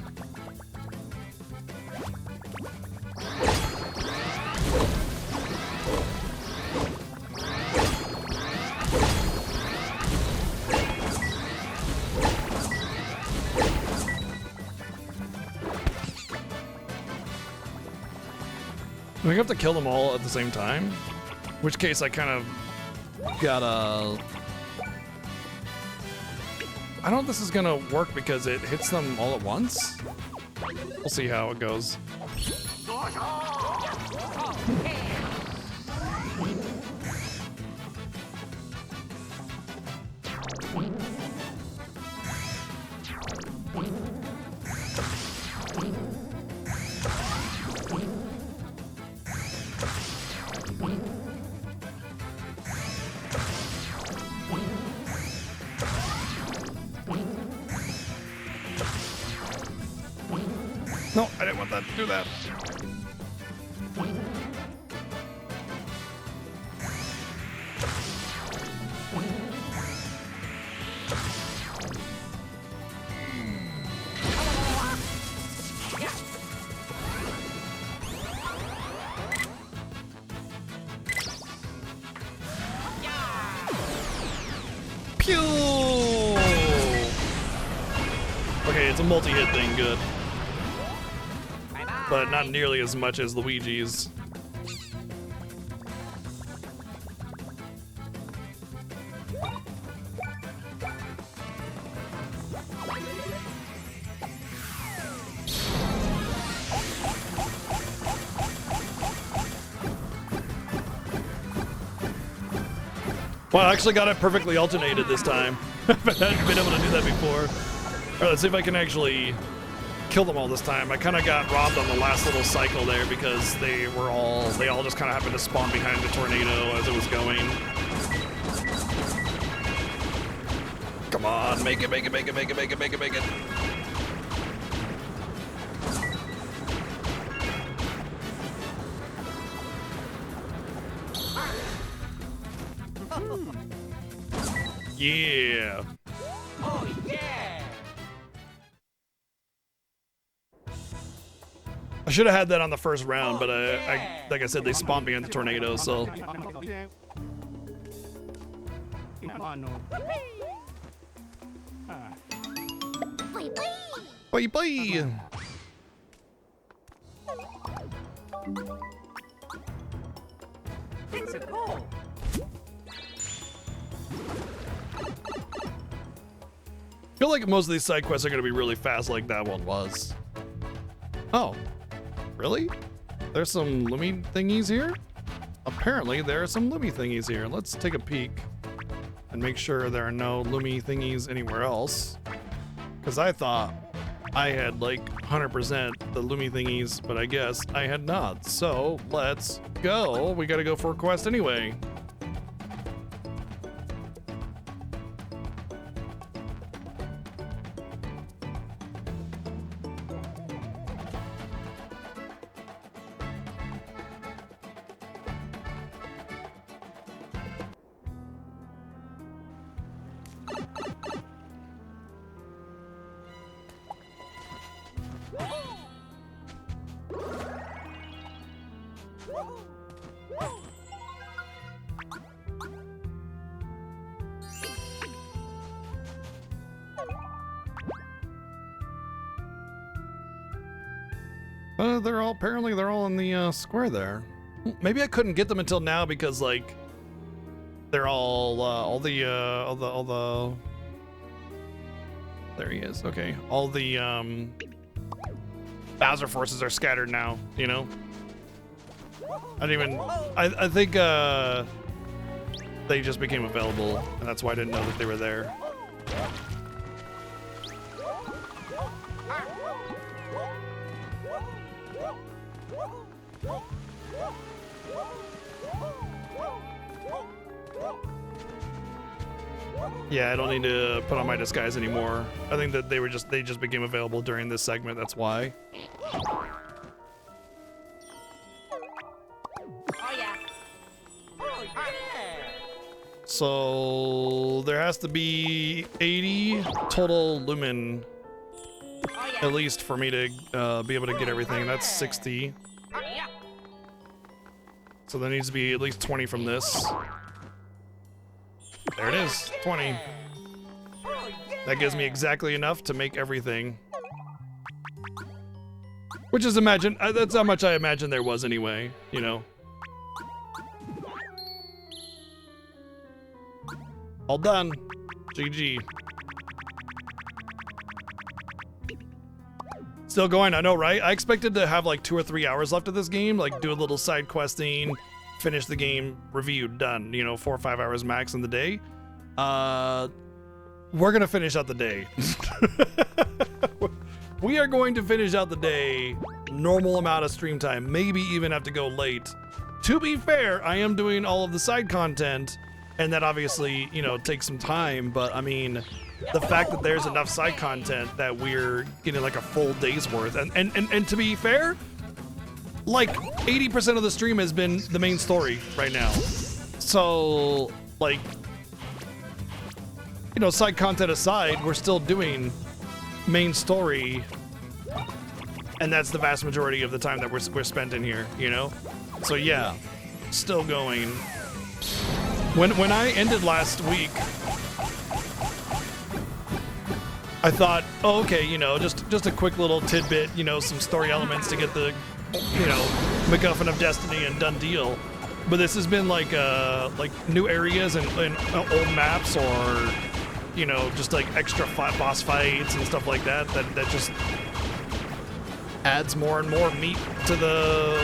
Do we have to kill them all at the same time? In which case I kind of gotta... I don't know if this is gonna work because it hits them all at once. We'll see how it goes. No, I didn't want that to do that. Pew! Okay, it's a multi-hit thing, good. But not nearly as much as Luigi's. Well, I actually got it perfectly alternated this time. I haven't been able to do that before. All right, let's see if I can actually kill them all this time. I kind of got robbed on the last little cycle there because they all just kind of happened to spawn behind the tornado as it was going. Come on, make it, make it, make it, make it, make it, make it, make it. Yeah. Oh yeah! I should have had that on the first round, but like I said, they spawned behind the tornado, so. Bye bye. It's a goal! I feel like most of these side quests are going to be really fast like that one was. Oh, really? There's some Lumi thingies here? Apparently there are some Lumi thingies here. Let's take a peek and make sure there are no Lumi thingies anywhere else. Because I thought I had like 100% the Lumi thingies, but I guess I had not. So let's go. We got to go for a quest anyway. Apparently they're all in the square there. Maybe I couldn't get them until now because like they're all the there he is. Okay. All the Bowser forces are scattered now, you know? I think they just became available and that's why I didn't know that they were there. Yeah, I don't need to put on my disguise anymore. I think that they just became available during this segment, that's why. Oh yeah. Oh yeah. So there has to be 80 total lumen Oh yeah. at least for me to be able to get everything. That's 60. Yeah. So there needs to be at least 20 from this. There it is, 20. Oh yeah. That gives me exactly enough to make everything. Which is that's how much I imagine there was anyway, you know. All done. GG. Still going, I know, right? I expected to have like 2 or 3 hours left of this game, like do a little side questing, finish the game, reviewed, done. You know, 4 or 5 hours max in the day. We're gonna finish out the day. We are going to finish out the day, normal amount of stream time, maybe even have to go late. To be fair, I am doing all of the side content, and that obviously, you know, takes some time, but I mean, the fact that there's enough side content that we're getting like a full day's worth, and to be fair, like 80% of the stream has been the main story right now. So, like, you know, side content aside, we're still doing main story, and that's the vast majority of the time that we're spent in here, you know? So yeah, still going. When I ended last week, I thought, oh, okay, you know, just a quick little tidbit, you know, some story elements to get the, you know, MacGuffin of Destiny and done deal. But this has been like new areas and old maps, or, you know, just like extra boss fights and stuff like that just adds more and more meat to the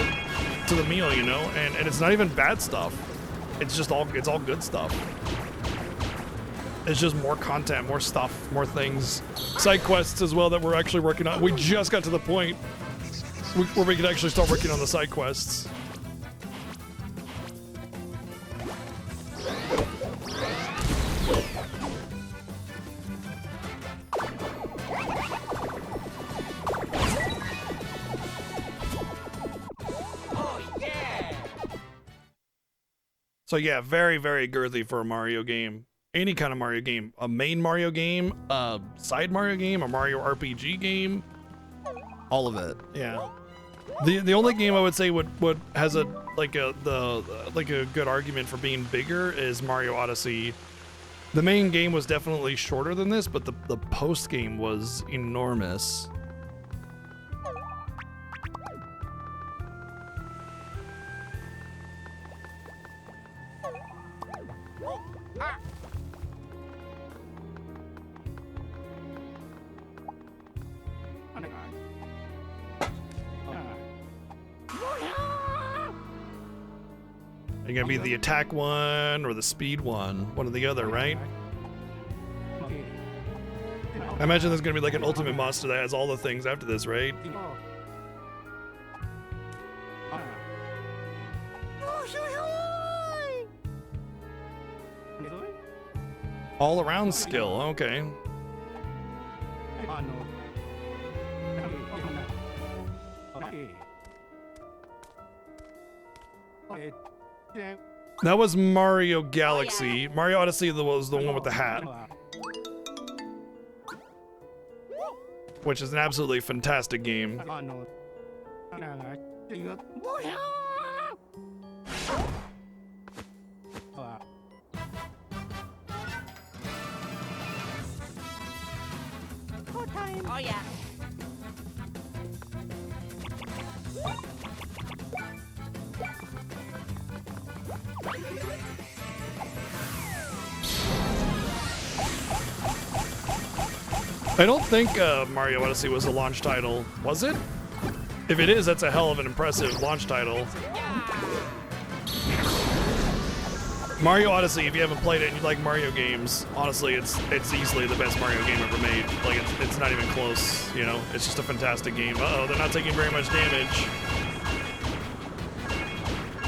meal, you know, and it's not even bad stuff. It's all good stuff. It's just more content, more stuff, more things. Side quests as well that we're actually working on. We just got to the point where we can actually start working on the side quests. So yeah, very, very girthy for a Mario game. Any kind of Mario game. A main Mario game, a side Mario game, a Mario RPG game. All of it, yeah. The only game I would say would has a good argument for being bigger is Mario Odyssey. The main game was definitely shorter than this, but the post game was enormous. Are you gonna be the attack one or the speed one or the other, right? I imagine there's gonna be like an ultimate monster that has all the things after this, right? All around skill, okay. That was Mario Galaxy. Oh, yeah. Mario Odyssey was the one with the hat, which is an absolutely fantastic game. Wow. Oh yeah. I don't think Mario Odyssey was a launch title, was it? If it is, that's a hell of an impressive launch title. Mario Odyssey, if you haven't played it and you like Mario games, honestly, it's easily the best Mario game ever made. Like, it's not even close, you know? It's just a fantastic game. Uh-oh, they're not taking very much damage.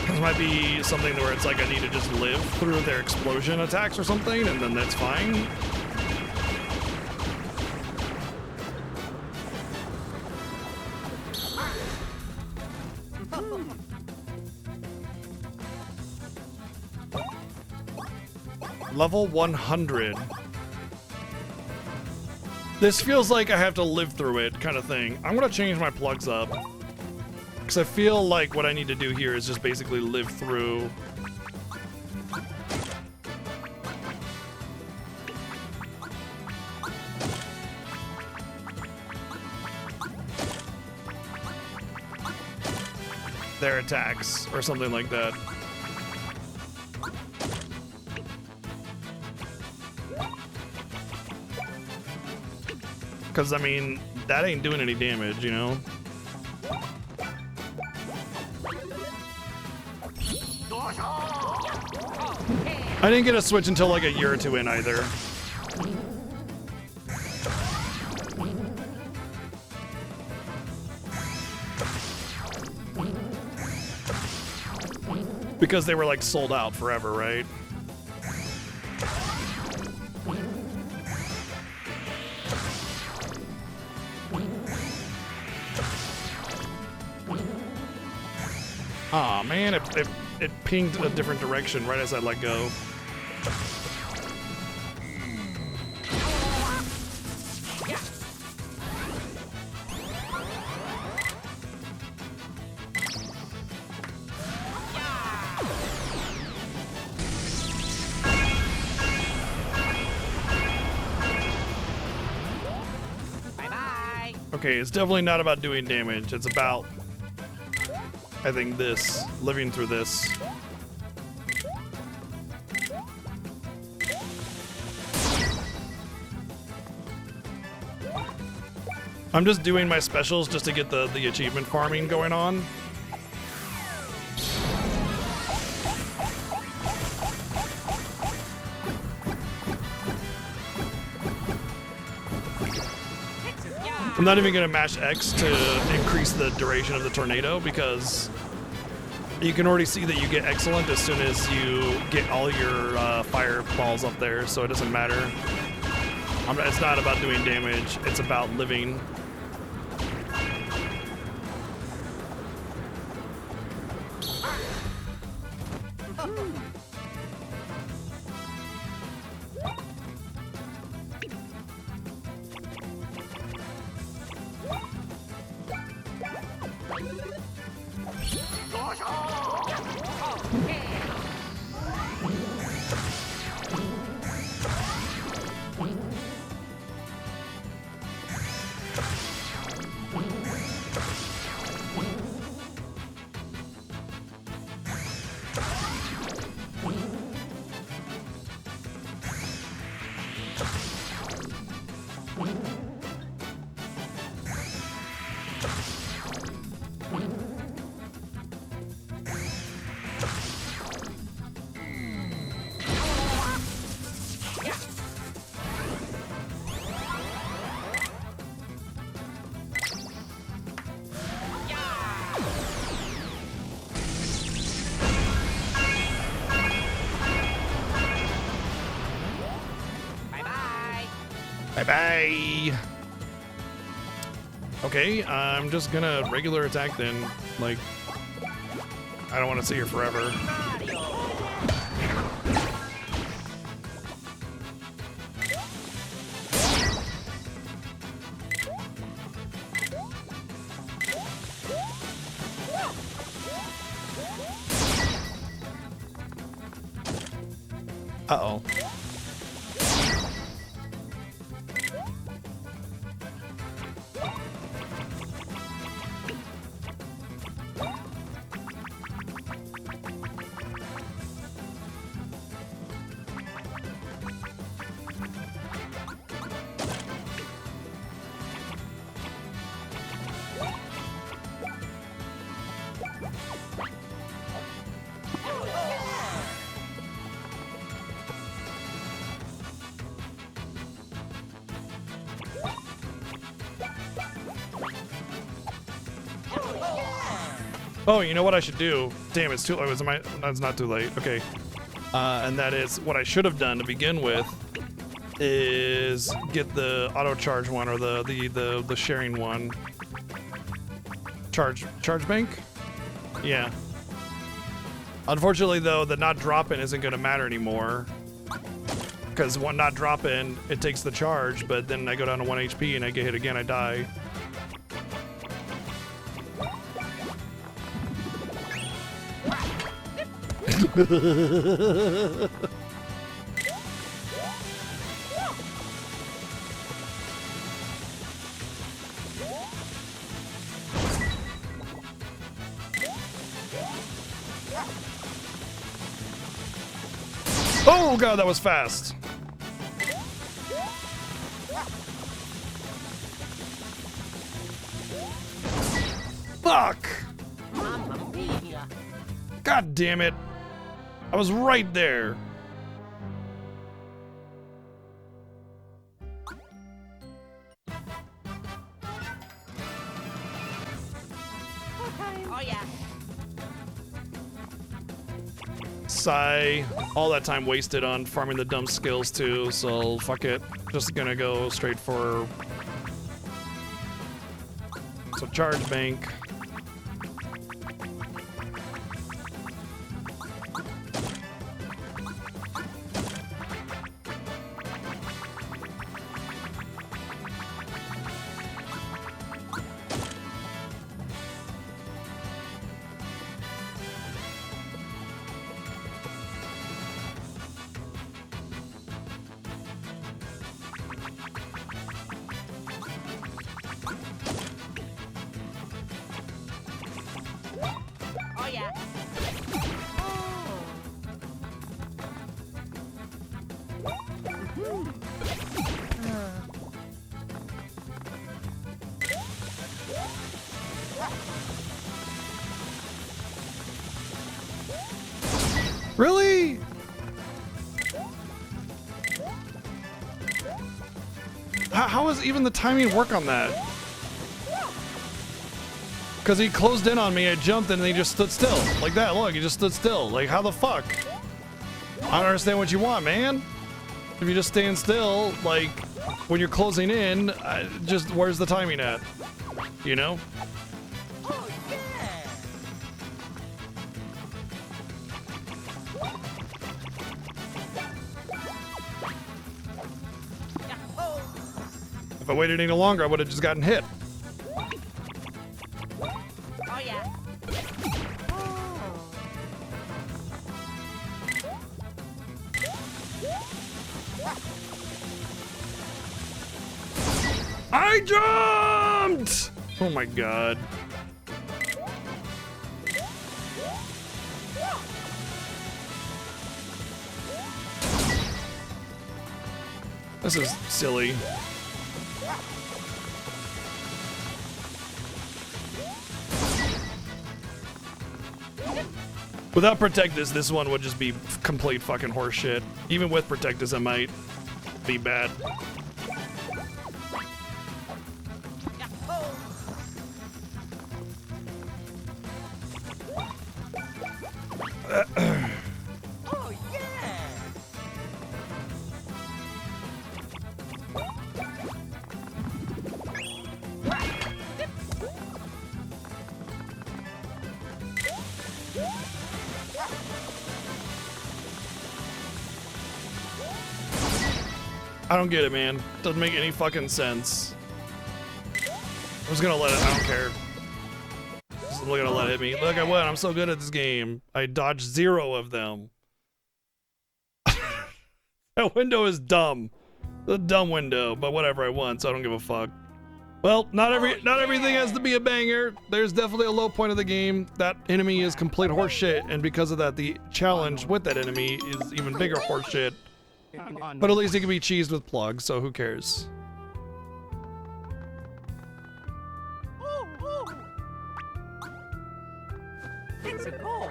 This might be something where it's like I need to just live through their explosion attacks or something, and then that's fine. Level 100. This feels like I have to live through it kind of thing. I'm gonna change my plugs up because I feel like what I need to do here is just basically live through. Their attacks or something like that. Because, I mean, that ain't doing any damage, you know? I didn't get a Switch until like a year or two in either. Because they were like sold out forever, right? Aw, man, it pinged a different direction right as I let go. Bye-bye. Okay, it's definitely not about doing damage. It's about, I think, this. Living through this. I'm just doing my specials just to get the achievement farming going on. I'm not even gonna mash X to increase the duration of the tornado because you can already see that you get excellent as soon as you get all your fireballs up there, so it doesn't matter. It's not about doing damage, it's about living. Bye-bye. Okay, I'm just gonna regular attack then. Like, I don't want to sit here forever. Uh-oh. Oh, you know what I should do? Damn, it's too late. That's not too late. Okay. And that is what I should have done to begin with is get the auto charge one or the sharing one. Charge bank? Yeah. Unfortunately though, the not dropping isn't gonna matter anymore. Because one not dropping, it takes the charge, but then I go down to 1 HP and I get hit again, I die. Oh god, that was fast. Fuck! God damn it. I was right there. Oh yeah. Sigh. All that time wasted on farming the dumb skills too, so fuck it. Just gonna go straight for... So charge bank. Oh yeah. Really? How was even the timing work on that? Because he closed in on me, I jumped and then he just stood still. Like that, look, he just stood still. Like, how the fuck? I don't understand what you want, man. If you just stand still, like, when you're closing in, just where's the timing at? You know? Oh yeah. If I waited any longer, I would have just gotten hit. Oh yeah. I jumped! Oh my god. This is silly. Without Protectus, this one would just be complete fucking horseshit. Even with Protectus, I might be bad. Oh yeah. I don't get it, man. Doesn't make any fucking sense. I'm just gonna let it, I don't care. Just gonna let it hit me. Look, I won. I'm so good at this game. I dodged 0 of them. That window is dumb. The dumb window, but whatever, I won, so I don't give a fuck. Well, not everything has to be a banger. There's definitely a low point of the game. That enemy is complete horseshit, and because of that, the challenge with that enemy is even bigger horseshit. But at least it can be cheesed with plugs, so who cares? It's a goal.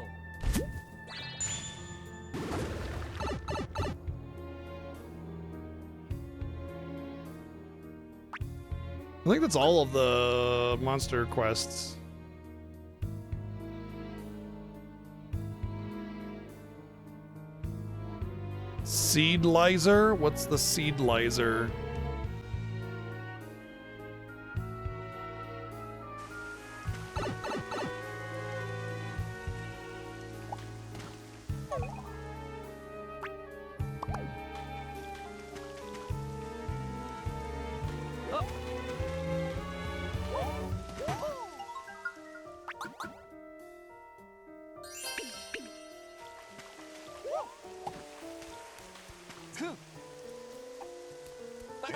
I think that's all of the monster quests. Seedlizer? What's the Seedlizer?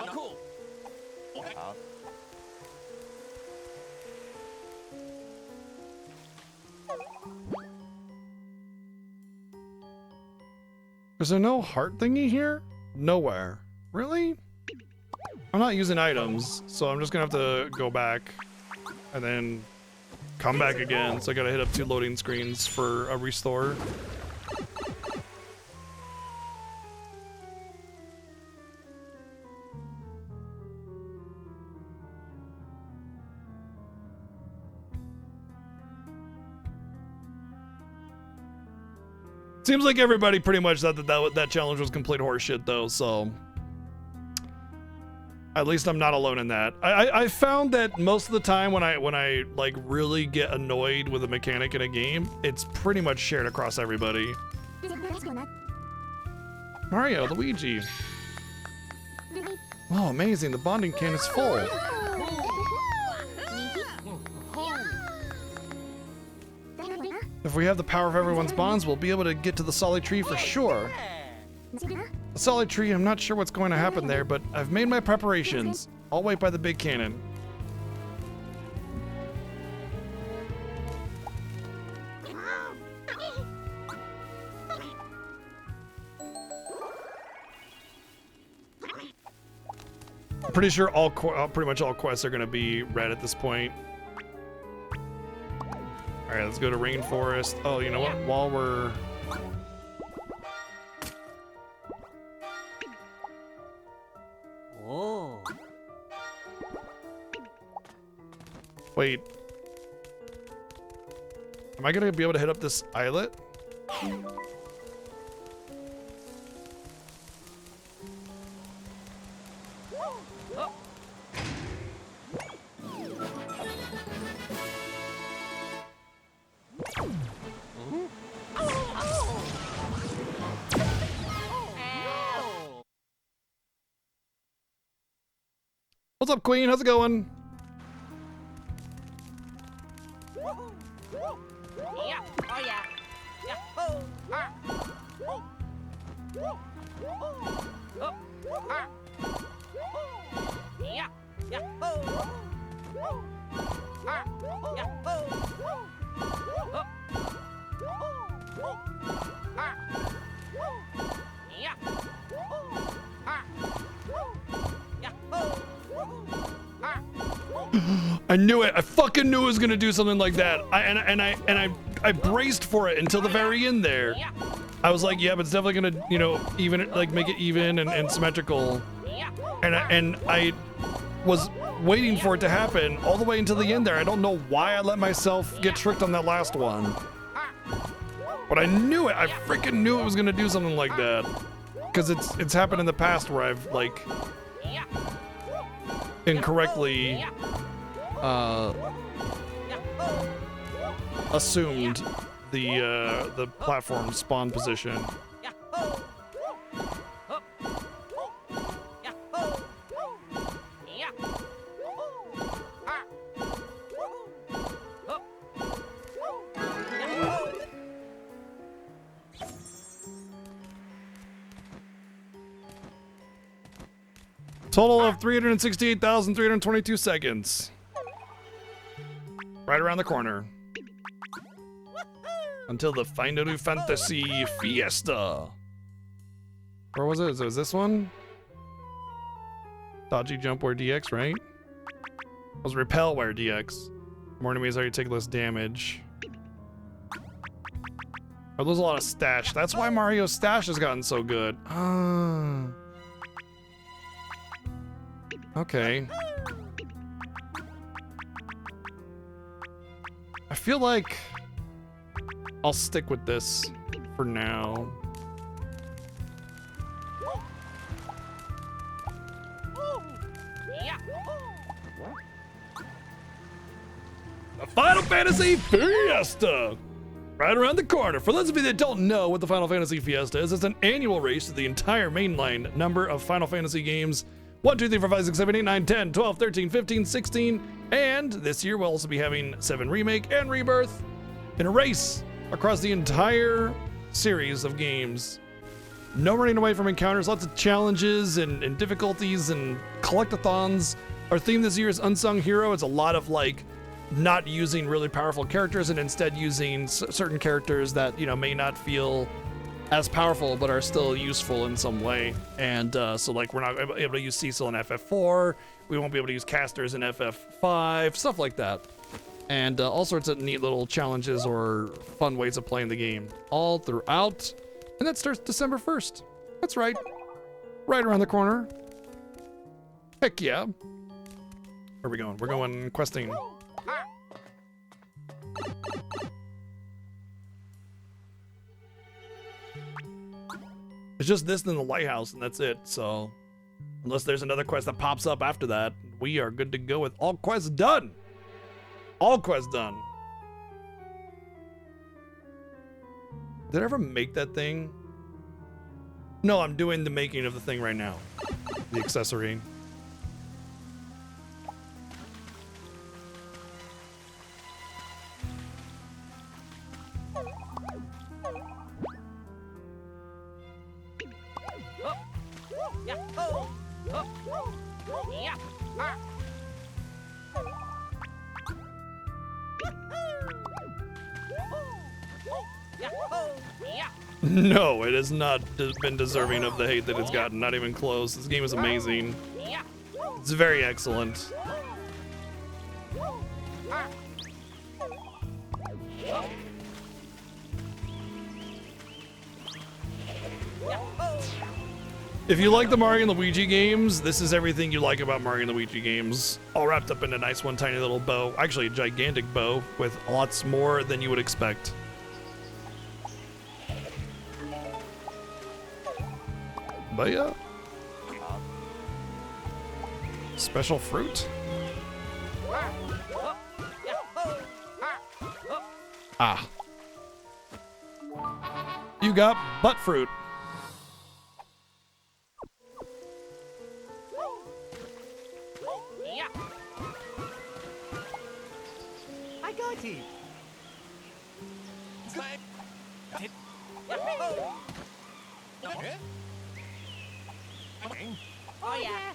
Cool. Is there no heart thingy here? Nowhere. Really? I'm not using items, so I'm just gonna have to go back and then come back again. So I gotta hit up 2 loading screens for a restore. Seems like everybody pretty much thought that challenge was complete horseshit, though. So at least I'm not alone in that. I found that most of the time when I like really get annoyed with a mechanic in a game, it's pretty much shared across everybody. Mario, Luigi. Oh, amazing! The bonding can is full. If we have the power of everyone's bonds, we'll be able to get to the solid tree for sure. The solid tree, I'm not sure what's going to happen there, but I've made my preparations. I'll wait by the big cannon. I'm pretty sure pretty much all quests are going to be red at this point. All right, let's go to Rainforest. Oh, you know what? While we're... Oh. Wait. Am I gonna be able to hit up this islet? What's up, Queen? How's it going? Yeah. Oh yeah. Yeah. Oh. Ah. Oh. Oh. Ah. Yeah. Yeah. Oh. Ah. Yeah. Oh. Oh. Ah. Yeah. Ah. Yeah. Oh. I knew it. I fucking knew it was gonna do something like that. I braced for it until the very end there. I was like, yeah, but it's definitely gonna, you know, even like make it even and symmetrical. And I was waiting for it to happen all the way until the end there. I don't know why I let myself get tricked on that last one. But I knew it. I freaking knew it was gonna do something like that. Because it's happened in the past where I've like incorrectly assumed the platform spawn position. Total of 368,322 seconds. Right around the corner. Until the Final Fantasy Fiesta. Where was it? Was this one? Dodgy jump where DX, right? It was repel where DX. More enemies already take less damage. Oh, there's a lot of stash. That's why Mario's stash has gotten so good. Okay. I feel like I'll stick with this for now. The Final Fantasy Fiesta! Right around the corner. For those of you that don't know what the Final Fantasy Fiesta is, it's an annual race to the entire mainline number of Final Fantasy games. 1, 2, 3, 4, 5, 6, 7, 8, 9, 10, 12, 13, 15, 16, and this year we'll also be having 7 Remake and Rebirth in a race across the entire series of games. No running away from encounters, lots of challenges and difficulties and collectathons. Our theme this year is Unsung Hero. It's a lot of like not using really powerful characters and instead using certain characters that, you know, may not feel as powerful but are still useful in some way. And so like we're not able to use Cecil in FF4, we won't be able to use casters in FF5, stuff like that. And all sorts of neat little challenges or fun ways of playing the game all throughout. And that starts December 1st. That's right. Right around the corner. Heck yeah. Where are we going? We're going questing. It's just this and the lighthouse, and that's it. So, unless there's another quest that pops up after that, we are good to go with all quests done. All quests done. Did I ever make that thing? No, I'm doing the making of the thing right now. The accessory. No, it has not been deserving of the hate that it's gotten. Not even close. This game is amazing. It's very excellent. If you like the Mario and Luigi games, this is everything you like about Mario and Luigi games, all wrapped up in a nice one tiny little bow. Actually, a gigantic bow with lots more than you would expect. But yeah. Special fruit? Ah. You got butt fruit. I got it. Oh yeah.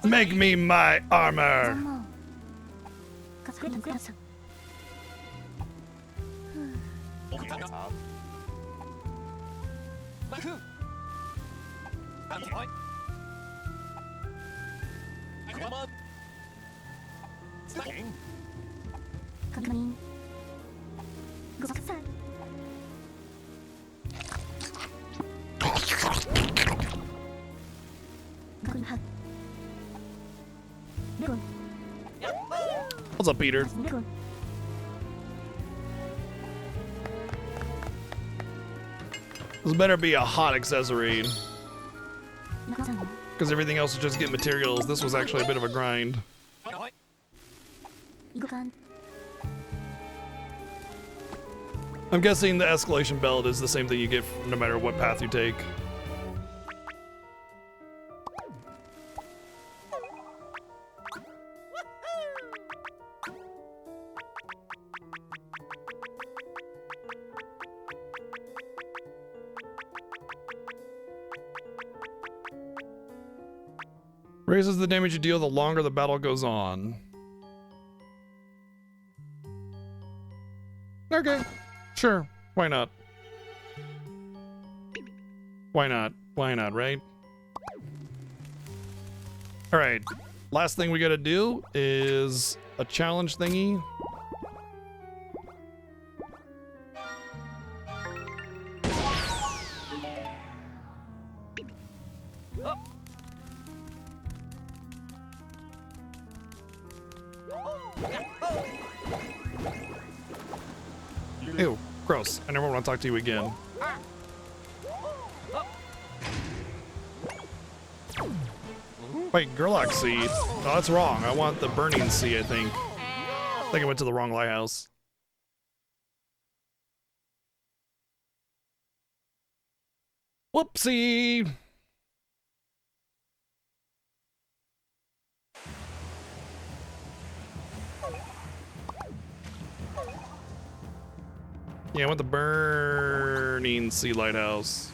Make me my armor. What's up, Peter? This better be a hot accessory. Because everything else is just get materials. This was actually a bit of a grind. I'm guessing the escalation belt is the same thing you get no matter what path you take. Raises the damage you deal the longer the battle goes on. Okay, sure, why not? Why not? Why not, right? All right, last thing we gotta do is a challenge thingy. Ew, gross. I never want to talk to you again. Wait, Gerlach Sea? Oh, that's wrong. I want the Burning Sea, I think. I think I went to the wrong lighthouse. Whoopsie! Yeah, I want the Burning Sea Lighthouse.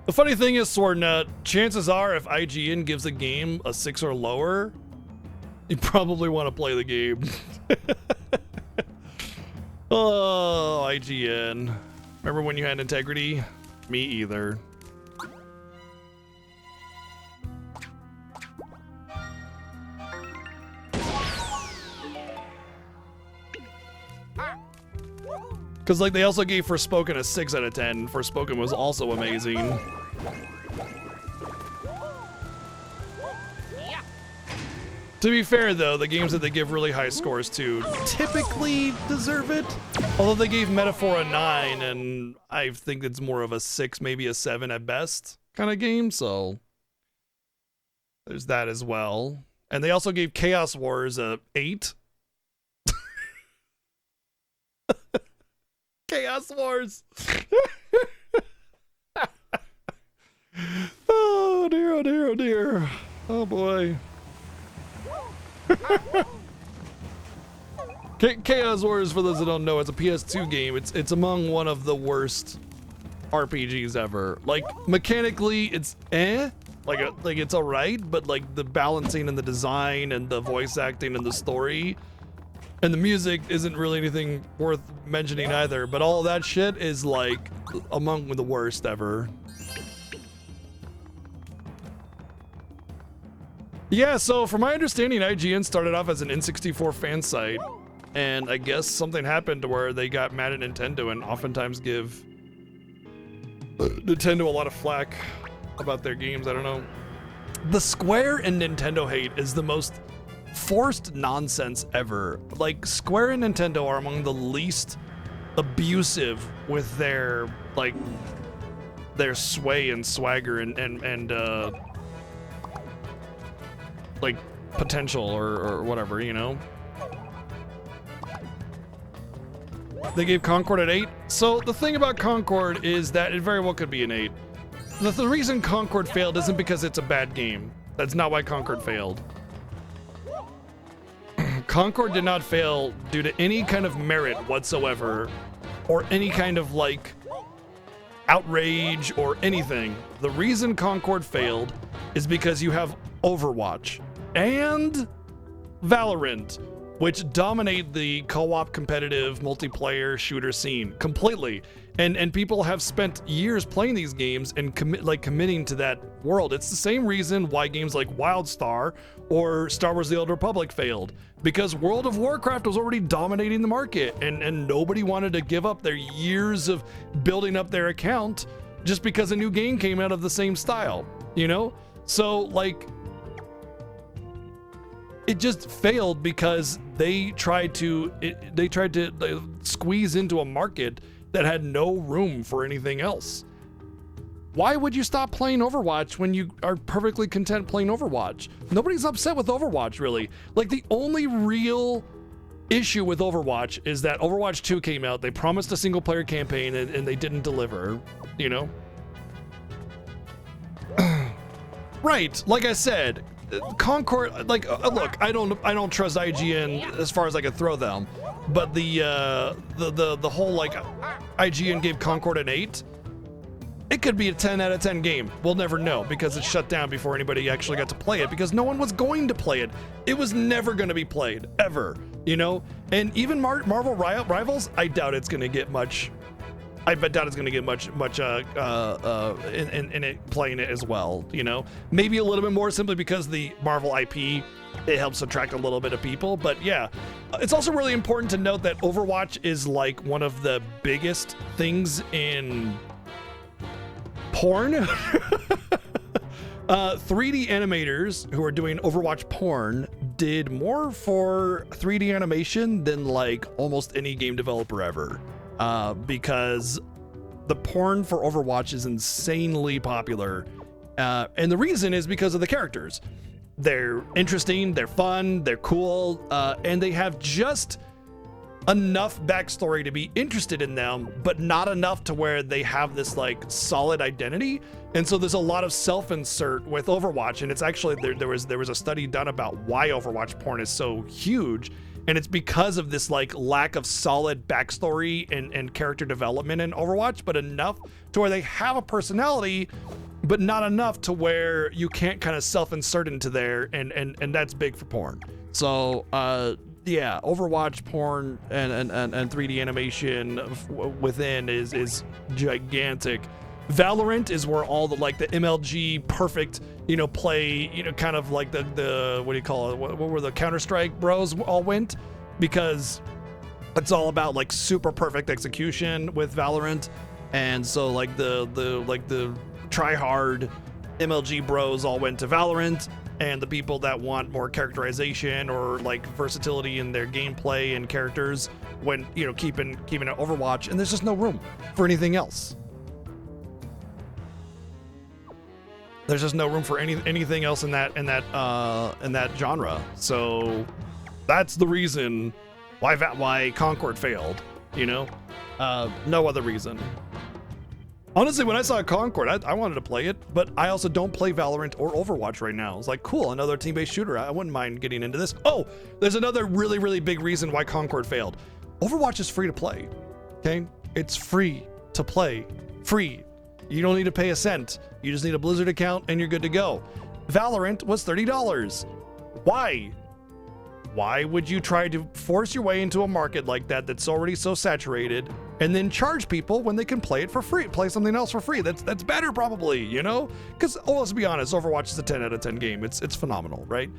The funny thing is, Swordnut, chances are if IGN gives a game a 6 or lower, you probably want to play the game. Oh, IGN. Remember when you had integrity? Me either. Because like they also gave Forspoken a 6 out of 10. Forspoken was also amazing. To be fair though, the games that they give really high scores to typically deserve it. Although they gave Metaphor a 9 and I think it's more of a 6, maybe a 7 at best kind of game, so there's that as well. And they also gave Chaos Wars a 8. Chaos Wars. Oh dear, oh dear, oh dear. Oh boy. Chaos Wars, for those that don't know, it's a PS2 game. It's among one of the worst RPGs ever. Like mechanically, it's like it's alright, but like the balancing and the design and the voice acting and the story and the music isn't really anything worth mentioning either. But all that shit is like among the worst ever. Yeah, so from my understanding, IGN started off as an N64 fan site, and I guess something happened to where they got mad at Nintendo and oftentimes give Nintendo a lot of flack about their games. I don't know. The Square and Nintendo hate is the most forced nonsense ever. Like, Square and Nintendo are among the least abusive with their, like, their sway and swagger and like potential or whatever, you know. They gave Concord an 8. So the thing about Concord is that it very well could be an 8. The reason Concord failed isn't because it's a bad game. That's not why Concord failed. Concord did not fail due to any kind of merit whatsoever or any kind of like outrage or anything. The reason Concord failed is because you have Overwatch and Valorant, which dominate the co-op competitive multiplayer shooter scene completely. And people have spent years playing these games and committing to that world. It's the same reason why games like WildStar or Star Wars The Old Republic failed, because World of Warcraft was already dominating the market and nobody wanted to give up their years of building up their account just because a new game came out of the same style, you know? So like, it just failed because they tried to squeeze into a market that had no room for anything else. Why would you stop playing Overwatch when you are perfectly content playing Overwatch? Nobody's upset with Overwatch, really. Like, the only real issue with Overwatch is that Overwatch 2 came out, they promised a single player campaign, and they didn't deliver, you know? Right, like I said, Concord, like, look, I don't trust IGN as far as I can throw them, but the whole, like, IGN gave Concord an 8. It could be a 10 out of 10 game. We'll never know because it's shut down before anybody actually got to play it because no one was going to play it. It was never going to be played, ever, you know? And even Marvel Rivals, I doubt it's going to get much. I doubt it's going to get much in it playing it as well, you know? Maybe a little bit more simply because the Marvel IP, it helps attract a little bit of people, but yeah. It's also really important to note that Overwatch is like one of the biggest things in porn. 3D animators who are doing Overwatch porn did more for 3D animation than like almost any game developer ever, because the porn for Overwatch is insanely popular, and the reason is because of the characters. They're interesting, they're fun, they're cool, and they have just enough backstory to be interested in them, but not enough to where they have this like solid identity. And so there's a lot of self-insert with Overwatch, and it's actually there was a study done about why Overwatch porn is so huge, and it's because of this like lack of solid backstory and character development in Overwatch, but enough to where they have a personality, but not enough to where you can't kind of self-insert into there, and that's big for porn. So yeah, Overwatch porn and 3D animation within is gigantic. Valorant is where all the like the MLG perfect, you know, play, you know, kind of like the what do you call it? What were the Counter-Strike bros all went, because it's all about like super perfect execution with Valorant, and so like the try hard MLG bros all went to Valorant. And the people that want more characterization or like versatility in their gameplay and characters, when, you know, keeping it Overwatch, and there's just no room for anything else. There's just no room for anything else in that genre. So that's the reason why Concord failed. You know, no other reason. Honestly, when I saw Concord, I wanted to play it, but I also don't play Valorant or Overwatch right now. It's like, cool, another team-based shooter. I wouldn't mind getting into this. Oh, there's another really, really big reason why Concord failed. Overwatch is free to play, okay? It's free to play. Free. You don't need to pay a cent. You just need a Blizzard account and you're good to go. Valorant was $30. Why? Why would you try to force your way into a market like that that's already so saturated and then charge people when they can play it for free, play something else for free? That's better probably, you know? Because, oh, let's be honest, Overwatch is a 10 out of 10 game. It's phenomenal, right?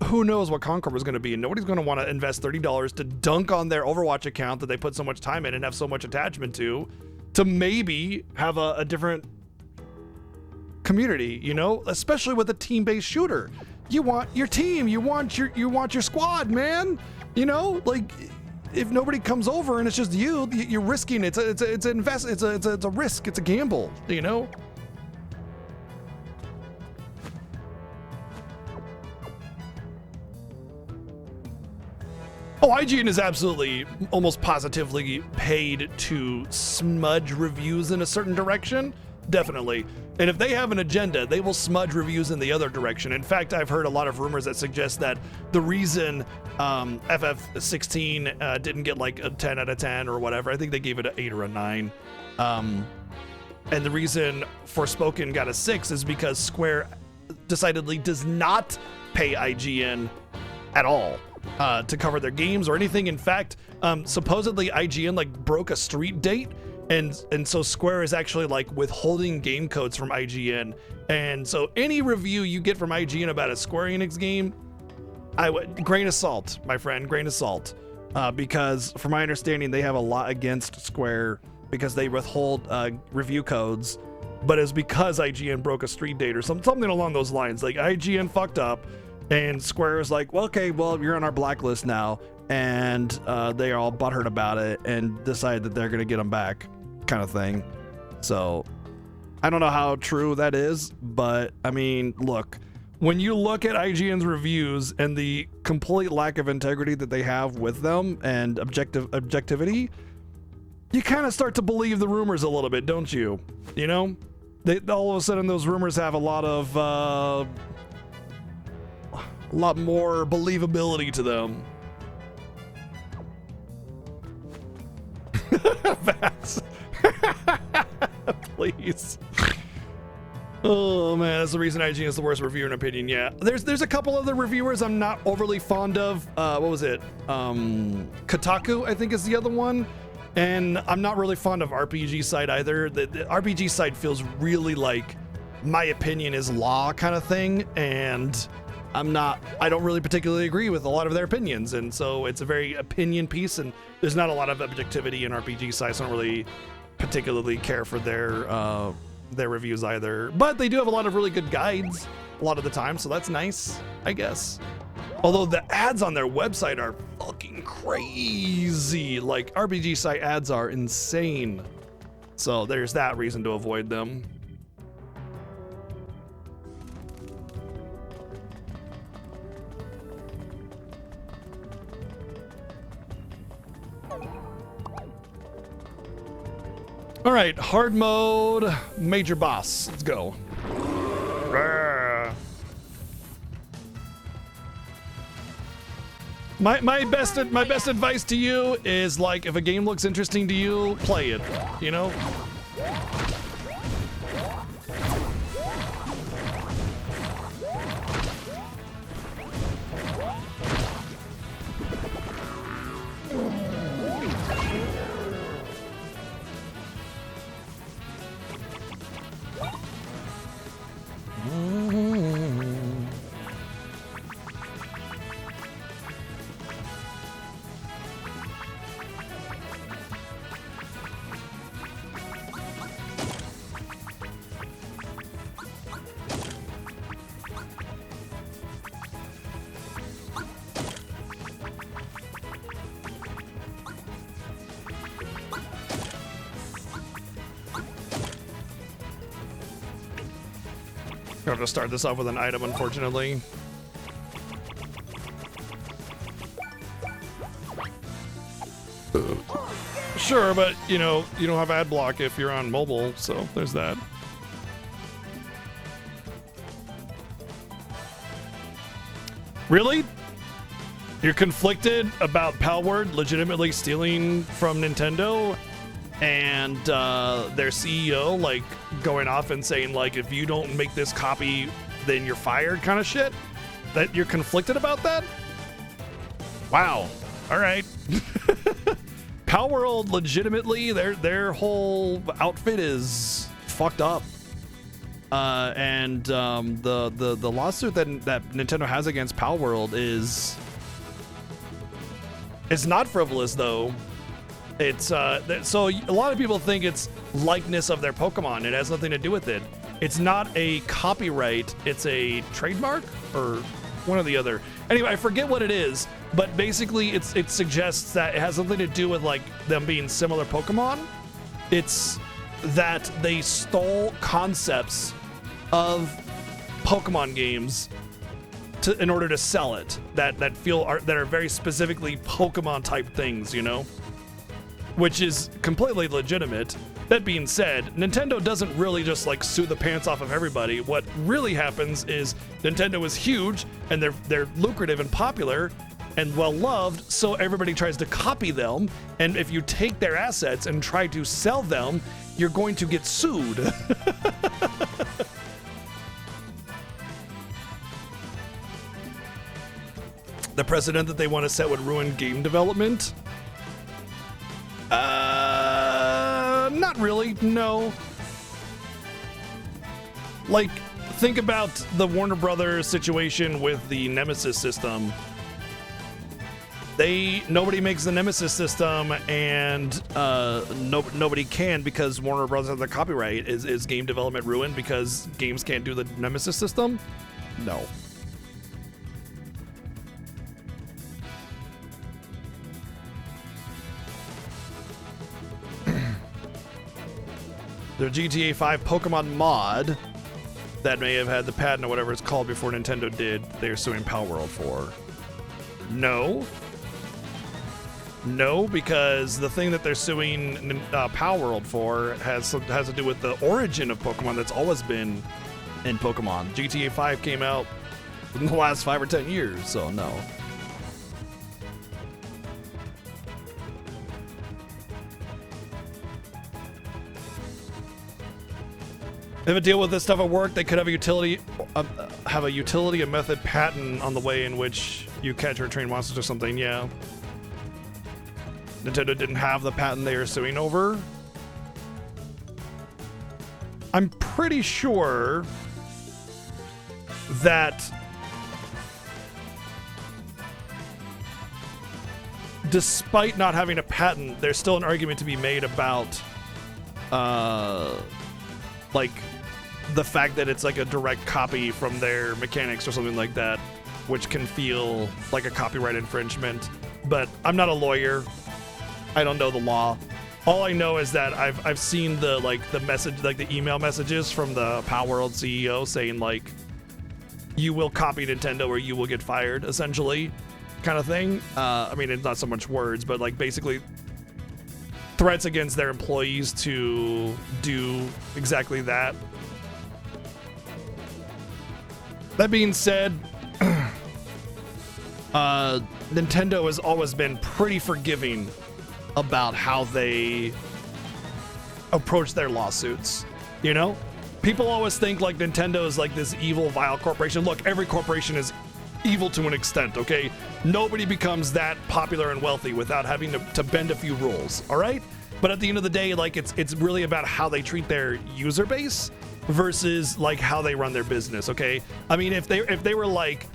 Who knows what Concord was going to be, and nobody's going to want to invest $30 to dunk on their Overwatch account that they put so much time in and have so much attachment to maybe have a different community, you know? Especially with a team-based shooter. You want your team, you want your squad, man. You know, like if nobody comes over and it's just you, you're risking it. It's a risk, it's a gamble, you know? Oh, IGN is absolutely, almost positively paid to smudge reviews in a certain direction. Definitely. And if they have an agenda, they will smudge reviews in the other direction. In fact, I've heard a lot of rumors that suggest that the reason FF16 didn't get like a 10 out of 10 or whatever, I think they gave it an 8 or a 9. And the reason Forspoken got a 6 is because Square decidedly does not pay IGN at all to cover their games or anything. In fact, supposedly IGN like broke a street date, and so Square is actually like withholding game codes from IGN. And so any review you get from IGN about a Square Enix game, grain of salt, my friend, grain of salt, because from my understanding they have a lot against Square because they withhold review codes, but it's because IGN broke a street date or something along those lines. Like IGN fucked up, and Square is like, well, okay, well, you're on our blacklist now, and they are all butthurt about it and decide that they're gonna get them back, kind of thing. So I don't know how true that is, but I mean, look, when you look at IGN's reviews and the complete lack of integrity that they have with them and objectivity, you kind of start to believe the rumors a little bit, don't you? You know, all of a sudden those rumors have a lot more believability to them. Vax. Please. Oh man, that's the reason IGN is the worst reviewer in opinion. Yeah, there's a couple other reviewers I'm not overly fond of. What was it? Kotaku, I think, is the other one. And I'm not really fond of RPG site either. The RPG site feels really like my opinion is law kind of thing, and I don't really particularly agree with a lot of their opinions, and so it's a very opinion piece, and there's not a lot of objectivity in RPG sites. I don't really particularly care for their reviews either, but they do have a lot of really good guides a lot of the time, so that's nice, I guess. Although the ads on their website are fucking crazy. Like, RPG site ads are insane. So there's that reason to avoid them. All right, hard mode, major boss. Let's go. My best advice to you is, like, if a game looks interesting to you, play it, you know? I have to start this off with an item, unfortunately. Sure, but you know, you don't have ad block if you're on mobile, so there's that. Really? You're conflicted about Palworld legitimately stealing from Nintendo and their CEO like going off and saying like, if you don't make this copy, then you're fired kind of shit? That you're conflicted about that? Wow. All right. Palworld legitimately, their whole outfit is fucked up. And the lawsuit that Nintendo has against Palworld is not frivolous though. It's so a lot of people think it's likeness of their Pokemon. It has nothing to do with it. It's not a copyright. It's a trademark or one or the other. Anyway, I forget what it is, but basically it suggests that it has something to do with like them being similar Pokemon. It's that they stole concepts of Pokemon games in order to sell it that are very specifically Pokemon type things, you know, which is completely legitimate. That being said, Nintendo doesn't really just like sue the pants off of everybody. What really happens is Nintendo is huge and they're lucrative and popular and well loved, so everybody tries to copy them, and if you take their assets and try to sell them, you're going to get sued. The precedent that they want to set would ruin game development? Not really, no. Like, think about the Warner Brothers situation with the Nemesis system. Nobody makes the Nemesis system, and nobody can because Warner Brothers has the copyright. Is game development ruined because games can't do the Nemesis system? No. The GTA 5 Pokemon mod that may have had the patent or whatever it's called before Nintendo did, they're suing Palworld for. No. No, because the thing that they're suing Palworld for has to do with the origin of Pokemon that's always been in Pokemon. GTA 5 came out in the last 5 or 10 years, so no. If a deal with this stuff at work, they could have a utility, a method patent on the way in which you catch or train monsters or something. Yeah. Nintendo didn't have the patent they are suing over. I'm pretty sure that despite not having a patent, there's still an argument to be made about, like, the fact that it's like a direct copy from their mechanics or something like that, which can feel like a copyright infringement. But I'm not a lawyer. I don't know the law. All I know is that I've seen the message, like the email messages from the Palworld CEO saying like, you will copy Nintendo or you will get fired, essentially, kind of thing. I mean, it's not so much words, but like basically threats against their employees to do exactly that. That being said, Nintendo has always been pretty forgiving about how they approach their lawsuits. You know, people always think like Nintendo is like this evil, vile corporation. Look, every corporation is evil to an extent, okay? Nobody becomes that popular and wealthy without having to bend a few rules, all right? But at the end of the day, like it's really about how they treat their user base versus like how they run their business, okay? I mean, if they were like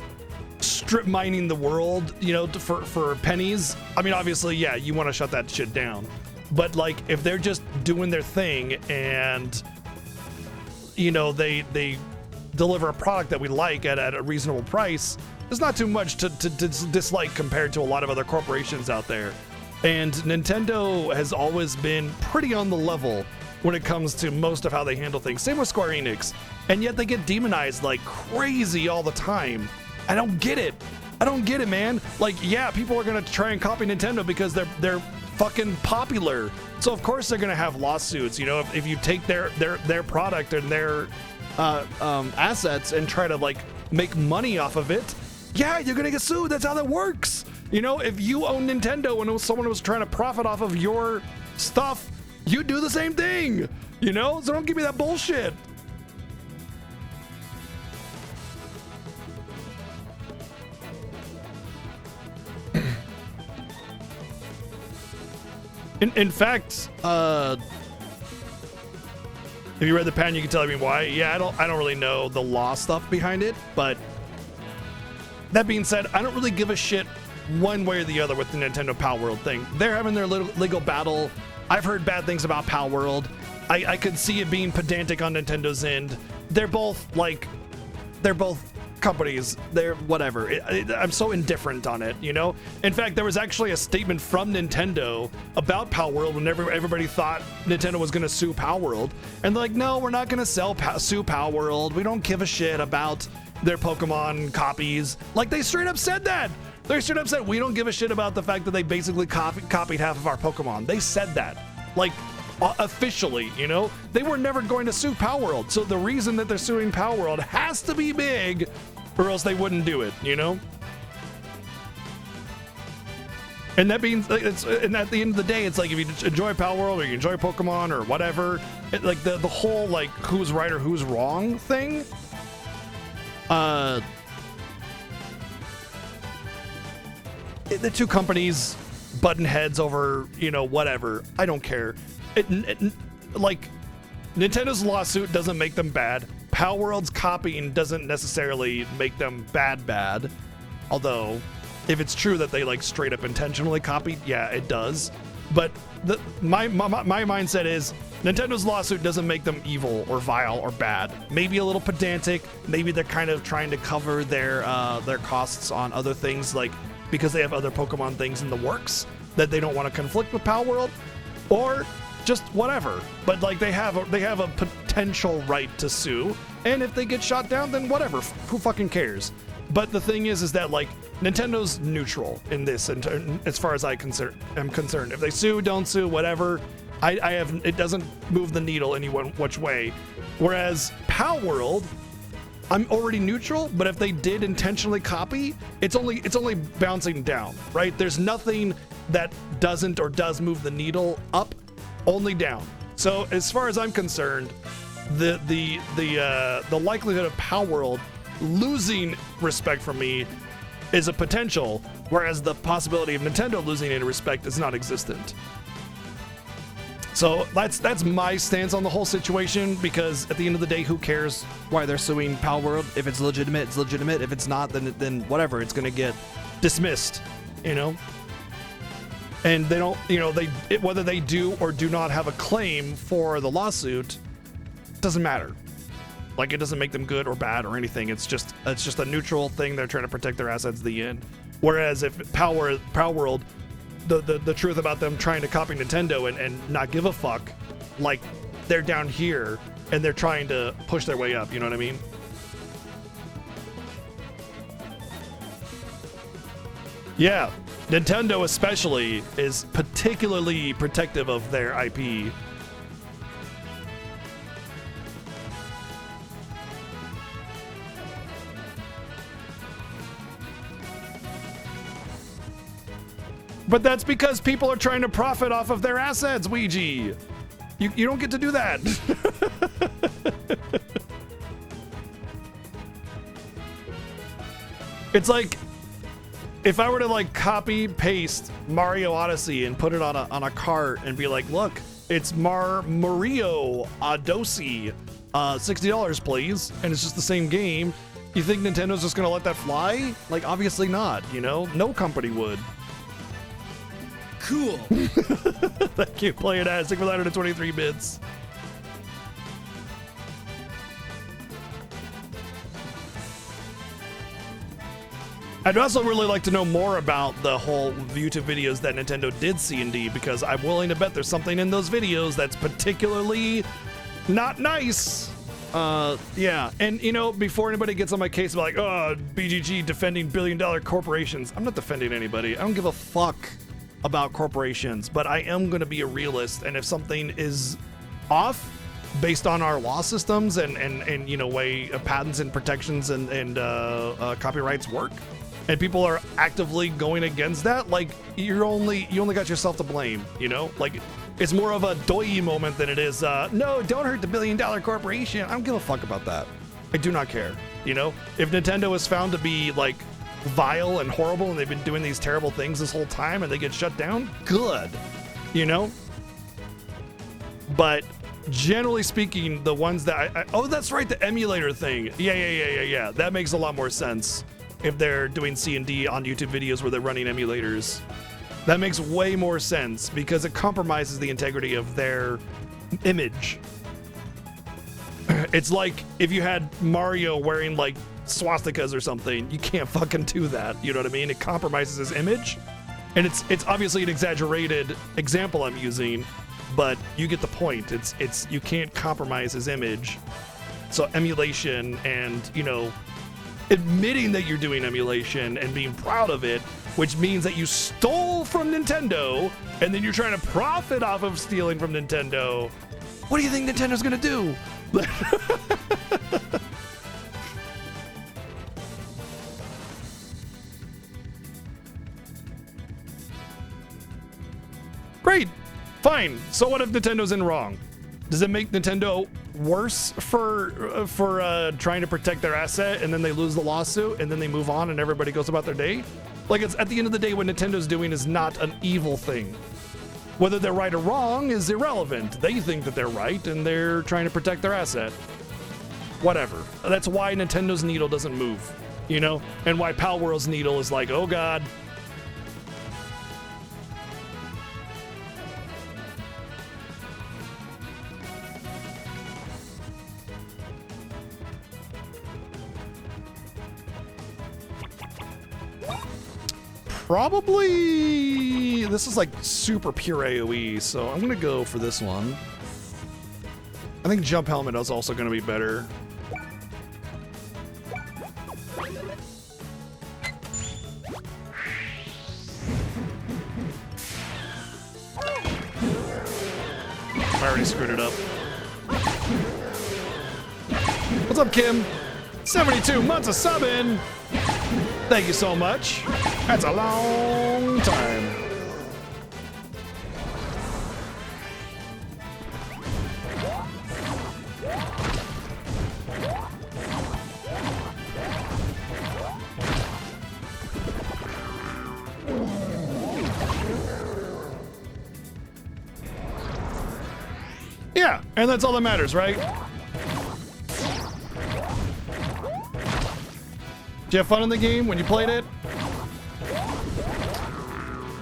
strip mining the world, you know, for pennies, I mean, obviously, yeah, you want to shut that shit down. But like if they're just doing their thing and, you know, they deliver a product that we like at a reasonable price, there's not too much to dislike compared to a lot of other corporations out there. And Nintendo has always been pretty on the level when it comes to most of how they handle things. Same with Square Enix. And yet they get demonized like crazy all the time. I don't get it. I don't get it, man. Like, yeah, people are gonna try and copy Nintendo because they're fucking popular. So of course they're gonna have lawsuits. You know, if you take their product and their assets and try to like make money off of it, yeah, you're gonna get sued. That's how that works. You know, if you own Nintendo and someone was trying to profit off of your stuff, you do the same thing. You know, so don't give me that bullshit. In fact, if you read the patent, you can tell me why. Yeah, I don't really know the law stuff behind it, but that being said, I don't really give a shit one way or the other with the Nintendo Palworld thing. They're having their little legal battle. I've heard bad things about Palworld. I could see it being pedantic on Nintendo's end. They're both companies. They're whatever. I'm so indifferent on it, you know? In fact, there was actually a statement from Nintendo about Palworld when everybody thought Nintendo was going to sue Palworld. And they're like, no, we're not going to sue Palworld. We don't give a shit about their Pokemon copies. Like, they straight up said that. They straight up said, we don't give a shit about the fact that they basically copied half of our Pokemon. They said that. Like, officially, you know? They were never going to sue Palworld. So the reason that they're suing Palworld has to be big, or else they wouldn't do it, you know? And that means, and at the end of the day, it's like if you enjoy Palworld or you enjoy Pokemon or whatever, like the whole like who's right or who's wrong thing, the two companies button heads over, you know, whatever. I don't care. Like, Nintendo's lawsuit doesn't make them bad. Palworld's copying doesn't necessarily make them bad. Although, if it's true that they like straight up intentionally copied, yeah, it does. But my mindset is Nintendo's lawsuit doesn't make them evil or vile or bad. Maybe a little pedantic. Maybe they're kind of trying to cover their costs on other things, like because they have other Pokemon things in the works that they don't want to conflict with Palworld. Or just whatever. But like they have a potential right to sue, and if they get shot down, then whatever. Who fucking cares? But the thing is that like Nintendo's neutral in this, and as far as am concerned, if they sue, don't sue, whatever. It doesn't move the needle any which way. Whereas Pal World, I'm already neutral, but if they did intentionally copy, it's only bouncing down, right? There's nothing that doesn't or does move the needle up, only down. So as far as I'm concerned, the likelihood of Pal World losing respect from me is a potential, whereas the possibility of Nintendo losing any respect is not existent. So that's my stance on the whole situation, because at the end of the day, who cares why they're suing Pal World? If it's legitimate, it's legitimate. If it's not, then whatever, it's gonna get dismissed, you know? And they don't, you know, whether they do or do not have a claim for the lawsuit, doesn't matter. Like, it doesn't make them good or bad or anything. It's just a neutral thing. They're trying to protect their assets at the end. Whereas if Pal World, the truth about them trying to copy Nintendo and not give a fuck, like they're down here and they're trying to push their way up, you know what I mean? Yeah, Nintendo especially is particularly protective of their IP. But that's because people are trying to profit off of their assets, Luigi. You don't get to do that. It's like if I were to like copy paste Mario Odyssey and put it on a cart and be like, look, it's Mario Odyssey, $60 please, and it's just the same game. You think Nintendo's just gonna let that fly? Like, obviously not, you know? No company would. Cool. Thank you, play it at 623 bits. I'd also really like to know more about the whole YouTube videos that Nintendo did C&D, because I'm willing to bet there's something in those videos that's particularly not nice. Yeah, and you know, before anybody gets on my case about like, oh, BGG defending billion-dollar corporations, I'm not defending anybody. I don't give a fuck about corporations, but I am going to be a realist, and if something is off based on our law systems and you know, way patents and protections and copyrights work, and people are actively going against that, like you only got yourself to blame, you know? Like, it's more of a doy moment than it is no, don't hurt the billion-dollar corporation. I don't give a fuck about that. I do not care, you know? If Nintendo is found to be like vile and horrible and they've been doing these terrible things this whole time and they get shut down, good, you know? But generally speaking, the ones that oh, that's right, the emulator thing. Yeah, that makes a lot more sense if they're doing C&D on YouTube videos where they're running emulators. That makes way more sense because it compromises the integrity of their image. It's like if you had Mario wearing like swastikas or something, you can't fucking do that. You know what I mean? It compromises his image, and it's obviously an exaggerated example I'm using, but you get the point. It's you can't compromise his image. So emulation and, you know, admitting that you're doing emulation and being proud of it, which means that you stole from Nintendo and then you're trying to profit off of stealing from Nintendo. What do you think Nintendo's gonna do? Great, fine. So what if Nintendo's in wrong? Does it make Nintendo worse for trying to protect their asset and then they lose the lawsuit and then they move on and everybody goes about their day? Like, it's at the end of the day, what Nintendo's doing is not an evil thing. Whether they're right or wrong is irrelevant. They think that they're right and they're trying to protect their asset. Whatever. That's why Nintendo's needle doesn't move, you know? And why Pal World's needle is like, oh God. Probably this is like super pure AoE, so I'm gonna go for this one. I think jump helmet is also gonna be better. I already screwed it up. What's up, Kim? 72 months of subbing. Thank you so much. That's a long time. Yeah, and that's all that matters, right? Did you have fun in the game when you played it?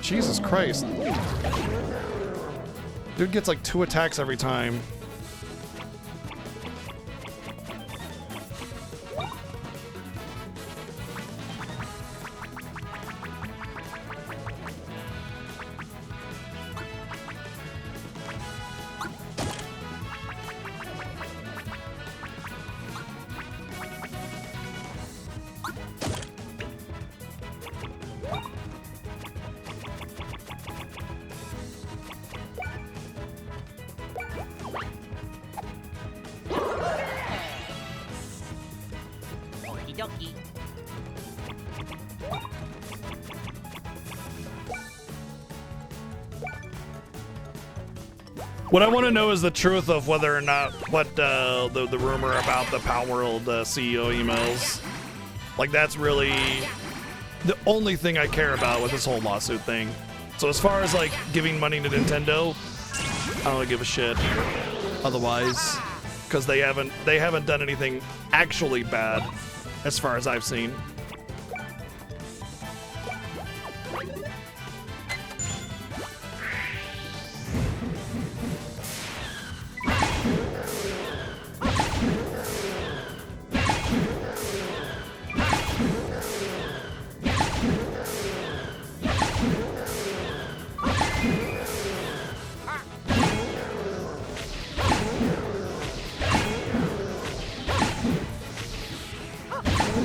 Jesus Christ. Dude gets like 2 attacks every time. Okie dokie. What I want to know is the truth of whether or not what the rumor about the Power World CEO emails. Like, that's really the only thing I care about with this whole lawsuit thing. So as far as like giving money to Nintendo, I don't give a shit. Otherwise, because they haven't done anything actually bad, as far as I've seen.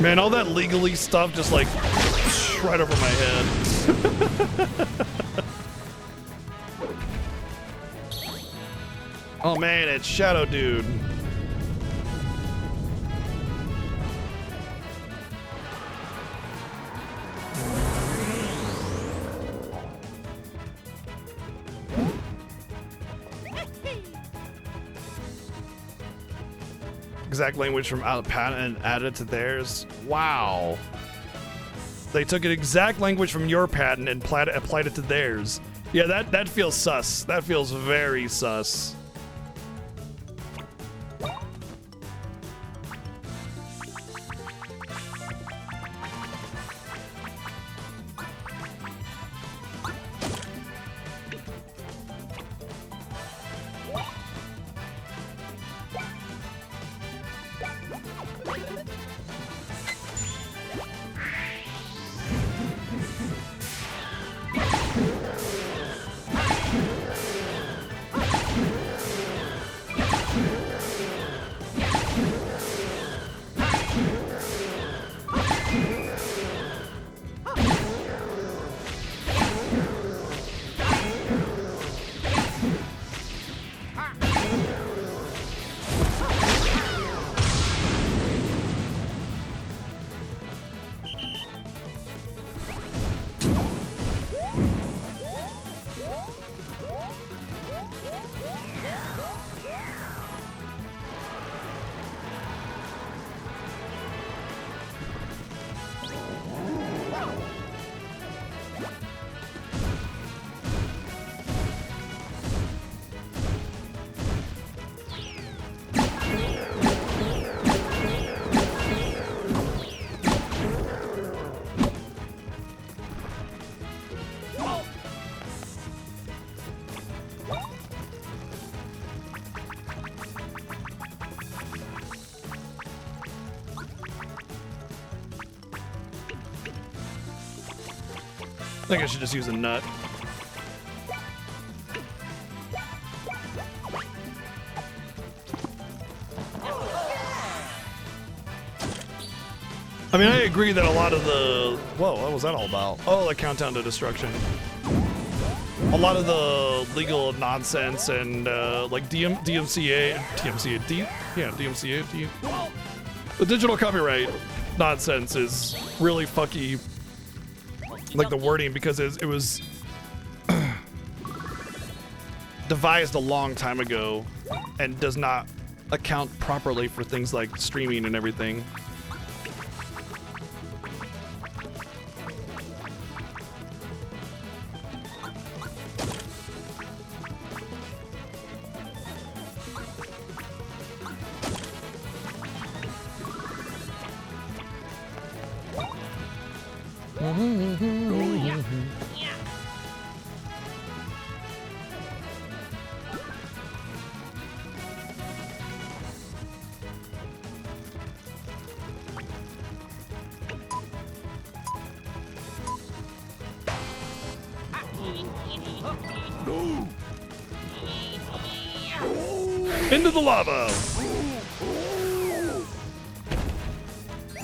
Man, all that legally stuff just like right over my head. Oh man, it's Shadow Dude. Exact language from out patent and added to theirs. Wow. They took an exact language from your patent and applied it to theirs. Yeah, that feels sus. That feels very sus. I think I should just use a nut. I mean, I agree that a lot of the... Whoa, what was that all about? Oh, the countdown to destruction. A lot of the legal nonsense and like DMCA, the digital copyright nonsense is really fucky, like the wording, because it was devised a long time ago and does not account properly for things like streaming and everything. Into the lava!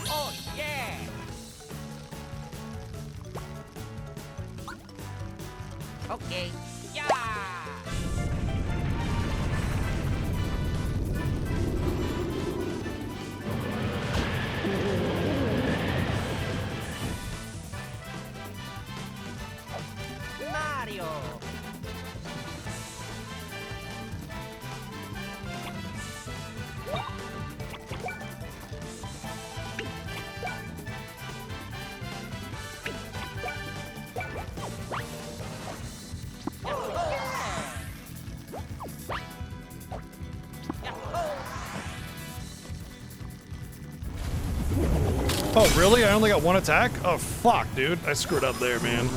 Oh, yeah! Okay. Yeah! Mario! Oh, really? I only got one attack? Oh, fuck, dude. I screwed up there, man.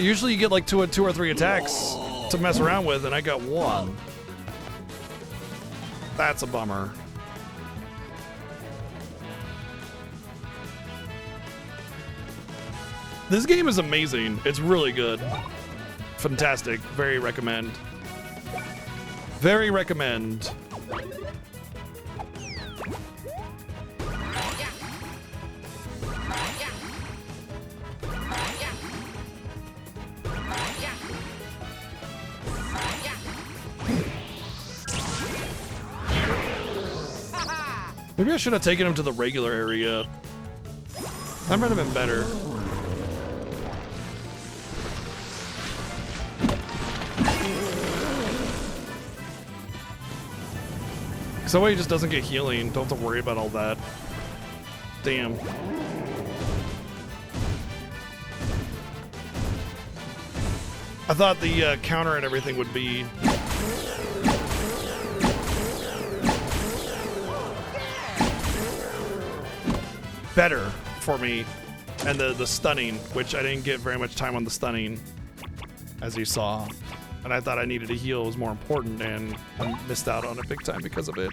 Usually you get like two or three attacks to mess around with, and I got one. That's a bummer. This game is amazing. It's really good. Fantastic. Very recommend. Very recommend. Maybe I should have taken him to the regular area. That might have been better. So that way he just doesn't get healing. Don't have to worry about all that. Damn. I thought the counter and everything would be better for me, and the stunning, which I didn't get very much time on the stunning, as you saw. And I thought I needed to heal was more important, and I missed out on it big time because of it.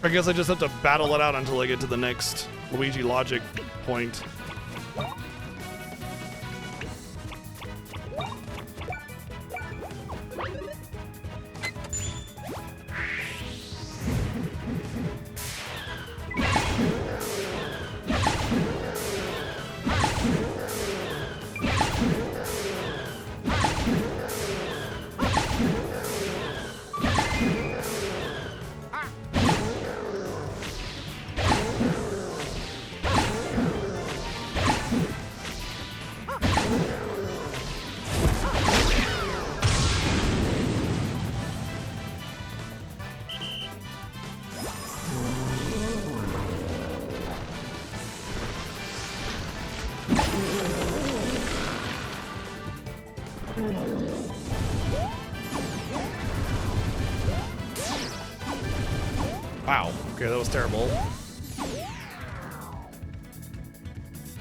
I guess I just have to battle it out until I get to the next Luigi logic point. Wow. Okay, that was terrible.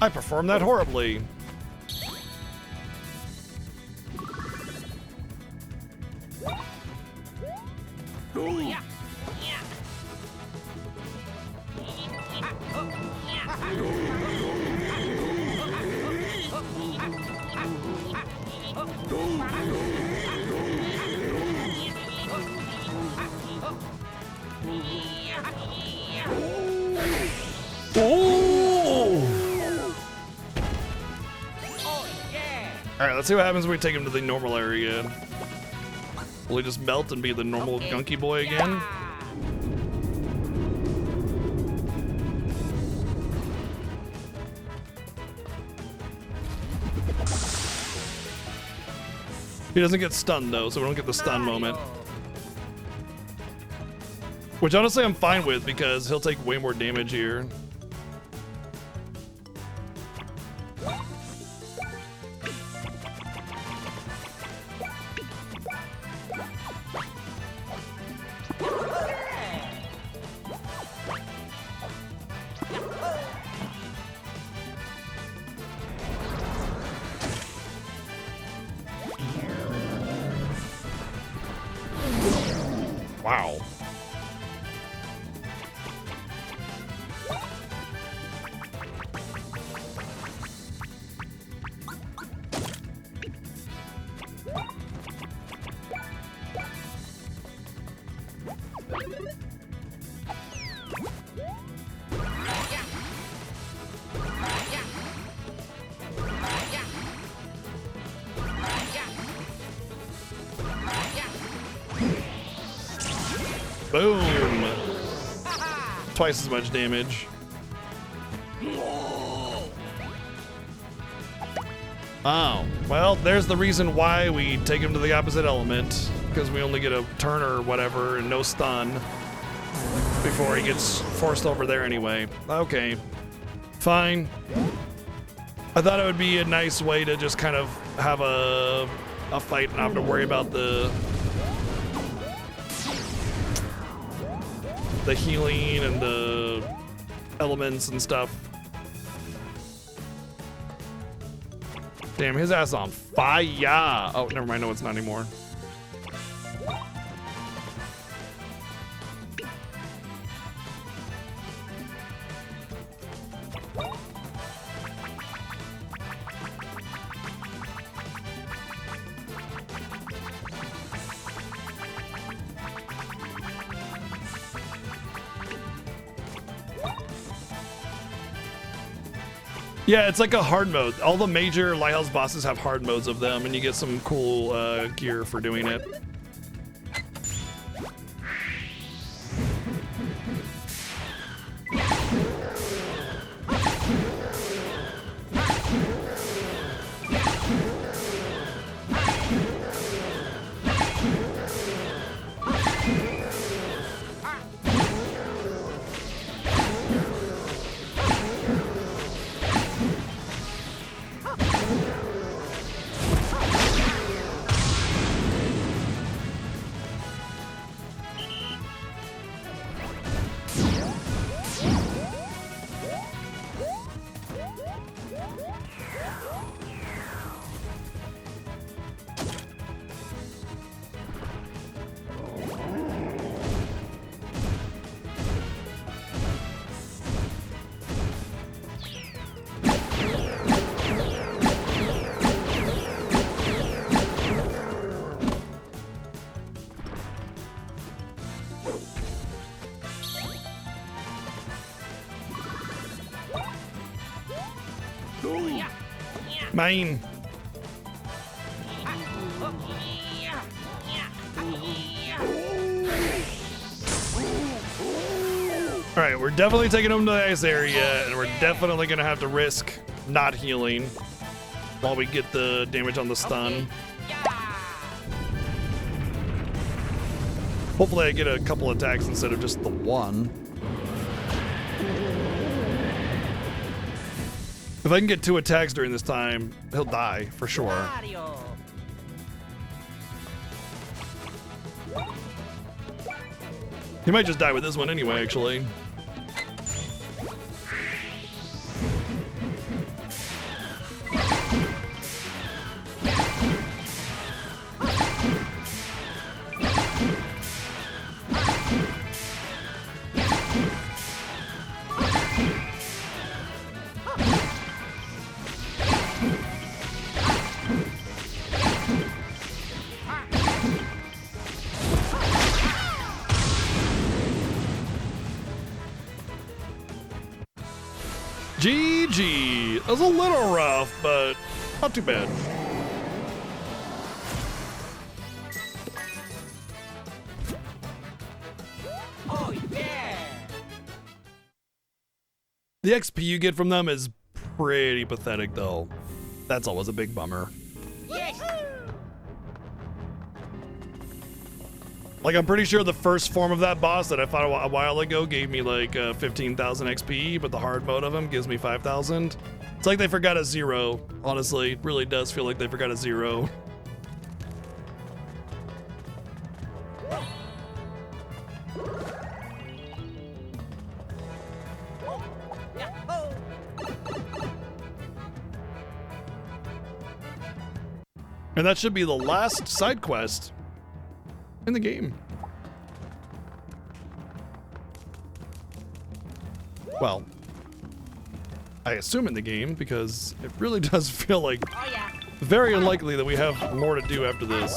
I performed that horribly. Alright, let's see what happens when we take him to the normal area. Will he just melt and be the normal gunky boy again? He doesn't get stunned though, so we don't get the stun moment. Which honestly I'm fine with because he'll take way more damage here. Wow. Boom! Twice as much damage. Oh, well, there's the reason why we take him to the opposite element. Because we only get a turn or whatever and no stun before he gets forced over there anyway. Okay, fine. I thought it would be a nice way to just kind of have a fight and not have to worry about the healing and the elements and stuff. Damn, his ass on fire. Oh, never mind. No, it's not anymore. Yeah, it's like a hard mode. All the major Lighthouse bosses have hard modes of them, and you get some cool gear for doing it. Mine. Alright, we're definitely taking him to the ice area, and we're definitely gonna have to risk not healing while we get the damage on the stun. Hopefully I get a couple attacks instead of just the one. If I can get 2 attacks during this time, he'll die for sure. He might just die with this one anyway, actually. GG. It was a little rough, but not too bad. Oh, yeah. The XP you get from them is pretty pathetic, though. That's always a big bummer. Yes. Like, I'm pretty sure the first form of that boss that I fought a while ago gave me like 15,000 XP, but the hard mode of him gives me 5,000. It's like they forgot a zero, honestly. It really does feel like they forgot a zero. And that should be the last side quest in the game. Well, I assume in the game, because it really does feel like Oh, yeah. very unlikely that we have more to do after this.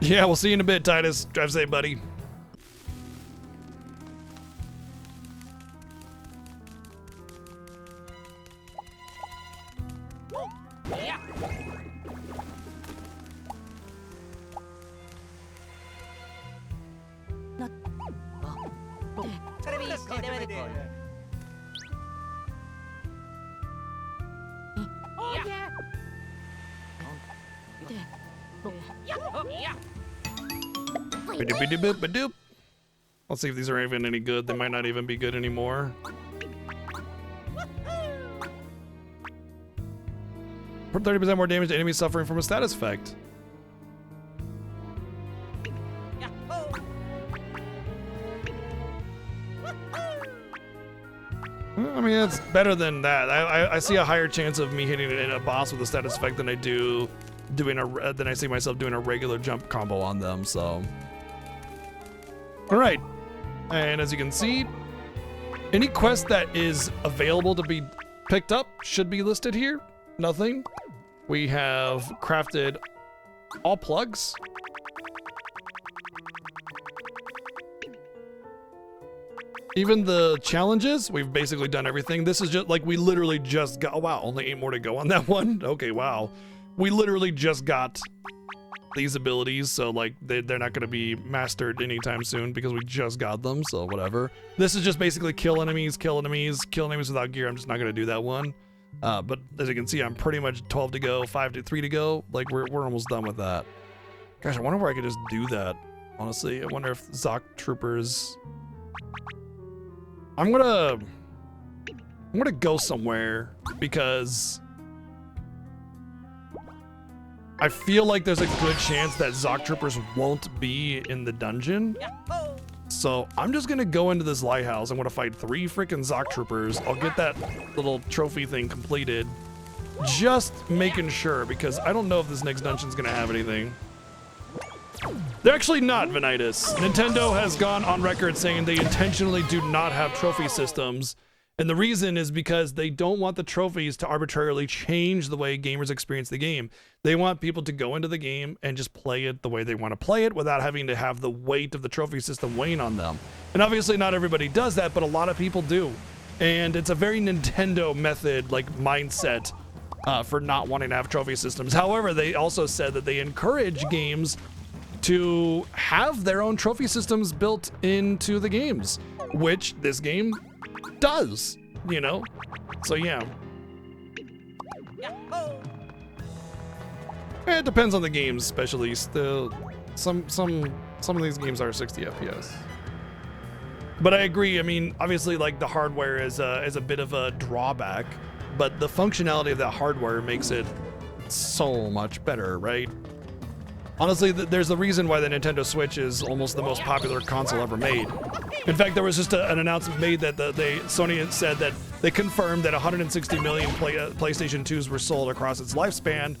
Yeah, we'll see you in a bit, Titus. Drive safe, buddy. Yeah. Oh, yeah. Yeah. Ba-doop-ba-doop-ba-doop. Let's see if these are even any good. They might not even be good anymore. Put 30% more damage to enemies suffering from a status effect. I mean, it's better than that. I see a higher chance of me hitting a boss with a status effect than I do than I see myself doing a regular jump combo on them. So, all right. And as you can see, any quest that is available to be picked up should be listed here. Nothing. We have crafted all plugs. Even the challenges, we've basically done everything. This is just like we literally just got, oh wow, only 8 more to go on that one. Okay, wow. We literally just got these abilities, so like they're not going to be mastered anytime soon because we just got them, so whatever. This is just basically kill enemies without gear. I'm just not going to do that one. But as you can see, I'm pretty much 12 to go, 3 to go. Like we're almost done with that. Gosh, I wonder where I could just do that. Honestly, I wonder if Zoc Troopers. I'm gonna go somewhere because I feel like there's a good chance that Zoc Troopers won't be in the dungeon. So I'm just gonna go into this lighthouse. I'm gonna fight 3 freaking Zoc Troopers. I'll get that little trophy thing completed. Just making sure, because I don't know if this next dungeon's gonna have anything. They're actually not, Venitus. Nintendo has gone on record saying they intentionally do not have trophy systems. And the reason is because they don't want the trophies to arbitrarily change the way gamers experience the game. They want people to go into the game and just play it the way they want to play it without having to have the weight of the trophy system weighing on them. And obviously not everybody does that, but a lot of people do. And it's a very Nintendo method, like mindset, for not wanting to have trophy systems. However, they also said that they encourage games to have their own trophy systems built into the games, which this game does, you know? So yeah. It depends on the games, especially still. Some of these games are 60 FPS. But I agree, I mean, obviously like the hardware is a bit of a drawback, but the functionality of that hardware makes it so much better, right? Honestly, there's a reason why the Nintendo Switch is almost the most popular console ever made. In fact, there was just an announcement made that Sony had said that they confirmed that 160 million PlayStation 2s were sold across its lifespan,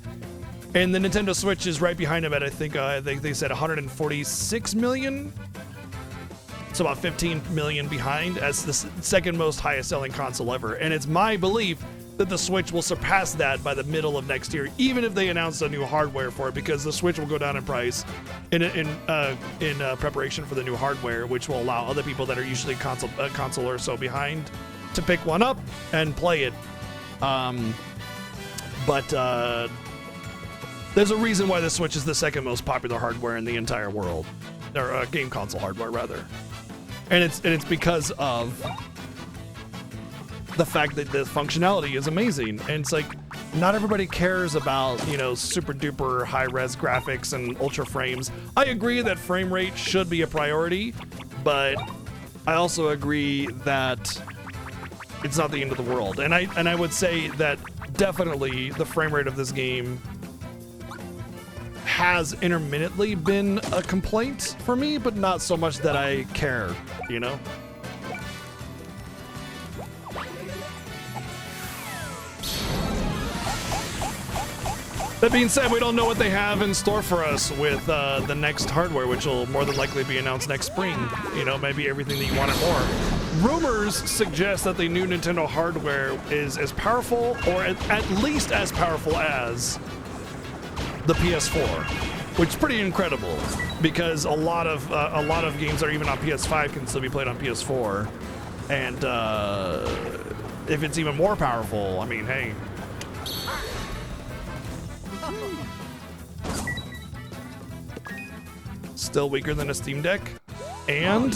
and the Nintendo Switch is right behind them at I think they said 146 million. So about 15 million behind as the second most highest selling console ever. And it's my belief that the Switch will surpass that by the middle of next year, even if they announce a new hardware for it, because the Switch will go down in price in preparation for the new hardware, which will allow other people that are usually console or so behind to pick one up and play it. But there's a reason why the Switch is the second most popular hardware in the entire world, or game console hardware rather. And it's because of the fact that the functionality is amazing. And it's like, not everybody cares about, you know, super duper high res graphics and ultra frames. I agree that frame rate should be a priority, but I also agree that it's not the end of the world. And I would say that definitely the frame rate of this game has intermittently been a complaint for me, but not so much that I care, you know? That being said, we don't know what they have in store for us with the next hardware, which will more than likely be announced next spring. You know, maybe everything that you want and more. Rumors suggest that the new Nintendo hardware is as powerful, or at least as powerful as the PS4, which is pretty incredible because a lot of games that are even on PS5 can still be played on PS4, and if it's even more powerful, I mean, hey. Still weaker than a Steam Deck, and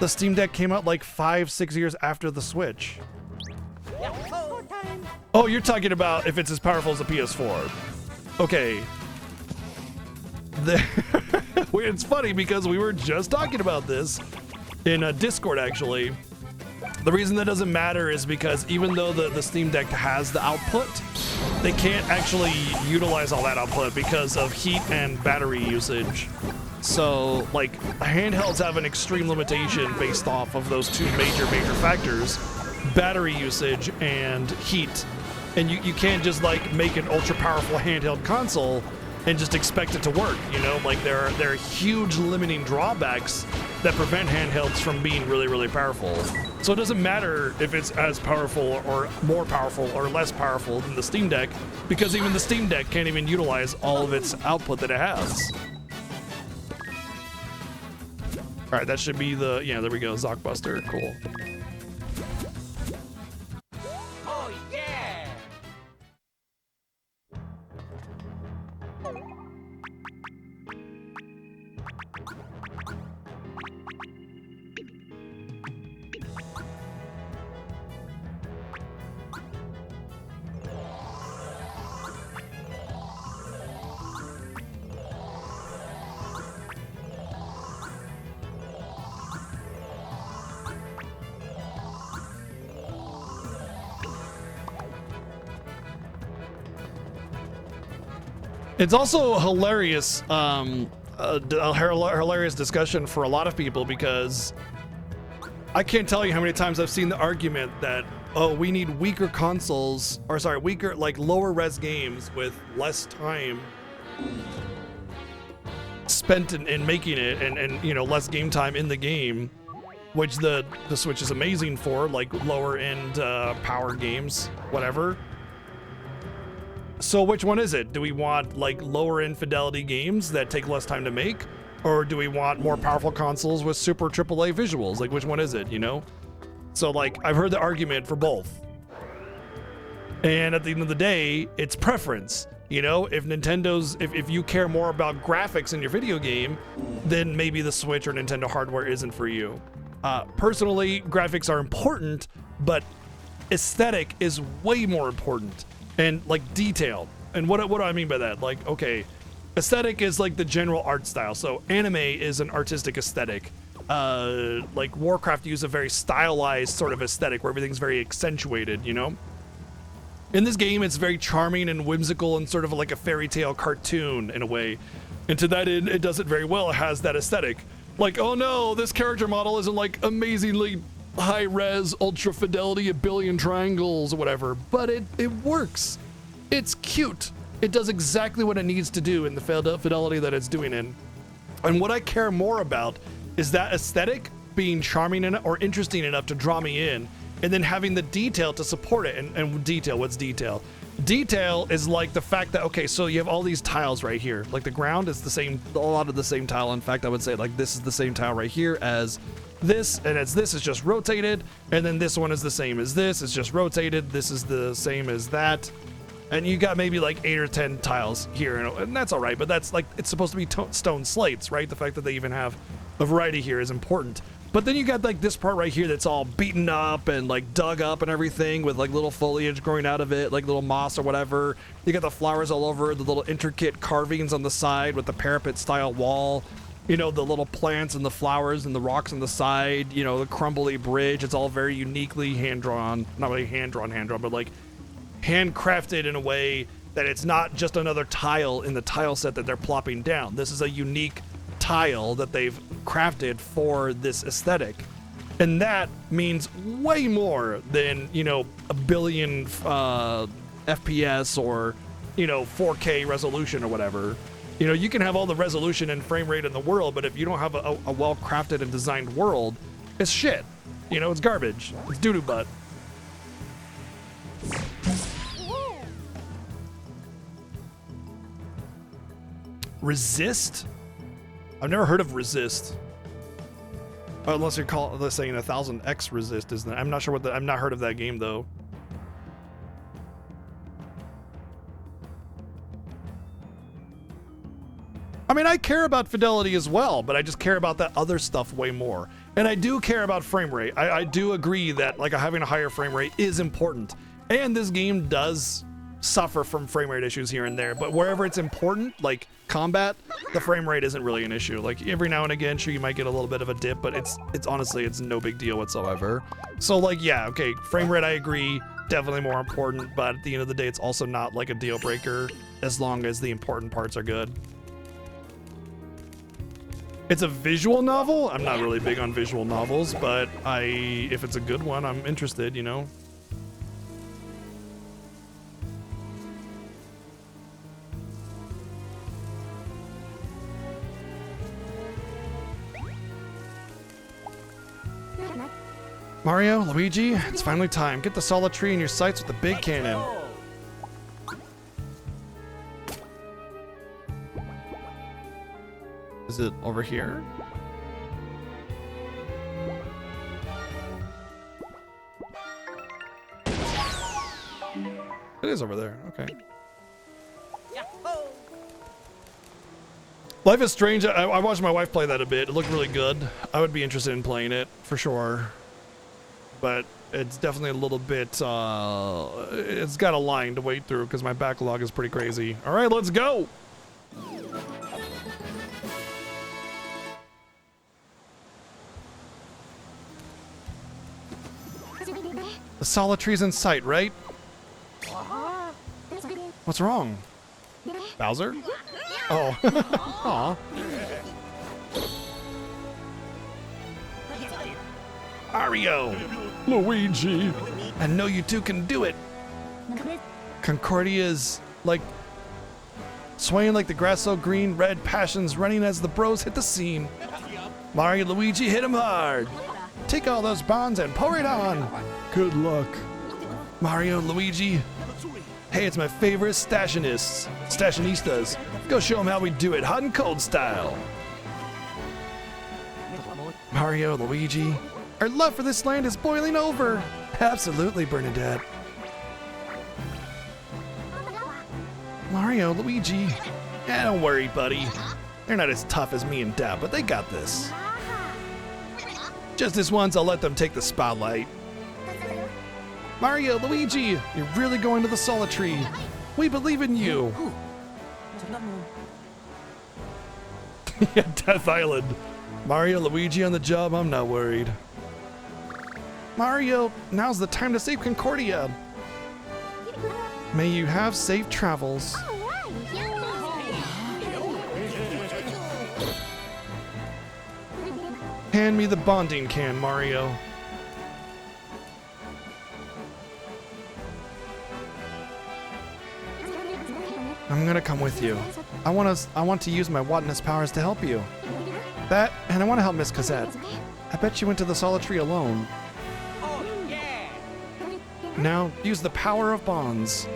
the Steam Deck came out like 5-6 years after the Switch. Oh, you're talking about if it's as powerful as a PS4. Okay. It's funny because we were just talking about this in a Discord, actually. The reason that doesn't matter is because even though the Steam Deck has the output, they can't actually utilize all that output because of heat and battery usage. So, like, handhelds have an extreme limitation based off of those two major factors, battery usage and heat. And you can't just, like, make an ultra-powerful handheld console and just expect it to work, you know? Like, there are huge limiting drawbacks that prevent handhelds from being really, really powerful. So it doesn't matter if it's as powerful or more powerful or less powerful than the Steam Deck, because even the Steam Deck can't even utilize all of its output that it has. All right, that should be the, yeah, there we go, Zockbuster, cool. Oh yeah! It's also hilarious, a hilarious discussion for a lot of people, because I can't tell you how many times I've seen the argument that, oh, we need weaker consoles, or sorry, weaker, like lower res games with less time spent in making it, and you know, less game time in the game, which the Switch is amazing for, like lower end power games, whatever. So which one is it? Do we want like lower end fidelity games that take less time to make? Or do we want more powerful consoles with super AAA visuals? Like, which one is it, you know? So like, I've heard the argument for both. And at the end of the day, it's preference. You know, if you care more about graphics in your video game, then maybe the Switch or Nintendo hardware isn't for you. Personally, graphics are important, but aesthetic is way more important. And like detail. And what do I mean by that? Like, okay, aesthetic is like the general art style. So anime is an artistic aesthetic. Like Warcraft uses a very stylized sort of aesthetic where everything's very accentuated, you know? In this game, it's very charming and whimsical and sort of like a fairy tale cartoon in a way. And to that end, it does it very well. It has that aesthetic. Like, oh no, this character model isn't like amazingly high res, ultra fidelity, a billion triangles or whatever, but it works. It's cute. It does exactly what it needs to do in the fidelity that it's doing in. And what I care more about is that aesthetic being charming enough or interesting enough to draw me in, and then having the detail to support it. And detail, what's detail? Detail is like the fact that, okay, so you have all these tiles right here. Like the ground is the same, a lot of the same tile. In fact, I would say like this is the same tile right here as this, and as this is just rotated, and then this one is the same as this, it's just rotated. This is the same as that. And you got maybe like 8 or 10 tiles here, and that's all right, but that's like, it's supposed to be stone slates, right? The fact that they even have a variety here is important. But then you got like this part right here that's all beaten up and like dug up and everything with like little foliage growing out of it, like little moss or whatever. You got the flowers all over, the little intricate carvings on the side with the parapet style wall, you know, the little plants and the flowers and the rocks on the side, you know, the crumbly bridge. It's all very uniquely hand-drawn, not really hand-drawn, but like handcrafted in a way that it's not just another tile in the tile set that they're plopping down. This is a unique tile that they've crafted for this aesthetic, and that means way more than, you know, a billion FPS or, you know, 4K resolution or whatever. You know, you can have all the resolution and frame rate in the world, but if you don't have a well crafted and designed world, it's shit. You know, it's garbage. It's doo-doo butt. Resist? I've never heard of resist. Unless you're saying 1000X resist, isn't it? I'm not sure what I've not heard of that game though. I mean, I care about fidelity as well, but I just care about that other stuff way more. And I do care about frame rate. I do agree that like having a higher frame rate is important. And this game does suffer from frame rate issues here and there, but wherever it's important, like combat, the frame rate isn't really an issue. Like every now and again, sure, you might get a little bit of a dip, but it's honestly, it's no big deal whatsoever. So like, yeah, okay, frame rate, I agree, definitely more important, but at the end of the day, it's also not like a deal breaker as long as the important parts are good. It's a visual novel. I'm not really big on visual novels, but if it's a good one, I'm interested, you know? Mario, Luigi, it's finally time. Get the solid tree in your sights with the big cannon. Is it over here? It is over there, okay. Life is Strange, I watched my wife play that a bit. It looked really good. I would be interested in playing it, for sure. But it's definitely a little bit, it's got a line to wait through because my backlog is pretty crazy. All right, let's go. The solid tree's in sight, right? What's wrong? Bowser? Oh. Aw. Mario! Luigi! I know you two can do it! Concordia's like swaying like the grass so green, red passions running as the bros hit the scene. Mario, Luigi, hit him hard! Take all those bonds and pour it on! Good luck. Mario, Luigi. Hey, it's my favorite stassionistas. Go show them how we do it, hot and cold style. Mario, Luigi. Our love for this land is boiling over. Absolutely, Bernadette. Mario, Luigi. Don't worry, buddy. They're not as tough as me and Dab, but they got this. Just this once, I'll let them take the spotlight. Mario, Luigi, you're really going to the solid tree. We believe in you. Yeah, Death Island. Mario, Luigi on the job, I'm not worried. Mario, now's the time to save Concordia. May you have safe travels. Hand me the bonding can, Mario. I'm gonna come with you. I want to use my Watness powers to help you. That, and I want to help Miss Cosette. I bet she went to the Solitary alone. Oh yeah! Now, use the power of bonds.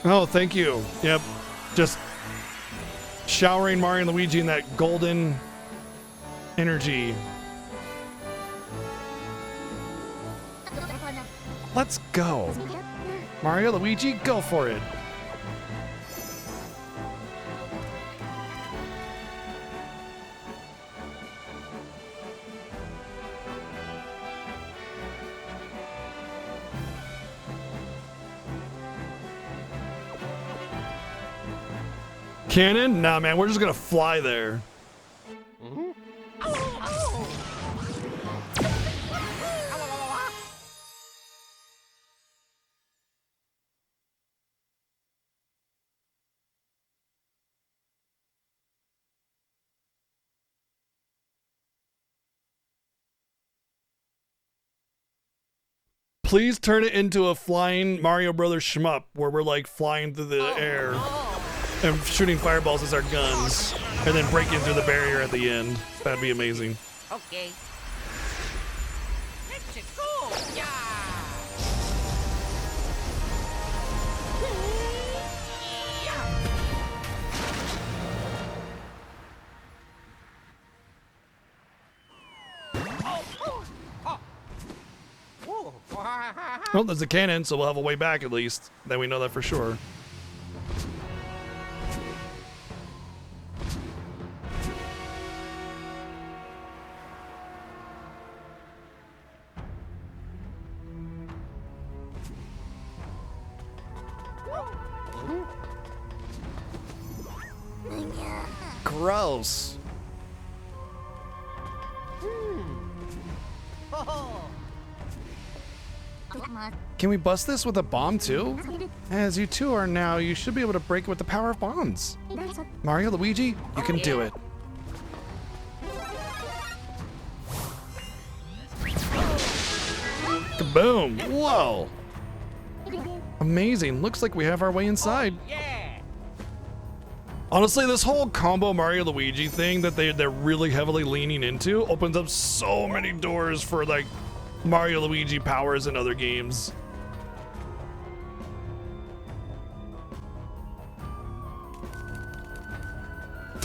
Oh, thank you. Yep. Just showering Mario and Luigi in that golden energy. Let's go. Mario, Luigi, go for it. Cannon? Nah, man, we're just gonna fly there. Please turn it into a flying Mario Brothers shmup where we're like flying through the air and shooting fireballs as our guns and then breaking through the barrier at the end. That'd be amazing. Okay. Let's go! Yeah! Well, there's a cannon, so we'll have a way back at least. Then we know that for sure. Gross. Can we bust this with a bomb too? As you two are now, you should be able to break it with the power of bonds. Mario, Luigi, you can do it. Kaboom! Whoa! Amazing. Looks like we have our way inside. Yeah! Honestly, this whole combo Mario Luigi thing that they're really heavily leaning into opens up so many doors for like Mario Luigi powers in other games.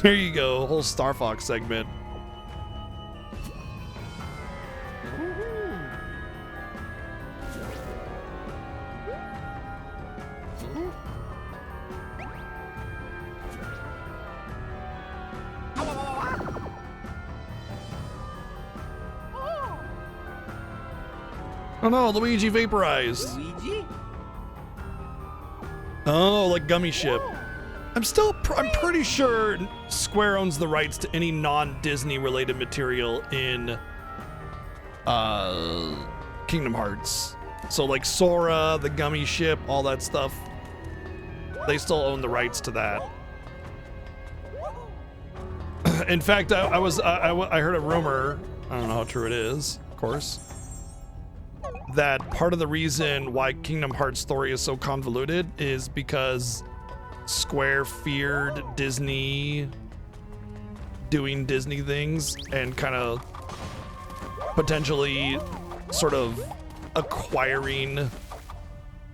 There you go, a whole Star Fox segment. Oh no, Luigi vaporized. Luigi? Oh, like Gummy Ship. I'm pretty sure Square owns the rights to any non-Disney related material in Kingdom Hearts. So like Sora, the Gummy Ship, all that stuff. They still own the rights to that. In fact, I heard a rumor, I don't know how true it is, of course, that part of the reason why Kingdom Hearts story is so convoluted is because Square feared Disney doing Disney things and kind of potentially sort of acquiring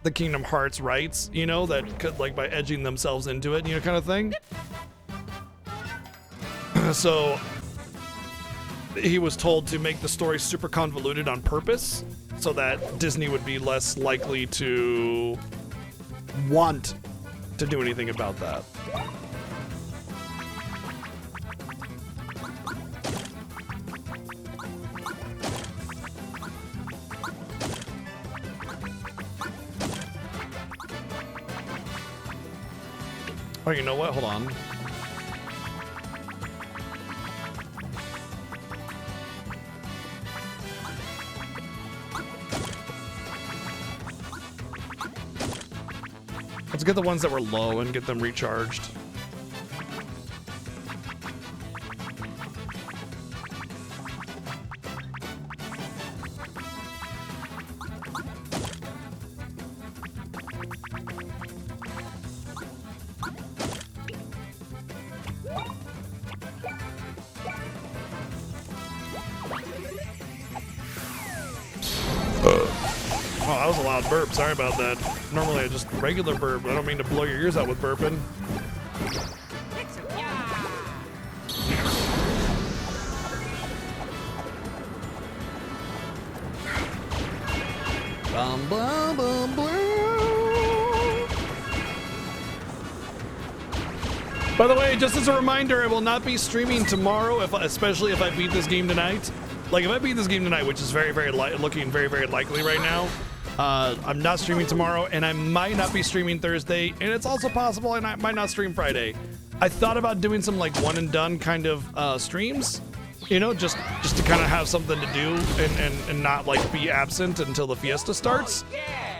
the Kingdom Hearts rights, you know, that could, like, by edging themselves into it, you know, kind of thing. So he was told to make the story super convoluted on purpose so that Disney would be less likely to want to do anything about that. Oh, you know what? Hold on. Let's get the ones that were low and get them recharged. Oh, that was a loud burp. Sorry about that. Normally I just regular burp. I don't mean to blow your ears out with burping. Bum, bum, bum, bum. By the way, just as a reminder, I will not be streaming tomorrow, especially if I beat this game tonight. Like, if I beat this game tonight, which is looking very, very likely right now, I'm not streaming tomorrow, and I might not be streaming Thursday, and it's also possible I might not stream Friday. I thought about doing some, like, one-and-done kind of streams, you know, just to kind of have something to do and not, like, be absent until the fiesta starts.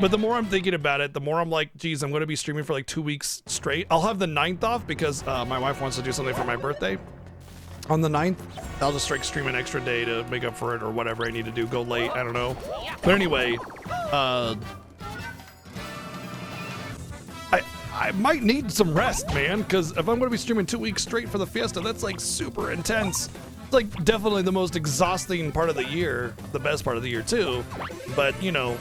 But the more I'm thinking about it, the more I'm like, geez, I'm going to be streaming for, like, 2 weeks straight. I'll have the 9th off because my wife wants to do something for my birthday. On the 9th, I'll just like stream an extra day to make up for it or whatever I need to do. Go late, I don't know. But anyway, I might need some rest, man, because if I'm going to be streaming 2 weeks straight for the fiesta, that's like super intense. It's like definitely the most exhausting part of the year, the best part of the year too. But you know,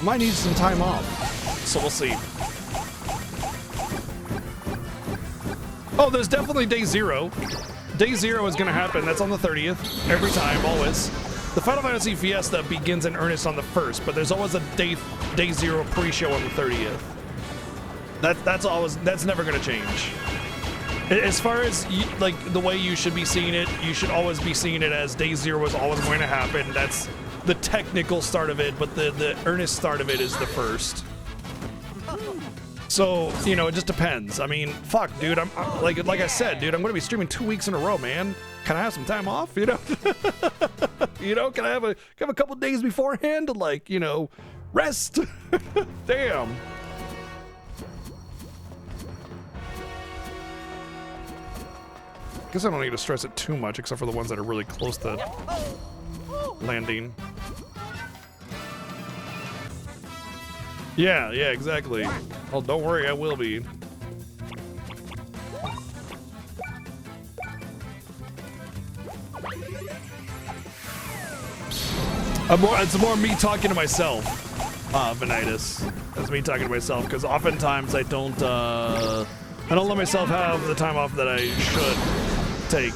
I might need some time off, so we'll see. Oh, there's definitely day 0. Day 0 is going to happen. That's on the 30th. Every time, always. The Final Fantasy Fiesta begins in earnest on the 1st, but there's always a day 0 pre-show on the 30th. That's never going to change. As far as like the way you should be seeing it, you should always be seeing it as day 0 is always going to happen. That's the technical start of it, but the earnest start of it is the 1st. So, you know, it just depends. I mean, fuck, dude. I'm like I said, dude, I'm going to be streaming 2 weeks in a row, man. Can I have some time off, you know? You know, can I have a couple days beforehand to, like, you know, rest? Damn. Guess I don't need to stress it too much, except for the ones that are really close to landing. Yeah, exactly. Oh, don't worry, I will be. It's more me talking to myself, Venitus. It's me talking to myself, because oftentimes I don't let myself have the time off that I should take.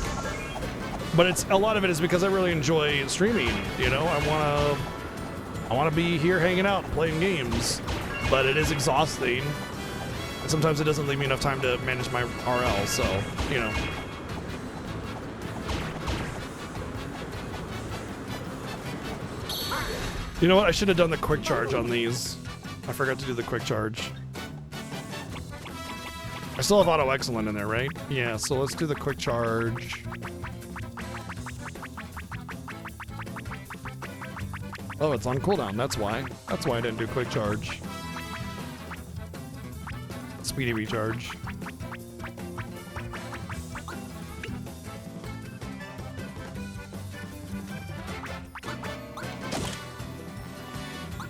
But a lot of it is because I really enjoy streaming, you know? I want to be here hanging out, playing games, but it is exhausting. And sometimes it doesn't leave me enough time to manage my RL, so, you know. You know what? I should have done the quick charge on these. I forgot to do the quick charge. I still have auto excellent in there, right? Yeah, so let's do the quick charge. Oh, it's on cooldown. That's why. That's why I didn't do quick charge. Speedy recharge.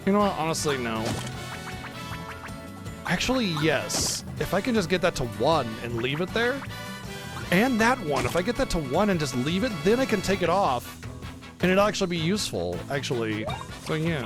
You know what? Honestly, no. Actually, yes. If I can just get that to 1 and leave it there, and that one, if I get that to 1 and just leave it, then I can take it off. And it'll actually be useful, actually. So, yeah.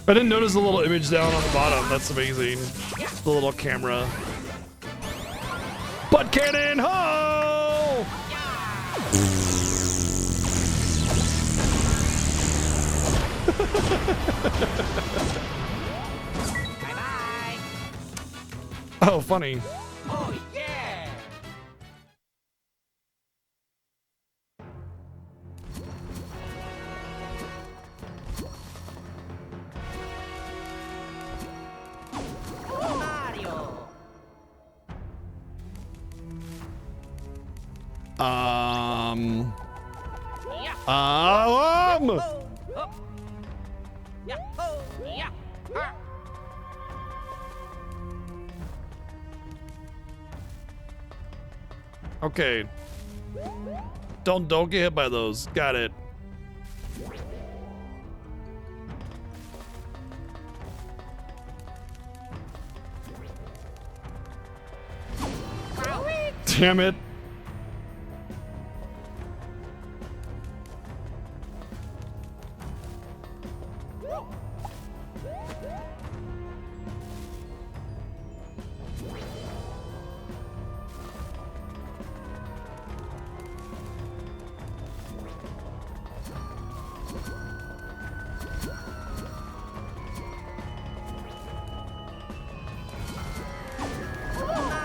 I didn't notice the little image down on the bottom. That's amazing. The little camera. Butt cannon, ho! Bye-bye. Oh, funny. Oh, yeah. Yeah. Oh, yeah. Oh, yeah. Ha. Okay. Don't get hit by those. Got it. Damn it.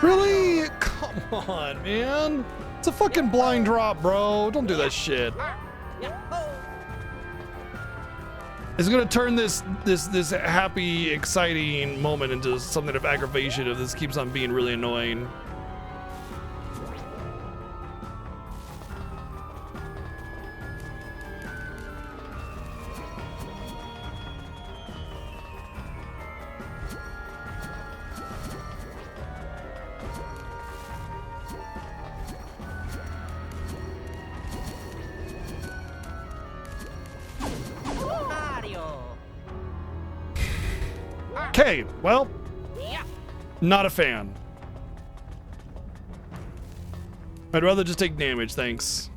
Really? Come on, man. It's a fucking blind drop, bro. Don't do that shit. It's gonna turn this happy, exciting moment into something of aggravation if this keeps on being really annoying. Okay, well, not a fan. I'd rather just take damage, thanks.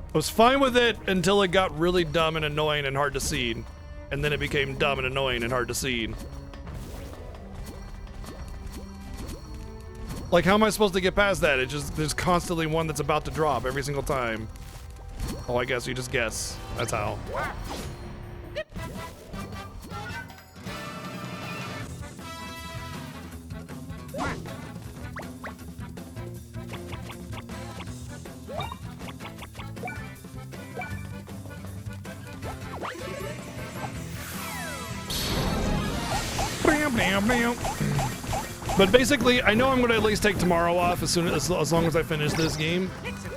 I was fine with it until it got really dumb and annoying and hard to see. And then it became dumb and annoying and hard to see. Like, how am I supposed to get past that? It just, there's constantly one that's about to drop every single time. Oh, I guess you just guess. That's how. Bam, bam, bam. But basically, I know I'm going to at least take tomorrow off as long as I finish this game.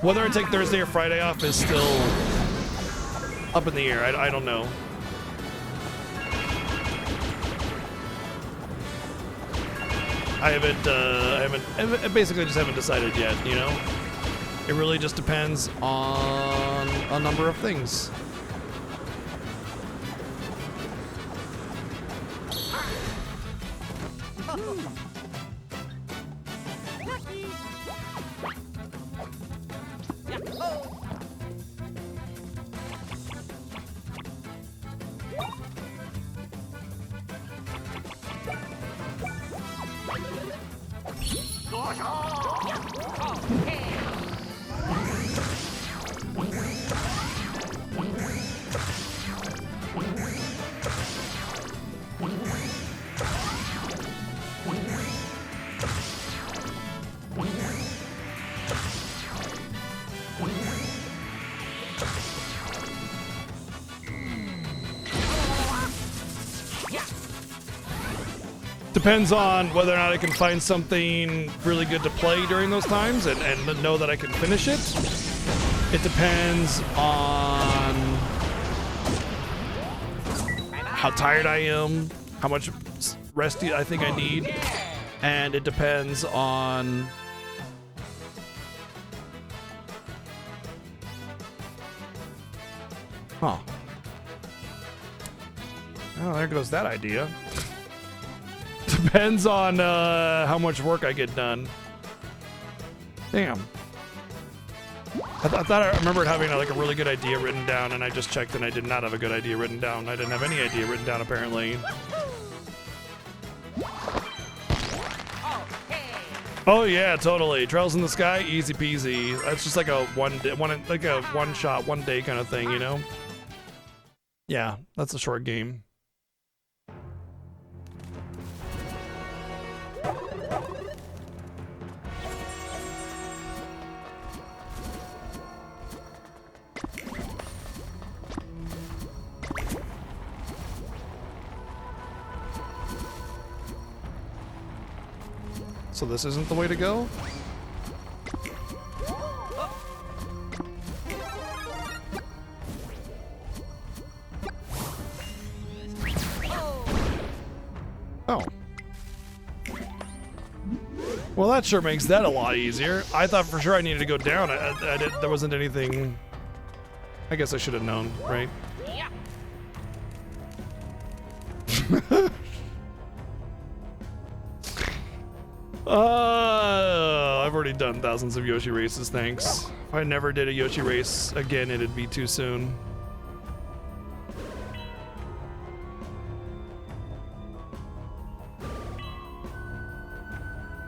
Whether I take Thursday or Friday off is still up in the air. I don't know. I basically just haven't decided yet, you know? It really just depends on a number of things. Depends on whether or not I can find something really good to play during those times and know that I can finish it. It depends on how tired I am, how much rest I think I need, and it depends on oh, there goes that idea. Depends on how much work I get done. Damn. I thought I remembered having like a really good idea written down, and I just checked and I did not have a good idea written down. I didn't have any idea written down apparently. Oh yeah, totally. Trails in the Sky, easy peasy. That's just like a one shot, one day kind of thing, you know? Yeah, that's a short game. So this isn't the way to go? Oh. Well, that sure makes that a lot easier. I thought for sure I needed to go down. There wasn't anything... I guess I should have known, right? Yeah. I've already done thousands of Yoshi races, thanks. If I never did a Yoshi race again, it'd be too soon.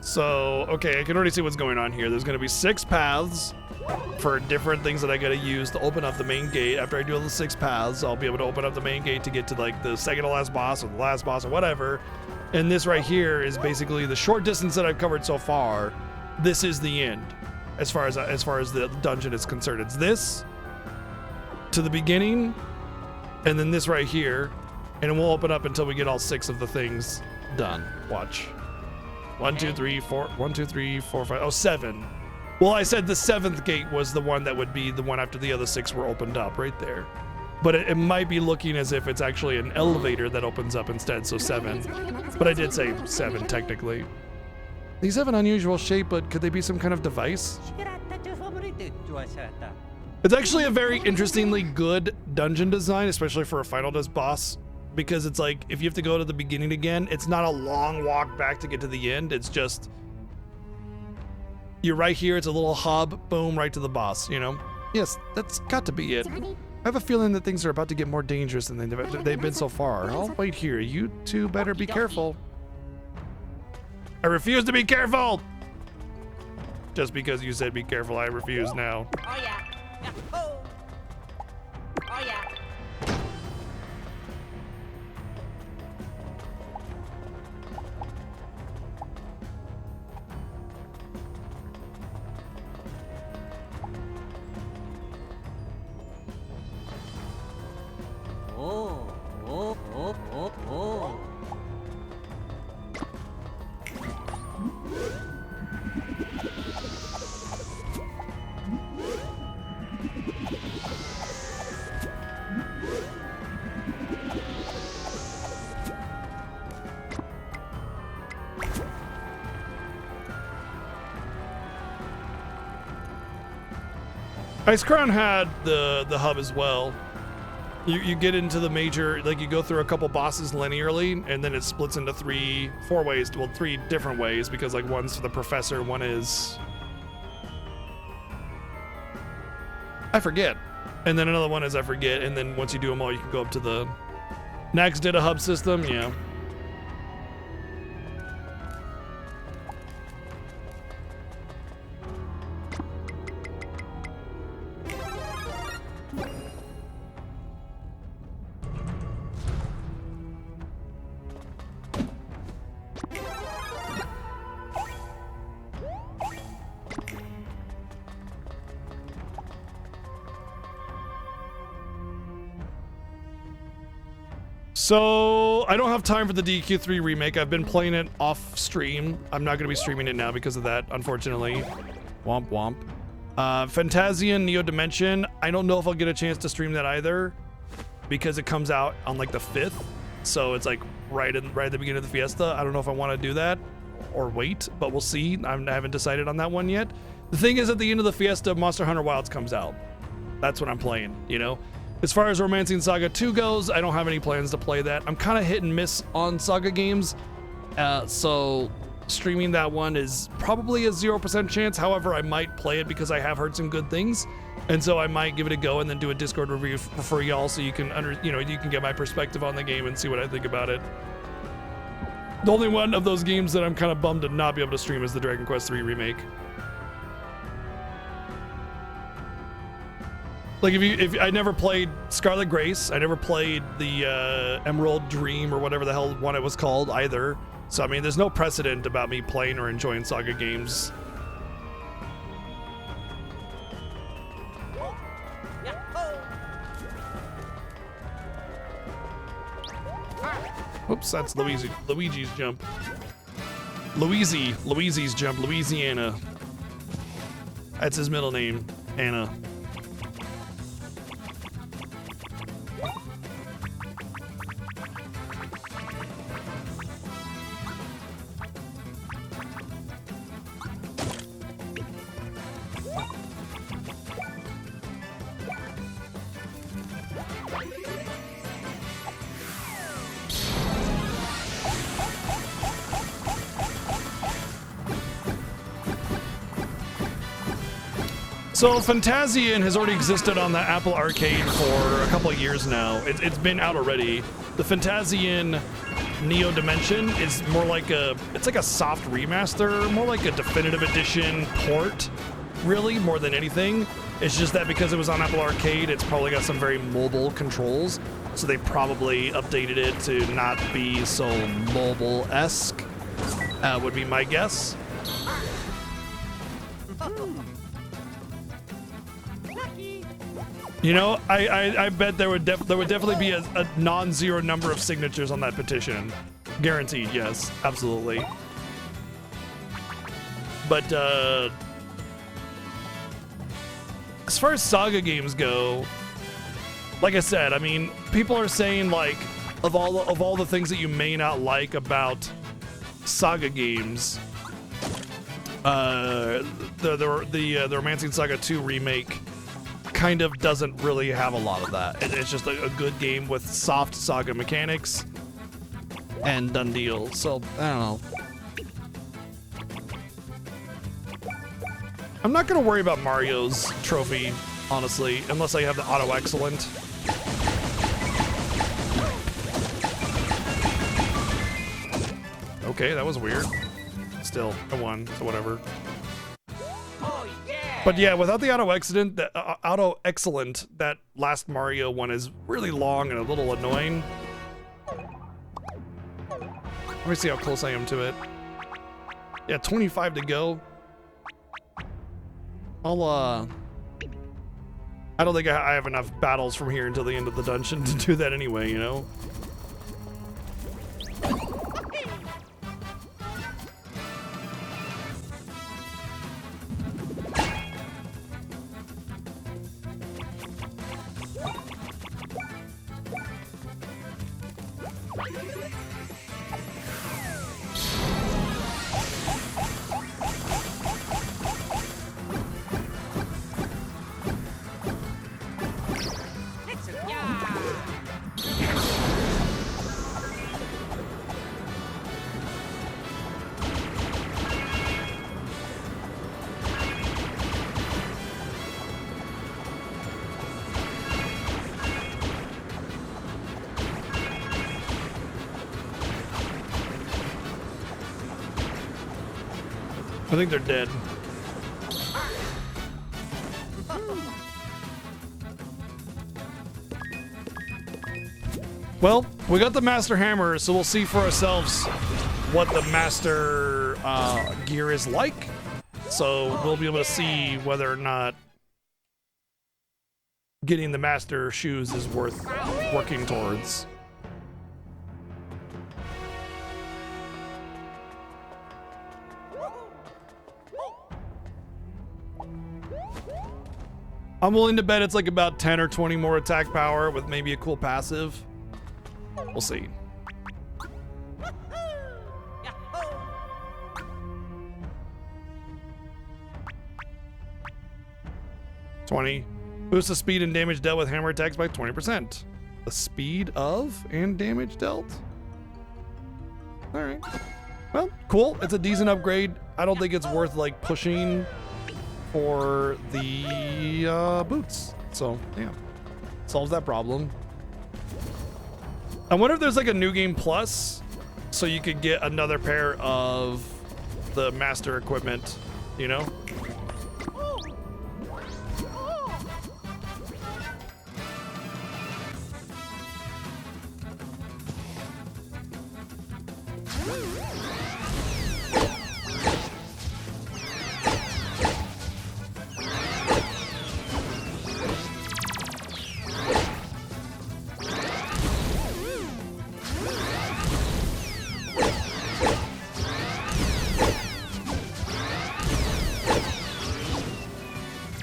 So, okay, I can already see what's going on here. There's gonna be 6 paths for different things that I gotta use to open up the main gate. After I do all the 6 paths, I'll be able to open up the main gate to get to like the second to last boss or the last boss or whatever. And this right here is basically the short distance that I've covered so far. This is the end, as far as the dungeon is concerned. It's this to the beginning, and then this right here, and it will open up until we get all 6 of the things done. Watch. 1, 2, 3, 4. 1, 2, 3, 4, 5. Oh, 7. Well, I said the 7th gate was the one that would be the one after the other 6 were opened up, right there. But it might be looking as if it's actually an elevator that opens up instead, so 7. But I did say 7 technically. These have an unusual shape, but could they be some kind of device? It's actually a very interestingly good dungeon design, especially for a Final Death boss, because it's like, if you have to go to the beginning again, it's not a long walk back to get to the end, it's just, you're right here, it's a little hub, boom, right to the boss, you know? Yes, that's got to be it. I have a feeling that things are about to get more dangerous than they've been so far. I'll wait here. You two better be careful. I refuse to be careful! Just because you said be careful, I refuse now. Oh yeah. Yeah. Oh. Oh yeah. Oh. Oh. Oh. Oh. Oh. Ice Crown had the hub as well. You get into the major, like you go through a couple bosses linearly, and then it splits into 4 ways, well 3 different ways, because like one's for the professor, one is... I forget. And then another one is I forget, and then once you do them all, you can go up to the... Nax did a hub system, yeah. So, I don't have time for the DQ3 remake. I've been playing it off stream. I'm not going to be streaming it now because of that, unfortunately. Womp womp. Fantasian Neo Dimension. I don't know if I'll get a chance to stream that either because it comes out on like the 5th. So it's like right at the beginning of the Fiesta. I don't know if I want to do that or wait, but we'll see. I haven't decided on that one yet. The thing is, at the end of the Fiesta, Monster Hunter Wilds comes out. That's what I'm playing, you know? As far as Romancing Saga 2 goes, I don't have any plans to play that. I'm kind of hit and miss on Saga games, so streaming that one is probably a 0% chance. However, I might play it because I have heard some good things, and so I might give it a go and then do a Discord review for y'all, so you can you can get my perspective on the game and see what I think about it. The only one of those games that I'm kind of bummed to not be able to stream is the Dragon Quest III remake. Like if I never played Scarlet Grace, I never played the Emerald Dream or whatever the hell one it was called either. So I mean, there's no precedent about me playing or enjoying Saga games. Oops, that's Luigi's jump. Luigi's jump, Louisiana. That's his middle name, Anna. So Fantasian has already existed on the Apple Arcade for a couple of years now. It's been out already. The Fantasian Neo Dimension is more like it's like a soft remaster, more like a definitive edition port, really, more than anything. It's just that because it was on Apple Arcade, it's probably got some very mobile controls. So they probably updated it to not be so mobile-esque, would be my guess. You know, I bet there would definitely be a non-zero number of signatures on that petition. Guaranteed, yes, absolutely. But as far as Saga games go, like I said, I mean, people are saying like of all the things that you may not like about Saga games, the Romancing Saga 2 remake kind of doesn't really have a lot of that. It's just a good game with soft Saga mechanics and done deal. So I don't know. I'm not gonna worry about Mario's trophy, honestly, unless I have the auto excellent. Okay, that was weird. Still, I won, so whatever. But yeah, without the auto excellent, that last Mario one is really long and a little annoying. Let me see how close I am to it. Yeah, 25 to go. I don't think I have enough battles from here until the end of the dungeon to do that anyway, you know? I think they're dead. Well, we got the Master Hammer, so we'll see for ourselves what the Master gear is like. So we'll be able to see whether or not getting the Master shoes is worth working towards. I'm willing to bet it's like about 10 or 20 more attack power with maybe a cool passive. We'll see. $20. Boost the speed and damage dealt with hammer attacks by 20%. The speed of and damage dealt? Alright. Well, cool. It's a decent upgrade. I don't think it's worth like pushing for the boots. So, yeah. Solves that problem. I wonder if there's like a new game plus so you could get another pair of the Master equipment, you know?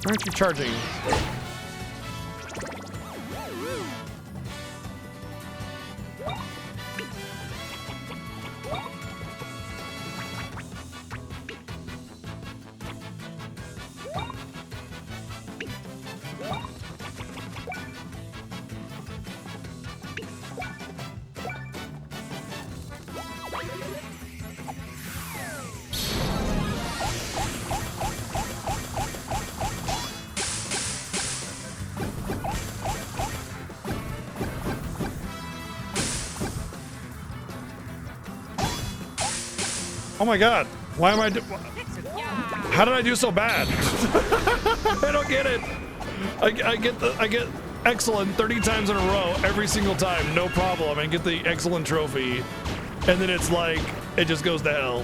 aren't you charging? Oh my god, why am I how did I do so bad? I don't get it. I get excellent 30 times in a row every single time, no problem, and get the excellent trophy. And then it's like, it just goes to hell.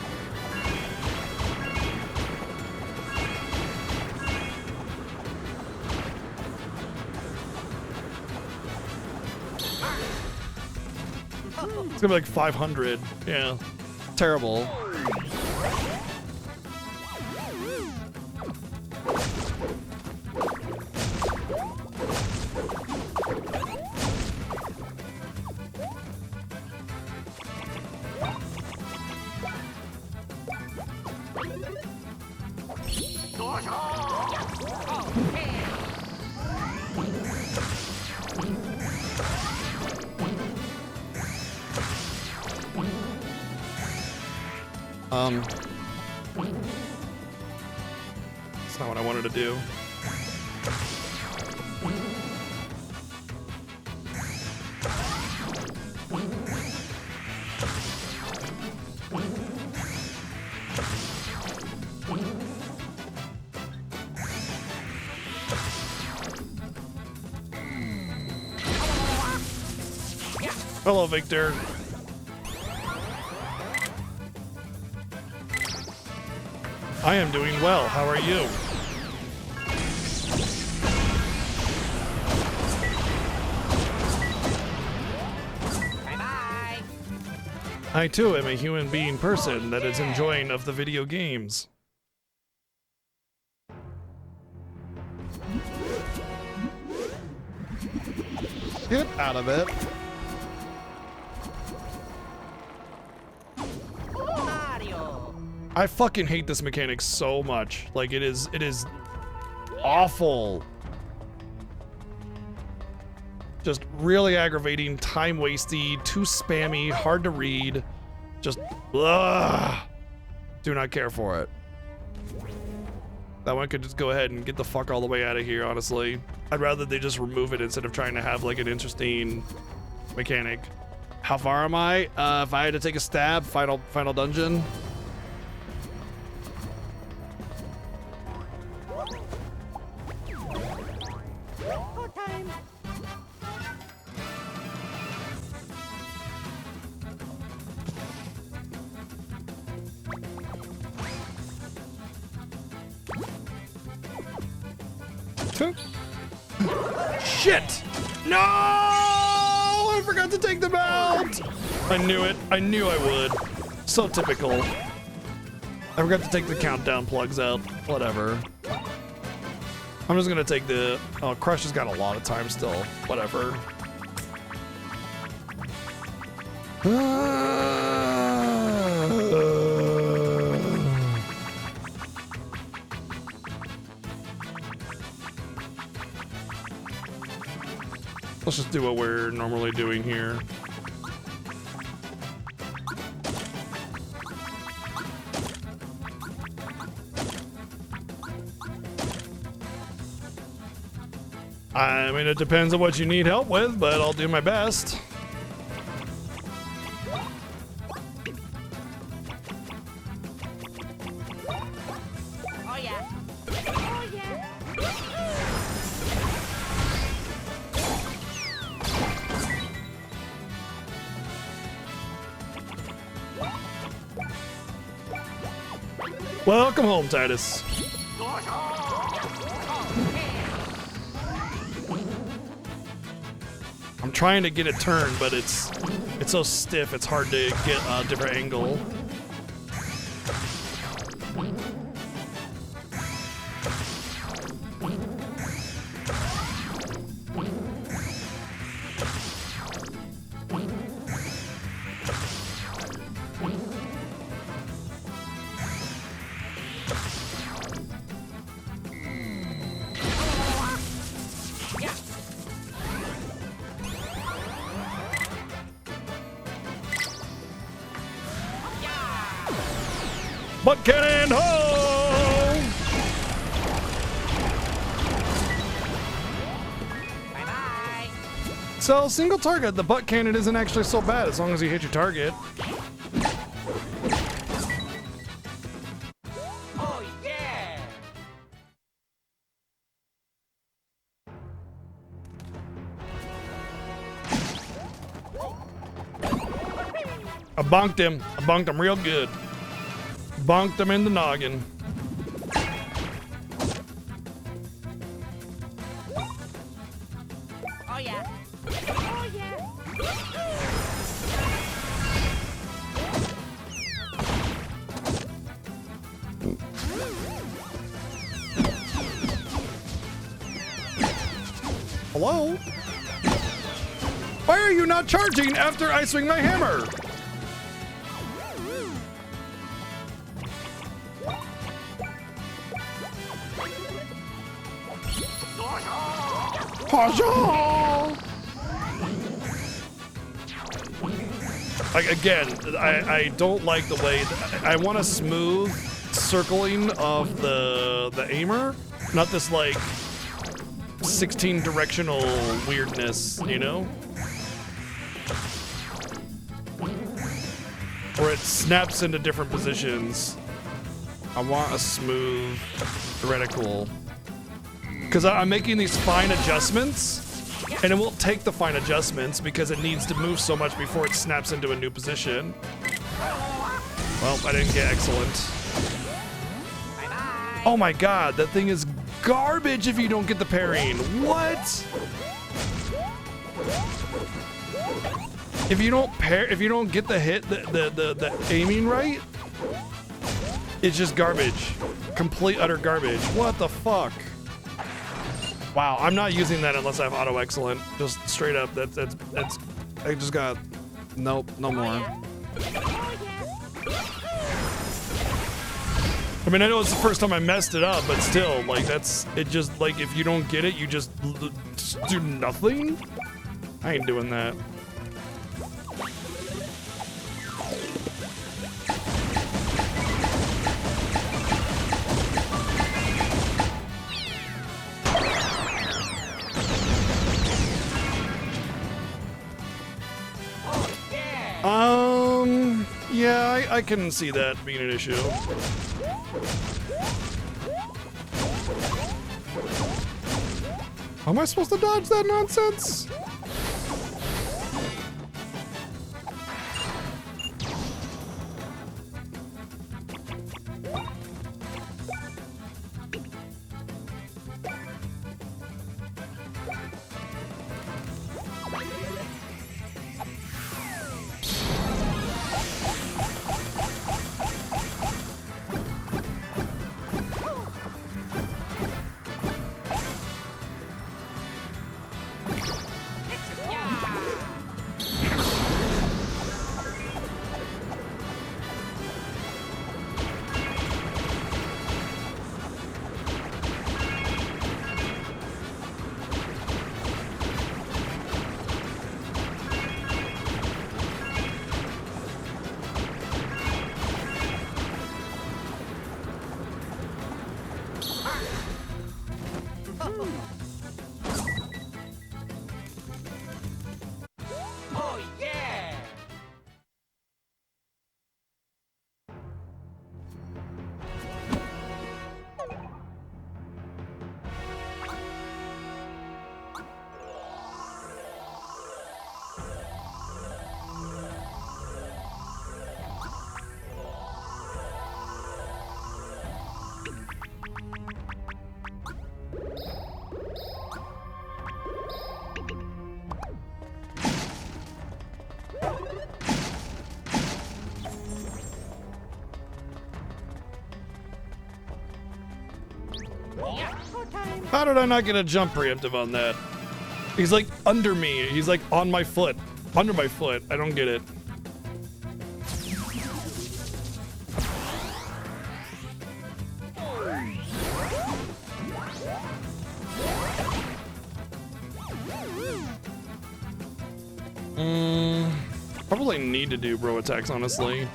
It's gonna be like 500, yeah. Terrible. That's not what I wanted to do. Hello, Victor. I am doing well. How are you? Bye-bye. I too am a human being person that is enjoying of the video games. Get out of it. Mario. I fucking hate this mechanic so much. Like it is awful. Just really aggravating, time wasty, too spammy, hard to read. Just ugh. Do not care for it. That one could just go ahead and get the fuck all the way out of here, honestly. I'd rather they just remove it instead of trying to have like an interesting mechanic. How far am I? If I had to take a stab, final dungeon. Go time. Shit! No! I forgot to take them out! I knew it. I knew I would. So typical. I forgot to take the countdown plugs out. Whatever. I'm just gonna take the... Oh, Crush has got a lot of time still. Whatever. Let's just do what we're normally doing here. I mean, it depends on what you need help with, but I'll do my best. Oh yeah. Oh yeah. Welcome home, Titus. I'm trying to get it turned, but it's so stiff, it's hard to get a different angle. Butt cannon, ho! Bye-bye. So, single target, the butt cannon isn't actually so bad as long as you hit your target. Oh, yeah. I bonked him. I bonked him real good. Bonked him in the noggin. Oh, yeah. Oh, yeah. Hello? Why are you not charging after I swing my hammer? Like, again, I don't like the way I want a smooth circling of the aimer, not this like 16 directional weirdness, you know? Where it snaps into different positions. I want a smooth reticle. Because I'm making these fine adjustments, and it won't take the fine adjustments because it needs to move so much before it snaps into a new position. Well, I didn't get excellent. Bye-bye. Oh my god, that thing is garbage if you don't get the parrying. What? If you don't get the hit, the aiming right, it's just garbage. Complete utter garbage. What the fuck? Wow, I'm not using that unless I have auto excellent. Just straight up, that's I just got nope, no more. I mean, I know it's the first time I messed it up, but still, like it just like if you don't get it, you just do nothing. I ain't doing that. Yeah, I can see that being an issue. How am I supposed to dodge that nonsense? Oh, yeah. How did I not get a jump preemptive on that? He's like under me. He's like on my foot. Under my foot. I don't get it. Probably need to do bro attacks, honestly.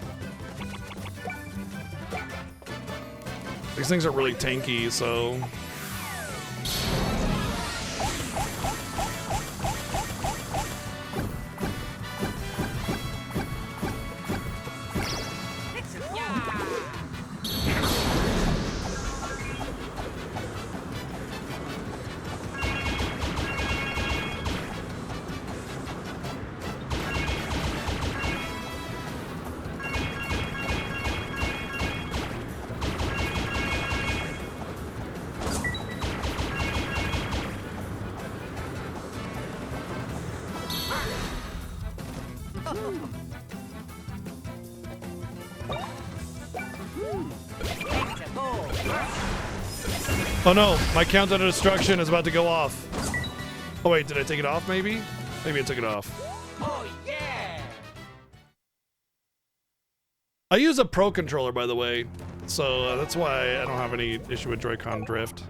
These things are really tanky, so... Oh no, my countdown to destruction is about to go off. Oh wait, did I take it off maybe? Maybe I took it off. Oh yeah! I use a Pro controller, by the way, so that's why I don't have any issue with Joy-Con drift.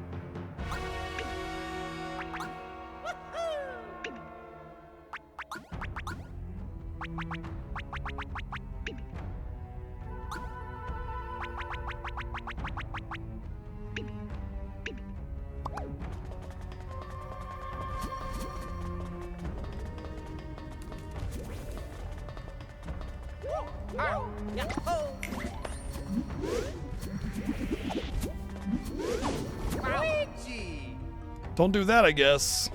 Luigi! Don't do that, I guess.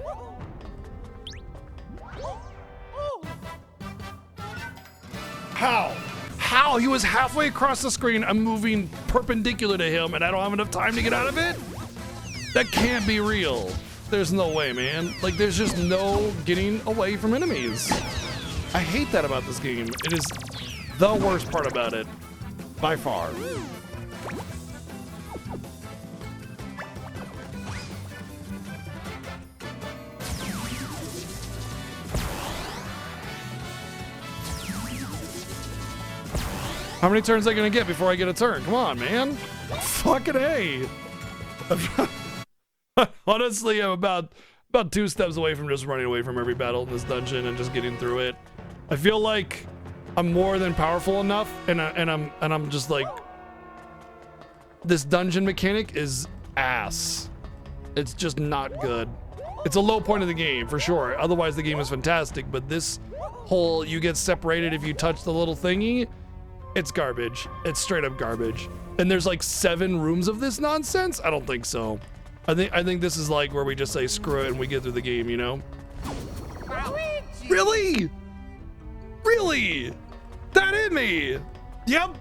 How? How? He was halfway across the screen. I'm moving perpendicular to him, and I don't have enough time to get out of it? That can't be real. There's no way, man. Like, there's just no getting away from enemies. I hate that about this game. It is the worst part about it, by far. How many turns am I gonna get before I get a turn? Come on, man. Fucking A. Honestly, I'm about 2 steps away from just running away from every battle in this dungeon and just getting through it. I feel like I'm more than powerful enough, and I'm just like, this dungeon mechanic is ass. It's just not good. It's a low point of the game for sure. Otherwise, the game is fantastic. But this whole you get separated if you touch the little thingy, it's garbage. It's straight up garbage. And there's like 7 rooms of this nonsense? I don't think so. I think this is like where we just say screw it and we get through the game, you know? Luigi! Really? Really? That hit me. Yep.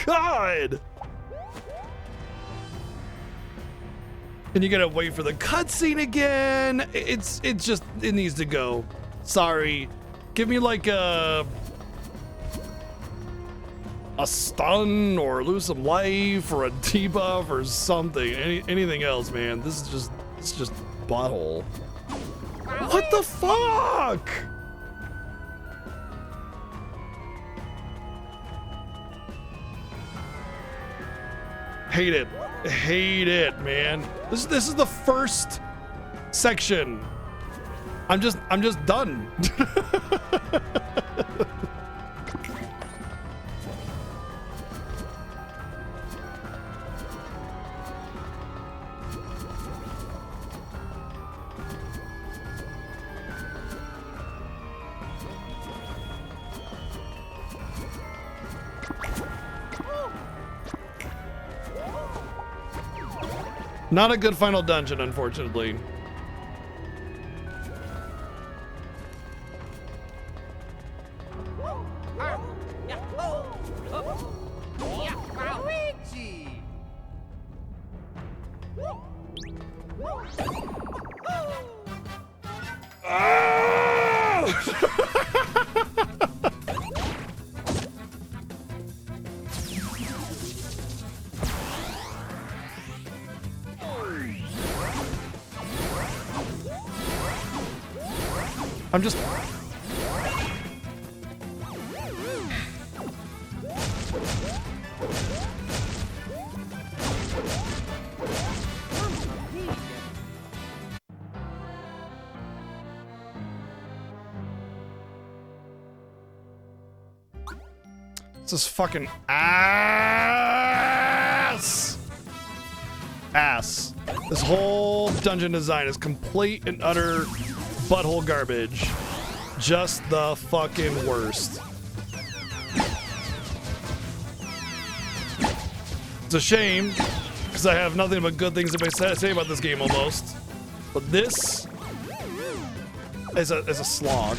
God. And you gotta wait for the cutscene again. It's just, it needs to go. Sorry. Give me like a stun or lose some life or a debuff or something. Anything else, man. This is just butthole. What the fuck? Hate it. Hate it, man. This is the first section. I'm just done. Not a good final dungeon, unfortunately. Luigi! I'm just... This is fucking ass! ass. This whole dungeon design is complete and utter butthole garbage. Just the fucking worst. It's a shame, because I have nothing but good things to say about this game almost. But this is a slog.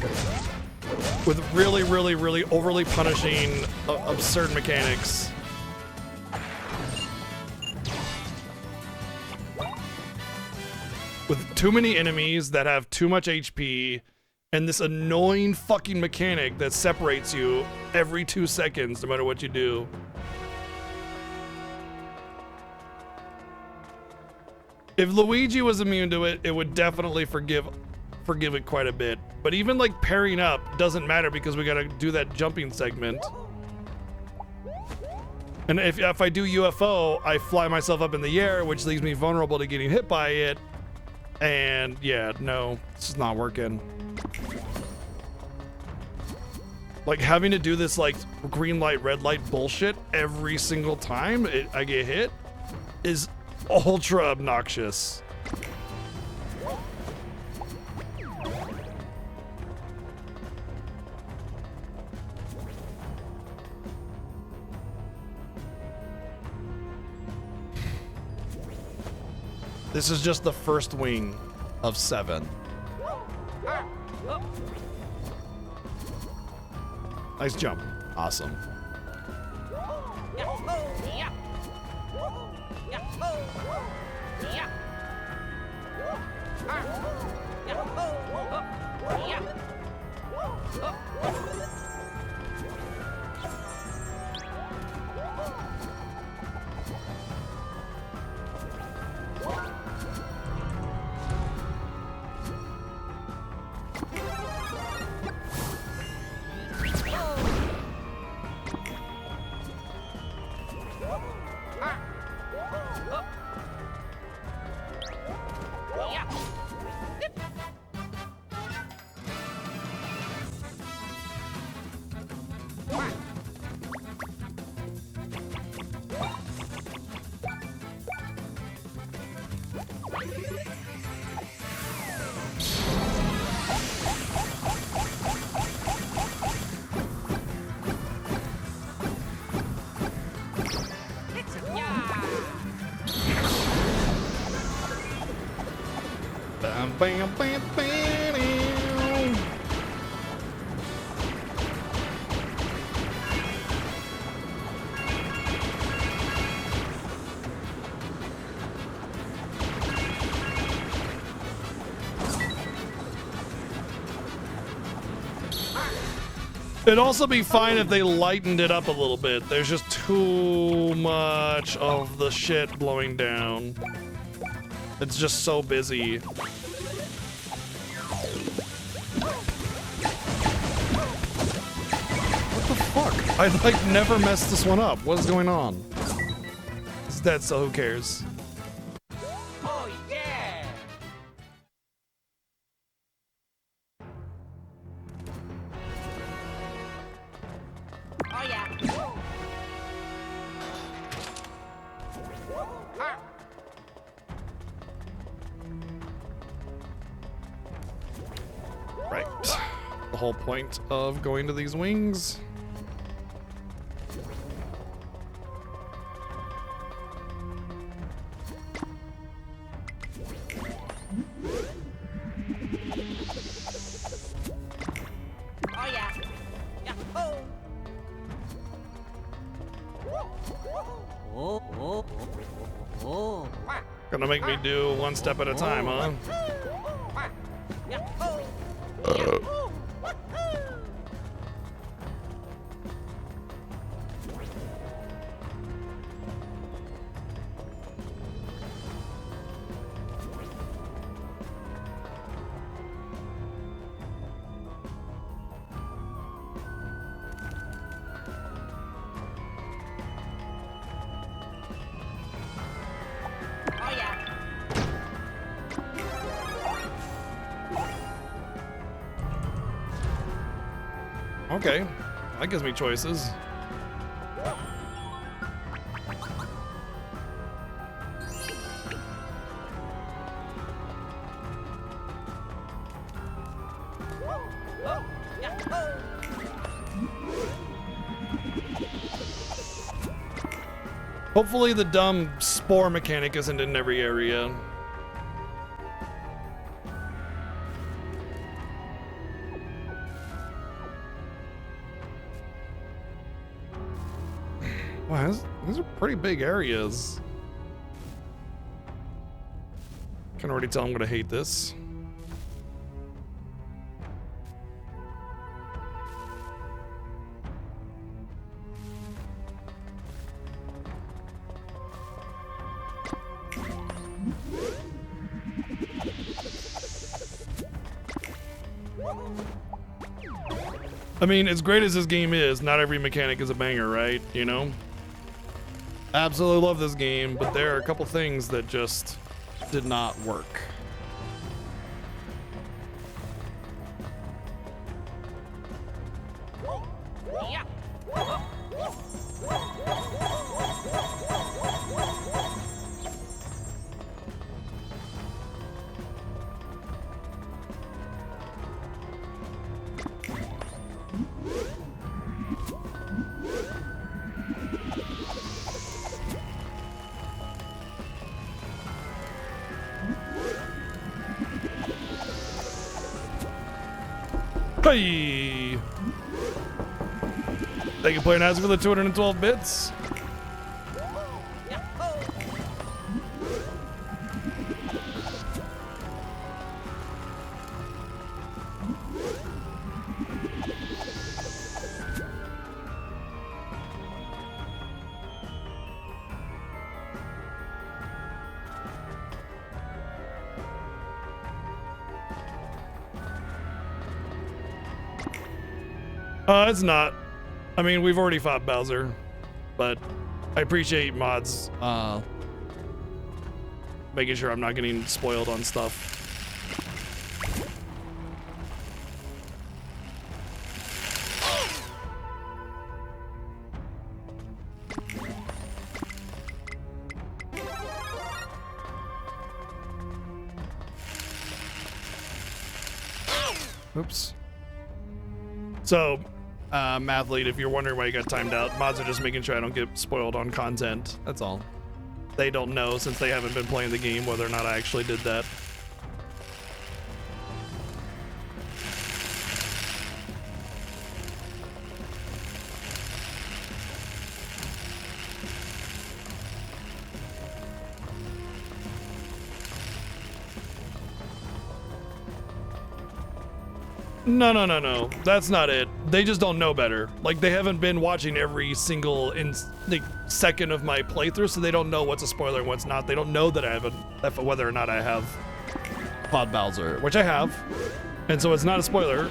With really, really, really overly punishing, absurd mechanics. With too many enemies that have too much HP, and this annoying fucking mechanic that separates you every 2 seconds, no matter what you do. If Luigi was immune to it, it would definitely forgive it quite a bit. But even like pairing up doesn't matter because we gotta do that jumping segment. And if I do UFO, I fly myself up in the air, which leaves me vulnerable to getting hit by it. And yeah, no, this is not working. Like having to do this like green light, red light bullshit every single time I get hit is ultra obnoxious. This is just the first wing of 7. Nice jump. Awesome. Bam, bam, bam. It'd also be fine if they lightened it up a little bit. There's just too much of the shit blowing down. It's just so busy. I like never messed this one up. What is going on? It's dead, so who cares? Oh yeah! Oh yeah! Right. The whole point of going to these wings. Gonna make me do one step at a time, huh? Okay, that gives me choices. Hopefully the dumb spore mechanic isn't in every area. Wow, these are pretty big areas. Can already tell I'm gonna hate this. I mean, as great as this game is, not every mechanic is a banger, right? You know? Absolutely love this game, but there are a couple things that just did not work. Yeah. Hey! Thank you, Player Nazi, for the 212 bits. It's not. I mean, we've already fought Bowser, but I appreciate mods making sure I'm not getting spoiled on stuff. Oops. So, Mathlete, if you're wondering why you got timed out, mods are just making sure I don't get spoiled on content. That's all. They don't know, since they haven't been playing the game, whether or not I actually did that. No. That's not it. They just don't know better. Like, they haven't been watching every single second of my playthrough, so they don't know what's a spoiler and what's not. They don't know that I haven't, whether or not I have Pod Bowser, which I have, and so it's not a spoiler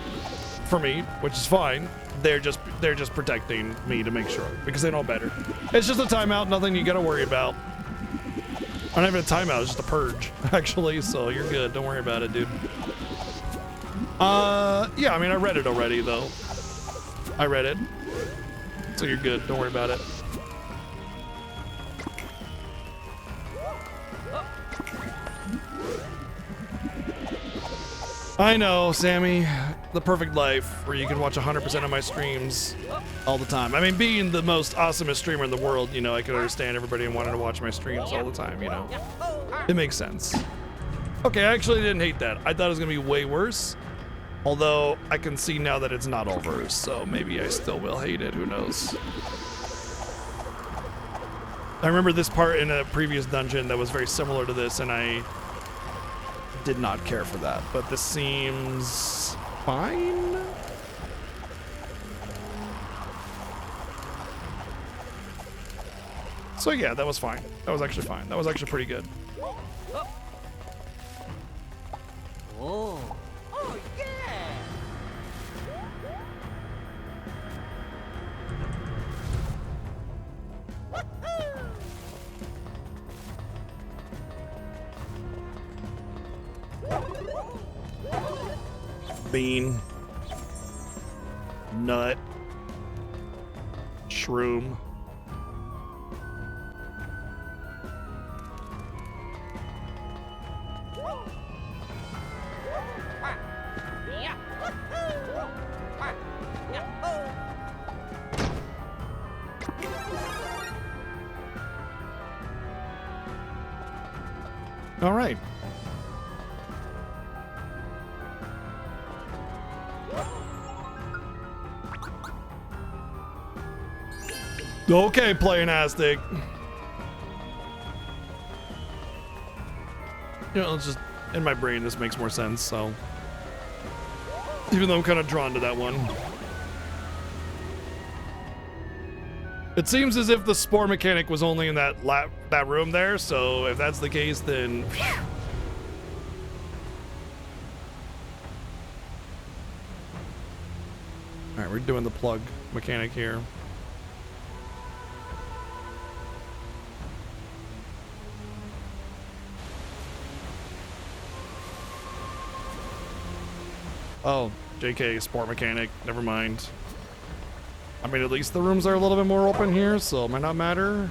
for me, which is fine. They're just protecting me to make sure because they know better. It's just a timeout, nothing you gotta worry about. I don't have a timeout. It's just a purge, actually. So you're good. Don't worry about it, dude. Yeah, I mean, I read it already, though. I read it. So you're good. Don't worry about it. I know, Sammy. The perfect life where you can watch 100% of my streams all the time. I mean, being the most awesomest streamer in the world, you know, I could understand everybody wanting to watch my streams all the time, you know. It makes sense. Okay, I actually didn't hate that. I thought it was going to be way worse. Although, I can see now that it's not over, so maybe I still will hate it, who knows. I remember this part in a previous dungeon that was very similar to this, and I did not care for that, but this seems fine? So yeah, that was fine. That was actually fine. That was actually pretty good. Oh. Oh, yeah. Bean. Nut. Shroom. All right. Okay, Playinastic. You know, it's just in my brain this makes more sense, so even though I'm kind of drawn to that one. It seems as if the spore mechanic was only in that room there, so if that's the case, then phew. All right, we're doing the plug mechanic here. Oh, JK, sport mechanic, never mind. I mean, at least the rooms are a little bit more open here, so it might not matter.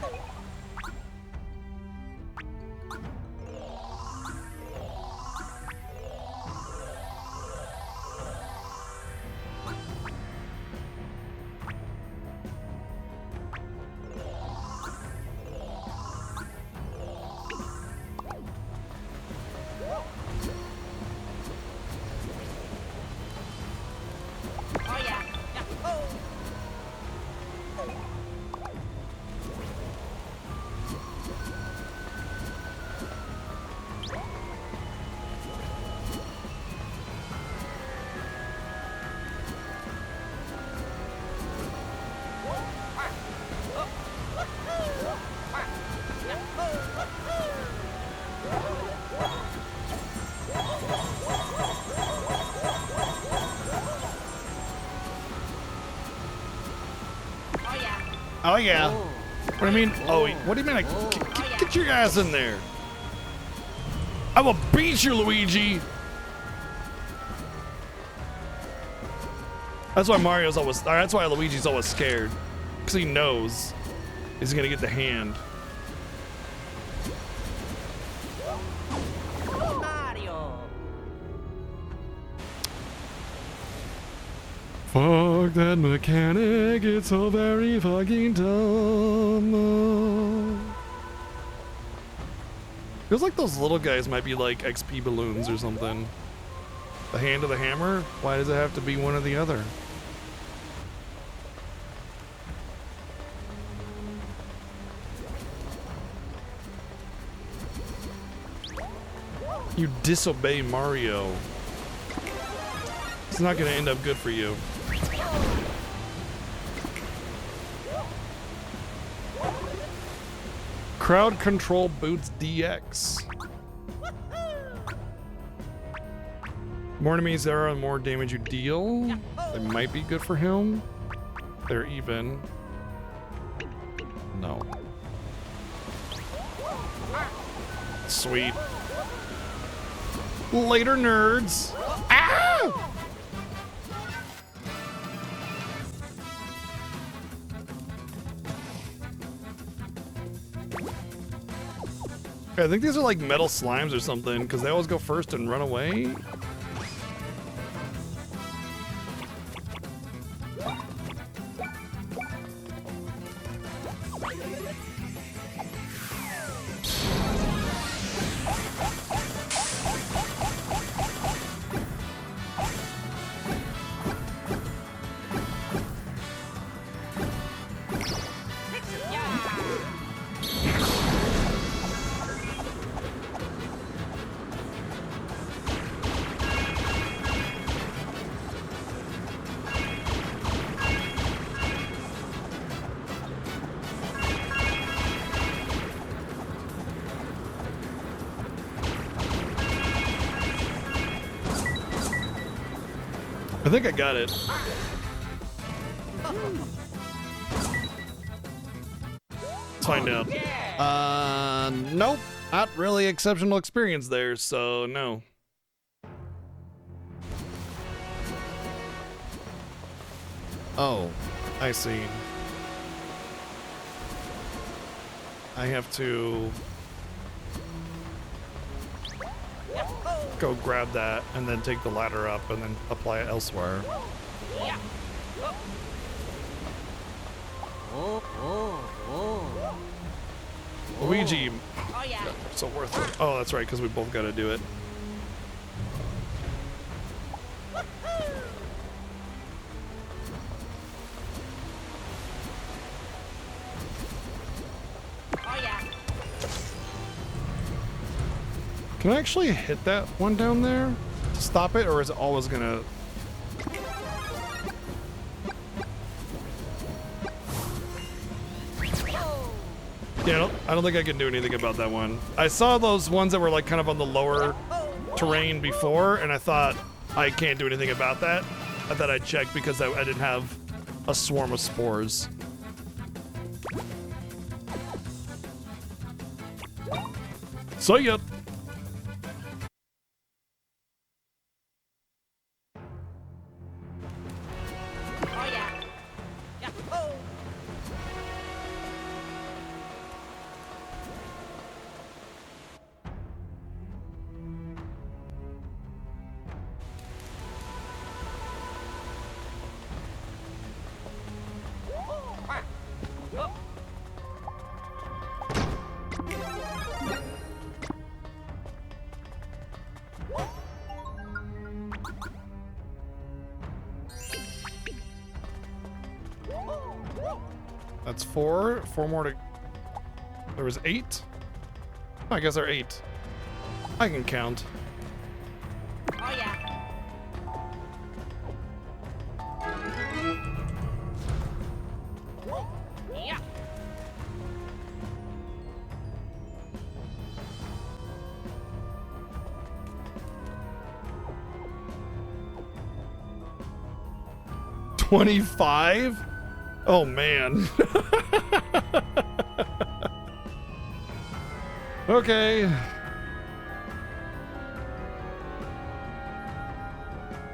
Oh yeah. Yahoo! Oh yeah. What do you mean? Oh, what do you mean? Get your ass in there. I will beat you, Luigi. That's why Mario's always. That's why Luigi's always scared, because he knows he's gonna get the hand. Mario. Fuck that mechanic, it's so very fucking dumb. Feels like those little guys might be like XP balloons or something. The hand of the hammer? Why does it have to be one or the other? You disobey Mario. It's not gonna end up good for you. Crowd control boots DX. More enemies there are, the more damage you deal. They might be good for him. They're even. No. Sweet. Later, nerds. Ah! I think these are like metal slimes or something, because they always go first and run away. I think I got it. Let's find out. Nope. Not really exceptional experience there, so no. Oh, I see. I have to go grab that and then take the ladder up and then apply it elsewhere. Yeah. Oh, oh, oh. Luigi, Oh yeah. so worth it. Oh, that's right, because we both got to do it. Oh yeah. Can I actually hit that one down there to stop it, or is it always gonna? Yeah, I don't think I can do anything about that one. I saw those ones that were like kind of on the lower terrain before, and I thought I can't do anything about that. I thought I'd check because I didn't have a swarm of spores. So yep. Oh yeah. Yeah. Oh. That's four. Four more to. There was 8. I guess there are 8. I can count. Oh yeah. Yeah. $25? Oh man. Okay.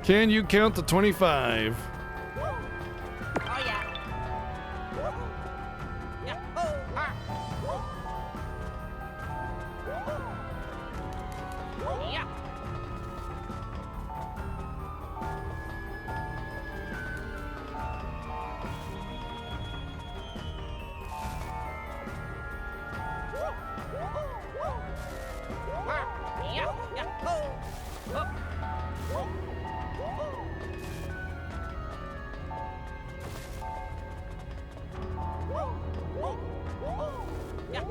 Can you count to 25? Oh yeah. Yeah. Oh. Ah. Yeah. Yeah. Yeah. Oh. Oh. Yeah.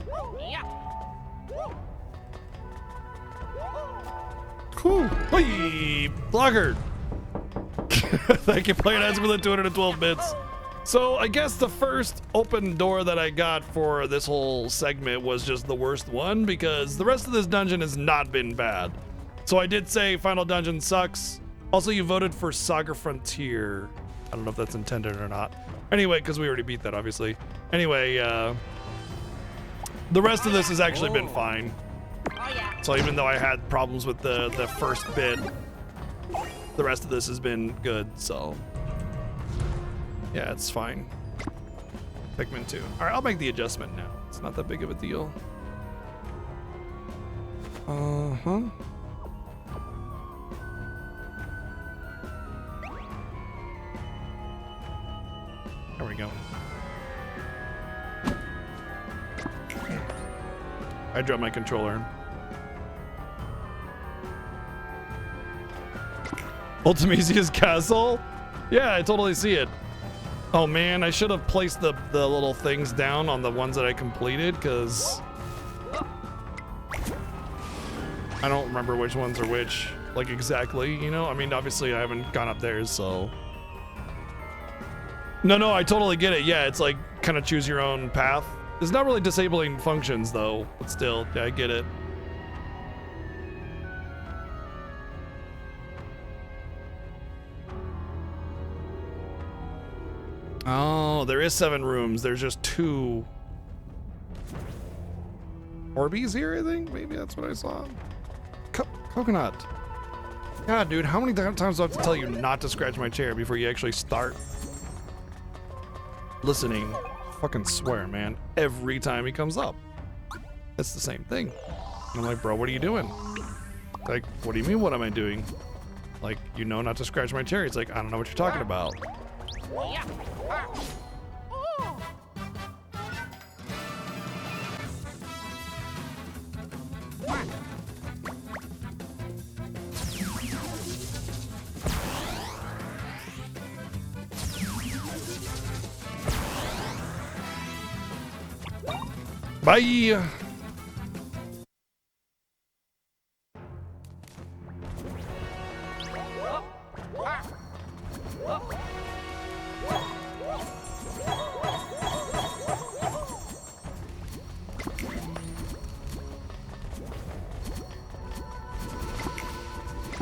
Oh. Yeah. Cool. Hey, Blogger. Thank you, Playing Ads for the 212 bits. So I guess the first open door that I got for this whole segment was just the worst one, because the rest of this dungeon has not been bad. So I did say Final Dungeon sucks. Also, you voted for Saga Frontier. I don't know if that's intended or not. Anyway, because we already beat that, obviously. Anyway, the rest of this has actually been fine. Oh yeah. So even though I had problems with the first bit, the rest of this has been good, so yeah, it's fine. Pikmin 2. All right, I'll make the adjustment now. It's not that big of a deal. Uh-huh. There we go. I dropped my controller. Ultimasia's castle? Yeah, I totally see it. Oh man, I should have placed the little things down on the ones that I completed, because I don't remember which ones are which, like exactly, you know? I mean, obviously I haven't gone up there, so. No, I totally get it. Yeah, it's like kind of choose your own path. It's not really disabling functions though, but still, yeah, I get it. Oh, there is 7 rooms. There's just 2 Orbeez here, I think? Maybe that's what I saw. Coconut. God, dude, how many times do I have to tell you not to scratch my chair before you actually start listening? Fucking swear, man. Every time he comes up. It's the same thing. I'm like, bro, what are you doing? Like, what do you mean, what am I doing? Like, you know not to scratch my chair. He's like, I don't know what you're talking about. Yeah. Oh. Bye. Yeah.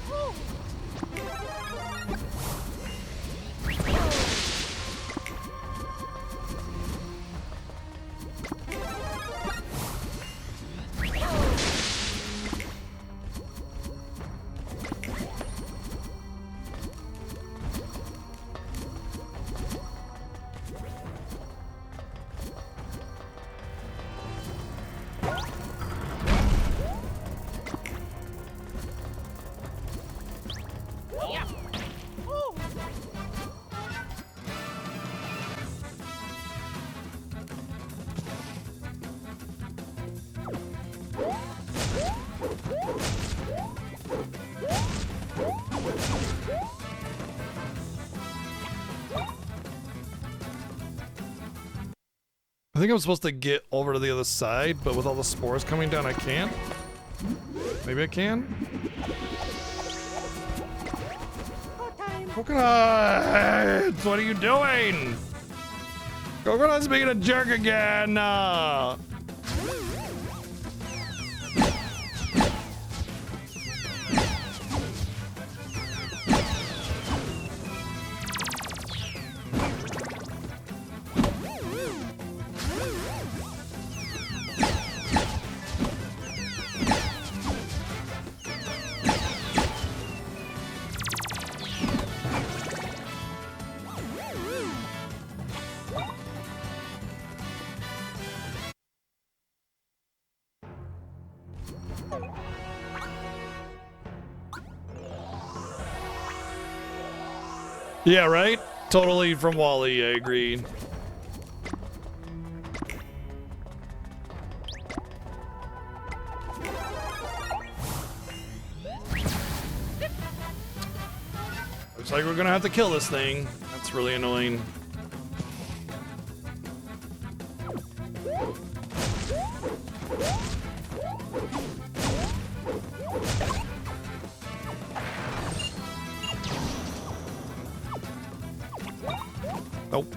Oh. I think I'm supposed to get over to the other side, but with all the spores coming down, I can't. Maybe I can? Coconuts! What are you doing? Coconut's being a jerk again! Yeah, right? Totally from Wall-E, I agree. Looks like we're gonna have to kill this thing. That's really annoying. Nope.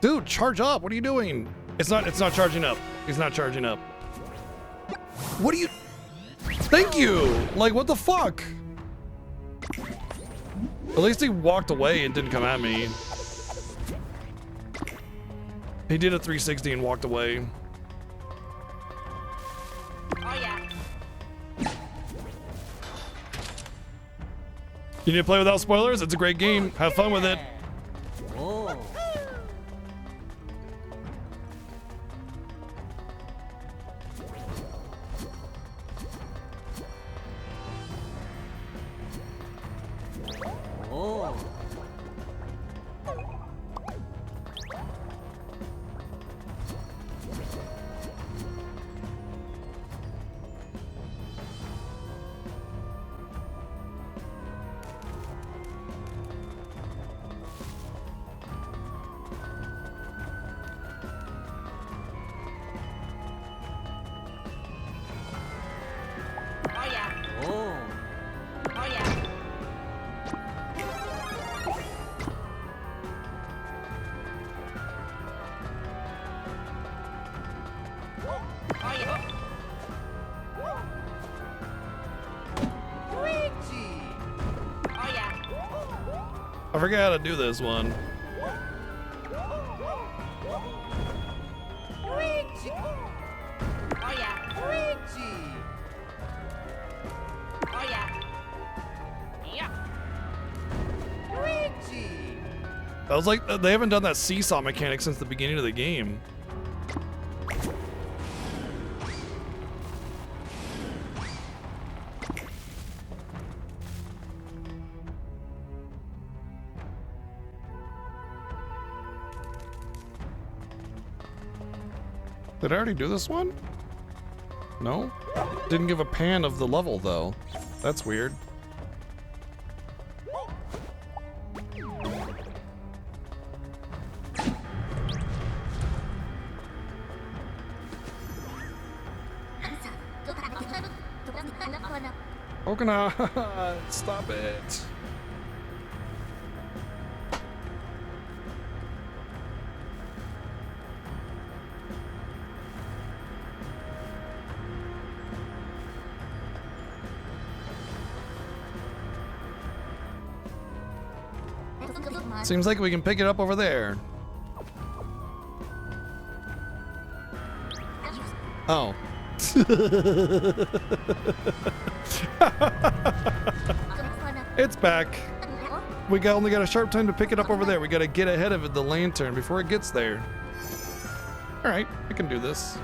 Dude, charge up. What are you doing? It's not charging up. He's not charging up. What are you? Thank you. Like, what the fuck? At least he walked away and didn't come at me. He did a 360 and walked away. Oh yeah. You need to play without spoilers? It's a great game. Have fun with it. Oh. Oh. Oh yeah. Oh. Oh yeah. Oh yeah. Luigi. Oh yeah. I forgot how to do this one. Luigi. Oh yeah. Luigi. Oh yeah. Yeah. Luigi. I was like, they haven't done that seesaw mechanic since the beginning of the game. Did I already do this one? No? Didn't give a pan of the level, though. That's weird. Coconut! Stop it! Seems like we can pick it up over there. Oh. It's back. We only got a sharp time to pick it up over there. We gotta get ahead of the lantern before it gets there. Alright, I can do this.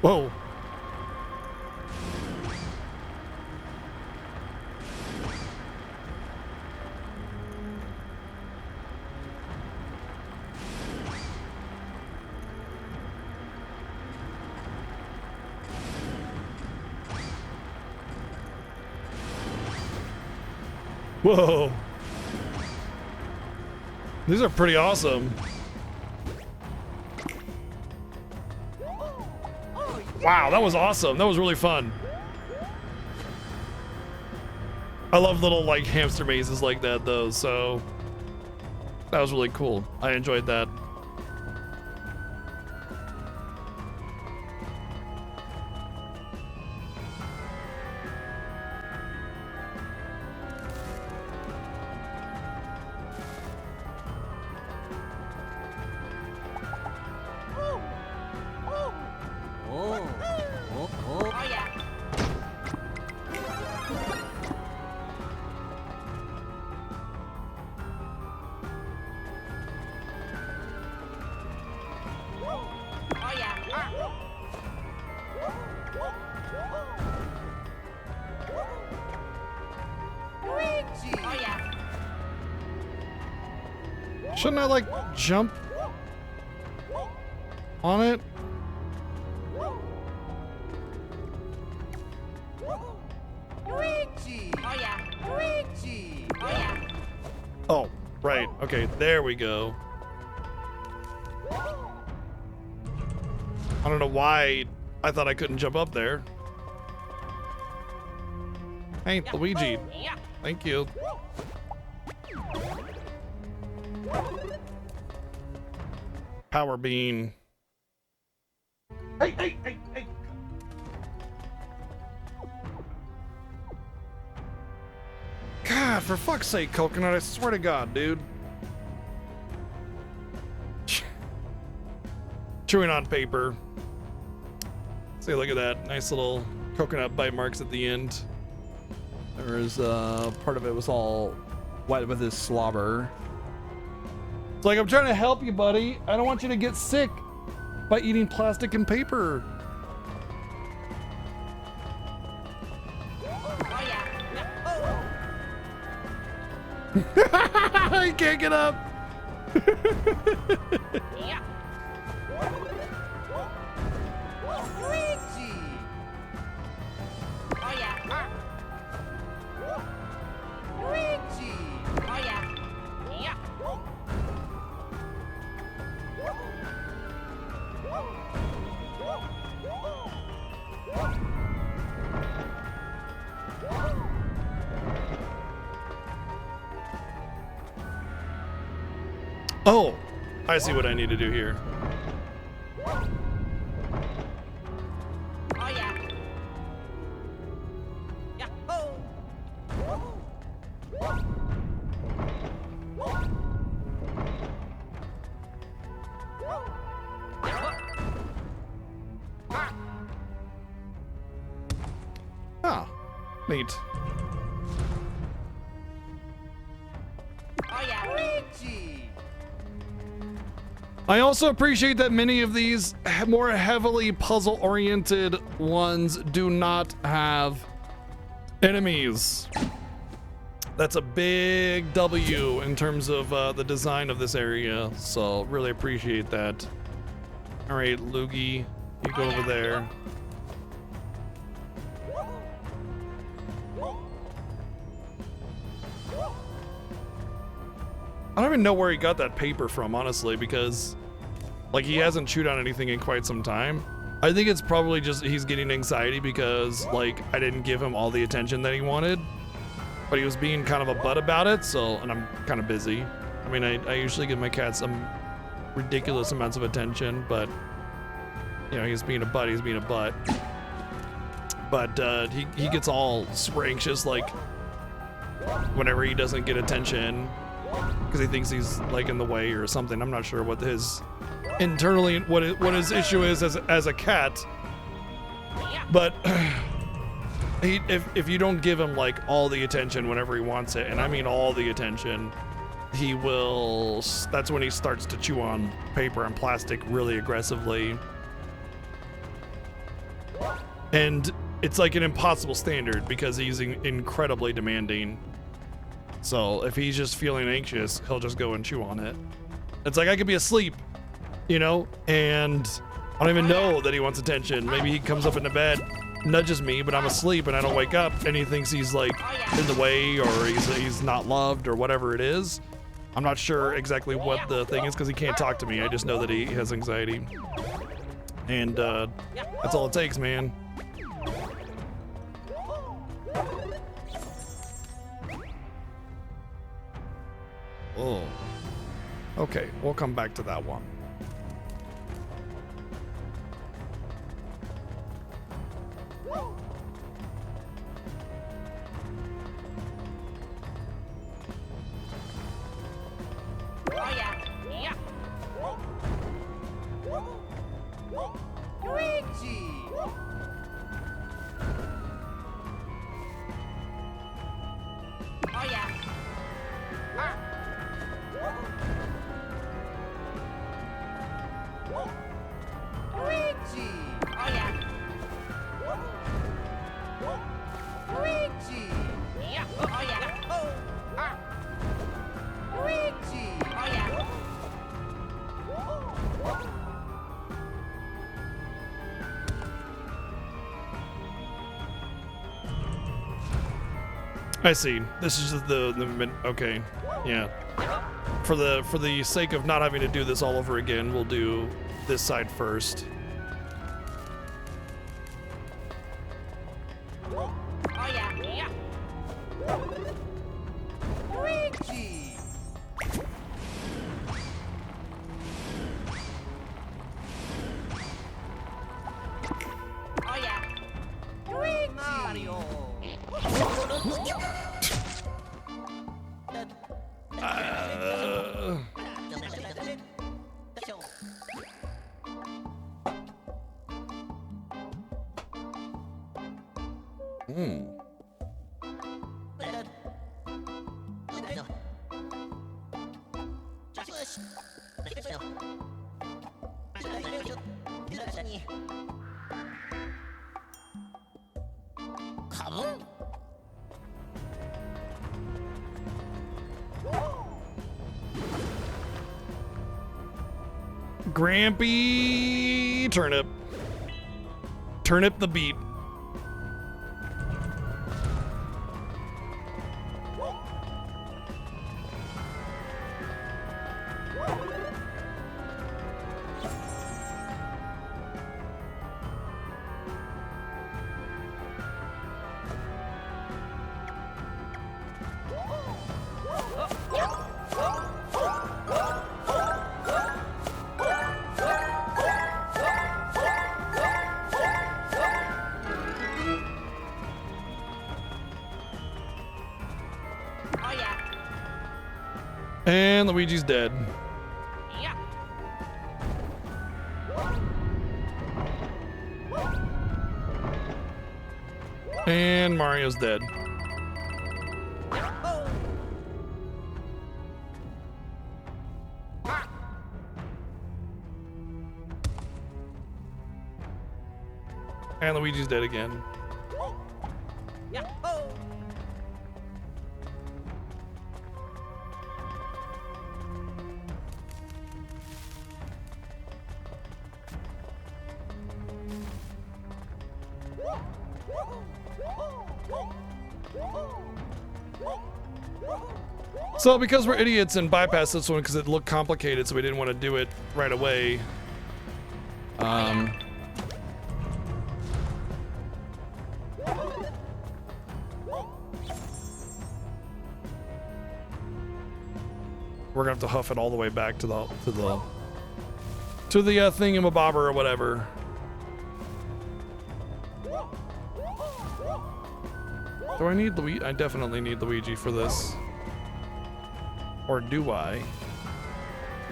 Whoa. Whoa. These are pretty awesome. Wow, that was awesome. That was really fun. I love little like hamster mazes like that though, so that was really cool. I enjoyed that. Shouldn't I like jump on it? Luigi! Oh yeah! Luigi! Oh yeah! Oh, right. Okay, there we go. I don't know why I thought I couldn't jump up there. Hey, Luigi. Thank you. Power beam. Hey. God, for fuck's sake, Coconut, I swear to God, dude. Chewing on paper. See, look at that. Nice little coconut bite marks at the end. There was, part of it was all wet with his slobber. It's like, I'm trying to help you, buddy. I don't want you to get sick by eating plastic and paper. I can't get up. Luigi! Oh yeah. Luigi! Oh yeah. Yeah. Oh, I see what I need to do here. Oh yeah. Yahoo! Ah, neat. Oh yeah. Luigi. I also appreciate that many of these more heavily puzzle-oriented ones do not have enemies. That's a big W in terms of the design of this area, so really appreciate that. All right, Luigi, you go over there. I don't even know where he got that paper from, honestly, because like he hasn't chewed on anything in quite some time. I think it's probably just he's getting anxiety because like I didn't give him all the attention that he wanted, but he was being kind of a butt about it. So, and I'm kind of busy. I mean, I usually give my cat some ridiculous amounts of attention, but you know, he's being a butt. He's being a butt. But he gets all super anxious like whenever he doesn't get attention, because he thinks he's like in the way or something. I'm not sure what his internally what his issue is as a cat, but if you don't give him like all the attention whenever he wants it, and I mean all the attention, he will. That's when he starts to chew on paper and plastic really aggressively, and it's like an impossible standard because he's incredibly demanding. So if he's just feeling anxious, he'll just go and chew on it. It's like I could be asleep, you know, and I don't even know that he wants attention. Maybe he comes up into bed, nudges me, but I'm asleep and I don't wake up, and he thinks he's like in the way, or he's not loved, or whatever it is. I'm not sure exactly what the thing is because he can't talk to me. I just know that he has anxiety, and that's all it takes, man. Oh, okay, we'll come back to that one. Oh yeah. Yeah. Luigi. Oh yeah. Luigi. Oh yeah. Luigi. Yeah. Oh yeah. Luigi. Oh yeah. I see. This is the okay, yeah. For the sake of not having to do this all over again, we'll do this side first. Oh yeah. Yeah. Luigi. Oh yeah. Luigi. Mario. Grampy Turnip. Turnip the beat. And Luigi's dead. Yeah. And Mario's dead. Oh. And Luigi's dead again. Yeah. Oh. So because we're idiots and bypassed this one because it looked complicated, so we didn't want to do it right away. We're gonna have to huff it all the way back to the thingamabobber or whatever. Do I need Luigi? I definitely need Luigi for this. Or do I?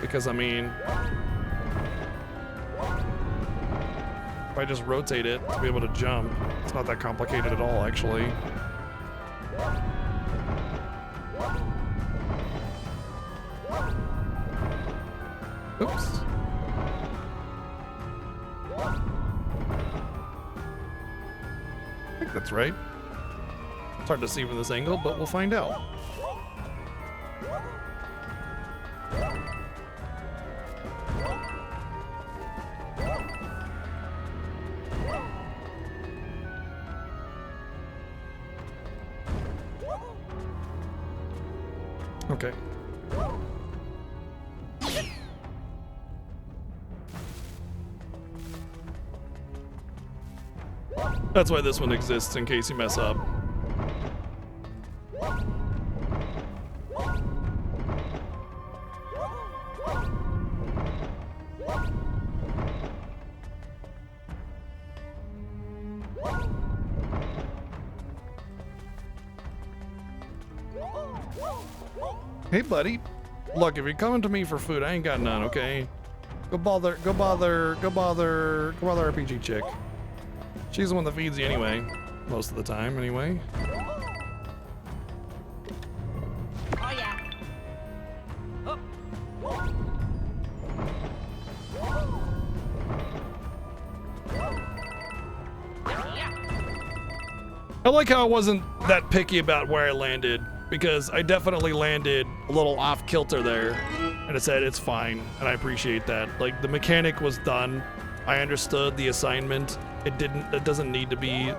Because I mean, if I just rotate it to be able to jump, it's not that complicated at all, actually. Oops. I think that's right. It's hard to see from this angle, but we'll find out. Okay. That's why this one exists, in case you mess up. Hey, buddy. Look, if you're coming to me for food, I ain't got none, okay? Go bother RPG chick. She's the one that feeds you anyway. Most of the time, anyway. Oh yeah. Oh. Yeah. I like how I wasn't that picky about where I landed, because I definitely landed a little off kilter there, and it said it's fine, and I appreciate that. Like, the mechanic was done. I understood the assignment. It doesn't need to be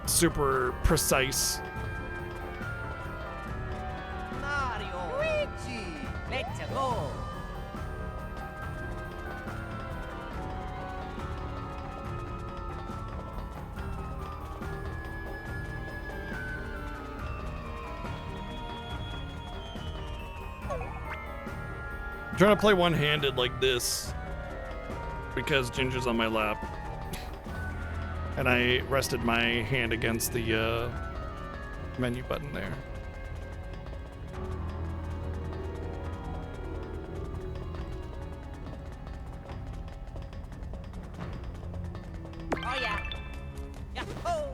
super precise. Mario. Luigi. Let's go. I'm trying to play one-handed like this because Ginger's on my lap. And I rested my hand against the menu button there. Oh yeah. Yeah. Oh.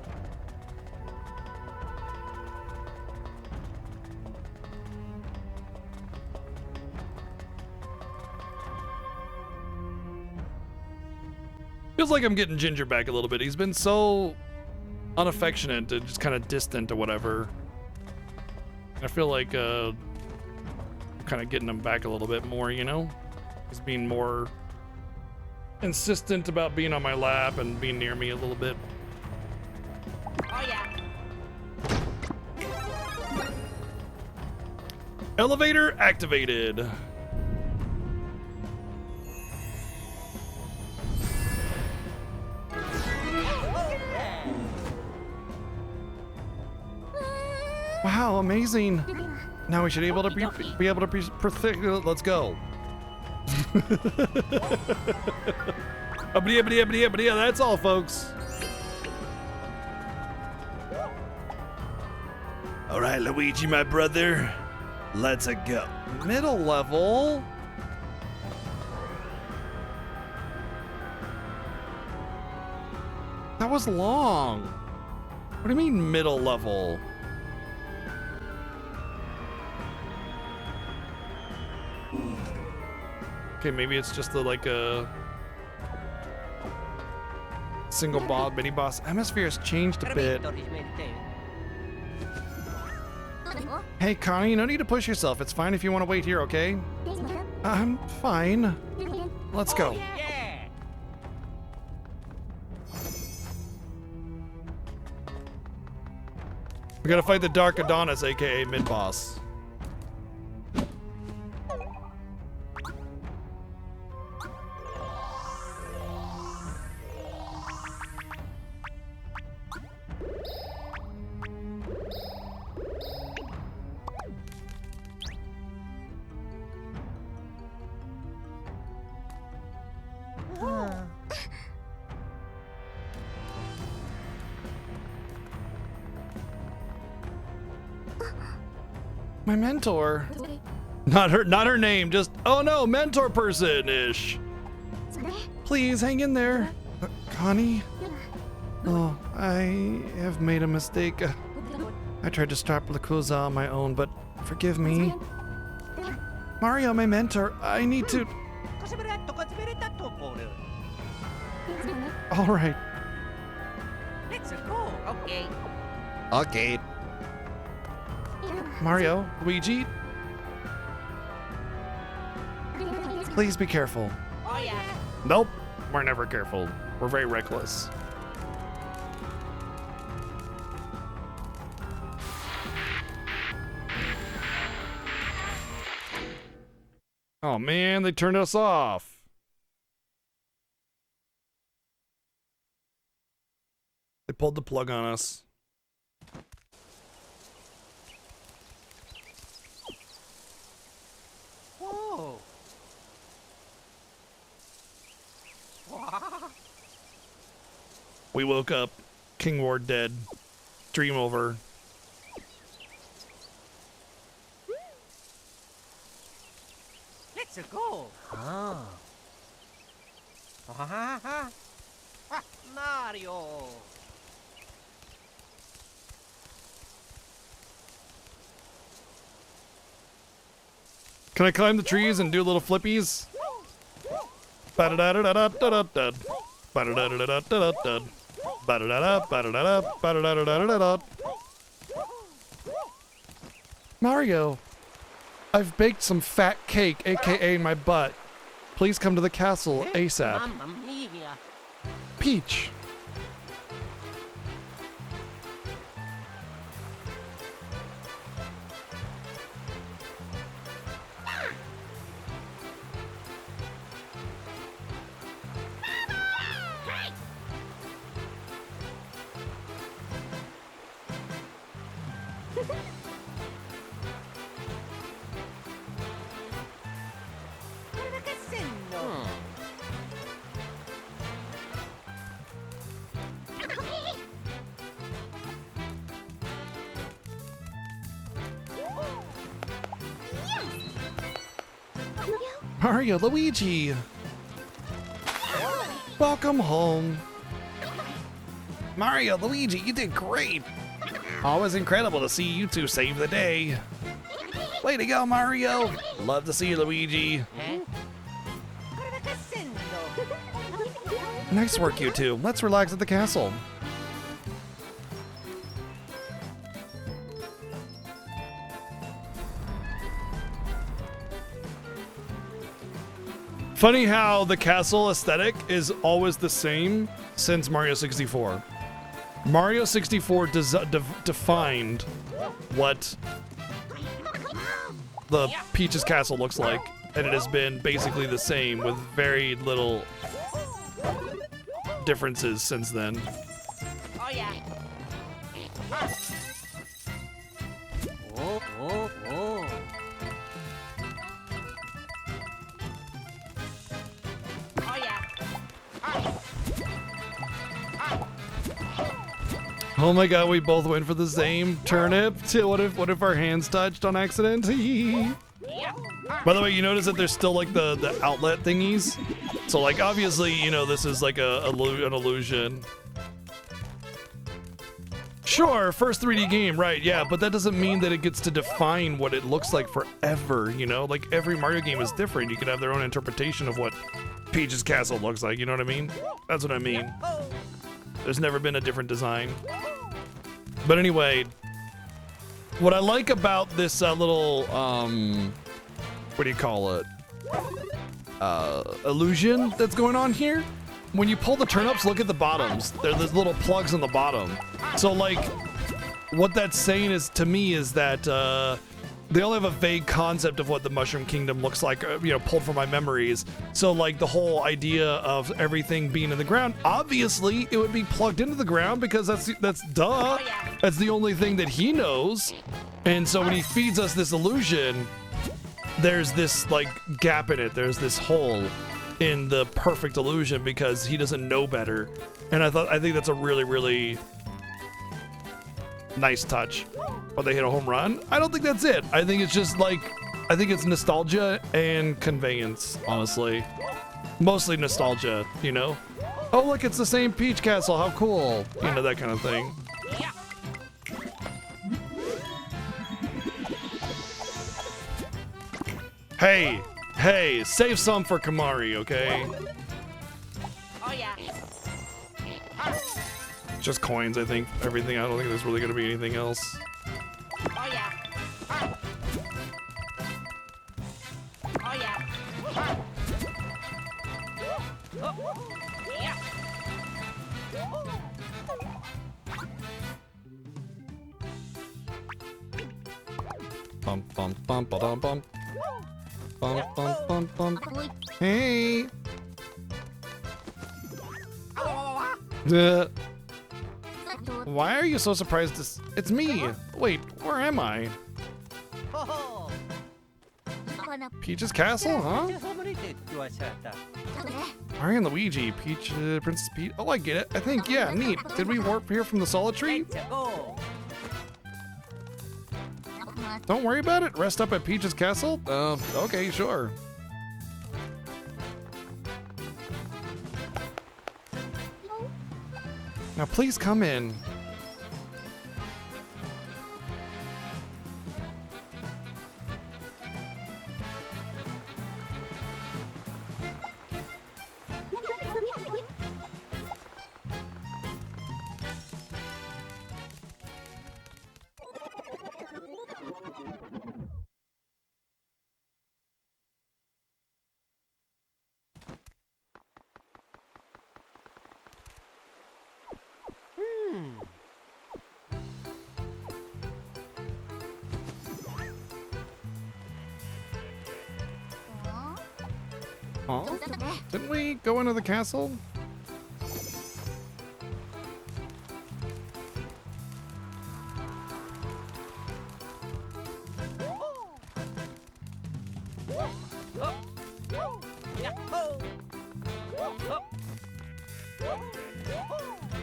Feels like I'm getting Ginger back a little bit. He's been so unaffectionate and just kind of distant or whatever. I feel like I'm kind of getting him back a little bit more, you know? He's being more insistent about being on my lap and being near me a little bit. Oh yeah. Elevator activated. Wow, amazing. Now we should be able to let's go. That's all, folks. All right, Luigi, my brother. Let's go. Middle level. That was long. What do you mean middle level? Okay, maybe it's just the like a single boss mini boss. Atmosphere has changed a bit. Hey Connie, no need to push yourself. It's fine if you want to wait here, okay? I'm fine. Let's go. Yeah. We gotta fight the Dark Adonis, aka mid-boss. My mentor. Not her name, just oh no, mentor person-ish. Please hang in there. Connie? Oh, I have made a mistake. I tried to stop Lakuza on my own, but forgive me. Mario, my mentor, I need to... Alright. Let's go. Okay. Okay. Mario, Luigi, please be careful. Oh yeah. Nope, we're never careful. We're very reckless. Oh man, they turned us off. They pulled the plug on us. Whoa. We woke up. King Ward dead. Dream over. Let's go. Ah. Mario. Can I climb the trees and do little flippies? Ba-da-da-da-da-da-da-da. Ba-da-da-da-da-da-da-da. Ba-da-da-da, ba-da-da-da, ba-da-da-da-da-da-da. Mario, I've baked some fat cake, aka my butt. Please come to the castle ASAP. Mamma mia. Peach. Mario, Luigi! Welcome home. Mario, Luigi, you did great! Always incredible to see you two save the day. Way to go, Mario! Love to see you, Luigi. Nice work, you two. Let's relax at the castle. Funny how the castle aesthetic is always the same since Mario 64. Mario 64 defined what the Peach's castle looks like, and it has been basically the same with very little differences since then. Oh yeah. Oh, oh, oh. Oh yeah. Oh my god, we both went for the same turnip. What if our hands touched on accident? By the way, you notice that there's still like the outlet thingies. So like obviously, you know, this is like an illusion. Sure, first 3D game, right, yeah, but that doesn't mean that it gets to define what it looks like forever, you know? Like, every Mario game is different. You can have their own interpretation of what Peach's Castle looks like, you know what I mean? That's what I mean. There's never been a different design. But anyway, what I like about this little, what do you call it? Illusion that's going on here? When you pull the turnips, look at the bottoms. There's little plugs on the bottom. So like, what that's saying is to me is that they all have a vague concept of what the Mushroom Kingdom looks like, you know, pulled from my memories. So like the whole idea of everything being in the ground, obviously it would be plugged into the ground because that's duh. That's the only thing that he knows. And so when he feeds us this illusion, there's this like gap in it. There's this hole in the perfect illusion because he doesn't know better. And I think that's a really, really nice touch. Oh, they hit a home run? I don't think that's it. I think it's just like, I think it's nostalgia and conveyance, honestly. Mostly nostalgia, you know? Oh, look, it's the same Peach Castle. How cool. You know, that kind of thing. Hey, save some for Kamari, okay? Oh yeah. Just coins, I think. Everything. I don't think there's really gonna be anything else. Oh yeah. Oh yeah. Yeah. Bum bum bum ba dum bum. Bum bum bum bum. Hey. Why are you so surprised? It's me. Wait, where am I? Peach's Castle, huh? Mario and Luigi, Peach, Princess Peach. Oh, I get it. I think, yeah, neat. Did we warp here from the Solid Tree? Don't worry about it. Rest up at Peach's Castle? Okay, sure. Now please come in. Huh? Didn't we go into the castle?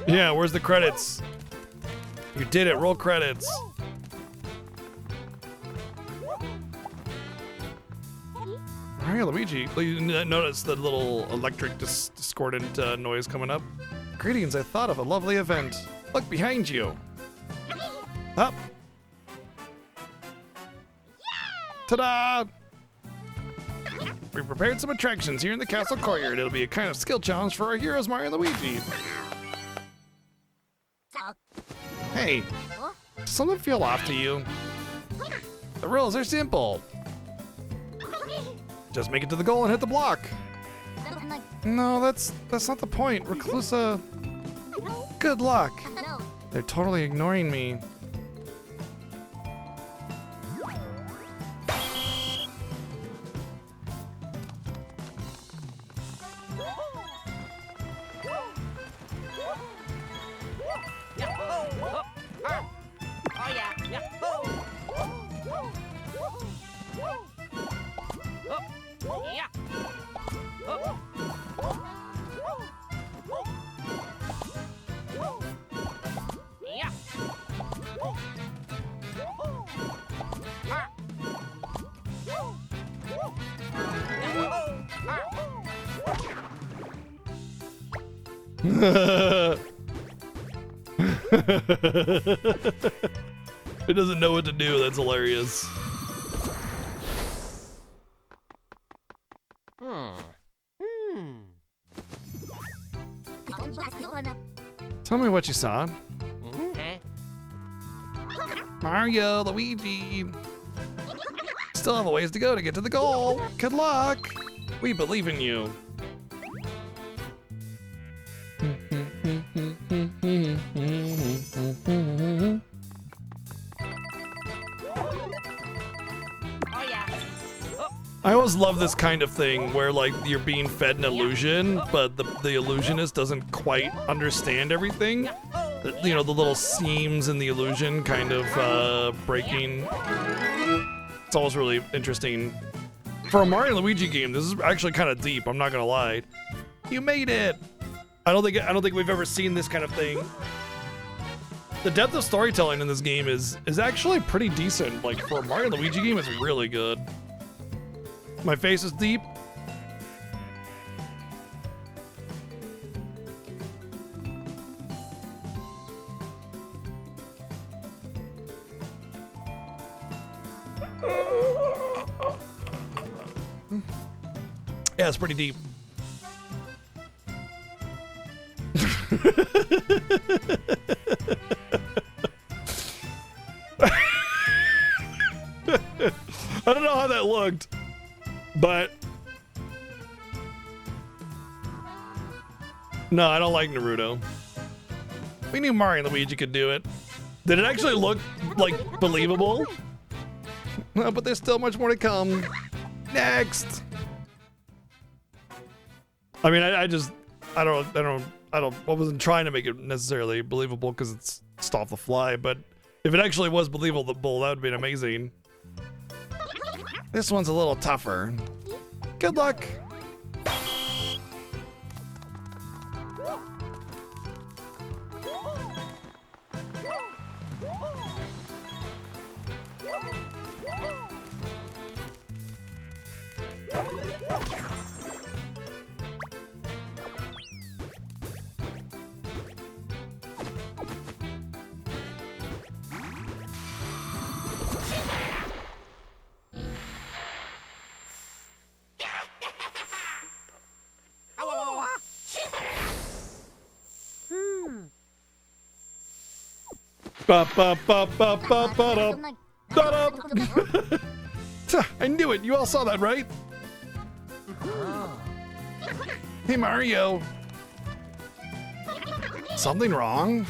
Yeah, where's the credits? You did it, roll credits. Mario, Luigi, you notice the little electric discordant noise coming up? Greetings, I thought of a lovely event. Look behind you. Up. Ta-da! We prepared some attractions here in the castle courtyard. It'll be a kind of skill challenge for our heroes, Mario and Luigi. Hey, does something feel off to you? The rules are simple. Just make it to the goal and hit the block. No, that's not the point. Reclusa, good luck. They're totally ignoring me. Yeah. It doesn't know what to do. That's hilarious. Tell me what you saw. Mario, Luigi. Still have a ways to go to get to the goal. Good luck. We believe in you. Oh yeah. I always love this kind of thing where like you're being fed an illusion, but the illusionist doesn't quite understand everything. You know, the little seams in the illusion kind of breaking. It's always really interesting. For a Mario and Luigi game, this is actually kind of deep, I'm not gonna lie. You made it! I don't think we've ever seen this kind of thing. The depth of storytelling in this game is actually pretty decent. Like for a Mario and Luigi game, it's really good. My face is deep. Yeah, it's pretty deep. I don't know how that looked, but no, I don't like Naruto. We knew Mario and Luigi could do it. Did it actually look like believable? No, but there's still much more to come. Next. I mean, I wasn't trying to make it necessarily believable because it's just off the fly, but if it actually was believable, that would be amazing. This one's a little tougher. Good luck. I knew it. You all saw that, right? Hey, Mario. Something wrong?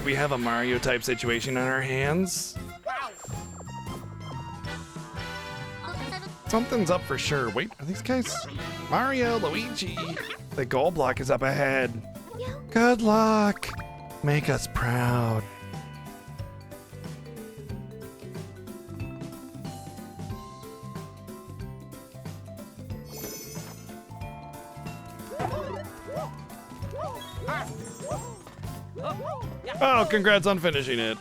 We have a Mario type situation on our hands. Something's up for sure. Wait, are these guys? Mario, Luigi. The goal block is up ahead. Good luck. Make us proud. Oh, congrats on finishing it.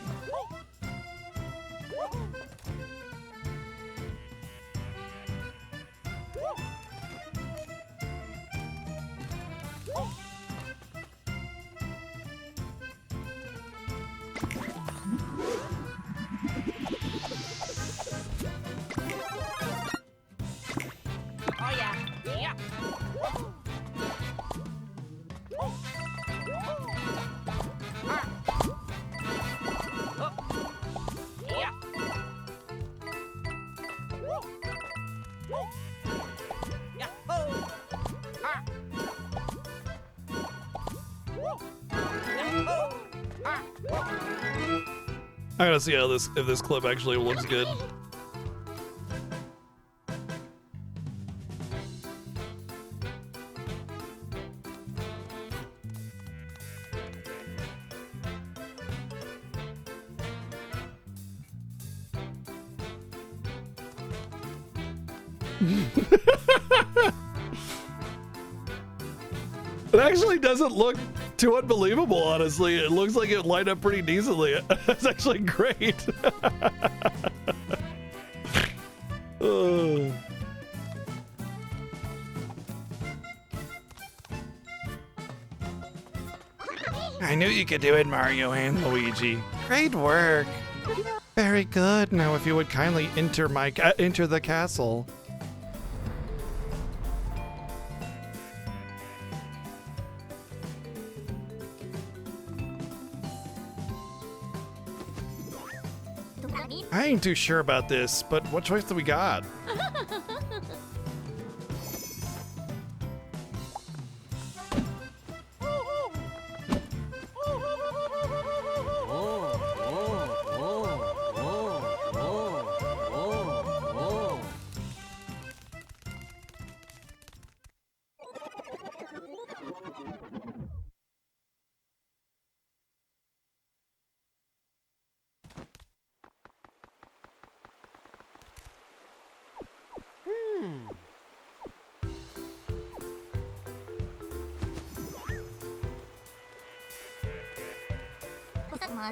Oh yeah. Yeah. I gotta see how if this clip actually looks good. It actually doesn't look too unbelievable, honestly. It looks like it lined up pretty decently. That's actually great. I knew you could do it, Mario and Luigi. Great work. Very good. Now, if you would kindly enter the castle. I ain't too sure about this, but what choice do we got?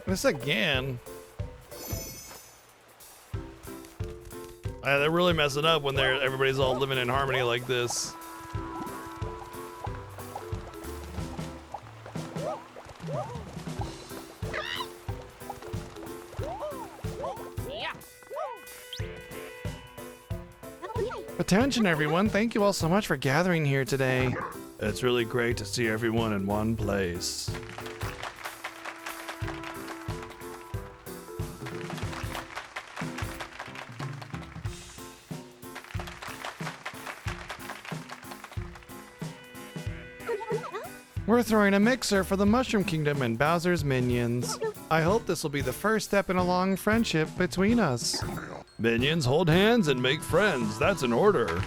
This again. They're really messing up when everybody's all living in harmony like this. Attention, everyone. Thank you all so much for gathering here today. It's really great to see everyone in one place. We're throwing a mixer for the Mushroom Kingdom and Bowser's minions. I hope this will be the first step in a long friendship between us. Minions, hold hands and make friends. That's an order.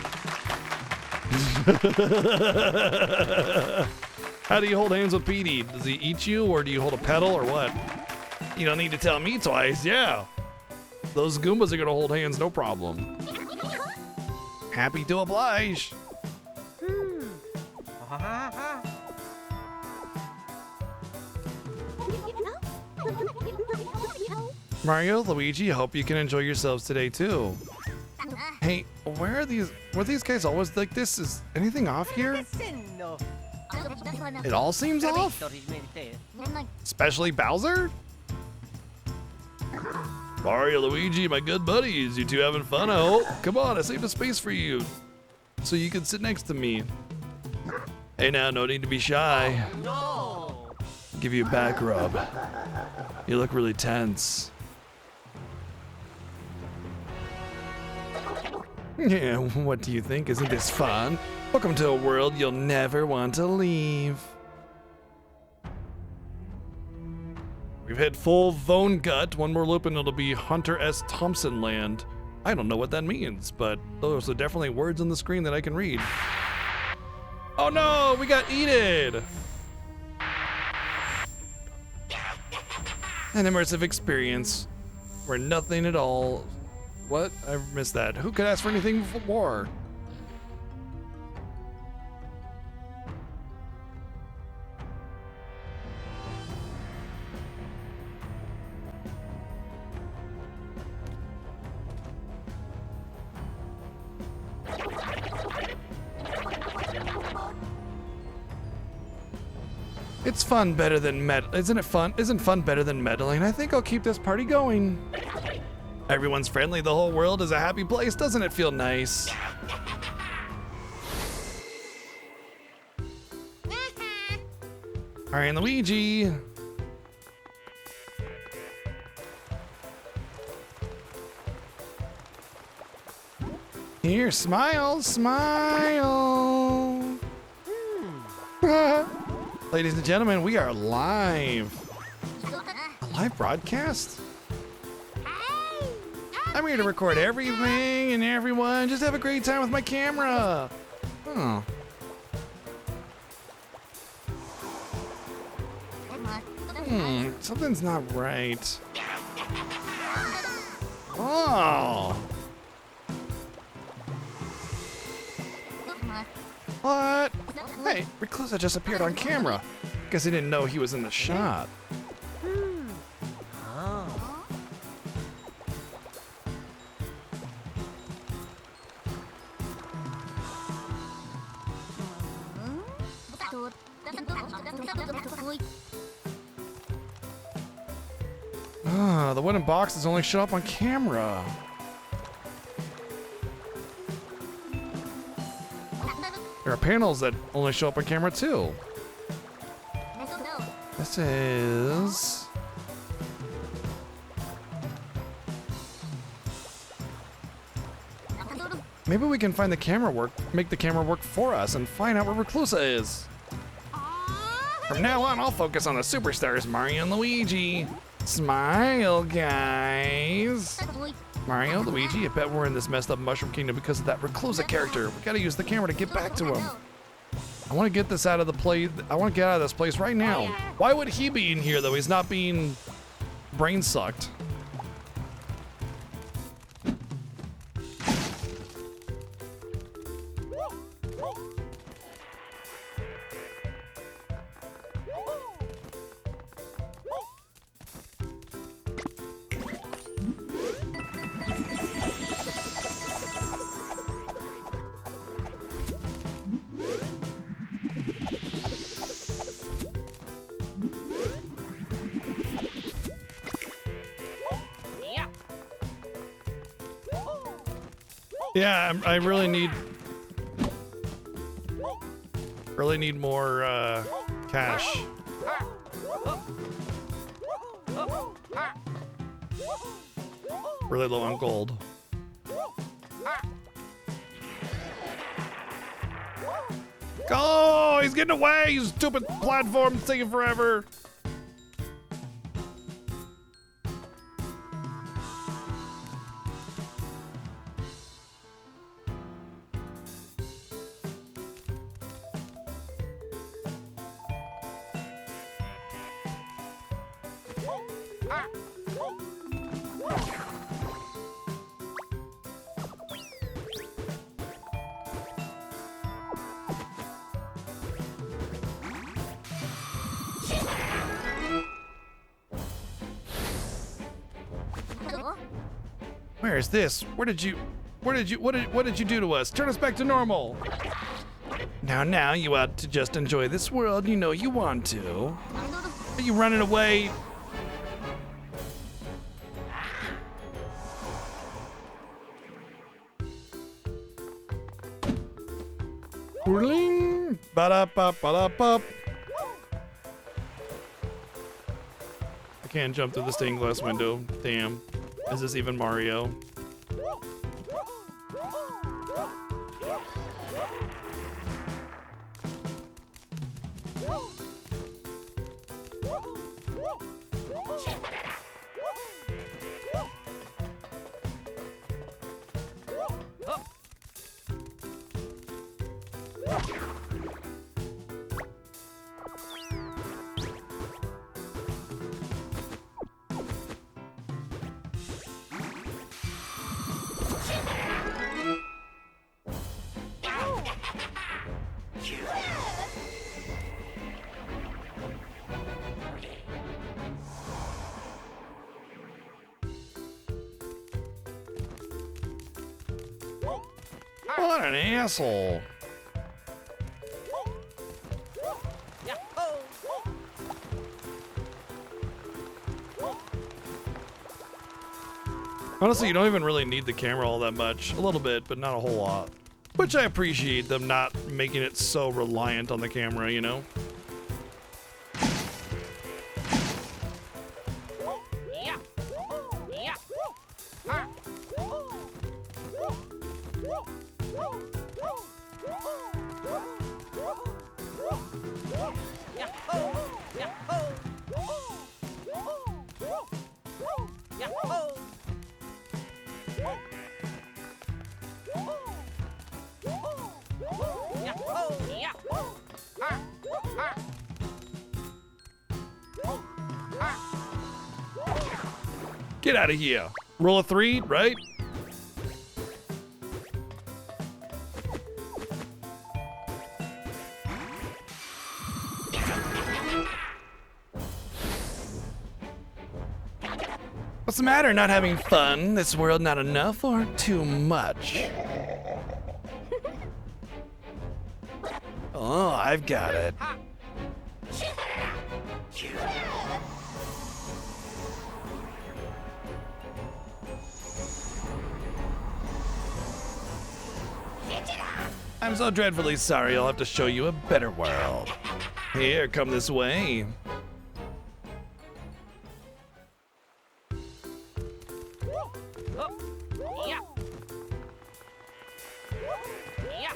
How do you hold hands with Petey? Does he eat you, or do you hold a pedal, or what? You don't need to tell me twice, yeah. Those Goombas are gonna hold hands, no problem. Happy to oblige. Mario, Luigi, hope you can enjoy yourselves today too. Hey, were these guys always like this? Is anything off here? It all seems off. Especially Bowser? Mario, Luigi, my good buddies, you two having fun, I hope? Come on, I saved a space for you, so you can sit next to me. Hey now, no need to be shy. Give you a back rub. You look really tense. Yeah, what do you think? Isn't this fun? Welcome to a world you'll never want to leave. We've hit full Vone Gut. One more loop and it'll be Hunter S. Thompson land. I don't know what that means, but those are definitely words on the screen that I can read. Oh no, we got eated! An immersive experience where nothing at all. What? I missed that. Who could ask for anything more? It's fun better than isn't it fun? Isn't fun better than meddling? I think I'll keep this party going. Everyone's friendly, the whole world is a happy place, doesn't it feel nice? All right, Luigi. Here, smile, smile. Ladies and gentlemen, we are live. A live broadcast? I'm here to record everything and everyone. Just have a great time with my camera. Oh. Something's not right. Oh. What? Hey, Reclusa just appeared on camera. Guess he didn't know he was in the shot. Ah, the wooden boxes only show up on camera. There are panels that only show up on camera too. This is... Maybe we can find the camera work, make the camera work for us and find out where Reclusa is. From now on, I'll focus on the superstars, Mario and Luigi. Smile, guys. Mario, Luigi, I bet we're in this messed up Mushroom Kingdom because of that Reclusa character. We gotta use the camera to get back to him. I want to get this out of the place. I want to get out of this place right now. Why would he be in here though? He's not being brain sucked. Yeah, I really need more cash. Really low on gold. Oh, he's getting away! You stupid platform, it's taking forever. Where is this? What did you do to us? Turn us back to normal. Now you ought to just enjoy this world. You know you want to. Are you running away? Whirling. Ba-da-ba-ba-da-ba. I can't jump through the stained glass window. Damn. Is this even Mario? What an asshole. Honestly, you don't even really need the camera all that much. A little bit, but not a whole lot. Which I appreciate them not making it so reliant on the camera, you know? Get out of here. Roll a 3, right? What's the matter? Not having fun? This world not enough or too much? Oh, I've got it. I'm so dreadfully sorry. I'll have to show you a better world. Here, come this way. Yeah. Yeah.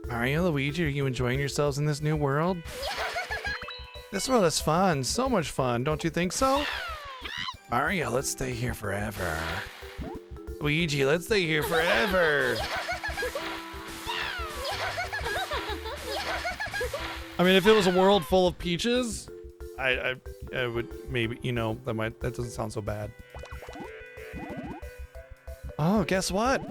Mario, Luigi, are you enjoying yourselves in this new world? This world is fun, so much fun, don't you think so? Mario, let's stay here forever. Luigi, let's stay here forever. I mean, if it was a world full of peaches, I would maybe, you know, that doesn't sound so bad. Oh, guess what?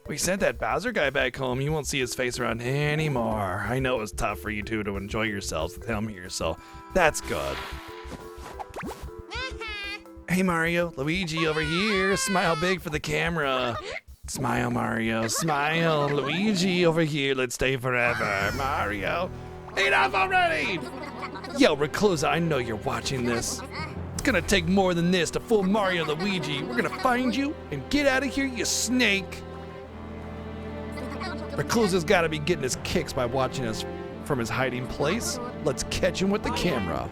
We sent that Bowser guy back home. You won't see his face around here anymore. I know it was tough for you two to enjoy yourselves with him here, so that's good. Hey Mario, Luigi over here. Smile big for the camera. Smile, Mario. Smile. Luigi over here. Let's stay forever. Mario. Enough already! Yo, Reclusa, I know you're watching this. It's gonna take more than this to fool Mario and Luigi. We're gonna find you and get out of here, you snake. Reclusa's gotta be getting his kicks by watching us from his hiding place. Let's catch him with the camera.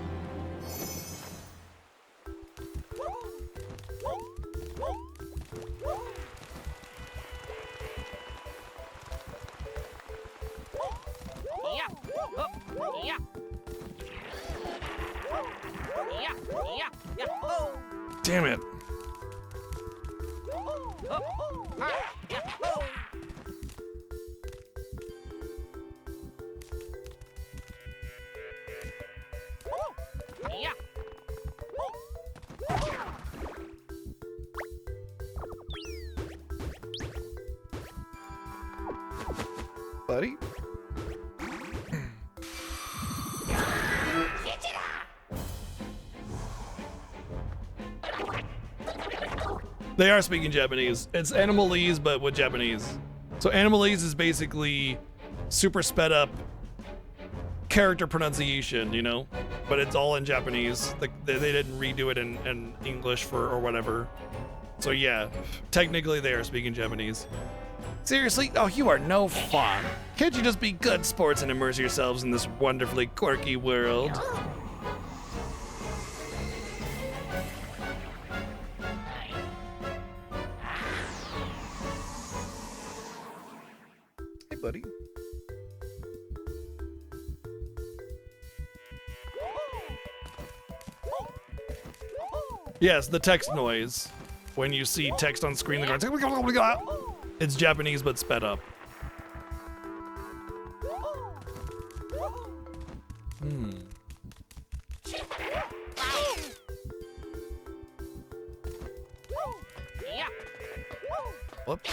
Yeah. Damn it. Buddy? They are speaking Japanese. It's Animalese, but with Japanese. So Animalese is basically super sped up character pronunciation, you know? But it's all in Japanese. They didn't redo it in English or whatever. So yeah, technically they are speaking Japanese. Seriously? Oh, you are no fun. Can't you just be good sports and immerse yourselves in this wonderfully quirky world? Hey, buddy. Yes, the text noise. When you see text on screen, they're going, it's Japanese but sped up. Whoops.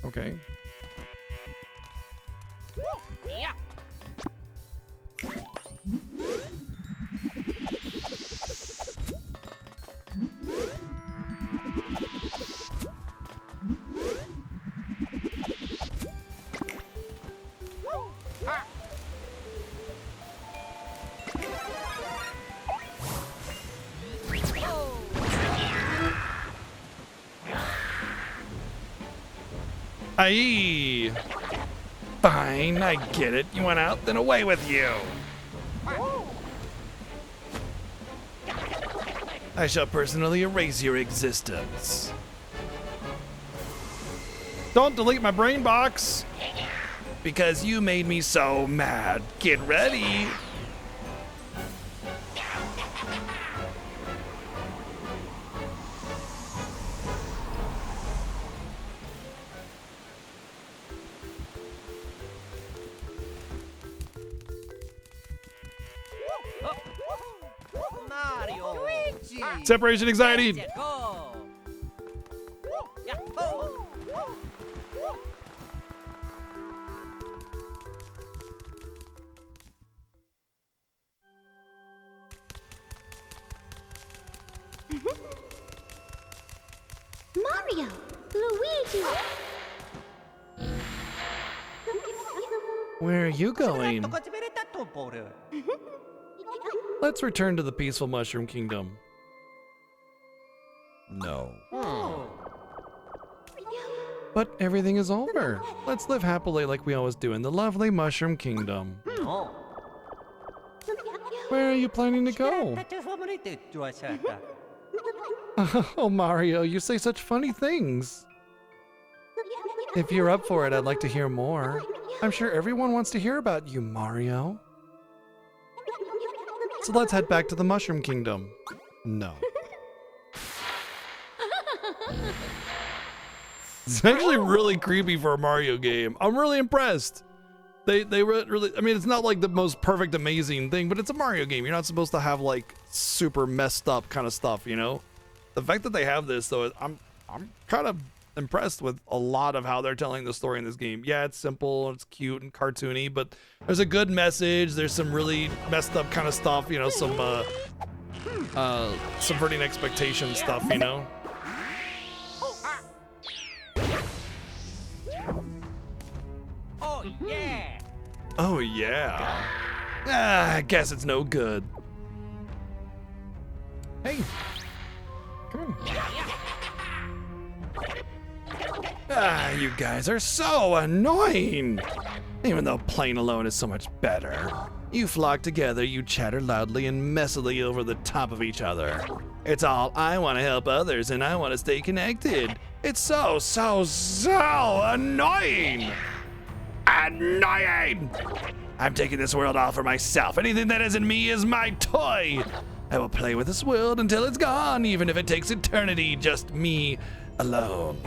Okay. Yeah. Aye. Fine, I get it. You went out, then away with you. I shall personally erase your existence. Don't delete my brain box. because you made me so mad. Get ready. Mario. Luigi. Separation anxiety. Let's go. Yahoo. Mario! Luigi! Where are you going? Let's return to the peaceful Mushroom Kingdom. No. But everything is over. Let's live happily like we always do in the lovely Mushroom Kingdom. Where are you planning to go? Oh, Mario, you say such funny things. If you're up for it, I'd like to hear more. I'm sure everyone wants to hear about you, Mario. So let's head back to the Mushroom Kingdom. No. It's actually really creepy for a Mario game. I'm really impressed. They really, I mean, it's not like the most perfect, amazing thing, but it's a Mario game. You're not supposed to have like super messed up kind of stuff, you know? The fact that they have this, though, I'm kind of impressed with a lot of how they're telling the story in this game. Yeah, it's simple, it's cute and cartoony, but there's a good message. There's some really messed up kind of stuff, you know, some subverting expectation stuff, you know. Oh yeah. Oh yeah. Ah, I guess it's no good. Hey. Come on. Ah, you guys are so annoying. Even though playing alone is so much better. You flock together, you chatter loudly and messily over the top of each other. It's all I want to help others and I want to stay connected. It's so annoying. Annoying! I'm taking this world all for myself. Anything that isn't me is my toy. I will play with this world until it's gone, even if it takes eternity, just me alone.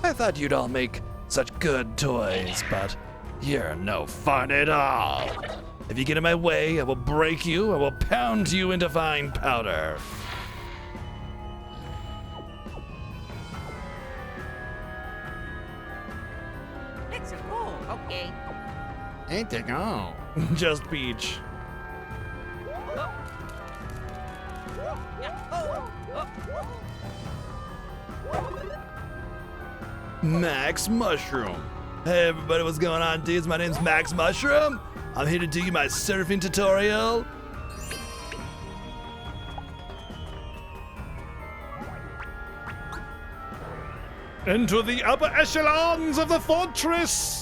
I thought you'd all make such good toys, but you're no fun at all. If you get in my way, I will break you, I will pound you into fine powder. Let's go. Okay. Ain't they gone? Just Peach. Max Mushroom. Hey everybody, what's going on, dudes? My name's Max Mushroom. I'm here to do you my surfing tutorial. Into the upper echelons of the fortress.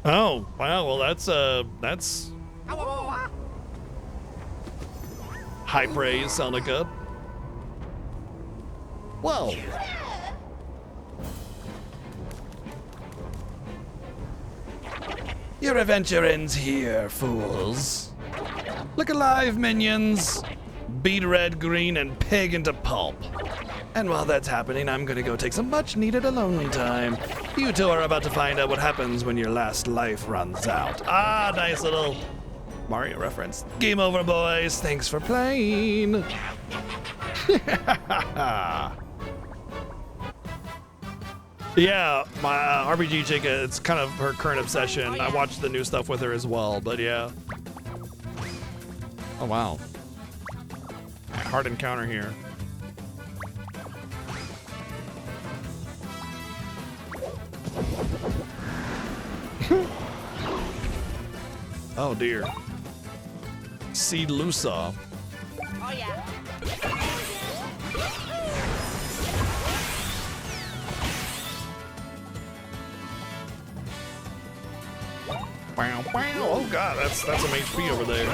Oh, wow, well that's high praise, sounded good. Whoa. Your adventure ends here, fools. Look alive, minions. Beat red, green, and pig into pulp. And while that's happening, I'm gonna go take some much-needed alone time. You two are about to find out what happens when your last life runs out. Ah, nice little Mario reference. Game over, boys. Thanks for playing. Yeah, my RPG chick, it's kind of her current obsession. I watched the new stuff with her as well, but yeah. Oh, wow. Hard encounter here. Oh dear. Seed Lusa. Oh yeah. Wow. Wow, wow. Oh god, that's some HP over there.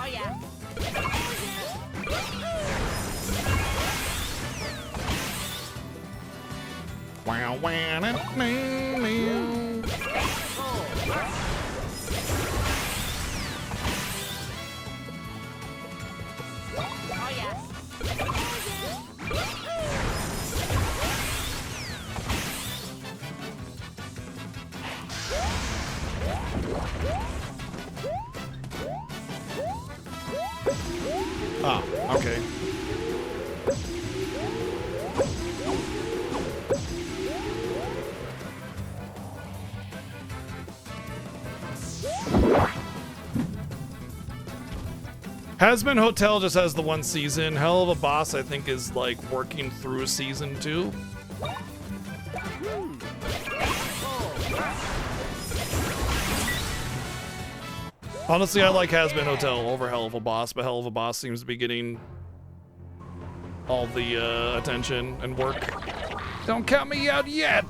Oh yeah. Wow, wow, na, na, na. Oh yeah. Ah, okay. Has-Been Hotel just has the one season. Hell of a Boss, I think, is like working through season 2. Honestly, I like Has-Been Hotel over Hell of a Boss, but Hell of a Boss seems to be getting all the attention and work. Don't count me out yet!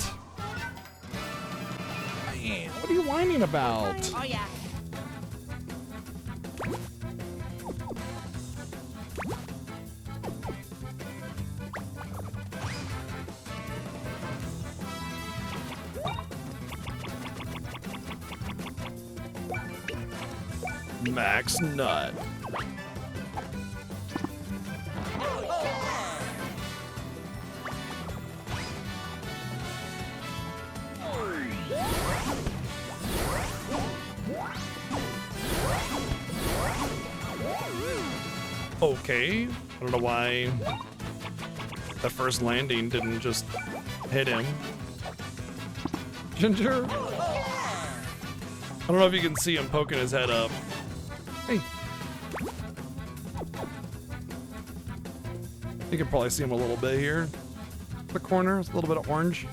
Man, what are you whining about? Oh yeah. Max Nut. Okay. I don't know why the first landing didn't just hit him. Ginger? I don't know if you can see him poking his head up. Hey. You can probably see him a little bit here. The corner, it's a little bit of orange.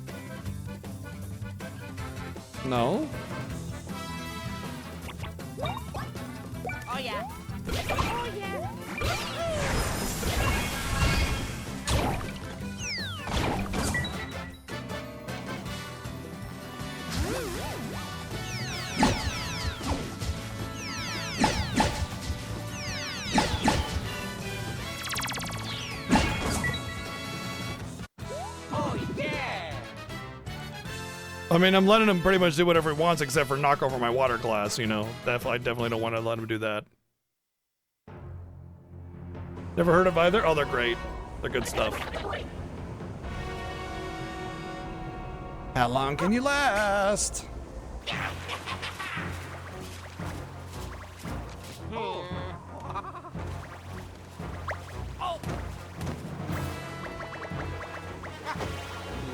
No? Oh yeah. I mean, I'm letting him pretty much do whatever he wants except for knock over my water glass, you know. I definitely don't want to let him do that. Never heard of either? Oh, they're great. They're good stuff. How long can you last?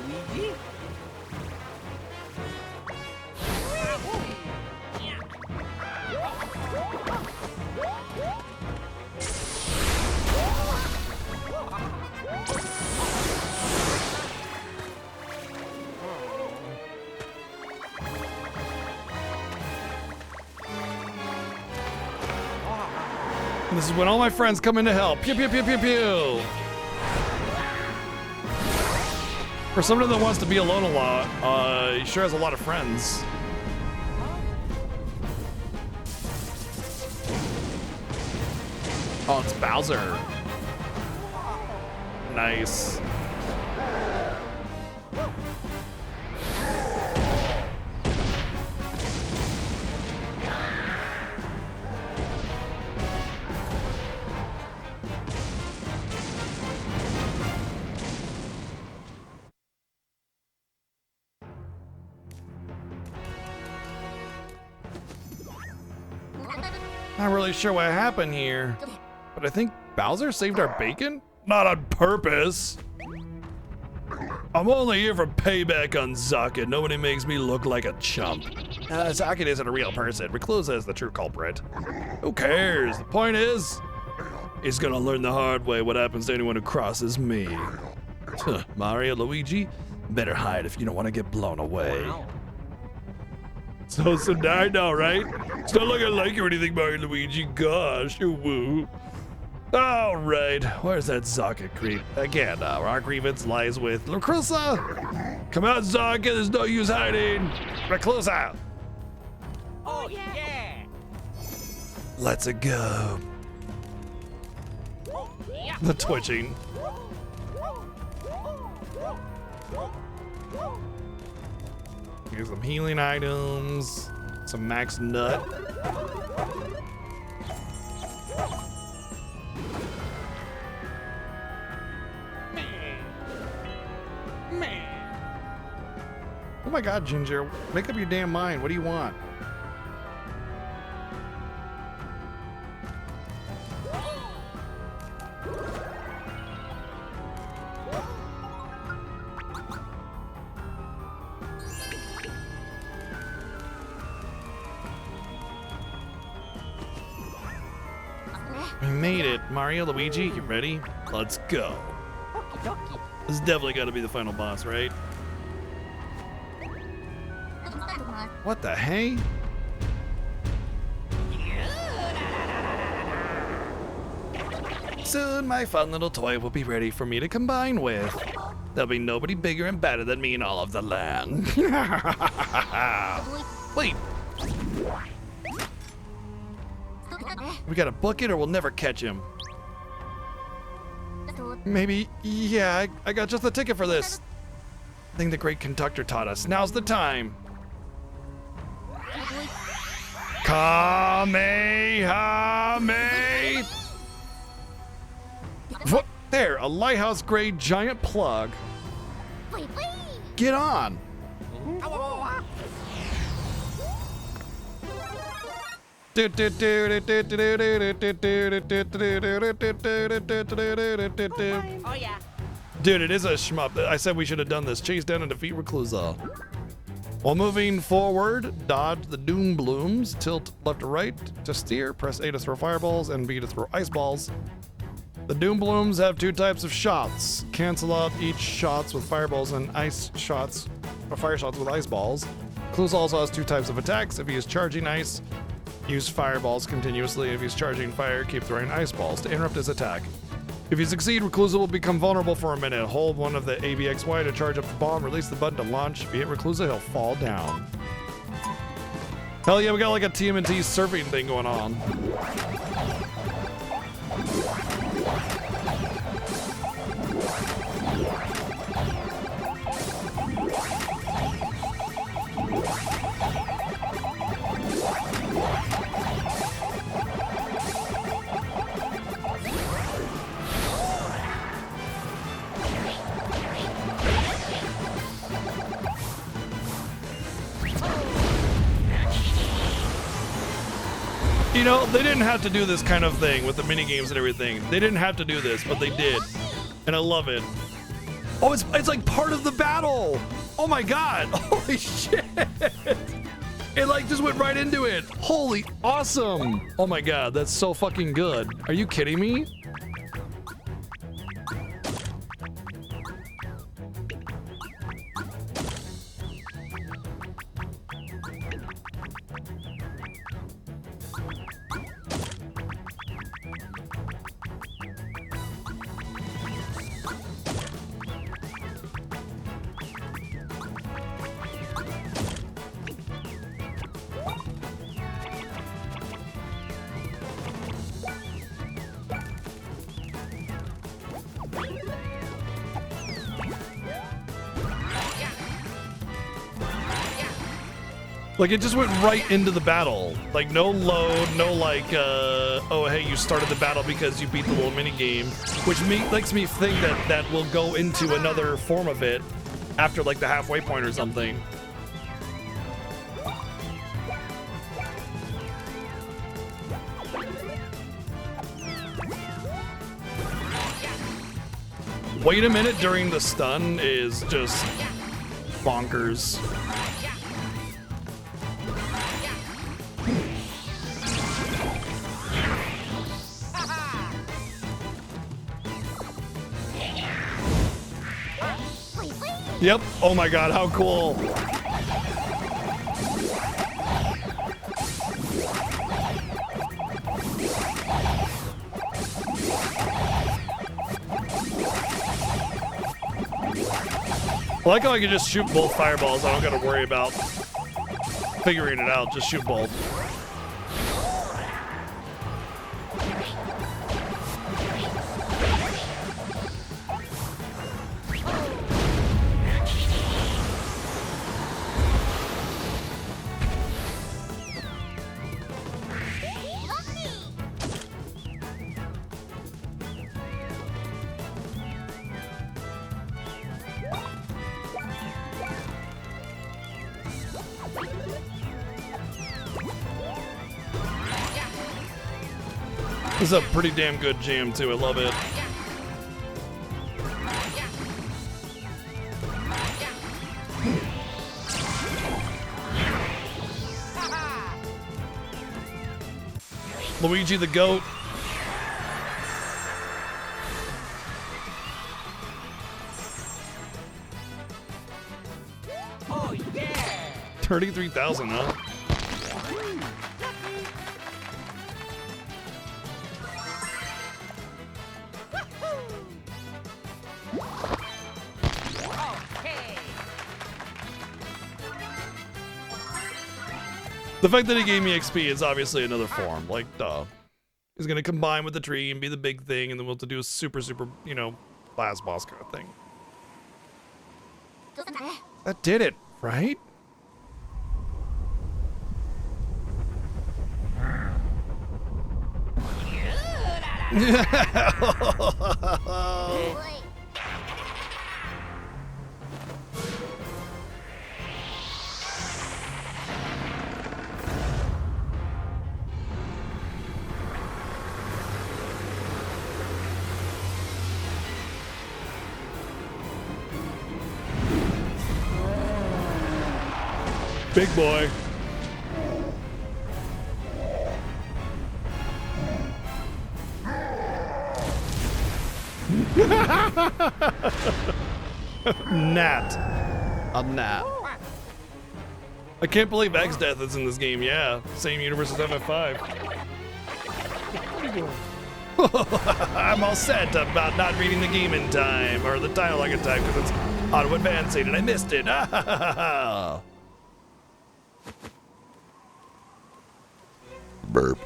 Luigi? This is when all my friends come in to help. Pew, pew, pew, pew, pew. For someone that wants to be alone a lot, he sure has a lot of friends. Oh, it's Bowser. Nice. Not really sure what happened here, but I think Bowser saved our bacon? Not on purpose. I'm only here for payback on Zaka. Nobody makes me look like a chump. Zaka isn't a real person. Reclusa is the true culprit. Who cares? The point is, he's gonna learn the hard way what happens to anyone who crosses me. Mario, Luigi, better hide if you don't want to get blown away. So I know, right? It's not like I like you or anything, Mario, Luigi. Gosh, woo. All right, where's that Zaka creep? Again, our grievance lies with Reclusa. Come out, Zaka, there's no use hiding. Reclusa. Oh yeah. Let's go. Yeah. The twitching. Here's some healing items, some max nut. Oh my God, Ginger, make up your damn mind. What do you want? We made it. Mario, Luigi, you ready? Let's go. This is definitely got to be the final boss, right? What the hey? Soon my fun little toy will be ready for me to combine with. There'll be nobody bigger and better than me in all of the land. Wait. We gotta book it or we'll never catch him. Maybe, yeah, I got just the ticket for this. Thing the great conductor taught us. Now's the time. Kamehame! There, a lighthouse-grade giant plug. Get on. Oh yeah. Dude, it is a shmup. I said we should have done this. Chase down and defeat Reclusa. While moving forward, dodge the doom blooms, tilt left or right to steer, press A to throw fireballs, and B to throw ice balls. The doom blooms have two types of shots. Cancel out each shots with fireballs and ice shots, or fire shots with ice balls. Reclusa also has two types of attacks. If he is charging ice, use fireballs continuously. If he's charging fire, keep throwing ice balls to interrupt his attack. If you succeed, Reclusa will become vulnerable for a minute. Hold one of the ABXY to charge up the bomb, release the button to launch. If you hit Reclusa, he'll fall down. Hell yeah, we got like a TMNT surfing thing going on. You know, they didn't have to do this kind of thing with the mini games and everything. They didn't have to do this, but they did. And I love it. Oh, it's like part of the battle. Oh my God. Holy shit. It like just went right into it. Holy awesome. Oh my God, that's so fucking good. Are you kidding me? Like, it just went right into the battle. Like, no load, no like, oh, hey, you started the battle because you beat the little mini game, which makes me think that that will go into another form of it after, like, the halfway point or something. Wait a minute during the stun is just bonkers. Yep. Oh my god, how cool. I like how I can just shoot both fireballs. I don't gotta worry about figuring it out. Just shoot both. This is a pretty damn good jam too. I love it. Luigi the goat. Oh yeah. 33,000, huh? Okay. The fact that he gave me XP is obviously another form. Like, duh. He's gonna combine with the tree and be the big thing, and then we'll have to do a super, you know, last boss kind of thing. That did it, right? Big boy. Gnat. A gnat. I can't believe X Death is in this game. Yeah, same universe as FF5. I'm all set about not reading the game in time, or the dialogue in time, because it's auto advancing and I missed it. Burp.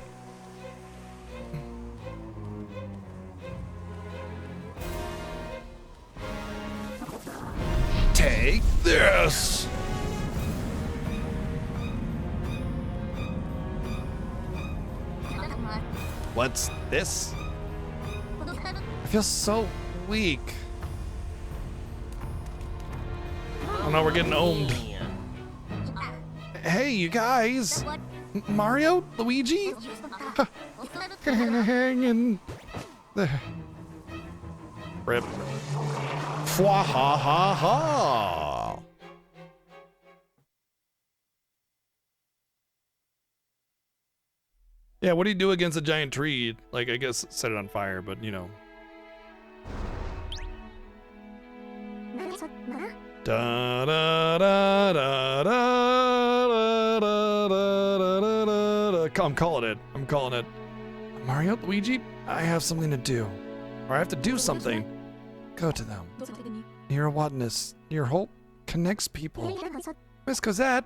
Take this. What's this? I feel so weak. Oh no, we're getting ohmed. Hey, you guys. Mario? Luigi? Hanging there. Rip. Fwa ha ha ha. Yeah, what do you do against a giant tree? Like, I guess set it on fire, but you know. Da da da da da da da. I'm calling it. I'm calling it. Mario, Luigi, I have something to do. Or I have to do something. Go to them. Near Watness. Your hope connects people. Miss Cosette.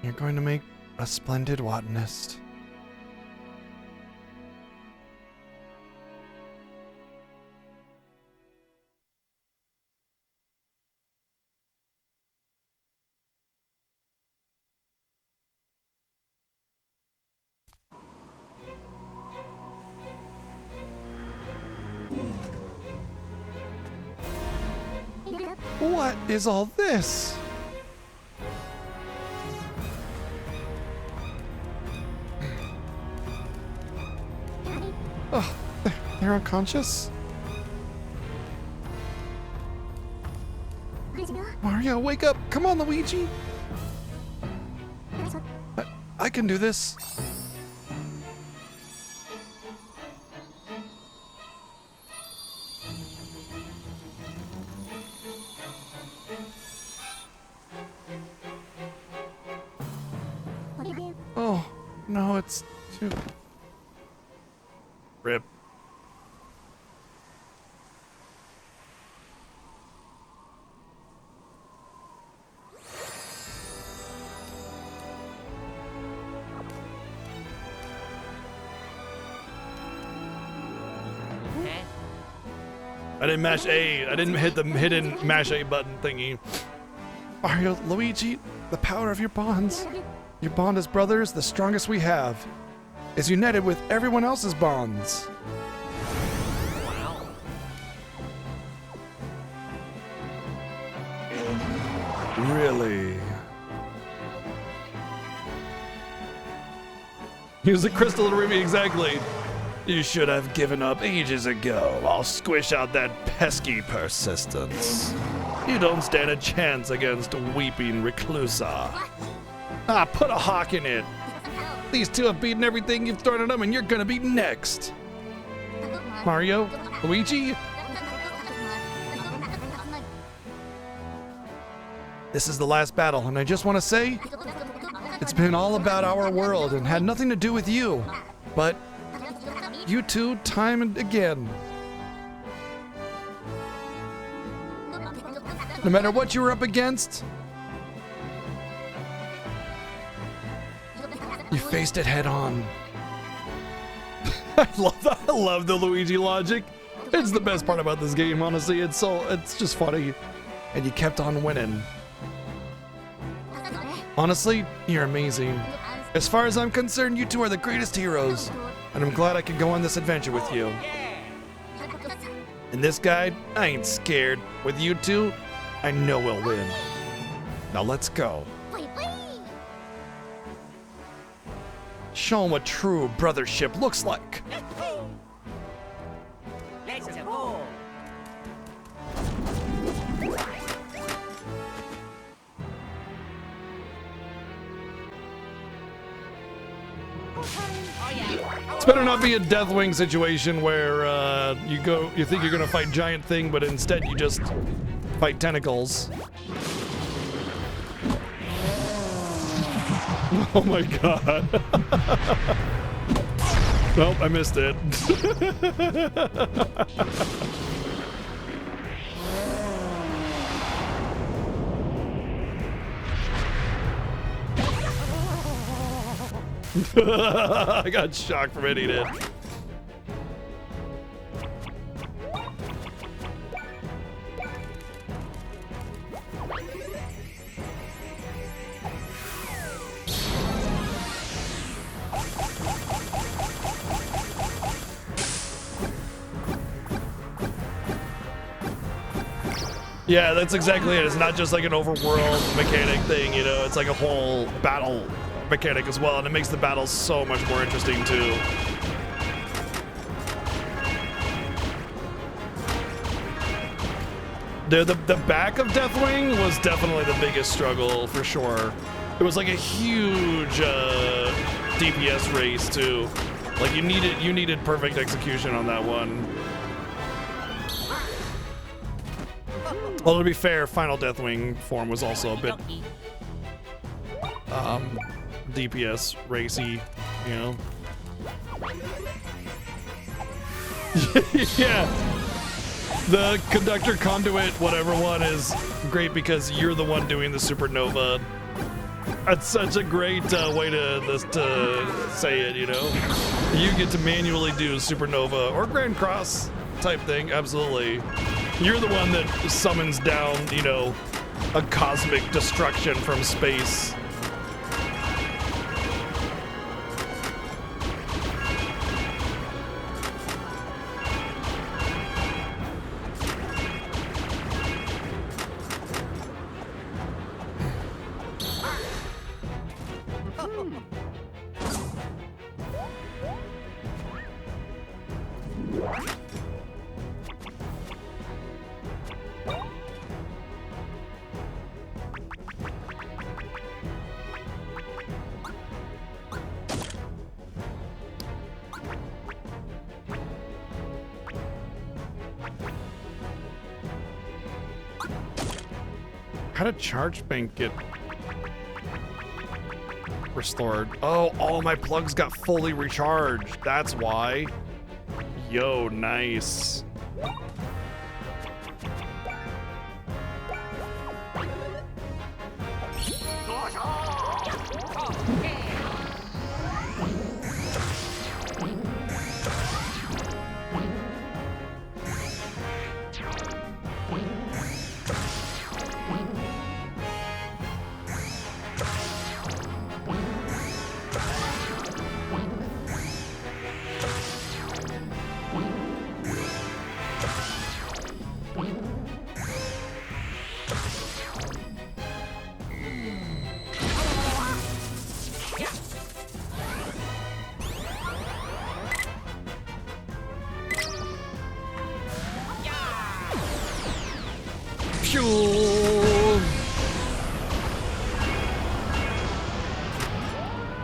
You're going to make a splendid botanist. What is all this? you're unconscious? Mario, wake up! Come on, Luigi! I can do this. Oh, no, it's too... Rip. I didn't mash A. I didn't hit the hidden mash A button thingy. Mario, Luigi, the power of your bonds. Your bond as brothers, the strongest we have, is united with everyone else's bonds. Really? Use the crystal to me exactly. You should have given up ages ago. I'll squish out that pesky persistence. You don't stand a chance against weeping Reclusa. Ah, put a hawk in it. These two have beaten everything you've thrown at them, and you're gonna be next. Mario, Luigi, this is the last battle, and I just want to say, it's been all about our world and had nothing to do with you. But you two, time and again. No matter what you were up against, you faced it head on. I love the Luigi logic. It's the best part about this game, honestly. It's just funny. And you kept on winning. Honestly, you're amazing. As far as I'm concerned, you two are the greatest heroes. And I'm glad I could go on this adventure with you. In this guide, I ain't scared. With you two, I know we'll win. Now let's go. Show 'em what true brothership looks like. Let's go. It's better not be a Deathwing situation where you think you're gonna fight giant thing, but instead you just fight tentacles. Oh my god. Nope, I missed it. I got shocked from hitting it. Yeah, that's exactly it. It's not just like an overworld mechanic thing, you know, it's like a whole battle mechanic as well, and it makes the battles so much more interesting too. The back of Deathwing was definitely the biggest struggle for sure. It was like a huge DPS race too. Like you needed perfect execution on that one. Although to be fair, Final Deathwing form was also a bit DPS racy, you know. Yeah. The conductor conduit whatever one is great because you're the one doing the supernova. That's such a great way to say it, you know. You get to manually do supernova or Grand Cross type thing, absolutely. You're the one that summons down, you know, a cosmic destruction from space. How did charge bank get restored? Oh, all my plugs got fully recharged. That's why. Yo, nice.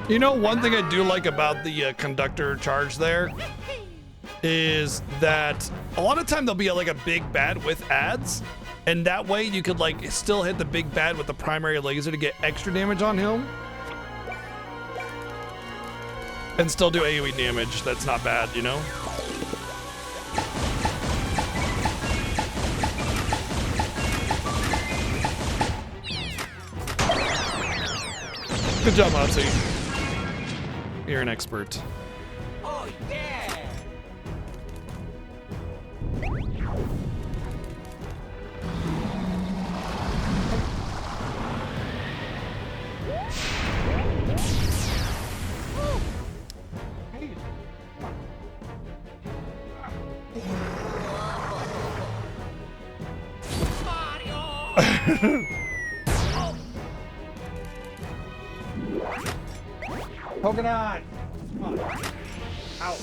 You know, one thing I do like about the conductor charge there is that a lot of time there'll be like a big bad with ads, and that way you could like still hit the big bad with the primary laser to get extra damage on him and still do AoE damage. That's not bad, you know? Good job, Matsu. You're an expert. Oh, yeah. Coconut! Come on. Ow.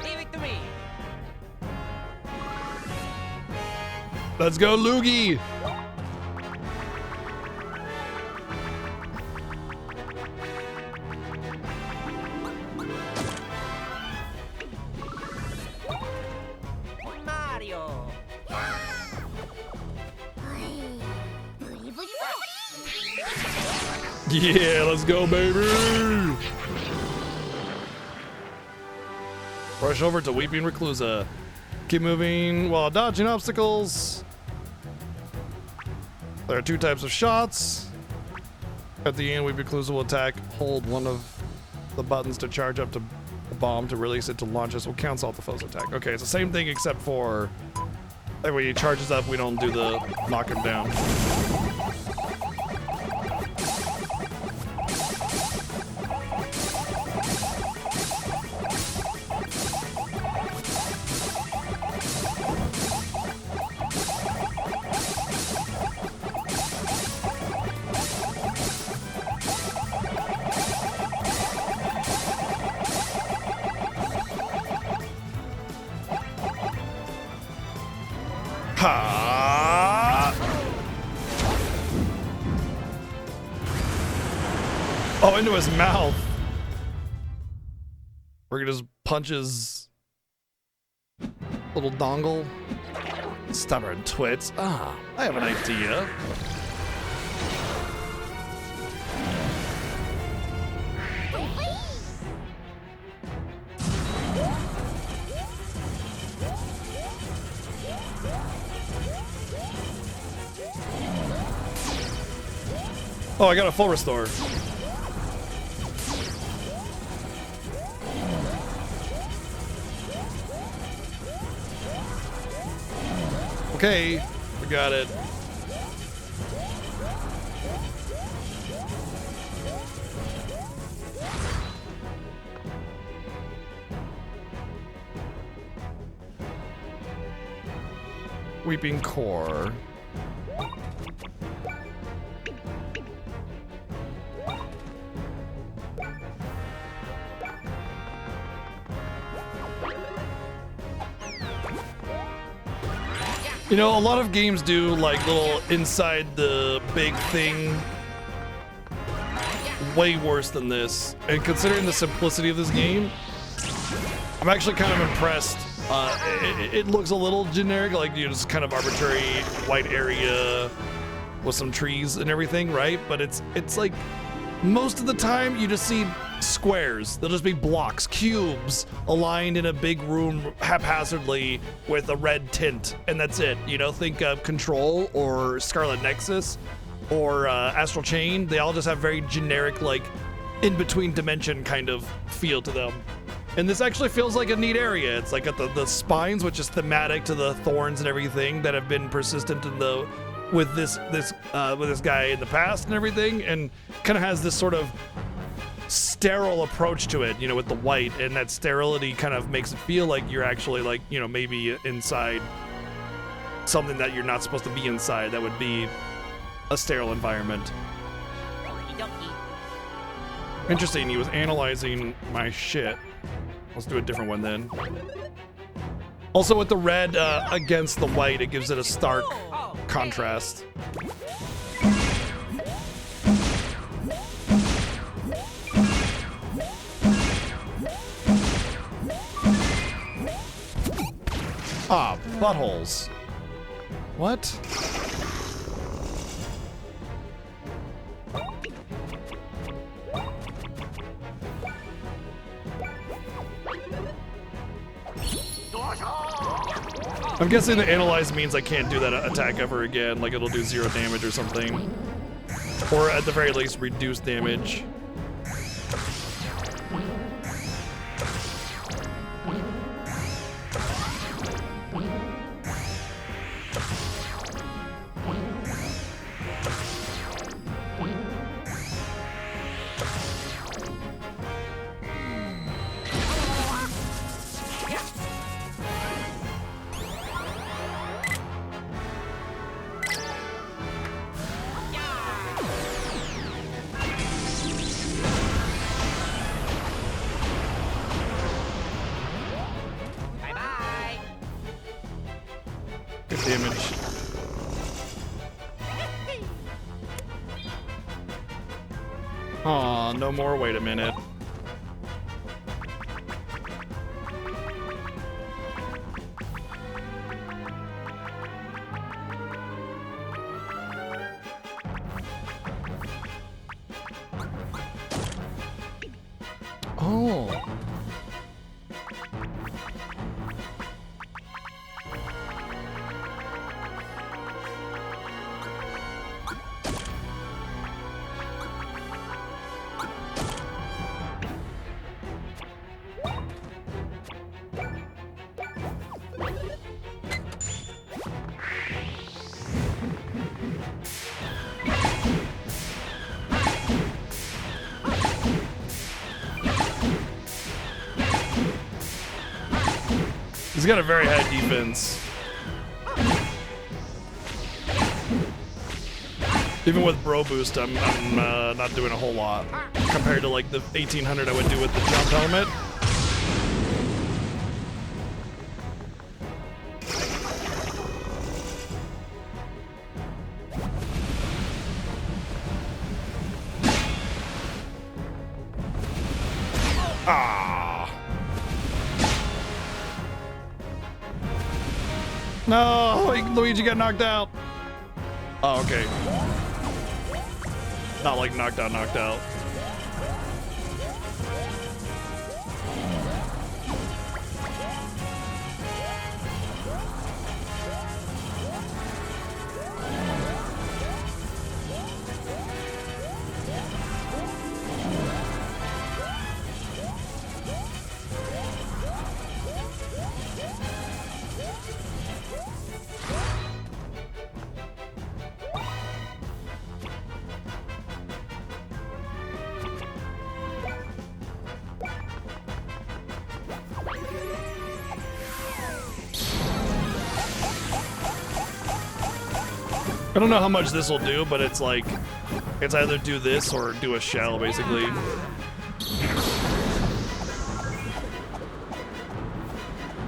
Leave it to me. Let's go, Luigi! Mario. Yeah, let's go, baby! Rush over to Weeping Reclusa. Keep moving while dodging obstacles. There are 2 types of shots. At the end, Weeping Reclusa will attack. Hold one of the buttons to charge up to the bomb to release it to launch. This will cancel out the foe's attack. Okay, it's the same thing except for that way he charges up, we don't do the knock him down. Ha! Oh, into his mouth. We're gonna just punch his little dongle. Stubborn twits. Ah, I have an idea. Oh, I got a full restore. Okay, we got it. Weeping Core. You know, a lot of games do like little inside the big thing way worse than this. And considering the simplicity of this game, I'm actually kind of impressed. It looks a little generic, like you know, just kind of arbitrary white area with some trees and everything, right? But it's like most of the time you just see squares. They'll just be blocks, cubes aligned in a big room haphazardly with a red tint, and that's it. You know, think of Control or Scarlet Nexus or Astral Chain. They all just have very generic, like in between dimension kind of feel to them. And this actually feels like a neat area. It's like got the spines, which is thematic to the thorns and everything that have been persistent in the with this guy in the past and everything, and kind of has this sort of sterile approach to it, you know, with the white, and that sterility kind of makes it feel like you're actually like, you know, maybe inside something that you're not supposed to be inside. That would be a sterile environment. Interesting, he was analyzing my shit. Let's do a different one then. Also with the red against the white, it gives it a stark contrast. Ah, buttholes. What? I'm guessing the analyze means I can't do that attack ever again, like it'll do 0 damage or something. Or at the very least, reduce damage. Damage. Aw, no more. Wait a minute. Oh. He's got a very high defense. Even with Bro Boost, I'm not doing a whole lot compared to like the 1800 I would do with the jump helmet. No, Luigi got knocked out. Oh, okay. Not like knocked out. I don't know how much this will do, but it's like, it's either do this or do a shell, basically.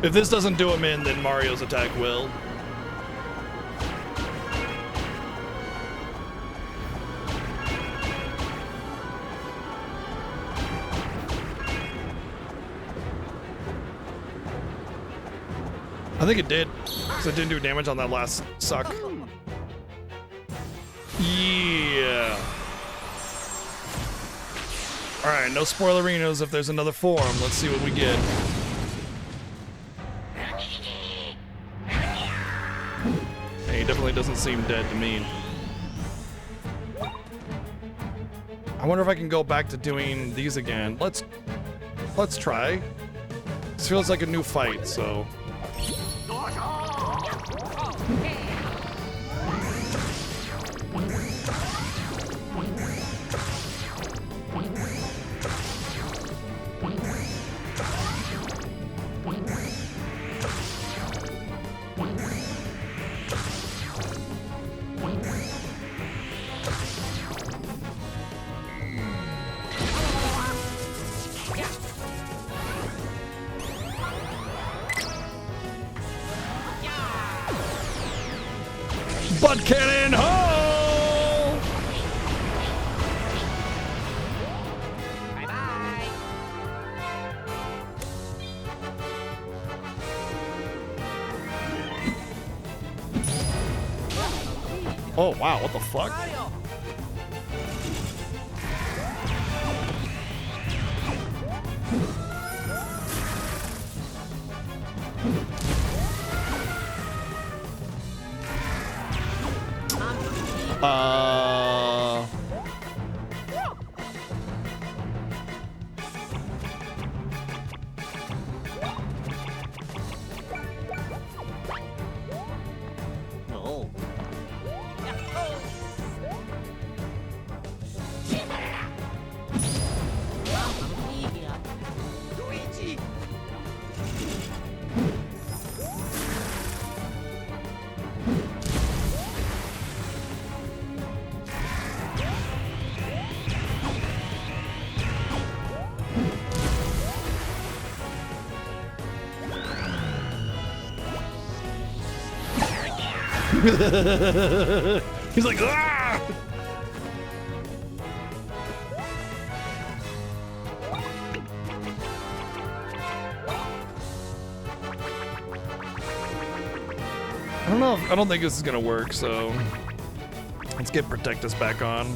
If this doesn't do him in, then Mario's attack will. I think it did, because it didn't do damage on that last suck. Yeah. All right, no spoilerinos if there's another form. Let's see what we get. He definitely doesn't seem dead to me. I wonder if I can go back to doing these again. Let's try. This feels like a new fight, so. Butt cannon, ho! Bye-bye. Oh wow, what the fuck? Mario. Uh. No. Luigi. He's like, ah! I don't know. I don't think this is gonna work. So let's get Protectus back on.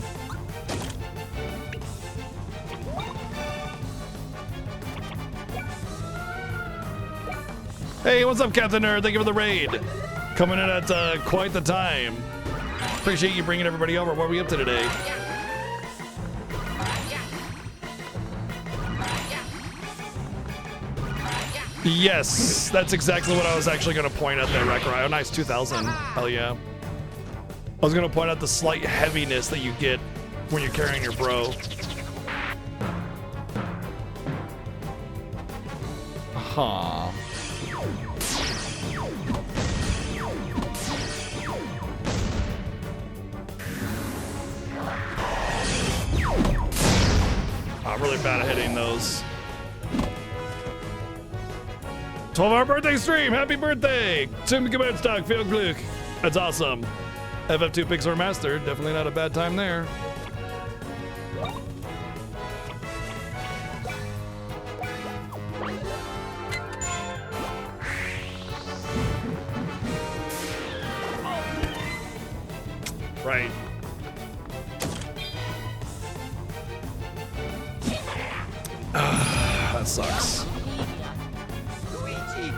Hey, what's up, Captain Nerd? Thank you for the raid. Coming in at quite the time. Appreciate you bringing everybody over. What are we up to today? Yes, that's exactly what I was actually going to point out there, Recarai. Oh, nice, 2000. Hell yeah. I was going to point out the slight heaviness that you get when you're carrying your bro. Huh. I'm really bad at hitting those. 12-hour birthday stream! Happy birthday! Zum Geburtstag, viel Glück. That's awesome. FF2 Pixel Remastered, definitely not a bad time there. Right. That sucks. Luigi.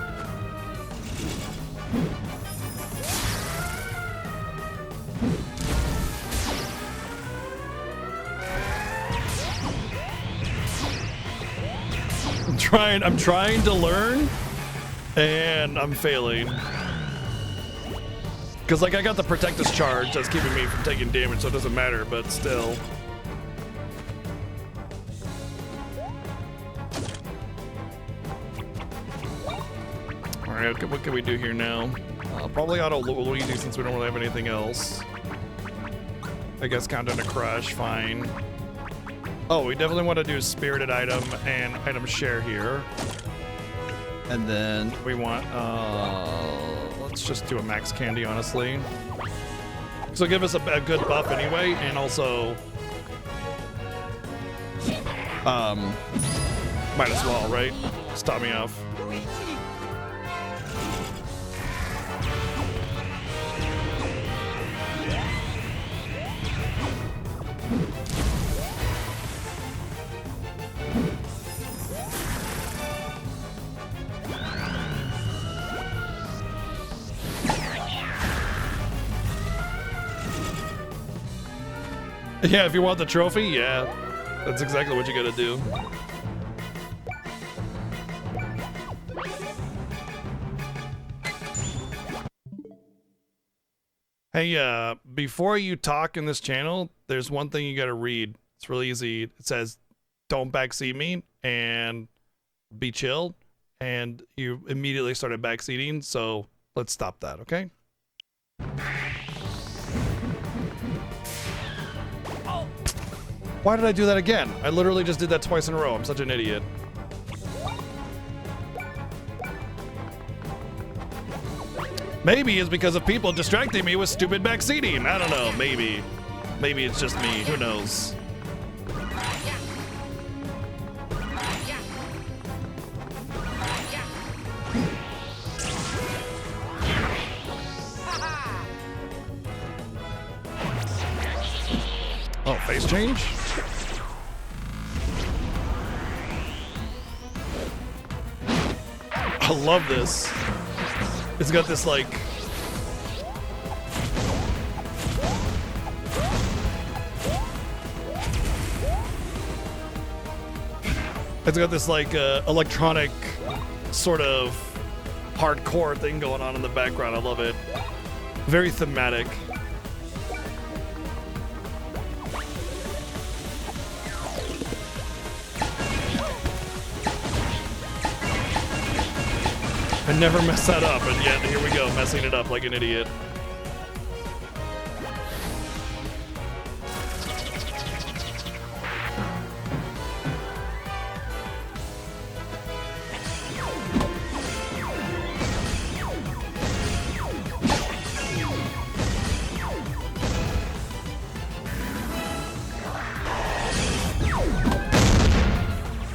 I'm trying to learn, and I'm failing. Because, like, I got the Protectus charge that's keeping me from taking damage, so it doesn't matter, but still. Alright, what can we do here now? Probably auto Luigi since we don't really have anything else. I guess count down to Crush, fine. Oh, we definitely want to do Spirited Item and Item Share here. And then we want, let's just do a Max Candy, honestly. So give us a good buff anyway, and also, might as well, right? Stop me off. Luigi. Yeah, if you want the trophy, yeah. That's exactly what you gotta do. Hey, before you talk in this channel, there's one thing you gotta read. It's really easy. It says, don't backseat me and be chill. And you immediately started backseating, so let's stop that, okay? Why did I do that again? I literally just did that twice in a row. I'm such an idiot. Maybe it's because of people distracting me with stupid backseating. I don't know, maybe. Maybe it's just me, who knows? Oh, face change? I love this. It's got this like... It's got this like electronic sort of hardcore thing going on in the background. I love it. Very thematic. I never mess that up, and yet here we go, messing it up like an idiot.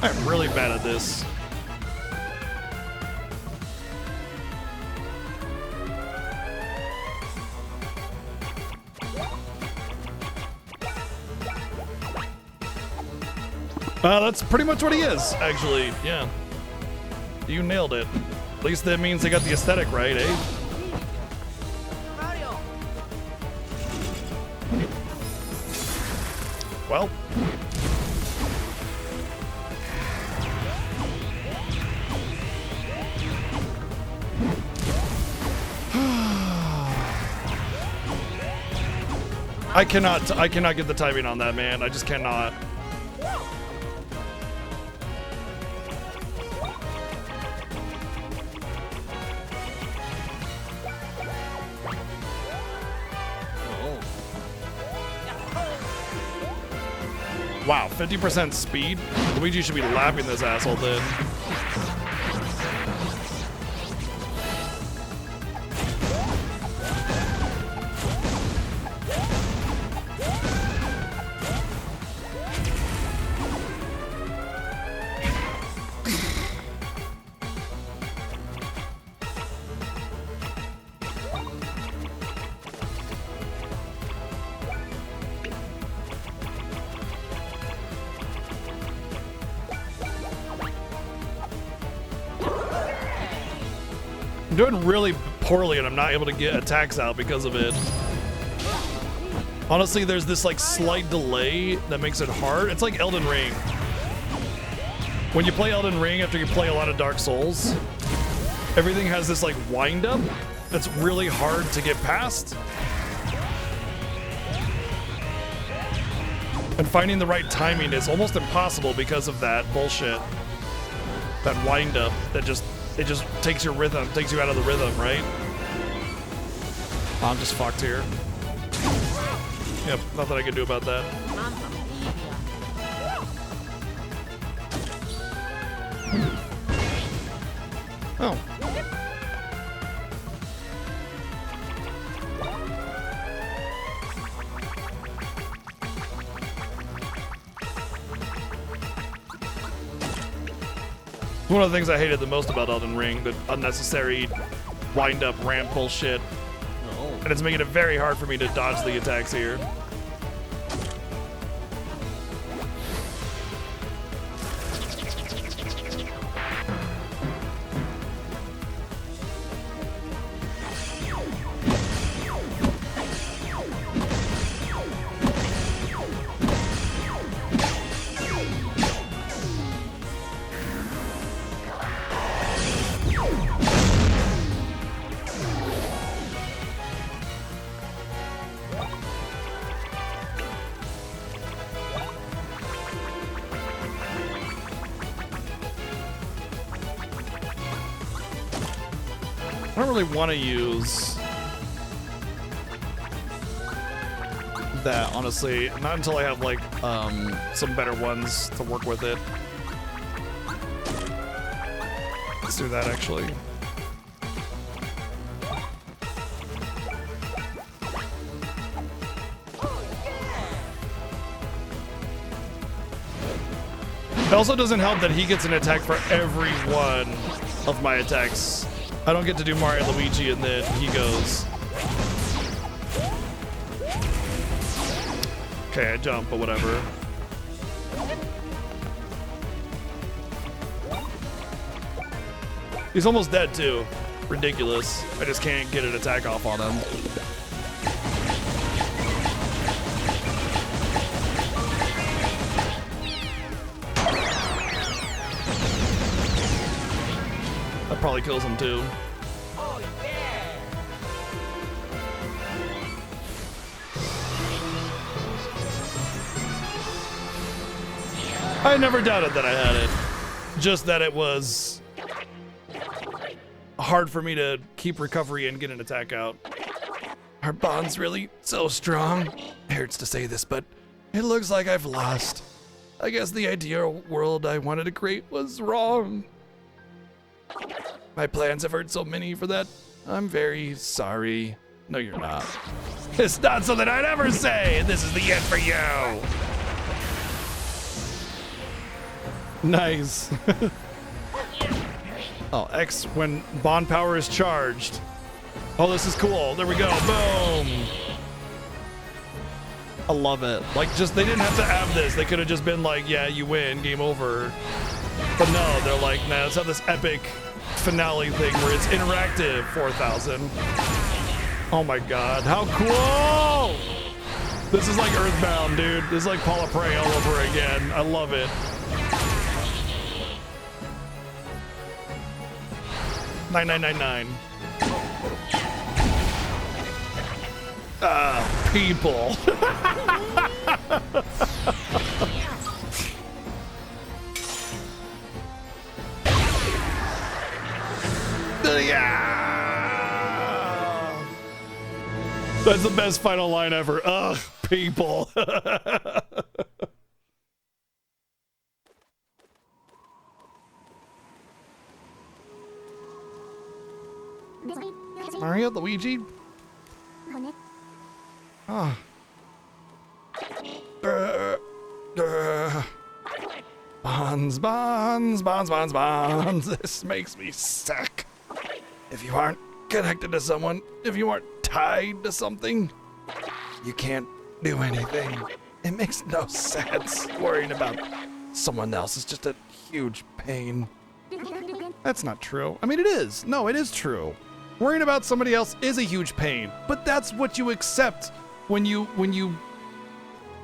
I'm really bad at this. That's pretty much what he is, actually. Yeah. You nailed it. At least that means they got the aesthetic right, eh? Mario. Well. I cannot get the timing on that, man. I just cannot. Wow, 50% speed? Luigi should be lapping this asshole then. I'm doing really poorly and I'm not able to get attacks out because of it. Honestly, there's this like slight delay that makes it hard. It's like Elden Ring. When you play Elden Ring after you play a lot of Dark Souls, everything has this like wind up that's really hard to get past. And finding the right timing is almost impossible because of that bullshit. That wind up that it just takes your rhythm, takes you out of the rhythm, right? I'm just fucked here. Yep, nothing I can do about that. Oh. One of the things I hated the most about Elden Ring, the unnecessary wind-up ramp bullshit. No. And it's making it very hard for me to dodge the attacks here. I don't really want to use that, honestly. Not until I have like some better ones to work with it. Let's do that actually. It also doesn't help that he gets an attack for every one of my attacks. I don't get to do Mario and Luigi and then he goes. Okay, I jump, but whatever. He's almost dead too. Ridiculous. I just can't get an attack off on him. That probably kills him too. Oh, yeah. I never doubted that I had it. Just that it was hard for me to keep recovery and get an attack out. Our bond's really so strong. It hurts to say this, but it looks like I've lost. I guess the ideal world I wanted to create was wrong. My plans have hurt so many for that. I'm very sorry. No, you're not. It's not something I'd ever say. This is the end for you. Nice. Oh, X when bond power is charged. Oh, this is cool. There we go. Boom. I love it. Like, just they didn't have to have this. They could have just been like, yeah, you win, game over. But no, they're like, nah, let's have this epic finale thing where it's interactive 4000. Oh my god, how cool! This is like Earthbound, dude. This is like Paul of Prey all over again. I love it. $9,999. People. Yeah! That's the best final line ever. Ugh, people. Mario, Luigi? Ah. Bonds, bonds, bonds, bonds, bonds. This makes me sick. If you aren't connected to someone, if you aren't tied to something, you can't do anything. It makes no sense. Worrying about someone else is just a huge pain. That's not true. I mean, it is. No, it is true. Worrying about somebody else is a huge pain, but that's what you accept when you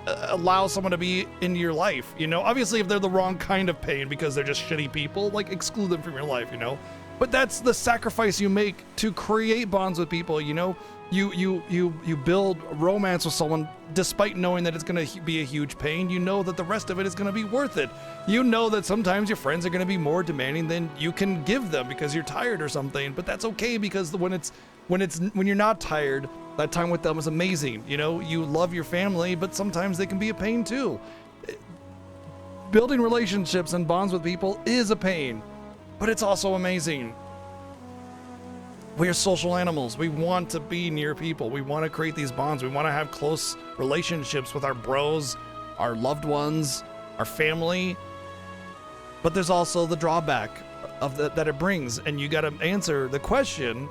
allow someone to be in your life, you know? Obviously, if they're the wrong kind of pain because they're just shitty people, like, exclude them from your life, you know? But that's the sacrifice you make to create bonds with people, you know? You build romance with someone despite knowing that it's going to be a huge pain. You know that the rest of it is going to be worth it. You know that sometimes your friends are going to be more demanding than you can give them because you're tired or something, but that's okay because when you're not tired, that time with them is amazing. You know, you love your family, but sometimes they can be a pain too. Building relationships and bonds with people is a pain, but it's also amazing. We're social animals. We want to be near people. We want to create these bonds. We want to have close relationships with our bros, our loved ones, our family. But there's also the drawback of that it brings, and you got to answer the question,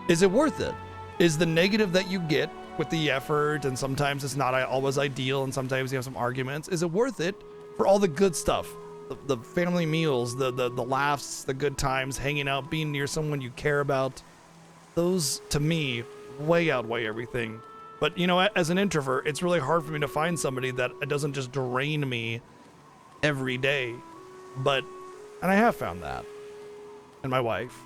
is it worth it? Is the negative that you get with the effort, and sometimes it's not always ideal, and sometimes you have some arguments, is it worth it for all the good stuff? The family meals, the laughs, the good times, hanging out, being near someone you care about. Those, to me, way outweigh everything. But, you know, as an introvert, it's really hard for me to find somebody that doesn't just drain me every day. And I have found that. And my wife.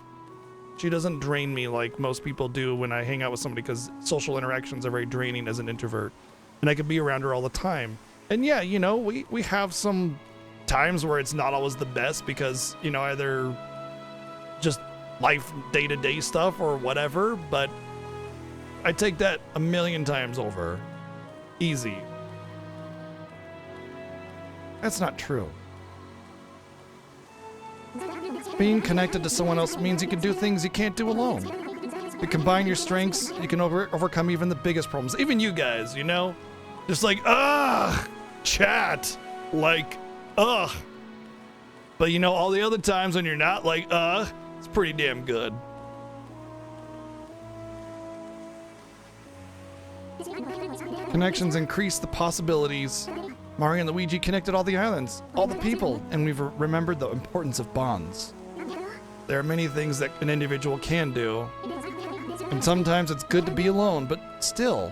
She doesn't drain me like most people do when I hang out with somebody, because social interactions are very draining as an introvert. And I could be around her all the time. And yeah, you know, we have some times where it's not always the best because, you know, either just life, day-to-day stuff or whatever, but I take that a million times over. Easy. That's not true. Being connected to someone else means you can do things you can't do alone. You combine your strengths, you can overcome even the biggest problems. Even you guys, you know? Just like, chat. Like, ugh. But you know, all the other times when you're not like, it's pretty damn good. Connections increase the possibilities. Mario and Luigi connected all the islands, all the people, and we've remembered the importance of bonds. There are many things that an individual can do, and sometimes it's good to be alone, but still,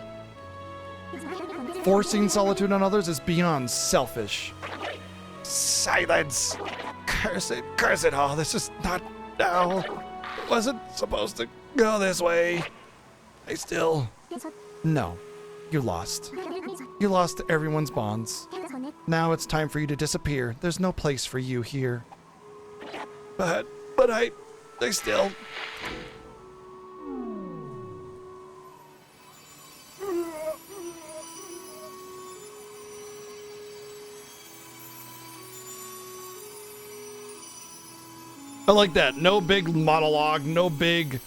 forcing solitude on others is beyond selfish. Silence! Curse it all. This is not now. It wasn't supposed to go this way. No, you lost. You lost everyone's bonds. Now it's time for you to disappear. There's no place for you here. But I still. I like that. No big monologue, no big,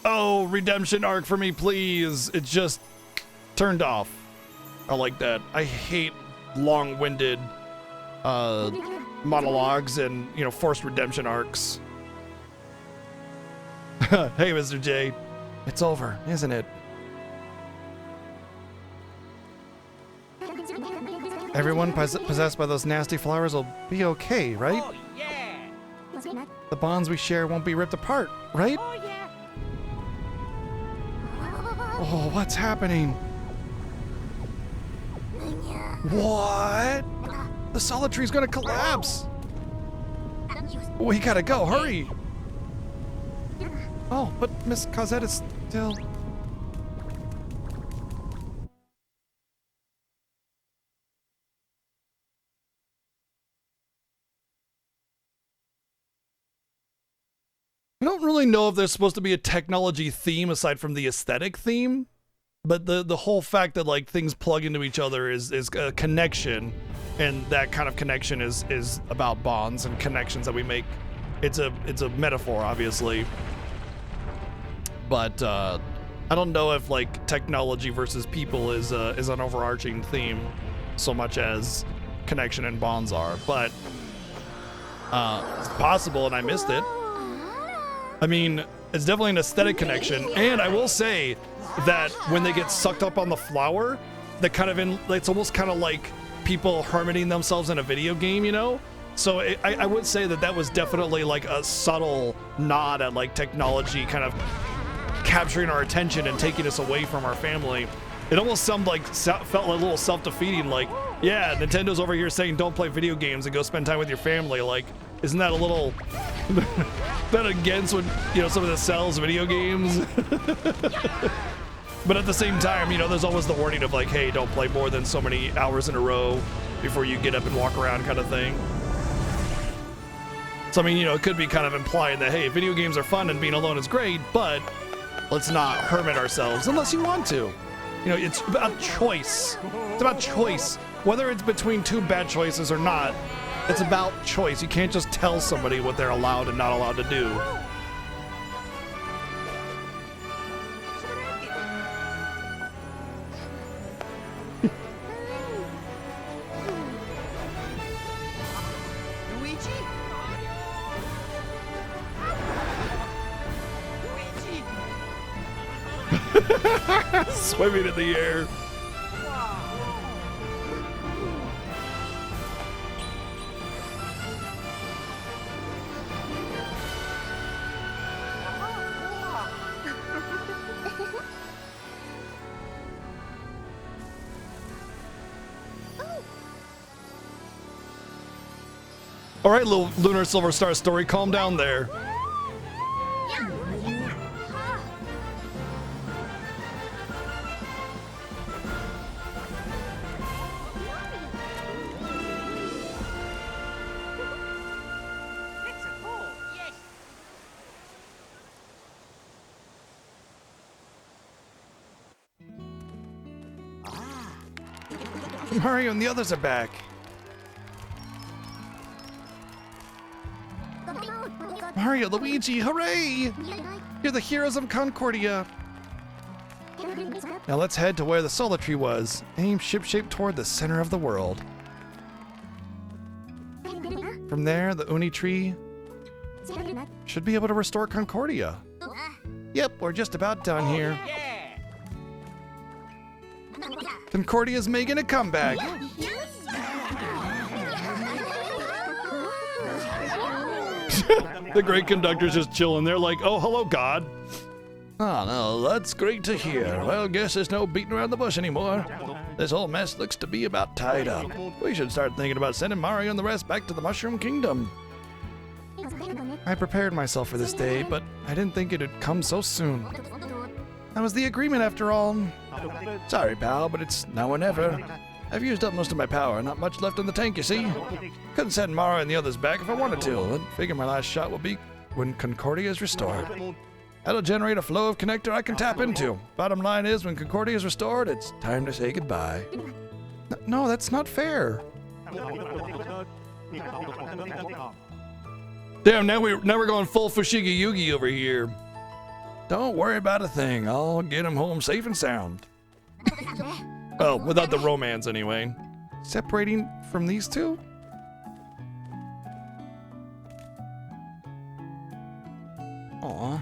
oh, redemption arc for me, please. It's just turned off. I like that. I hate long-winded monologues and, you know, forced redemption arcs. Hey, Mr. J. It's over, isn't it? Everyone possessed by those nasty flowers will be okay, right? Oh, yeah. The bonds we share won't be ripped apart, right? Oh, yeah. Oh, what's happening? What? The solid tree's gonna collapse. We gotta go, hurry. Oh, but Miss Cosette is still... I don't really know if there's supposed to be a technology theme aside from the aesthetic theme, but the whole fact that like things plug into each other is a connection, and that kind of connection is about bonds and connections that we make. It's a metaphor, obviously, but I don't know if like technology versus people is an overarching theme so much as connection and bonds are, but it's possible and I missed it. I mean, it's definitely an aesthetic connection, and I will say that when they get sucked up on the flower, that kind of it's almost kind of like people hermiting themselves in a video game, you know? So I would say that was definitely like a subtle nod at like technology kind of capturing our attention and taking us away from our family. It almost felt like a little self-defeating, like, yeah, Nintendo's over here saying don't play video games and go spend time with your family. Like, isn't that a little that against what, you know, some of the sells video games? But at the same time, you know, there's always the warning of like, hey, don't play more than so many hours in a row before you get up and walk around kind of thing. So, I mean, you know, it could be kind of implying that, hey, video games are fun and being alone is great, but let's not hermit ourselves unless you want to. You know, it's about choice. It's about choice. Whether it's between two bad choices or not, it's about choice. You can't just tell somebody what they're allowed and not allowed to do. Luigi? Luigi! Swimming in the air. All right, little Lunar Silver Star story, calm down there. Mario and the others are back. Mario, Luigi, hooray! You're the heroes of Concordia. Now let's head to where the solar tree was. Aim ship-shape toward the center of the world. From there, the Uni tree should be able to restore Concordia. Yep, we're just about done here. Yeah. Concordia's making a comeback. The great conductor's just chilling there like, oh, hello, God. Oh no, that's great to hear. Well, guess there's no beating around the bush anymore. This whole mess looks to be about tied up. We should start thinking about sending Mario and the rest back to the Mushroom Kingdom. I prepared myself for this day, but I didn't think it'd come so soon. That was the agreement after all. Sorry, pal, but it's now or never. I've used up most of my power, not much left in the tank, you see. Couldn't send Mario and the others back if I wanted to, and figure my last shot will be when Concordia is restored. That'll generate a flow of connector I can tap into. Bottom line is, when Concordia is restored, it's time to say goodbye. No, that's not fair. Damn, now we're going full Fushigi Yugi over here. Don't worry about a thing. I'll get him home safe and sound. Well, without the romance anyway. Separating from these two? Aw.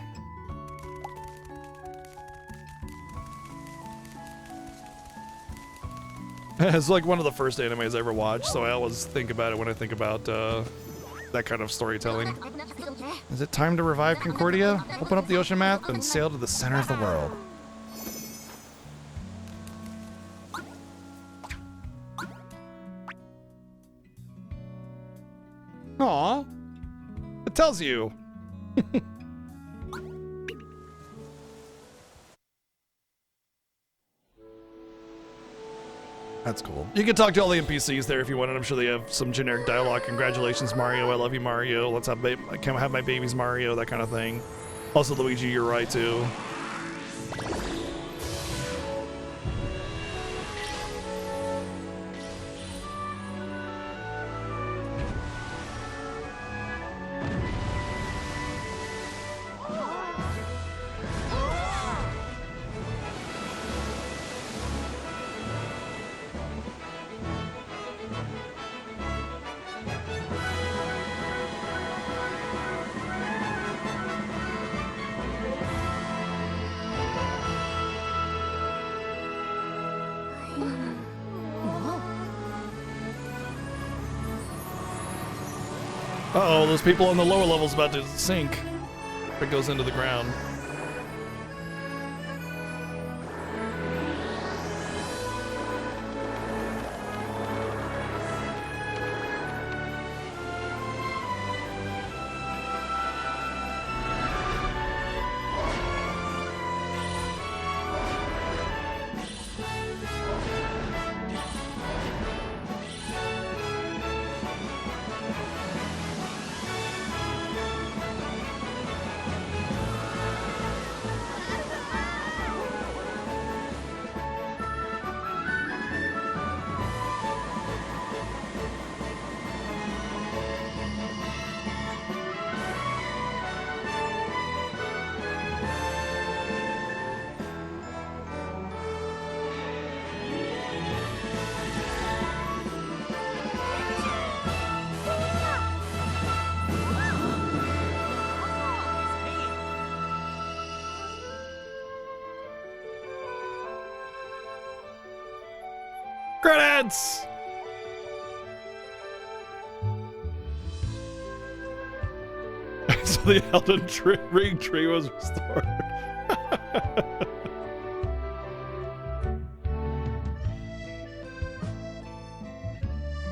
It's like one of the first animes I ever watched, so I always think about it when I think about that kind of storytelling. Is it time to revive Concordia? Open up the ocean map and sail to the center of the world. Aw. It tells you. That's cool. You can talk to all the NPCs there if you wanted. I'm sure they have some generic dialogue. Congratulations, Mario. I love you, Mario. Let's have I can't have my babies, Mario. That kind of thing. Also, Luigi, you're right too. Uh-oh, those people on the lower levels about to sink if it goes into the ground. Credits! So the Elden Ring tree was restored.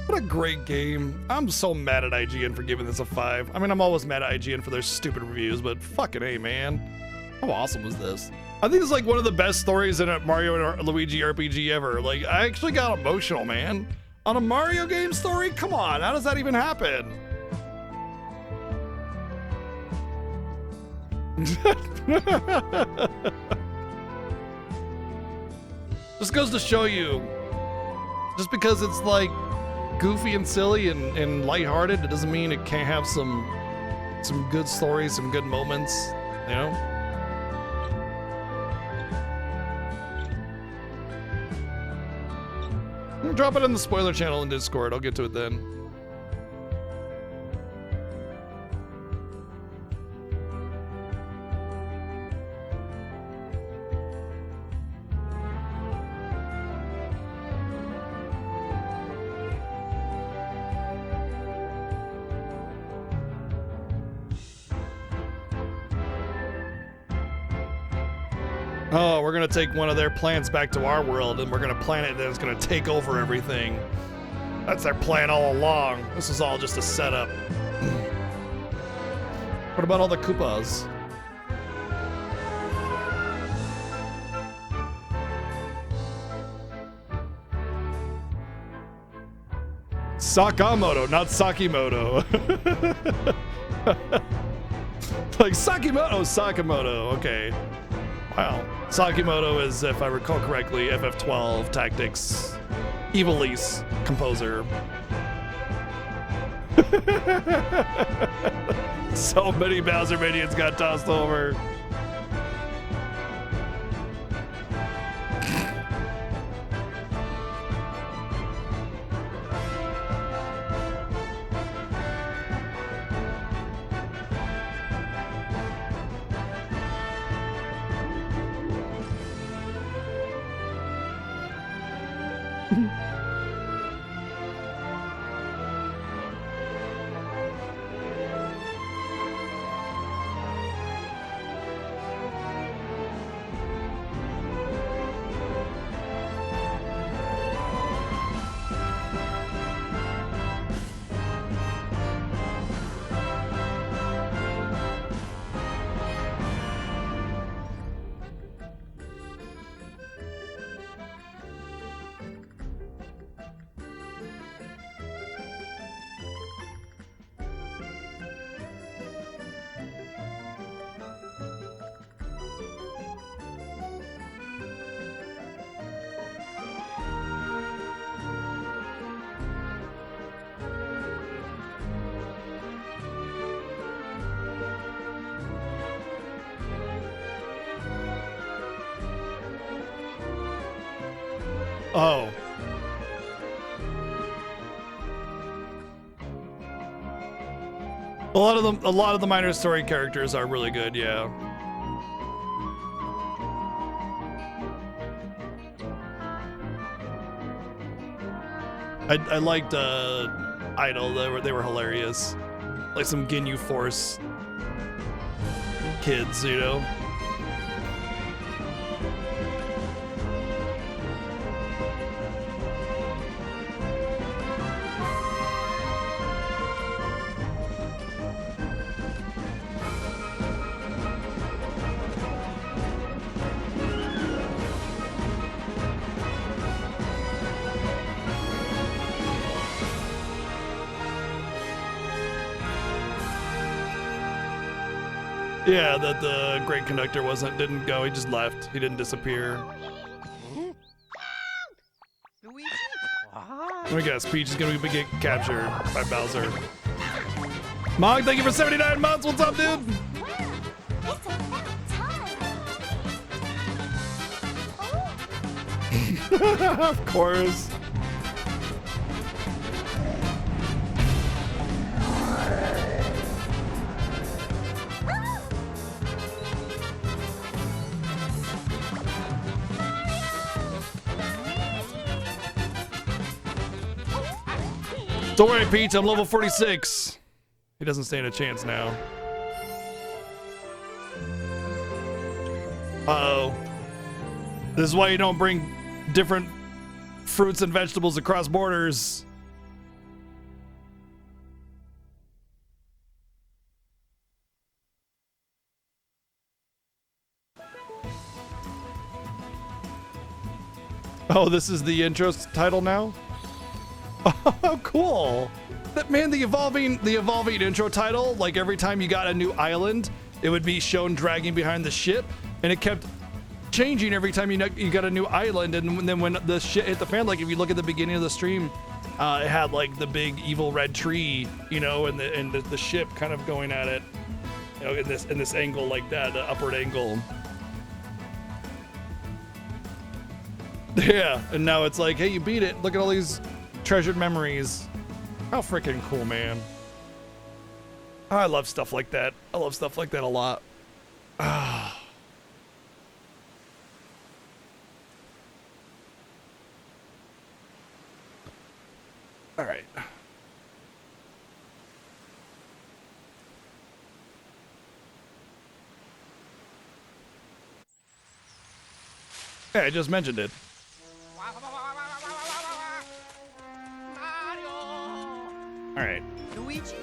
What a great game. I'm so mad at IGN for giving this a 5. I mean, I'm always mad at IGN for their stupid reviews, but fucking A, man. How awesome was this? I think it's like one of the best stories in a Mario and Luigi RPG ever. Like, I actually got emotional, man. On a Mario game story? Come on, how does that even happen? Just goes to show you Just because it's like goofy and silly and lighthearted, it doesn't mean it can't have some good stories, some good moments, you know? Drop it in the spoiler channel in Discord. I'll get to it then. Oh, we're gonna take one of their plants back to our world and we're gonna plant it and it's gonna take over everything. That's their plan all along. This is all just a setup. What about all the Koopas? Sakamoto, not Sakimoto. Like Sakimoto, Sakamoto, okay. Wow. Sakimoto is, if I recall correctly, FF12 Tactics Evilise composer. So many Bowser minions got tossed over. Oh. A lot of the minor story characters are really good, yeah. I liked Idol. They were hilarious. Like some Ginyu Force kids, you know. Yeah, that the great conductor didn't go, he just left. He didn't disappear. Luigi? Let me guess, Peach is gonna get captured by Bowser. Mog, thank you for 79 months. What's up, dude? It's about time. Of course. Don't worry, Peach, I'm level 46. He doesn't stand a chance now. Uh-oh. This is why you don't bring different fruits and vegetables across borders. Oh, this is the intro title now? Oh, cool. Man, the evolving intro title, like every time you got a new island, it would be shown dragging behind the ship, and it kept changing every time you got a new island, and then when the shit hit the fan, like if you look at the beginning of the stream, it had like the big evil red tree, you know, and the ship kind of going at it, you know, in this angle like that, the upward angle. Yeah, and now it's like, hey, you beat it. Look at all these treasured memories. How freaking cool, man. I love stuff like that. I love stuff like that a lot. Ah. All right. Yeah, I just mentioned it. All right. Luigi?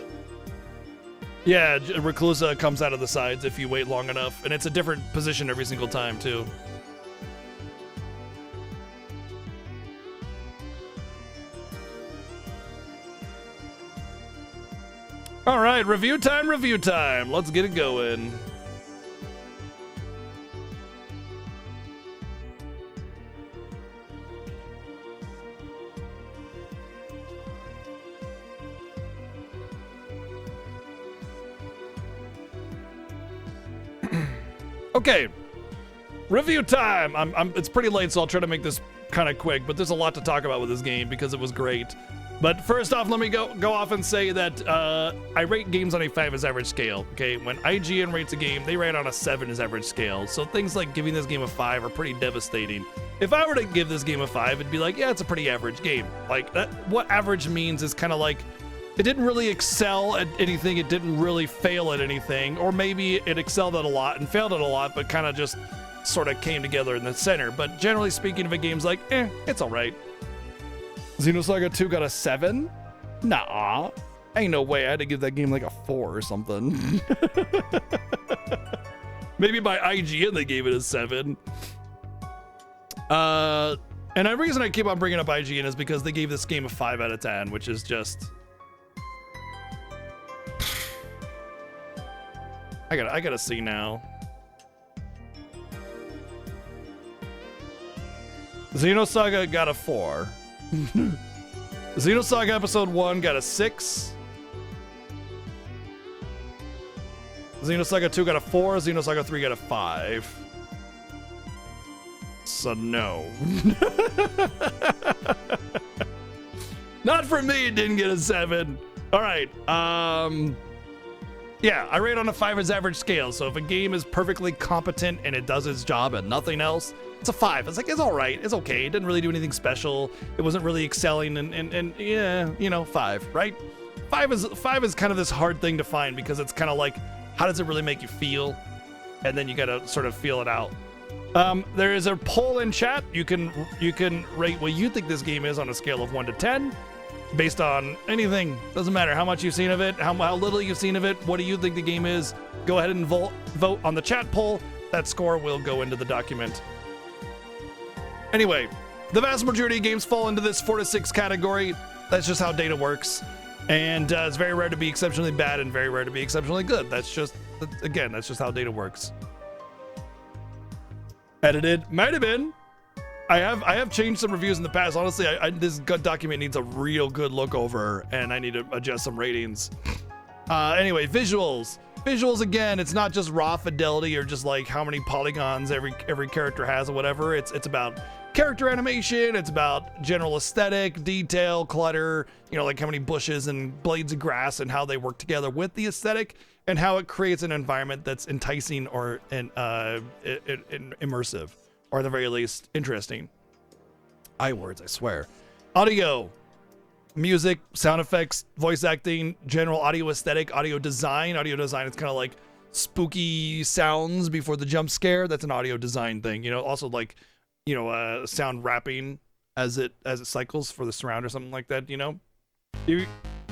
Yeah, Reclusa comes out of the sides if you wait long enough, and it's a different position every single time, too. All right, review time, review time. Let's get it going. Okay, review time. It's pretty late, so I'll try to make this kind of quick, but there's a lot to talk about with this game because it was great. But first off, let me go off and say that I rate games on a 5 as average scale. Okay, when IGN rates a game, they rate on a 7 as average scale. So things like giving this game a 5 are pretty devastating. If I were to give this game a 5, it'd be like, yeah, it's a pretty average game. Like what average means is kind of like it didn't really excel at anything, it didn't really fail at anything, or maybe it excelled at a lot and failed at a lot, but kind of just sort of came together in the center. But generally speaking, if a game's like, it's all right. Xenosaga 2 got a 7? Nah, ain't no way. I had to give that game like a 4 or something. Maybe by IGN they gave it a 7. And the reason I keep on bringing up IGN is because they gave this game a 5 out of 10, which is just... I gotta see now. Xenosaga got a 4. Xenosaga Episode 1 got a 6. Xenosaga 2 got a 4. Xenosaga 3 got a 5. So no. Not for me, it didn't get a 7. All right. Yeah, I rate on a 5 as average scale. So if a game is perfectly competent and it does its job and nothing else, it's a 5. It's like, it's all right. It's okay. It didn't really do anything special. It wasn't really excelling and yeah, you know, 5, right? 5 is kind of this hard thing to find because it's kind of like, how does it really make you feel? And then you got to sort of feel it out. There is a poll in chat. You can rate what you think this game is on a scale of 1 to 10. Based on anything. Doesn't matter how much you've seen of it, how little you've seen of it. What do you think the game is? Go ahead and vote on the chat poll. That score will go into the document. Anyway, the vast majority of games fall into this 4 to 6 category. That's just how data works. And it's very rare to be exceptionally bad and very rare to be exceptionally good. That's just how data works. Edited. Might have been. I have changed some reviews in the past. Honestly, this document needs a real good look over, and I need to adjust some ratings. Anyway, visuals. Visuals, again, it's not just raw fidelity or just like how many polygons every character has or whatever. It's about character animation. It's about general aesthetic, detail, clutter, you know, like how many bushes and blades of grass and how they work together with the aesthetic and how it creates an environment that's enticing or immersive. Or at the very least, interesting. Words, I swear. Audio, music, sound effects, voice acting, general audio aesthetic, audio design. Audio design is kind of like spooky sounds before the jump scare. That's an audio design thing. You know, also like, you know, sound wrapping as it cycles for the surround or something like that. You know,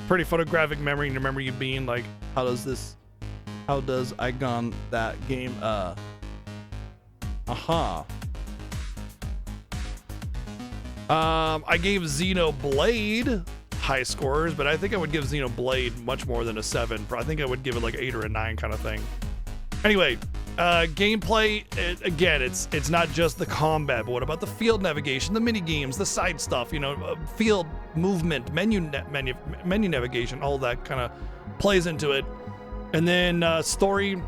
pretty photographic memory. And remember you being like, how does Icon that game? I gave Xenoblade high scores, but I think I would give Xenoblade much more than a 7. I think I would give it like 8 or a 9 kind of thing. Anyway, Gameplay, again, it's not just the combat, but what about the field navigation, the mini games, the side stuff, you know, field movement, menu navigation, all that kind of plays into it. And then story,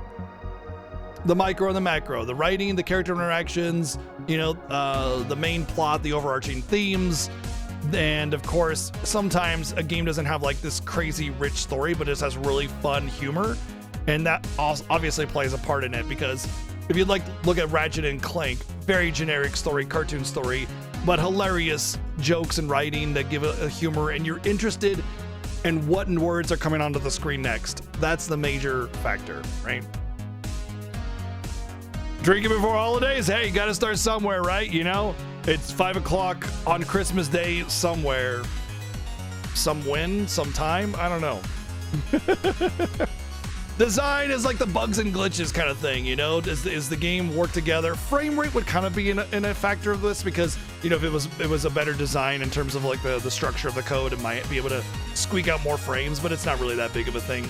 the micro and the macro, the writing, the character interactions, you know, the main plot, the overarching themes. And of course, sometimes a game doesn't have like this crazy rich story, but it just has really fun humor. And that obviously plays a part in it, because if you'd like to look at Ratchet and Clank, very generic story, cartoon story, but hilarious jokes and writing that give a humor, and you're interested in what words are coming onto the screen next. That's the major factor, right? Drinking before holidays? Hey, you gotta start somewhere, right? You know? It's 5 o'clock on Christmas Day somewhere. Sometime? I don't know. Design is like the bugs and glitches kind of thing, you know? Is the game work together? Frame rate would kind of be in a factor of this, because, you know, if it was a better design in terms of like the structure of the code, it might be able to squeak out more frames, but it's not really that big of a thing.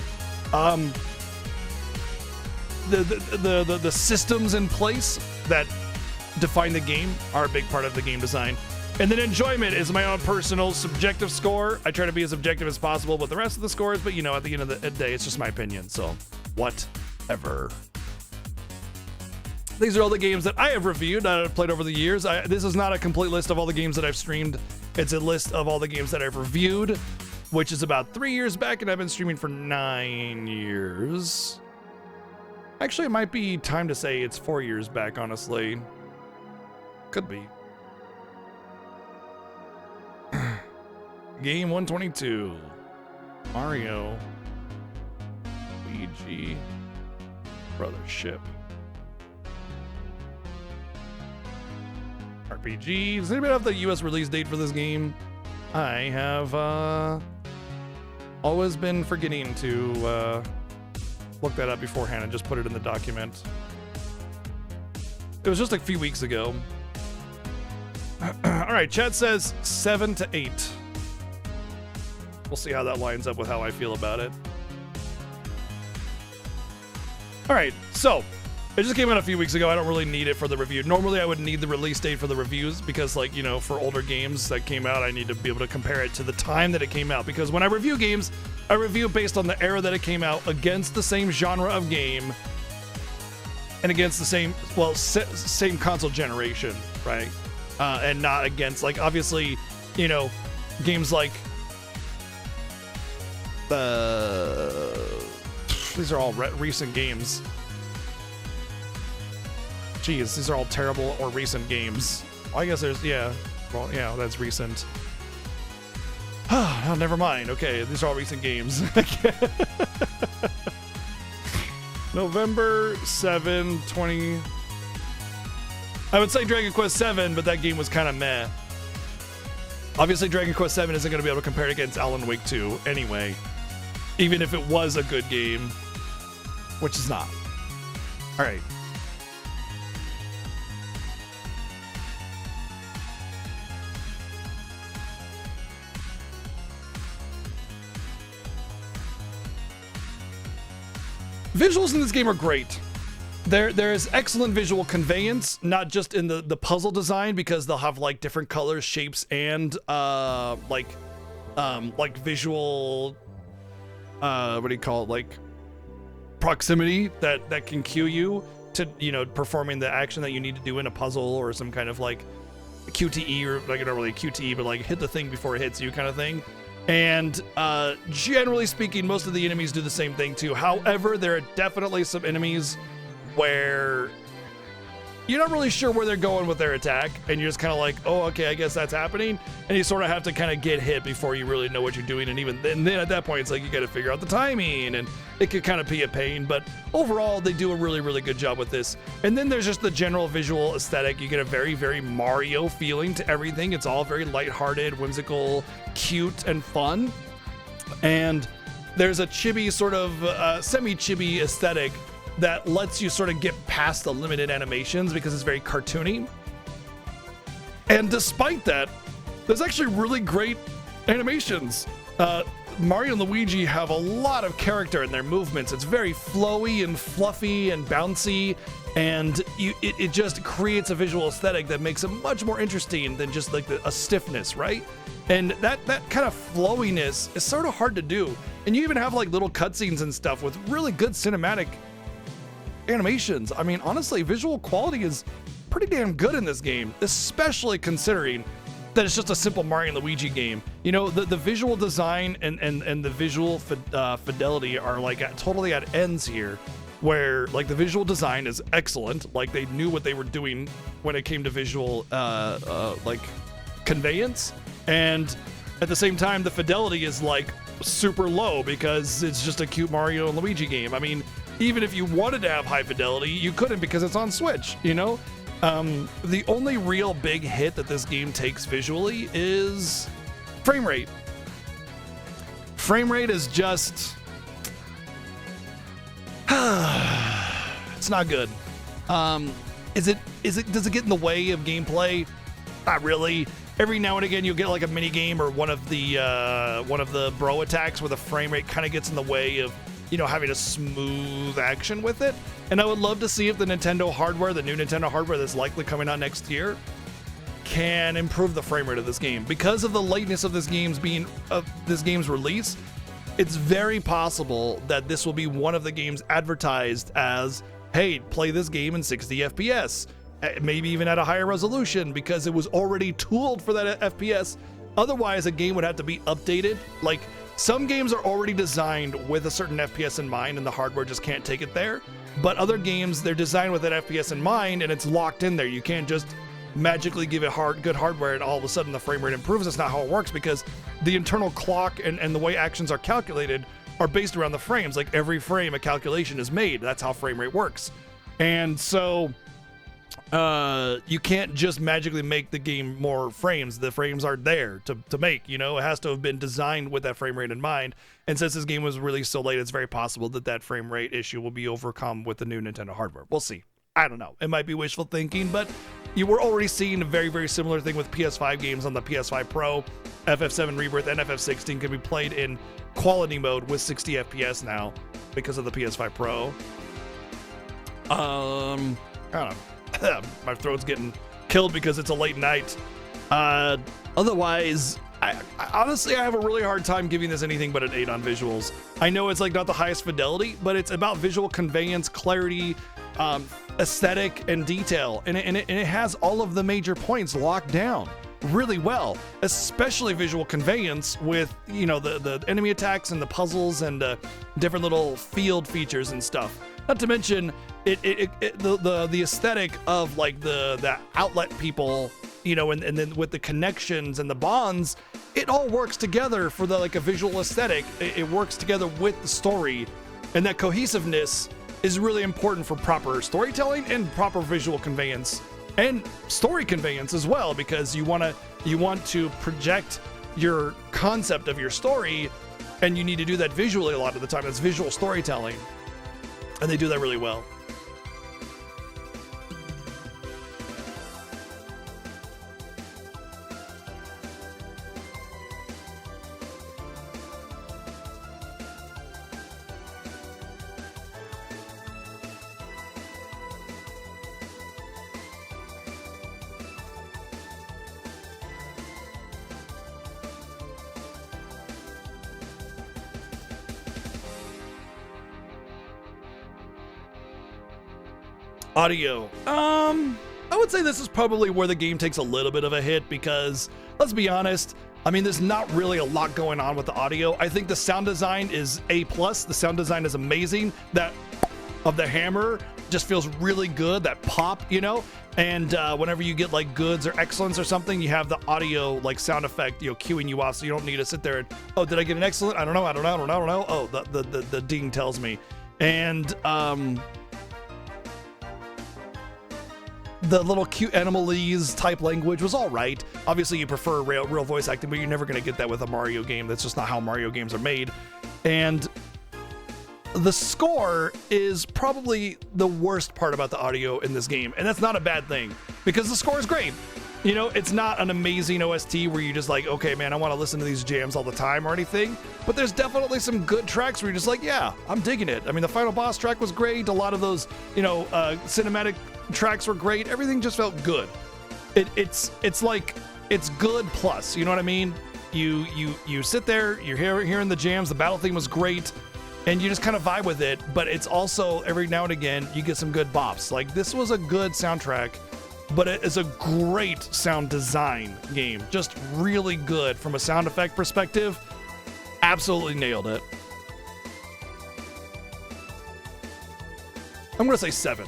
The systems in place that define the game are a big part of the game design. And then enjoyment is my own personal subjective score. I try to be as objective as possible with the rest of the scores, but you know, at the end of the day, it's just my opinion, so whatever. These are all the games that I have reviewed, that I've played over the years. This is not a complete list of all the games that I've streamed. It's a list of all the games that I've reviewed, which is about 3 years back, and I've been streaming for 9 years. Actually, it might be time to say it's 4 years back, honestly. Could be. Game 122. Mario. Luigi. Brothership. RPG. Does anybody have the US release date for this game? I have always been forgetting to look that up beforehand and just put it in the document. It was just a few weeks ago. All right, chat says 7 to 8. We'll see how that lines up with how I feel about it. All right, so it just came out a few weeks ago. I don't really need it for the review. Normally, I would need the release date for the reviews because, like, you know, for older games that came out, I need to be able to compare it to the time that it came out. Because when I review games, I review based on the era that it came out, against the same genre of game, and against the same, well, same console generation, right? And not against, like, obviously, you know, games like these are all recent games. Jeez, these are all terrible or recent games. Well, I guess there's, yeah. Well, yeah, that's recent. Oh, never mind. Okay, these are all recent games. November 7, 20... I would say Dragon Quest 7, but that game was kind of meh. Obviously, Dragon Quest 7 isn't going to be able to compare it against Alan Wake 2 anyway. Even if it was a good game, which is not. All right. Visuals in this game are great. There's excellent visual conveyance, not just in the puzzle design, because they'll have like different colors, shapes, and like visual what do you call it, like proximity that can cue you to, you know, performing the action that you need to do in a puzzle or some kind of like QTE, or like not really a QTE, but like hit the thing before it hits you kind of thing. And generally speaking, most of the enemies do the same thing too. However, there are definitely some enemies where you're not really sure where they're going with their attack, and you're just kind of like, oh, okay, I guess that's happening, and you sort of have to kind of get hit before you really know what you're doing, and even then at that point, it's like you got to figure out the timing, and it could kind of be a pain, but overall, they do a really, really good job with this. And then there's just the general visual aesthetic. You get a very, very Mario feeling to everything. It's all very lighthearted, whimsical, cute, and fun, and there's a chibi sort of semi-chibi aesthetic that lets you sort of get past the limited animations because it's very cartoony. And despite that, there's actually really great animations. Mario and Luigi have a lot of character in their movements. It's very flowy and fluffy and bouncy, and it just creates a visual aesthetic that makes it much more interesting than just like a stiffness, right? And that kind of flowiness is sort of hard to do. And you even have like little cutscenes and stuff with really good cinematic animations. I mean, honestly, visual quality is pretty damn good in this game, especially considering that it's just a simple Mario and Luigi game. You know, the visual design and the visual fidelity are like totally at ends here, where like the visual design is excellent, like they knew what they were doing when it came to visual like conveyance, and at the same time the fidelity is like super low because it's just a cute Mario and Luigi game. I mean, even if you wanted to have high fidelity, you couldn't because it's on Switch, you know? The only real big hit that this game takes visually is frame rate. Frame rate is just... it's not good. Does it get in the way of gameplay? Not really. Every now and again you'll get like a mini game or one of the bro attacks where the frame rate kind of gets in the way of, you know, having a smooth action with it. And I would love to see if the Nintendo hardware, the new Nintendo hardware that's likely coming out next year, can improve the frame rate of this game. Because of the lateness of this game's release, it's very possible that this will be one of the games advertised as, hey, play this game in 60 FPS, maybe even at a higher resolution, because it was already tooled for that FPS. Otherwise, a game would have to be updated. Like, some games are already designed with a certain FPS in mind and the hardware just can't take it there. But other games, they're designed with that FPS in mind and it's locked in there. You can't just magically give it good hardware and all of a sudden the frame rate improves. That's not how it works, because the internal clock and the way actions are calculated are based around the frames. Like every frame, a calculation is made. That's how frame rate works. And so you can't just magically make the game more frames. The frames are there to make, you know, it has to have been designed with that frame rate in mind. And since this game was released so late, it's very possible that frame rate issue will be overcome with the new Nintendo hardware. We'll see. I don't know. It might be wishful thinking, but you were already seeing a very, very similar thing with PS5 games on the PS5 Pro. FF7 Rebirth and FF16 can be played in quality mode with 60 FPS now because of the PS5 Pro. I don't know. My throat's getting killed because it's a late night. Otherwise, I honestly have a really hard time giving this anything but an 8 on visuals. I know it's like not the highest fidelity, but it's about visual conveyance, clarity, aesthetic, and detail, and it has all of the major points locked down really well, especially visual conveyance with, you know, the enemy attacks and the puzzles and different little field features and stuff. Not to mention the aesthetic of like the outlet people, you know, and then with the connections and the bonds, it all works together for the like a visual aesthetic. It works together with the story, and that cohesiveness is really important for proper storytelling and proper visual conveyance and story conveyance as well, because you want to project your concept of your story, and you need to do that visually a lot of the time. It's visual storytelling, and they do that really well. Audio. I would say this is probably where the game takes a little bit of a hit, because let's be honest, I mean, there's not really a lot going on with the audio. I think the sound design is A+. The sound design is amazing. That of the hammer just feels really good, that pop, you know? And whenever you get like goods or excellence or something, you have the audio like sound effect, you know, cueing you off, so you don't need to sit there and, oh, did I get an excellent? I don't know. Oh, the ding tells me. And the little cute animalese type language was all right. Obviously, you prefer real voice acting, but you're never going to get that with a Mario game. That's just not how Mario games are made. And the score is probably the worst part about the audio in this game, and that's not a bad thing, because the score is great. You know, it's not an amazing OST where you're just like, okay, man, I want to listen to these jams all the time or anything. But there's definitely some good tracks where you're just like, yeah, I'm digging it. I mean, the final boss track was great. A lot of those, you know, cinematic tracks were great. Everything just felt good. It's like, it's good plus, you know what I mean? You sit there, you're hearing the jams, the battle theme was great, and you just kind of vibe with it, but it's also, every now and again, you get some good bops. Like, this was a good soundtrack, but it is a great sound design game. Just really good from a sound effect perspective. Absolutely nailed it. I'm gonna say 7.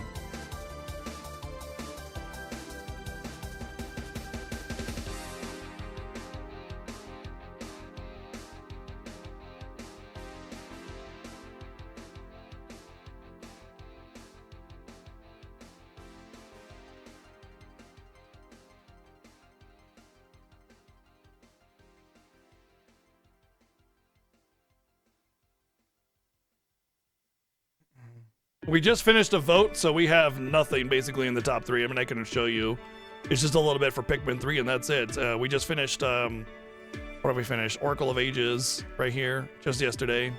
We just finished a vote, so we have nothing basically in the top 3. I mean, I can show you. It's just a little bit for Pikmin 3, and that's it. We just finished, what have we finished? Oracle of Ages right here, just yesterday.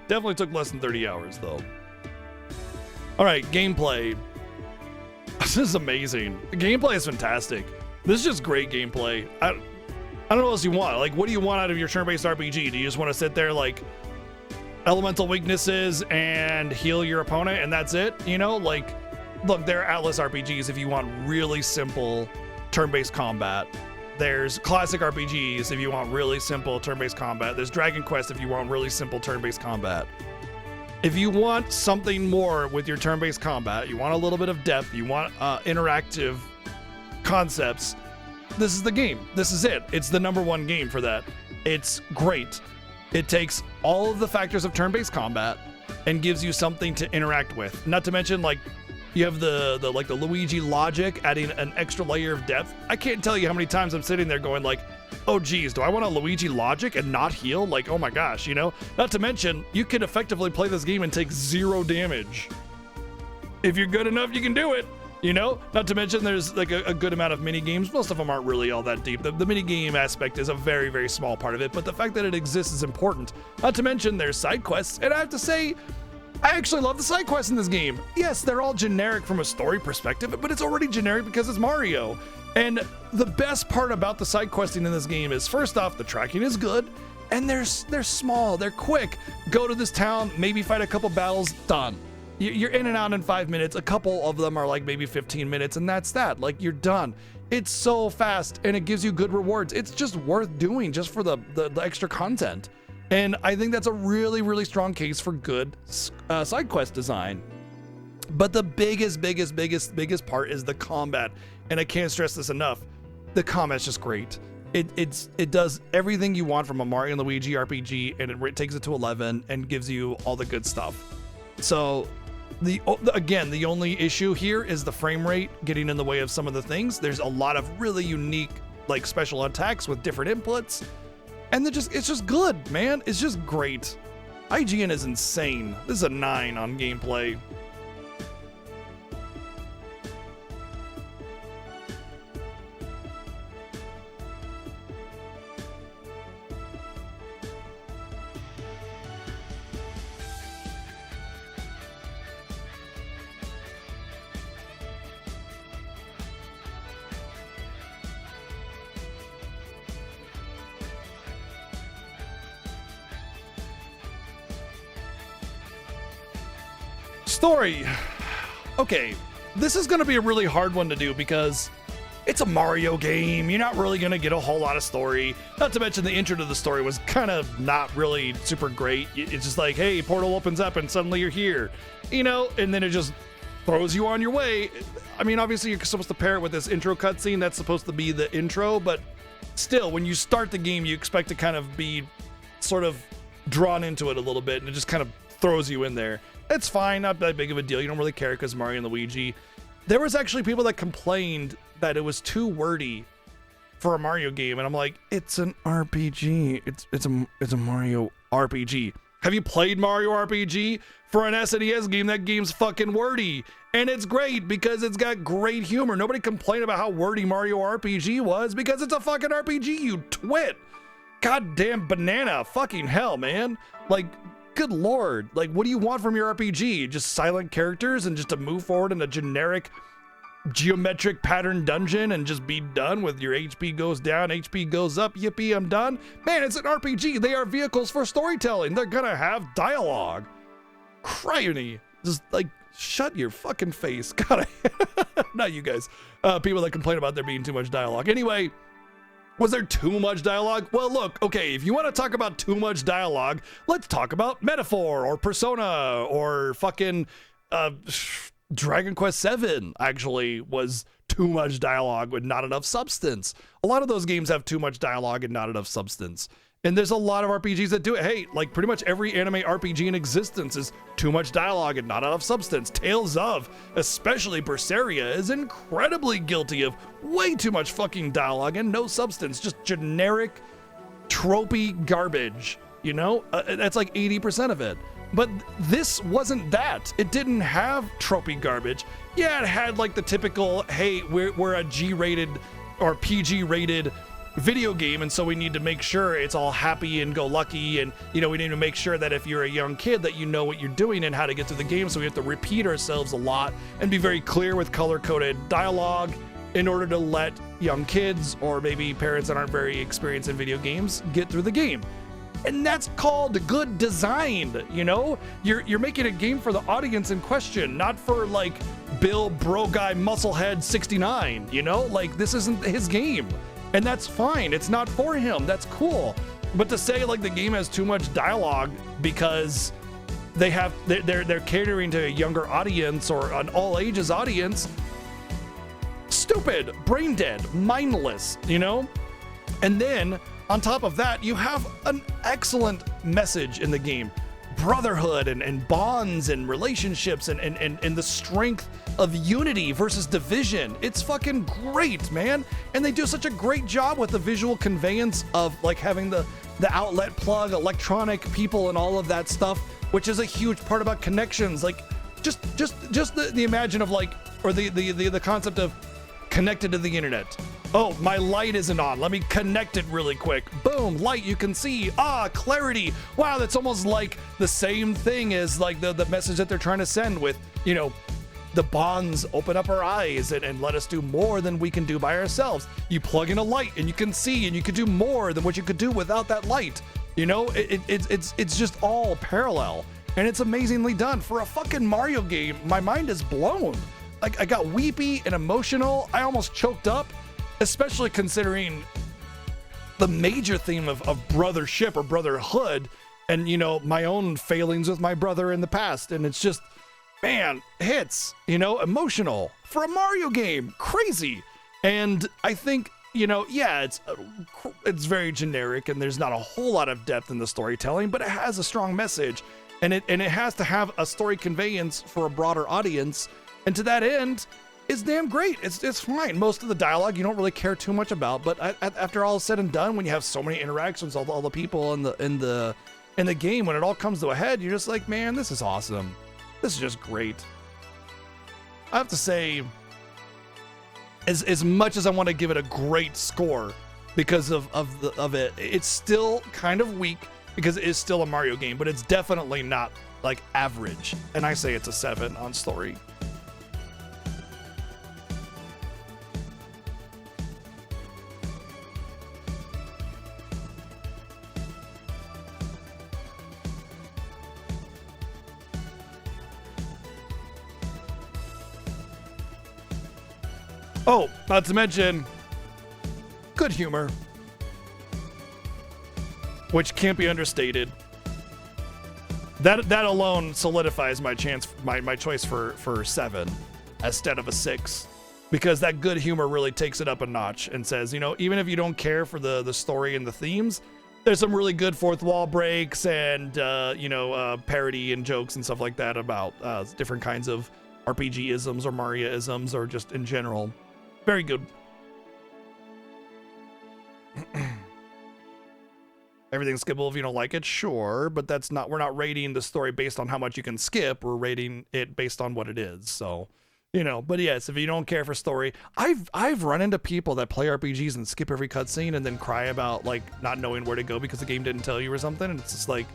Definitely took less than 30 hours, though. All right, gameplay. This is amazing. The gameplay is fantastic. This is just great gameplay. I don't know what else you want. Like, what do you want out of your turn-based RPG? Do you just want to sit there, like, elemental weaknesses and heal your opponent and that's it? You know, like, look, there are Atlas RPGs if you want really simple turn-based combat. There's classic RPGs if you want really simple turn-based combat. There's Dragon Quest if you want really simple turn-based combat. If you want something more with your turn-based combat, you want a little bit of depth, you want interactive concepts, this is the game. This is it. It's the #1 game for that. It's great. It takes all of the factors of turn-based combat and gives you something to interact with. Not to mention, like, you have the Luigi logic, adding an extra layer of depth. I can't tell you how many times I'm sitting there going like, oh geez, do I want a Luigi logic and not heal? Like, oh my gosh, you know? Not to mention, you can effectively play this game and take 0 damage. If you're good enough, you can do it. You know, not to mention there's like a good amount of mini games. Most of them aren't really all that deep. The mini game aspect is a very, very small part of it, but the fact that it exists is important. Not to mention there's side quests, and I have to say, I actually love the side quests in this game. Yes, they're all generic from a story perspective, but it's already generic because it's Mario. And the best part about the side questing in this game is, first off, the tracking is good, and they're small, they're quick. Go to this town, maybe fight a couple battles, done. You're in and out in 5 minutes. A couple of them are like maybe 15 minutes, and that's that. Like, you're done. It's so fast, and it gives you good rewards. It's just worth doing just for the extra content. And I think that's a really, really strong case for good side quest design. But the biggest part is the combat, and I can't stress this enough. The combat's just great. It does everything you want from a Mario and Luigi RPG, and it takes it to 11 and gives you all the good stuff. So the only issue here is the frame rate getting in the way of some of the things. There's a lot of really unique, like, special attacks with different inputs, and it's just good, man. It's just great. IGN is insane. This is a 9 on gameplay. Story. Okay, this is going to be a really hard one to do because it's a Mario game. You're not really going to get a whole lot of story. Not to mention the intro to the story was kind of not really super great. It's just like, hey, portal opens up and suddenly you're here, you know, and then it just throws you on your way. I mean, obviously you're supposed to pair it with this intro cutscene. That's supposed to be the intro, but still, when you start the game, you expect to kind of be sort of drawn into it a little bit, and it just kind of throws you in there. It's fine, not that big of a deal. You don't really care because Mario and Luigi. There was actually people that complained that it was too wordy for a Mario game, and I'm like, it's an RPG. It's a Mario RPG. Have you played Mario RPG? For an SNES game, that game's fucking wordy. And it's great because it's got great humor. Nobody complained about how wordy Mario RPG was because it's a fucking RPG, you twit. Goddamn banana. Fucking hell, man. Like, good lord. Like, what do you want from your RPG? Just silent characters and just to move forward in a generic geometric pattern dungeon and just be done with your HP goes down, HP goes up, yippee, I'm done? Man, it's an RPG. They are vehicles for storytelling. They're gonna have dialogue. Cryony. Just like, shut your fucking face. God, not you guys. People that complain about there being too much dialogue. Anyway, was there too much dialogue? Well, look, okay, if you want to talk about too much dialogue, let's talk about Metaphor or Persona or fucking Dragon Quest VII actually was too much dialogue with not enough substance. A lot of those games have too much dialogue and not enough substance. And there's a lot of RPGs that do it. Hey, like pretty much every anime RPG in existence is too much dialogue and not enough substance. Tales of, especially Berseria, is incredibly guilty of way too much fucking dialogue and no substance. Just generic, tropey garbage, you know? That's like 80% of it. But this wasn't that. It didn't have tropey garbage. Yeah, it had like the typical, hey, we're a G-rated or PG-rated video game, and so we need to make sure it's all happy and go lucky, and you know, we need to make sure that if you're a young kid that you know what you're doing and how to get through the game, so we have to repeat ourselves a lot and be very clear with color-coded dialogue in order to let young kids or maybe parents that aren't very experienced in video games get through the game. And that's called good design, you know? You're making a game for the audience in question, not for like Bill Bro Guy Musclehead 69, you know? Like, this isn't his game. And that's fine. It's not for him. That's cool. But to say like the game has too much dialogue because they're catering to a younger audience or an all ages audience, stupid, brain dead, mindless, you know? And then on top of that, you have an excellent message in the game. Brotherhood and bonds and relationships and the strength of unity versus division. It's fucking great, man. And they do such a great job with the visual conveyance of like having the outlet plug, electronic people and all of that stuff, which is a huge part about connections. Like just the imagine of like, or the concept of connected to the internet. Oh, my light isn't on. Let me connect it really quick. Boom, light, you can see. Ah, clarity. Wow, that's almost like the same thing as like the message that they're trying to send with, you know, the bonds open up our eyes and let us do more than we can do by ourselves. You plug in a light and you can see and you can do more than what you could do without that light. You know, it's just all parallel. And it's amazingly done. For a fucking Mario game, my mind is blown. Like, I got weepy and emotional. I almost choked up. Especially considering the major theme of brothership or brotherhood and, you know, my own failings with my brother in the past. And it's just, man, hits, you know, emotional for a Mario game. Crazy. And I think, you know, yeah, it's very generic and there's not a whole lot of depth in the storytelling, but it has a strong message and it has to have a story conveyance for a broader audience. And to that end, it's damn great. It's fine. Most of the dialogue you don't really care too much about, but after all is said and done, when you have so many interactions, all the people in the game, when it all comes to a head, you're just like, man, this is awesome. This is just great. I have to say, as much as I want to give it a great score because of it, it's still kind of weak because it is still a Mario game, but it's definitely not like average. And I say it's a 7 on story. Oh, not to mention good humor, which can't be understated. That alone solidifies my choice for 7 instead of a 6, because that good humor really takes it up a notch and says, you know, even if you don't care for the story and the themes, there's some really good fourth wall breaks and parody and jokes and stuff like that about different kinds of RPG isms or Mario isms or just in general. Very good. Everything's skippable if you don't like it, sure, but we're not rating the story based on how much you can skip. We're rating it based on what it is. So, but yes, if you don't care for story, I've run into people that play RPGs and skip every cutscene and then cry about like not knowing where to go because the game didn't tell you or something, and it's just like,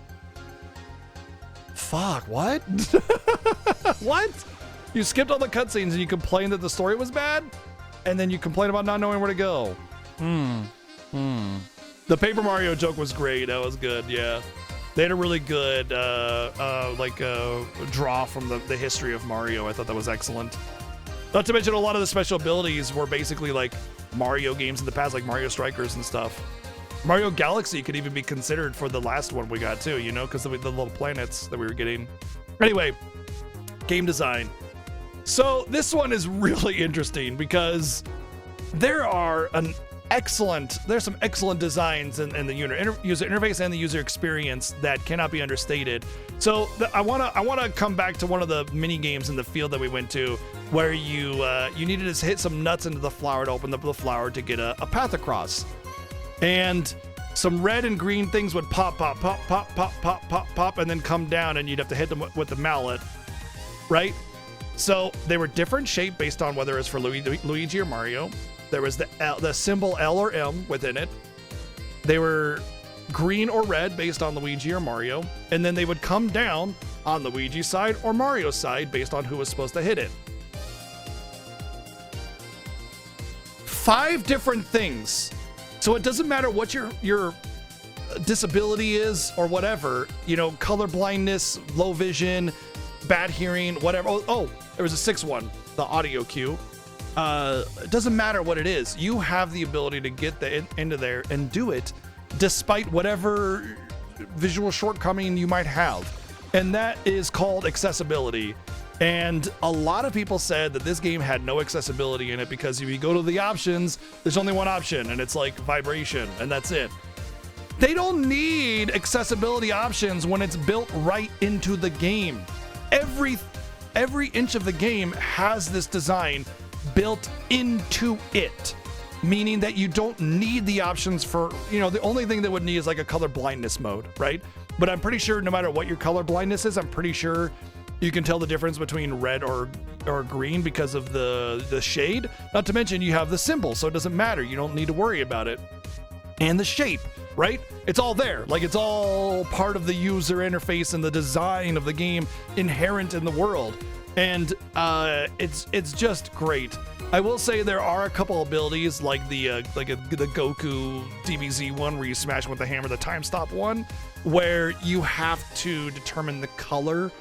fuck, what? What? You skipped all the cutscenes and you complained that the story was bad, and then you complain about not knowing where to go. The Paper Mario joke was great. That was good. Yeah, they had a really good draw from the history of Mario. I thought that was excellent. Not to mention a lot of the special abilities were basically like Mario games in the past, like Mario Strikers and stuff. Mario Galaxy could even be considered for the last one we got too, because of the little planets that we were getting. Anyway, game design. So this one is really interesting because there's some excellent designs in the user interface and the user experience that cannot be understated. So I wanna come back to one of the mini games in the field that we went to, where you needed to hit some nuts into the flower to open up the flower to get a path across, and some red and green things would pop, and then come down, and you'd have to hit them with the mallet, right? So they were different shape based on whether it's for Luigi or Mario. There was the symbol L or M within it. They were green or red based on Luigi or Mario. And then they would come down on Luigi's side or Mario's side based on who was supposed to hit it. 5 different things. So it doesn't matter what your disability is or whatever, color blindness, low vision, bad hearing, whatever. Oh, there was a 6th one, the audio cue. It doesn't matter what it is. You have the ability to get into there and do it despite whatever visual shortcoming you might have. And that is called accessibility. And a lot of people said that this game had no accessibility in it because if you go to the options, there's only one option, and it's like vibration, and that's it. They don't need accessibility options when it's built right into the game. Every inch of the game has this design built into it, meaning that you don't need the options for, the only thing that would need is like a color blindness mode, right? But I'm pretty sure no matter what your color blindness is, I'm pretty sure you can tell the difference between red or green because of the shade. Not to mention you have the symbol, so it doesn't matter. You don't need to worry about it. And the shape, right? It's all there. Like, it's all part of the user interface and the design of the game inherent in the world. And it's just great. I will say there are a couple abilities like the Goku DBZ one where you smash him with the hammer, the time stop one, where you have to determine the color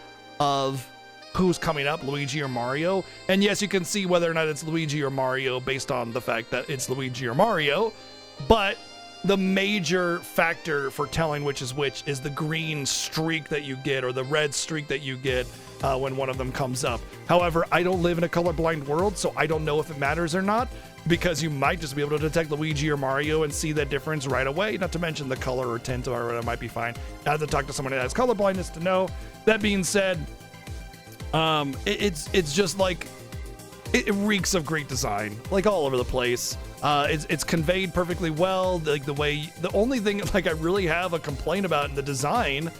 of who's coming up, Luigi or Mario. And yes, you can see whether or not it's Luigi or Mario based on the fact that it's Luigi or Mario, but the major factor for telling which is which is the green streak that you get or the red streak that you get when one of them comes up. However, I don't live in a colorblind world, so I don't know if it matters or not, because you might just be able to detect Luigi or Mario and see that difference right away, not to mention the color or tint or whatever might be fine. I have to talk to someone that has colorblindness to know. That being said, it's just like, it reeks of great design, like all over the place. It's conveyed perfectly well. Like the only thing like I really have a complaint about in the design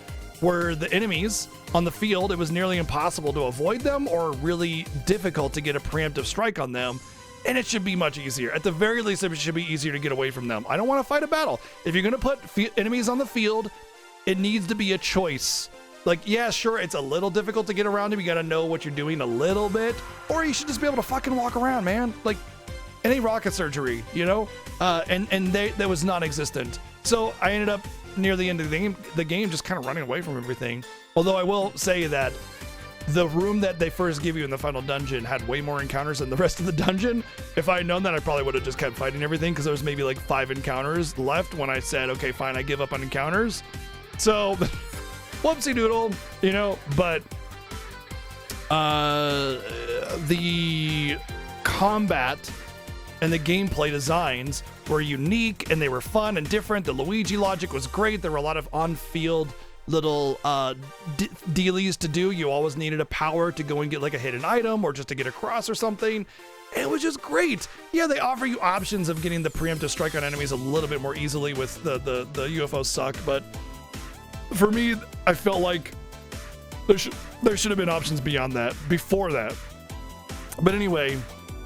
were the enemies on the field. It was nearly impossible to avoid them or really difficult to get a preemptive strike on them. And it should be much easier. At the very least, it should be easier to get away from them. I don't want to fight a battle. If you're going to put enemies on the field, it needs to be a choice. Like, yeah, sure, it's a little difficult to get around them. You got to know what you're doing a little bit. Or you should just be able to fucking walk around, man. Like, any rocket surgery, and that was non-existent. So I ended up near the end of the game just kind of running away from everything. Although I will say that the room that they first give you in the final dungeon had way more encounters than the rest of the dungeon. If I had known that, I probably would have just kept fighting everything, because there was maybe like 5 encounters left when I said, okay, fine, I give up on encounters. So, whoopsie doodle, but the combat and the gameplay designs were unique, and they were fun and different. The Luigi logic was great. There were a lot of on-field little dealies to do. You always needed a power to go and get like a hidden item or just to get across or something. It was just great. Yeah, they offer you options of getting the preemptive strike on enemies a little bit more easily with the UFOs suck, but for me, I felt like there should have been options beyond that, before that. But anyway,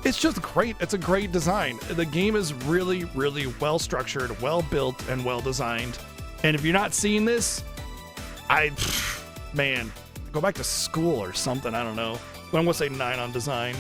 it's just great. It's a great design. The game is really, really well structured, well built, and well designed. And if you're not seeing this, man, go back to school or something. I don't know. But I'm gonna say 9 on design.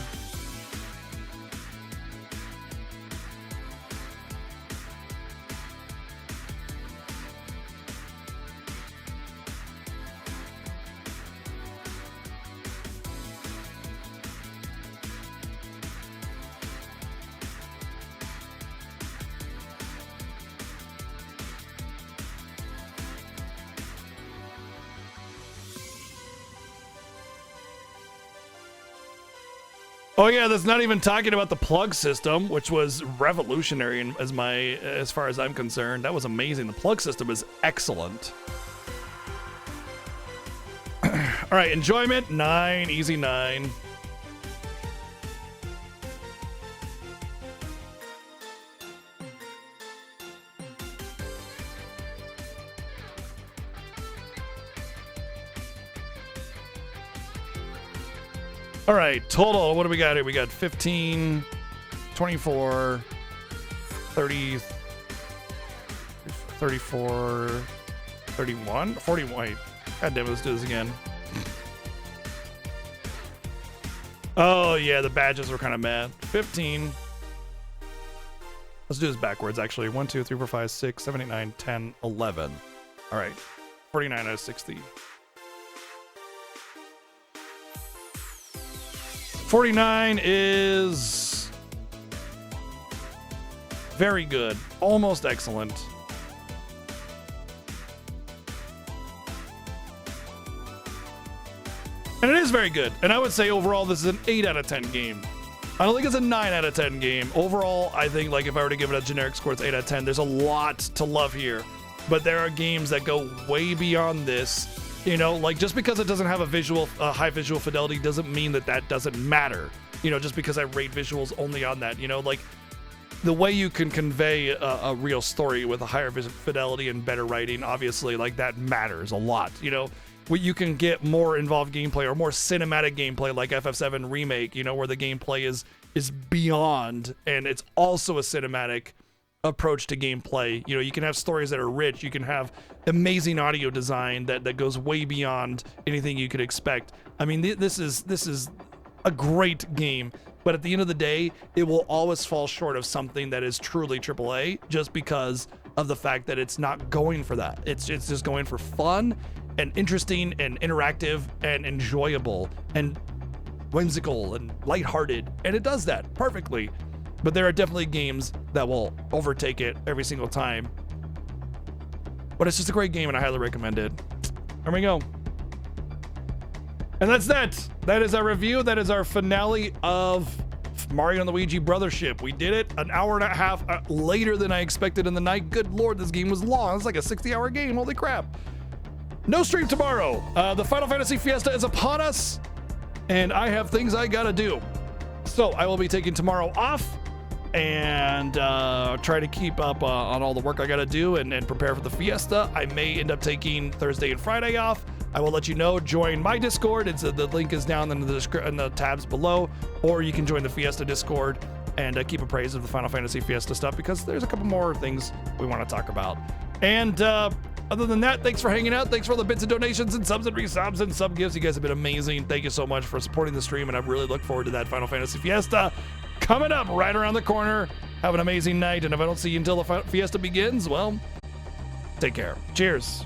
Oh yeah, that's not even talking about the plug system, which was revolutionary as far as I'm concerned. That was amazing. The plug system is excellent. All right, enjoyment 9, easy 9. All right, total, what do we got here? We got 15, 24, 30, 34, 31, 41. Wait, God damn it, let's do this again. Oh, yeah, the badges were kind of mad. 15. Let's do this backwards, actually. 1, 2, 3, 4, 5, 6, 7, 8, 9, 10, 11. All right, 49 out of 60. 49 is very good, almost excellent. And it is very good. And I would say overall, this is an 8 out of 10 game. I don't think it's a 9 out of 10 game. Overall, I think like if I were to give it a generic score, it's 8 out of 10. There's a lot to love here, but there are games that go way beyond this. You know, like just because it doesn't have a high visual fidelity doesn't mean that doesn't matter. You know, just because I rate visuals only on that, you know, like the way you can convey a real story with a higher fidelity and better writing, obviously, like that matters a lot. You know, you can get more involved gameplay or more cinematic gameplay like FF7 Remake, you know, where the gameplay is beyond and it's also a cinematic approach to gameplay. You know, you can have stories that are rich, you can have amazing audio design that goes way beyond anything you could expect. I mean, this is a great game, but at the end of the day, it will always fall short of something that is truly AAA just because of the fact that it's not going for that. It's just going for fun and interesting and interactive and enjoyable and whimsical and lighthearted, and it does that perfectly. But there are definitely games that will overtake it every single time. But it's just a great game and I highly recommend it. There we go. And that's that. That is our review. That is our finale of Mario and Luigi Brothership. We did it an hour and a half later than I expected in the night. Good Lord, this game was long. It's like a 60-hour game. Holy crap. No stream tomorrow. The Final Fantasy Fiesta is upon us and I have things I gotta do. So I will be taking tomorrow off and try to keep up on all the work I gotta do and prepare for the Fiesta. I may end up taking Thursday and Friday off. I will let you know. Join my Discord. The link is down in the tabs below, or you can join the Fiesta Discord and keep appraised of the Final Fantasy Fiesta stuff because there's a couple more things we want to talk about. And other than that, thanks for hanging out. Thanks for all the bits and donations and subs and resubs and sub gifts. You guys have been amazing. Thank you so much for supporting the stream, and I really look forward to that Final Fantasy Fiesta coming up right around the corner. Have an amazing night, and if I don't see you until the Fiesta begins, well, take care. Cheers.